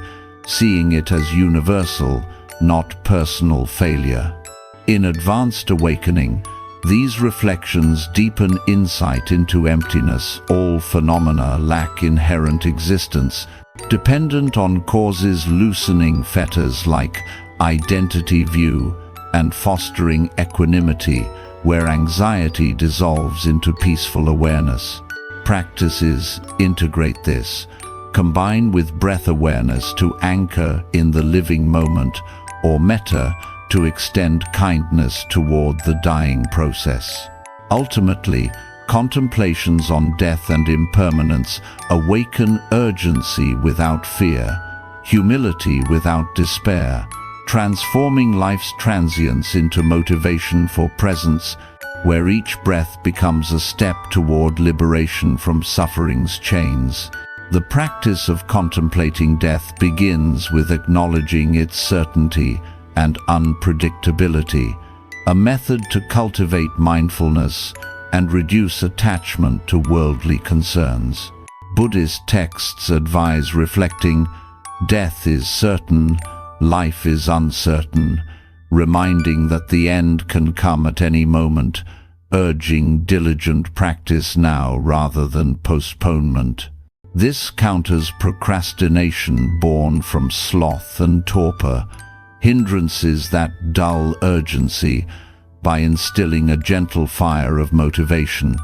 seeing it as universal, not personal failure. In advanced awakening, these reflections deepen insight into emptiness. All phenomena lack inherent existence, dependent on causes, loosening fetters like identity view and fostering equanimity, where anxiety dissolves into peaceful awareness. Practices integrate this, combine with breath awareness to anchor in the living moment, or metta to extend kindness toward the dying process. Ultimately, contemplations on death and impermanence awaken urgency without fear, humility without despair, transforming life's transience into motivation for presence, where each breath becomes a step toward liberation from suffering's chains. The practice of contemplating death begins with acknowledging its certainty and unpredictability, a method to cultivate mindfulness and reduce attachment to worldly concerns. Buddhist texts advise reflecting, "Death is certain, life is uncertain," reminding that the end can come at any moment, urging diligent practice now rather than postponement. This counters procrastination born from sloth and torpor, hindrances that dull urgency, by instilling a gentle fire of motivation.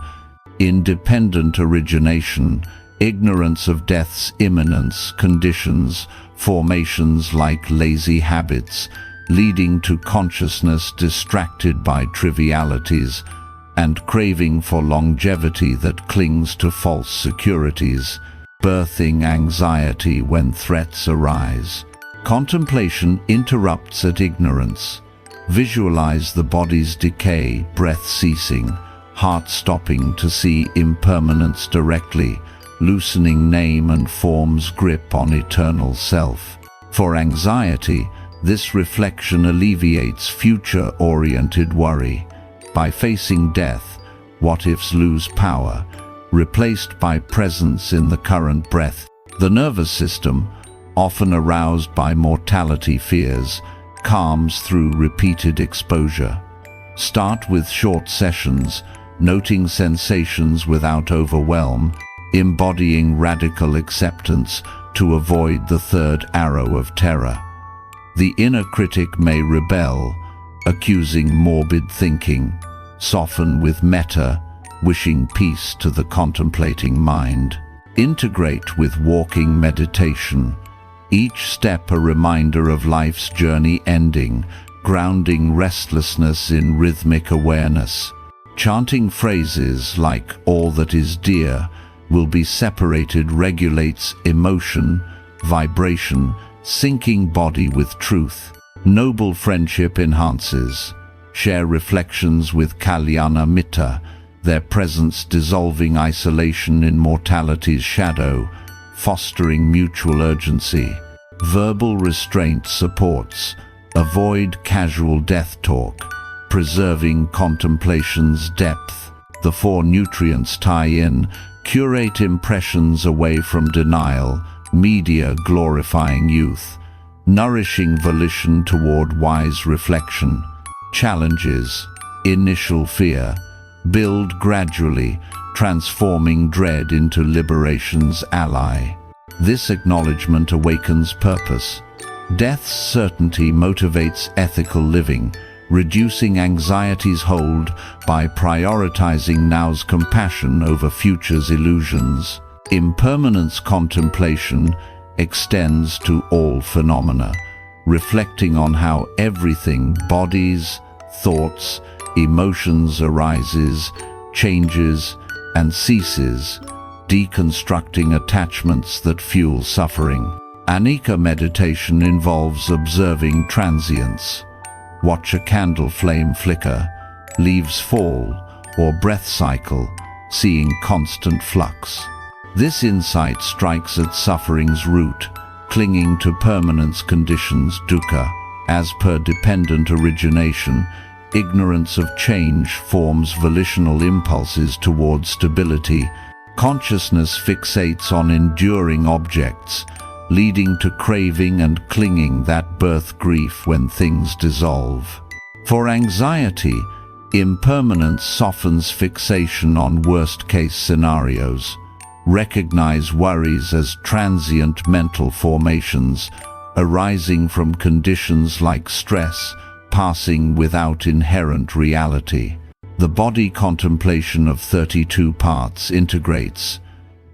Independent origination, ignorance of death's imminence conditions formations like lazy habits, leading to consciousness distracted by trivialities, and craving for longevity that clings to false securities, birthing anxiety when threats arise. Contemplation interrupts at ignorance. Visualize the body's decay, breath ceasing, heart stopping to see impermanence directly, loosening name and form's grip on eternal self. For anxiety, this reflection alleviates future-oriented worry. By facing death, what-ifs lose power, replaced by presence in the current breath. The nervous system, often aroused by mortality fears, calms through repeated exposure. Start with short sessions, noting sensations without overwhelm, embodying radical acceptance to avoid the third arrow of terror. The inner critic may rebel, accusing morbid thinking. Soften with metta, wishing peace to the contemplating mind. Integrate with walking meditation, each step a reminder of life's journey ending, grounding restlessness in rhythmic awareness. Chanting phrases like "all that is dear" will be separated regulates emotion, vibration, syncing body with truth. Noble friendship enhances. Share reflections with Kalyana Mitta, their presence dissolving isolation in mortality's shadow, fostering mutual urgency. Verbal restraint supports. Avoid casual death talk, preserving contemplation's depth. The four nutrients tie in. Curate impressions away from denial, media glorifying youth, nourishing volition toward wise reflection. Challenges. Initial fear. Build gradually, transforming dread into liberation's ally. This acknowledgement awakens purpose. Death's certainty motivates ethical living, reducing anxiety's hold by prioritizing now's compassion over future's illusions. Impermanence contemplation extends to all phenomena, reflecting on how everything, bodies, thoughts, emotions arises, changes, and ceases, deconstructing attachments that fuel suffering. Anicca meditation involves observing transience. Watch a candle flame flicker, leaves fall, or breath cycle, seeing constant flux. This insight strikes at suffering's root, clinging to permanence conditions dukkha. As per dependent origination, ignorance of change forms volitional impulses toward stability. Consciousness fixates on enduring objects, leading to craving and clinging that birth grief when things dissolve. For anxiety, impermanence softens fixation on worst-case scenarios. Recognize worries as transient mental formations arising from conditions like stress, passing without inherent reality. The body contemplation of 32 parts integrates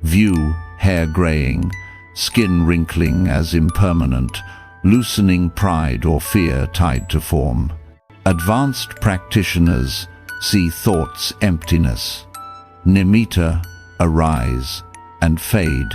view, hair graying, skin wrinkling as impermanent, loosening pride or fear tied to form. Advanced practitioners see thoughts emptiness, nimitta, arise and fade,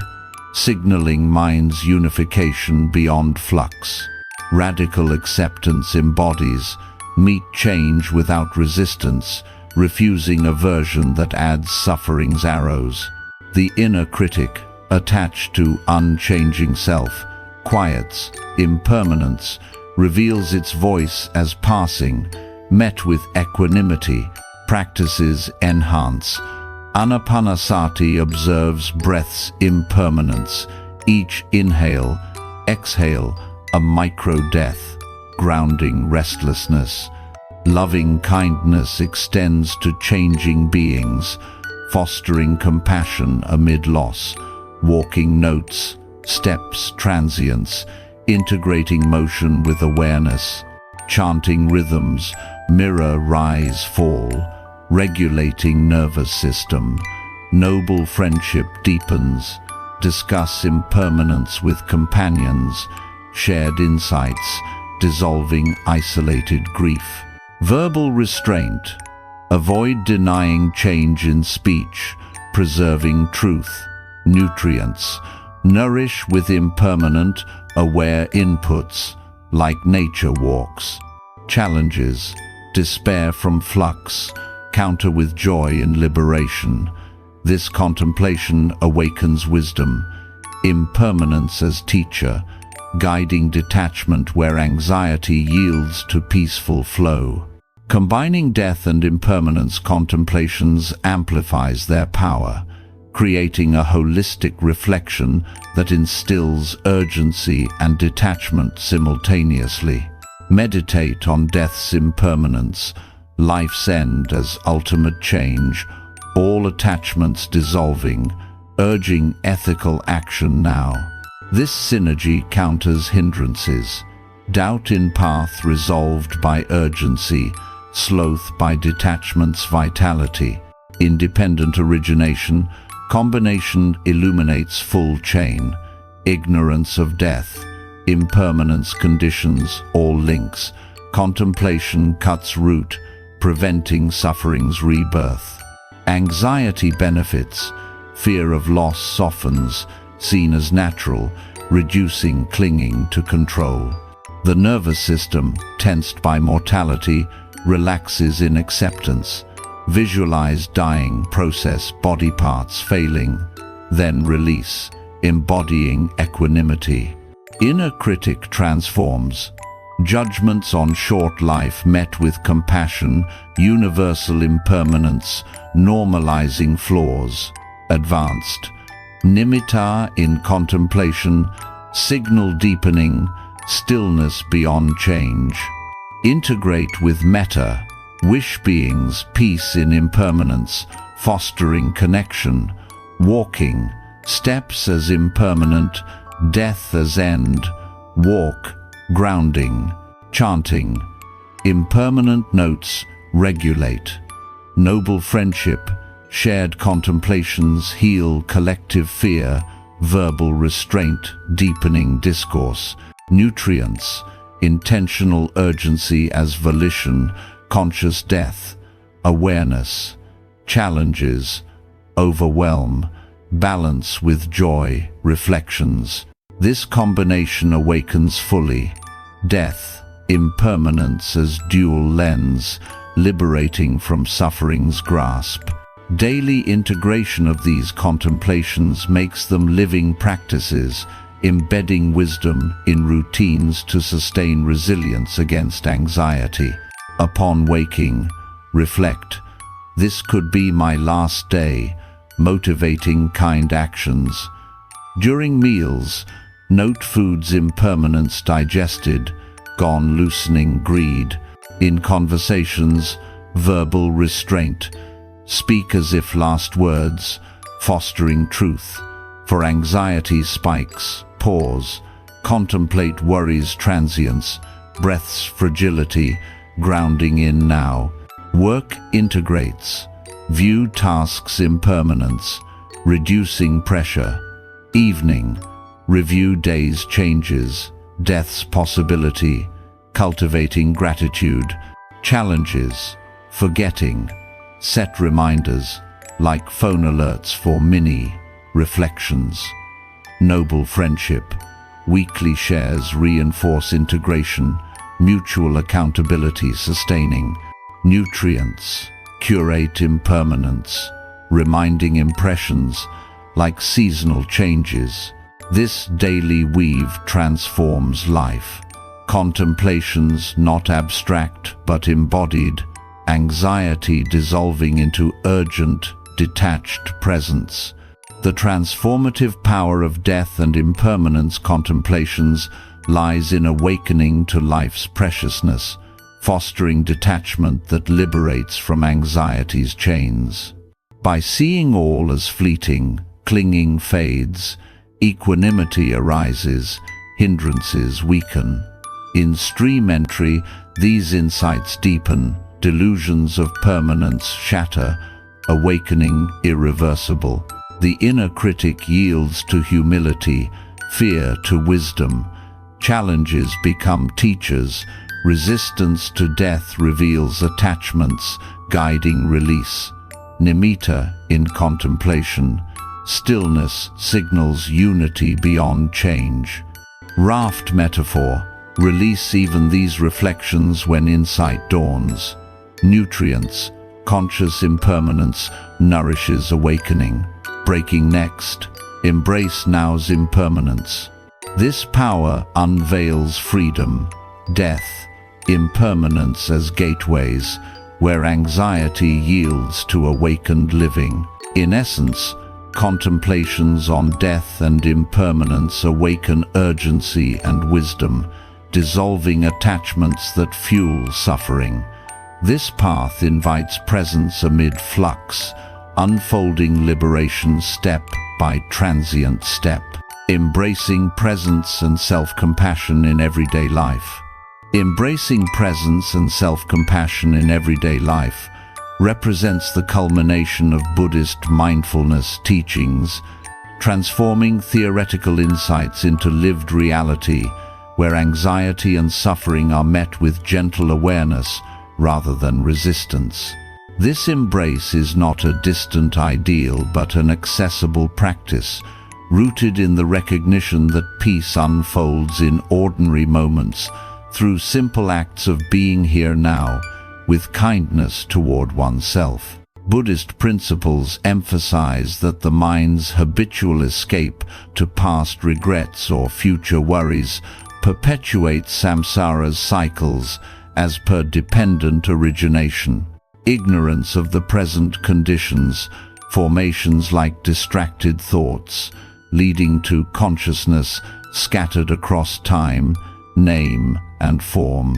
signaling mind's unification beyond flux. Radical acceptance embodies meet change without resistance, refusing aversion that adds suffering's arrows. The inner critic, attached to unchanging self, quiets impermanence, reveals its voice as passing, met with equanimity. Practices enhance. Anapanasati observes breath's impermanence, each inhale, exhale, a micro-death, grounding restlessness. Loving kindness extends to changing beings, fostering compassion amid loss. Walking notes, steps, transients, integrating motion with awareness. Chanting rhythms, mirror rise fall, regulating nervous system. Noble friendship deepens. Discuss impermanence with companions. Shared insights, dissolving isolated grief. Verbal restraint. Avoid denying change in speech, preserving truth. Nutrients. Nourish with impermanent, aware inputs, like nature walks. Challenges. Despair from flux, counter with joy in liberation. This contemplation awakens wisdom. Impermanence as teacher, guiding detachment where anxiety yields to peaceful flow. Combining death and impermanence contemplations amplifies their power, creating a holistic reflection that instills urgency and detachment simultaneously. Meditate on death's impermanence, life's end as ultimate change, all attachments dissolving, urging ethical action now. This synergy counters hindrances, doubt in path resolved by urgency, sloth by detachment's vitality. Independent origination, combination illuminates full chain. Ignorance of death, impermanence conditions all links. Contemplation cuts root, preventing suffering's rebirth. Anxiety benefits, fear of loss softens, seen as natural, reducing clinging to control. The nervous system, tensed by mortality, relaxes in acceptance. Visualize dying, process body parts failing, then release, embodying equanimity. Inner critic transforms. Judgments on short life met with compassion, universal impermanence, normalizing flaws. Advanced. Nimitta in contemplation, signal deepening, stillness beyond change. Integrate with metta, wish beings, peace in impermanence, fostering connection. Walking, steps as impermanent, death as end. Walk, grounding. Chanting, impermanent notes, regulate. Noble friendship, shared contemplations heal collective fear. Verbal restraint, deepening discourse. Nutrients, intentional urgency as volition, conscious death. Awareness, challenges, overwhelm, balance with joy, reflections. This combination awakens fully. Death, impermanence as dual lens, liberating from suffering's grasp. Daily integration of these contemplations makes them living practices, embedding wisdom in routines to sustain resilience against anxiety. Upon waking, reflect, this could be my last day, motivating kind actions. During meals, Note food's impermanence digested, gone loosening greed. In conversations, verbal restraint. Speak as if last words, fostering truth. For anxiety spikes, pause. Contemplate worries' transience, breath's fragility, grounding in now. Work integrates. View tasks' impermanence, reducing pressure. Evening. Review day's changes, death's possibility, cultivating gratitude. Challenges. Forgetting. Set reminders, like phone alerts for mini reflections. Noble friendship. Weekly shares reinforce integration, mutual accountability sustaining. Nutrients. Curate impermanence, reminding impressions, like seasonal changes. This daily weave transforms life. Contemplations not abstract but embodied. Anxiety dissolving into urgent, detached presence. The transformative power of death and impermanence contemplations lies in awakening to life's preciousness, fostering detachment that liberates from anxiety's chains. By seeing all as fleeting, clinging fades, equanimity arises, hindrances weaken. In stream entry, these insights deepen, delusions of permanence shatter, awakening irreversible. The inner critic yields to humility, fear to wisdom. Challenges become teachers, resistance to death reveals attachments, guiding release. Nimitta in contemplation. Stillness signals unity beyond change. Raft metaphor. Release even these reflections when insight dawns. Nutrients. Conscious impermanence nourishes awakening. Breaking next. Embrace now's impermanence. This power unveils freedom. Death. Impermanence as gateways, where anxiety yields to awakened living. In essence, contemplations on death and impermanence awaken urgency and wisdom, dissolving attachments that fuel suffering. This path invites presence amid flux, unfolding liberation step by transient step, embracing presence and self-compassion in everyday life. Embracing presence and self-compassion in everyday life represents the culmination of Buddhist mindfulness teachings, transforming theoretical insights into lived reality, where anxiety and suffering are met with gentle awareness rather than resistance. This embrace is not a distant ideal but an accessible practice, rooted in the recognition that peace unfolds in ordinary moments through simple acts of being here now, with kindness toward oneself. Buddhist principles emphasize that the mind's habitual escape to past regrets or future worries perpetuates samsara's cycles as per dependent origination. Ignorance of the present conditions, formations like distracted thoughts, leading to consciousness scattered across time, name, and form,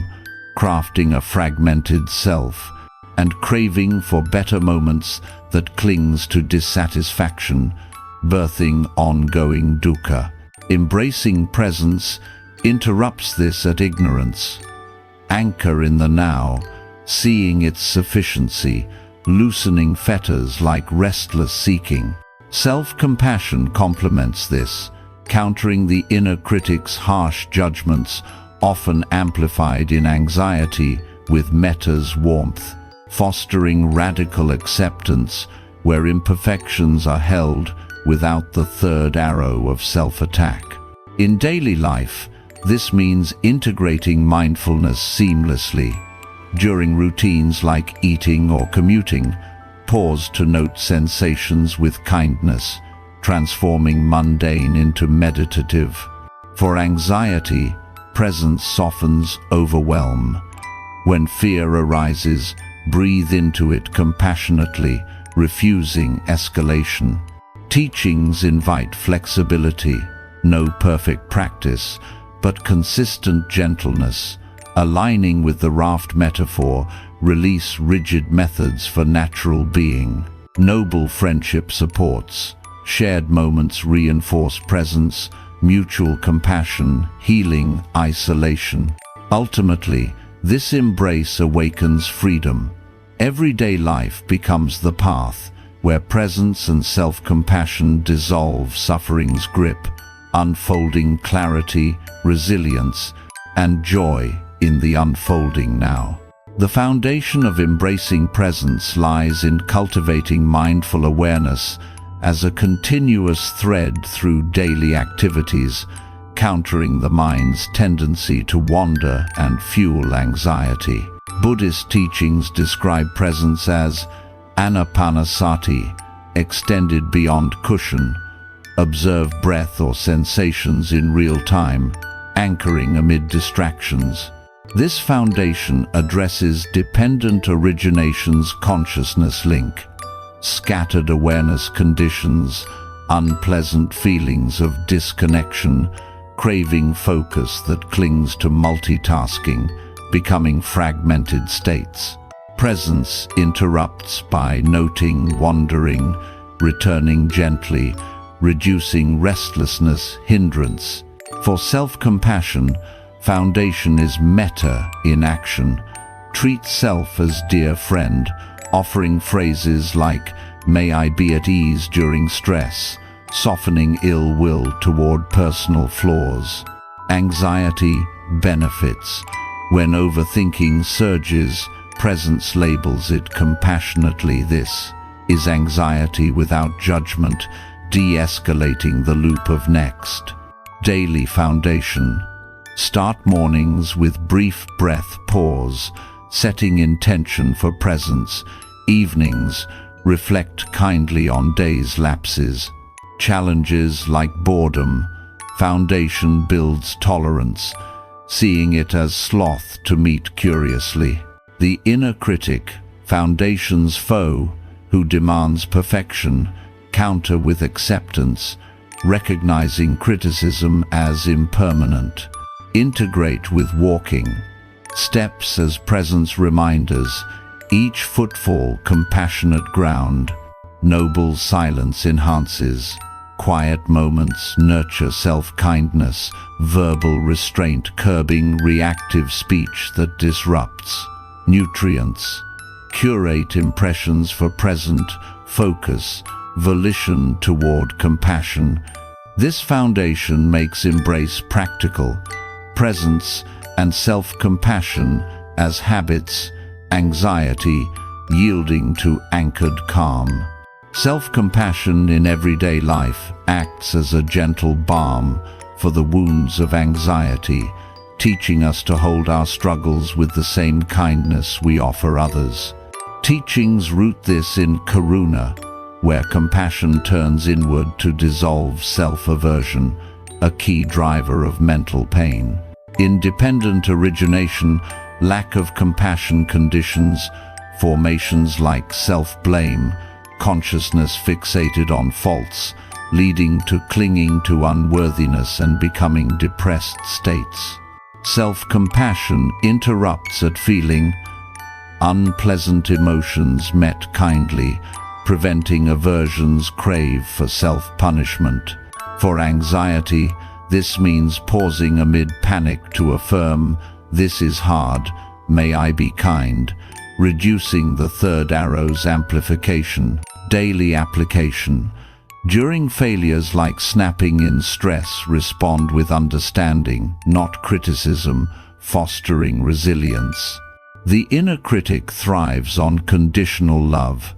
crafting a fragmented self, and craving for better moments that clings to dissatisfaction, birthing ongoing dukkha. Embracing presence interrupts this at ignorance. Anchor in the now, seeing its sufficiency, loosening fetters like restless seeking. Self-compassion complements this, countering the inner critic's harsh judgments, often amplified in anxiety, with metta's warmth, fostering radical acceptance where imperfections are held without the third arrow of self-attack. In daily life, this means integrating mindfulness seamlessly. During routines like eating or commuting, pause to note sensations with kindness, transforming mundane into meditative. For anxiety, presence softens overwhelm. When fear arises, breathe into it compassionately, refusing escalation. Teachings invite flexibility. No perfect practice, but consistent gentleness. Aligning with the raft metaphor, release rigid methods for natural being. Noble friendship supports. Shared moments reinforce presence, mutual compassion, healing, isolation. Ultimately, this embrace awakens freedom. Everyday life becomes the path where presence and self-compassion dissolve suffering's grip, unfolding clarity, resilience, and joy in the unfolding now. The foundation of embracing presence lies in cultivating mindful awareness as a continuous thread through daily activities, countering the mind's tendency to wander and fuel anxiety. Buddhist teachings describe presence as anapanasati, extended beyond cushion. Observe breath or sensations in real time, anchoring amid distractions. This foundation addresses dependent origination's consciousness link. Scattered awareness conditions, unpleasant feelings of disconnection, craving focus that clings to multitasking, becoming fragmented states. Presence interrupts by noting, wandering, returning gently, reducing restlessness, hindrance. For self-compassion, foundation is metta in action. Treat self as dear friend, offering phrases like, "May I be at ease during stress," softening ill will toward personal flaws. Anxiety benefits. When overthinking surges, presence labels it compassionately. This is anxiety without judgment, de-escalating the loop of next. Daily foundation. Start mornings with brief breath pause, setting intention for presence. Evenings, reflect kindly on day's lapses. Challenges like boredom. Foundation builds tolerance, seeing it as sloth to meet curiously. The inner critic, foundation's foe, who demands perfection, counter with acceptance, recognizing criticism as impermanent. Integrate with walking. Steps as presence reminders, each footfall compassionate ground. Noble silence enhances. Quiet moments nurture self-kindness, verbal restraint curbing reactive speech that disrupts. Nutrients. Curate impressions for present, focus, volition toward compassion. This foundation makes embrace practical. Presence and self-compassion as habits, anxiety yielding to anchored calm. Self-compassion in everyday life acts as a gentle balm for the wounds of anxiety, teaching us to hold our struggles with the same kindness we offer others. Teachings root this in karuna, where compassion turns inward to dissolve self-aversion, a key driver of mental pain. Independent origination, lack of compassion conditions, formations like self-blame, consciousness fixated on faults, leading to clinging to unworthiness and becoming depressed states. Self-compassion interrupts at feeling unpleasant emotions met kindly, preventing aversion's crave for self-punishment. For anxiety, this means pausing amid panic to affirm, "This is hard, may I be kind," reducing the third arrow's amplification. Daily application. During failures like snapping in stress, respond with understanding, not criticism, fostering resilience. The inner critic thrives on conditional love.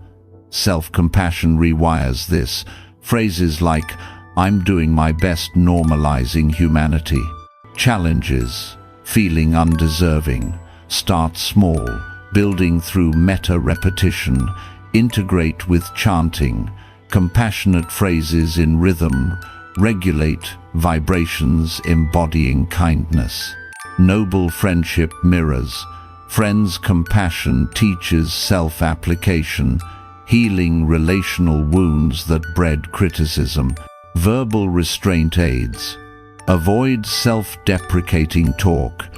Self-compassion rewires this. Phrases like, "I'm doing my best," normalizing humanity. Challenges. Feeling undeserving. Start small, building through meta repetition. Integrate with chanting. Compassionate phrases in rhythm. Regulate vibrations embodying kindness. Noble friendship mirrors. Friends' compassion teaches self-application, healing relational wounds that bred criticism. Verbal restraint aids. Avoid self-deprecating talk,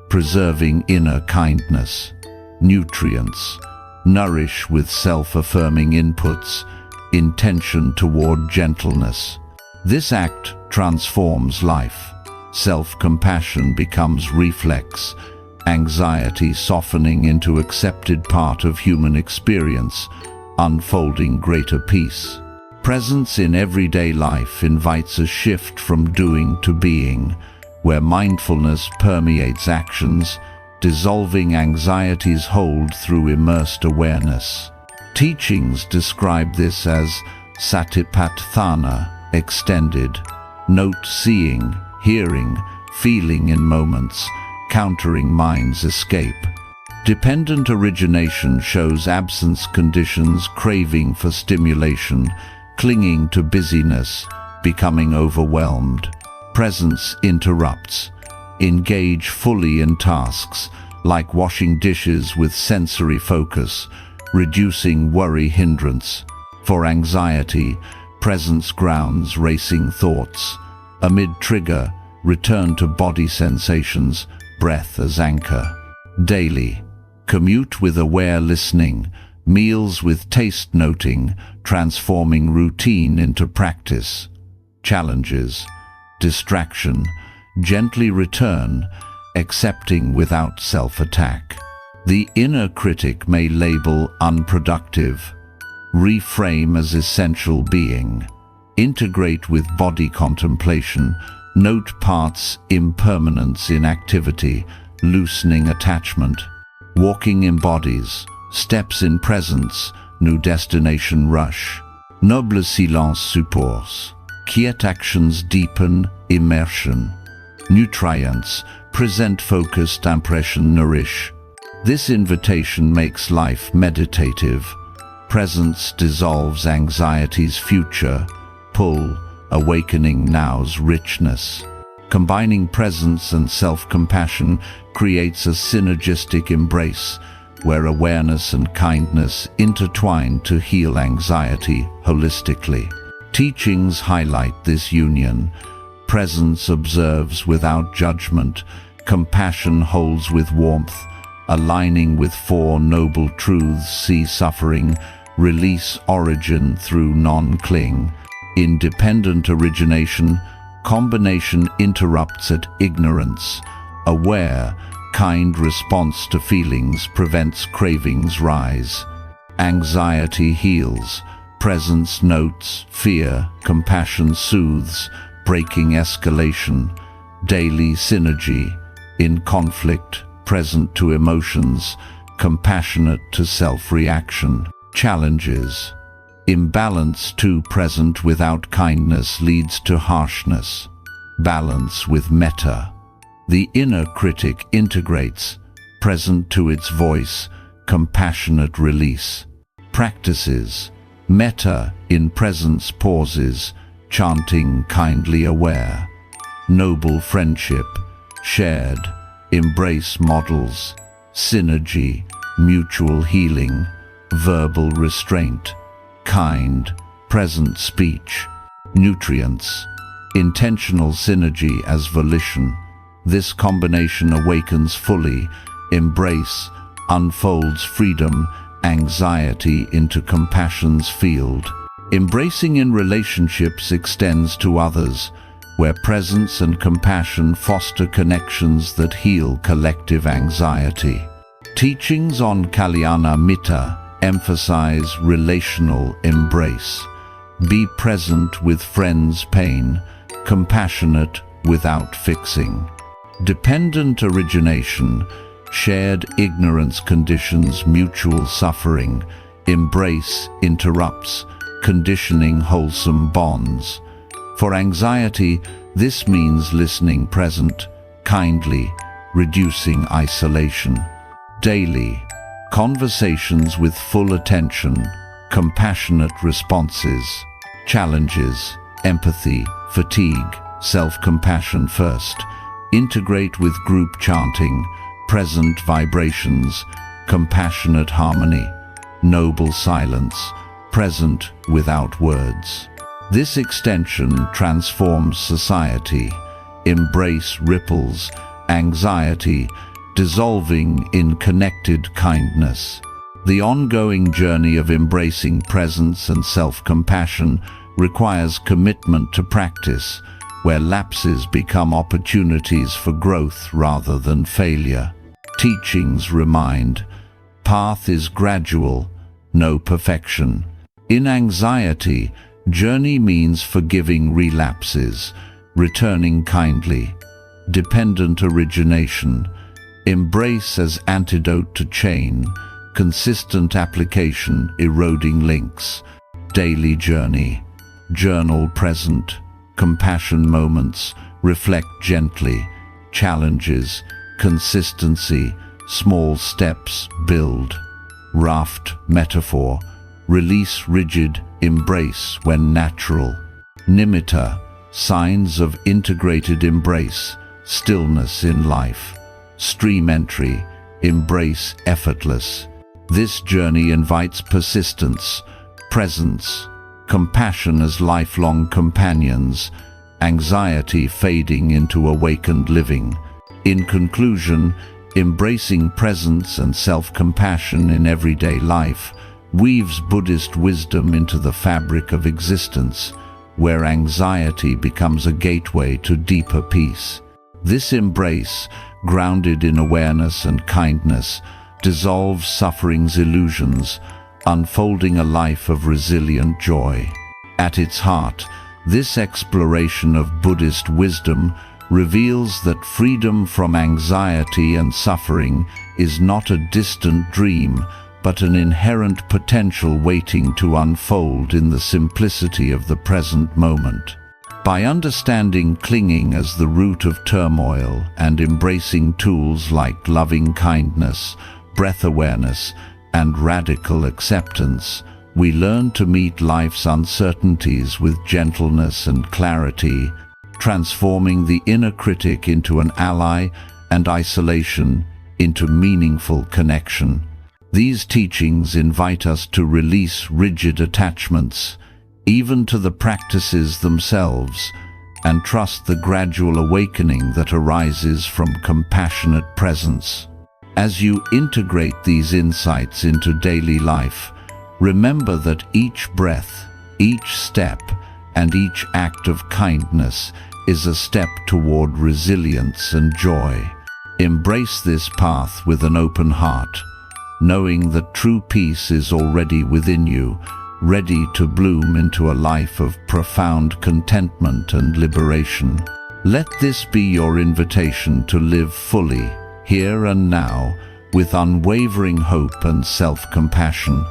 preserving inner kindness. Nutrients. Nourish with self-affirming inputs, intention toward gentleness. This act transforms life. Self-compassion becomes reflex, anxiety softening into accepted part of human experience, unfolding greater peace. Presence in everyday life invites a shift from doing to being, where mindfulness permeates actions, dissolving anxiety's hold through immersed awareness. Teachings describe this as satipatthana, extended, note seeing, hearing, feeling in moments, countering mind's escape. Dependent origination shows absence conditions craving for stimulation, clinging to busyness, becoming overwhelmed. Presence interrupts. Engage fully in tasks, like washing dishes with sensory focus, reducing worry hindrance. For anxiety, presence grounds racing thoughts. Amid trigger, return to body sensations, breath as anchor. Daily. Commute with aware listening, meals with taste noting, transforming routine into practice. Challenges. Distraction. Gently return, accepting without self-attack. The inner critic may label unproductive. Reframe as essential being. Integrate with body contemplation. Note parts impermanence in activity, loosening attachment. Walking embodies. Steps in presence, new destination rush. Noble silence supports. Quiet actions deepen immersion. Nutrients present focused impression nourish. This invitation makes life meditative. Presence dissolves anxiety's future. Pull, awakening now's richness. Combining presence and self-compassion creates a synergistic embrace, where awareness and kindness intertwine to heal anxiety holistically. Teachings highlight this union. Presence observes without judgment, compassion holds with warmth, aligning with four noble truths: see suffering, release origin through non-cling. Independent origination, combination interrupts at ignorance. Aware, kind response to feelings prevents cravings rise. Anxiety heals, presence notes fear, compassion soothes, breaking escalation. Daily synergy, in conflict, present to emotions, compassionate to self-reaction. Challenges. Imbalance too present without kindness leads to harshness. Balance with metta. The inner critic integrates, present to its voice, compassionate release. Practices. Metta in presence pauses, chanting kindly aware. Noble friendship, shared, embrace models. Synergy, mutual healing. Verbal restraint, kind, present speech. Nutrients. Intentional synergy as volition. This combination awakens fully, embrace, unfolds freedom, anxiety into compassion's field. Embracing in relationships extends to others, where presence and compassion foster connections that heal collective anxiety. Teachings on Kalyana Mitta emphasize relational embrace. Be present with friends' pain, compassionate without fixing. Dependent origination, shared ignorance conditions mutual suffering. Embrace interrupts, conditioning wholesome bonds. For anxiety, this means listening present, kindly, reducing isolation. Daily, conversations with full attention, compassionate responses. Challenges, empathy, fatigue, self-compassion first. Integrate with group chanting, present vibrations, compassionate harmony. Noble silence, present without words. This extension transforms society. Embrace ripples, anxiety, dissolving in connected kindness. The ongoing journey of embracing presence and self-compassion requires commitment to practice, where lapses become opportunities for growth rather than failure. Teachings remind, path is gradual, no perfection. In anxiety, journey means forgiving relapses, returning kindly. Dependent origination, embrace as antidote to chain, consistent application eroding links. Daily journey, journal present, compassion moments, reflect gently. Challenges, consistency, small steps build. Raft metaphor, release rigid, embrace when natural. Nimitta, signs of integrated embrace, stillness in life. Stream entry, embrace effortless. This journey invites persistence, presence, compassion as lifelong companions, anxiety fading into awakened living. In conclusion, embracing presence and self-compassion in everyday life weaves Buddhist wisdom into the fabric of existence, where anxiety becomes a gateway to deeper peace. This embrace, grounded in awareness and kindness, dissolves suffering's illusions, unfolding a life of resilient joy. At its heart, this exploration of Buddhist wisdom reveals that freedom from anxiety and suffering is not a distant dream, but an inherent potential waiting to unfold in the simplicity of the present moment. By understanding clinging as the root of turmoil and embracing tools like loving kindness, breath awareness, and radical acceptance, we learn to meet life's uncertainties with gentleness and clarity, transforming the inner critic into an ally and isolation into meaningful connection. These teachings invite us to release rigid attachments, even to the practices themselves, and trust the gradual awakening that arises from compassionate presence. As you integrate these insights into daily life, remember that each breath, each step, and each act of kindness is a step toward resilience and joy. Embrace this path with an open heart, knowing that true peace is already within you, ready to bloom into a life of profound contentment and liberation. Let this be your invitation to live fully, here and now, with unwavering hope and self-compassion.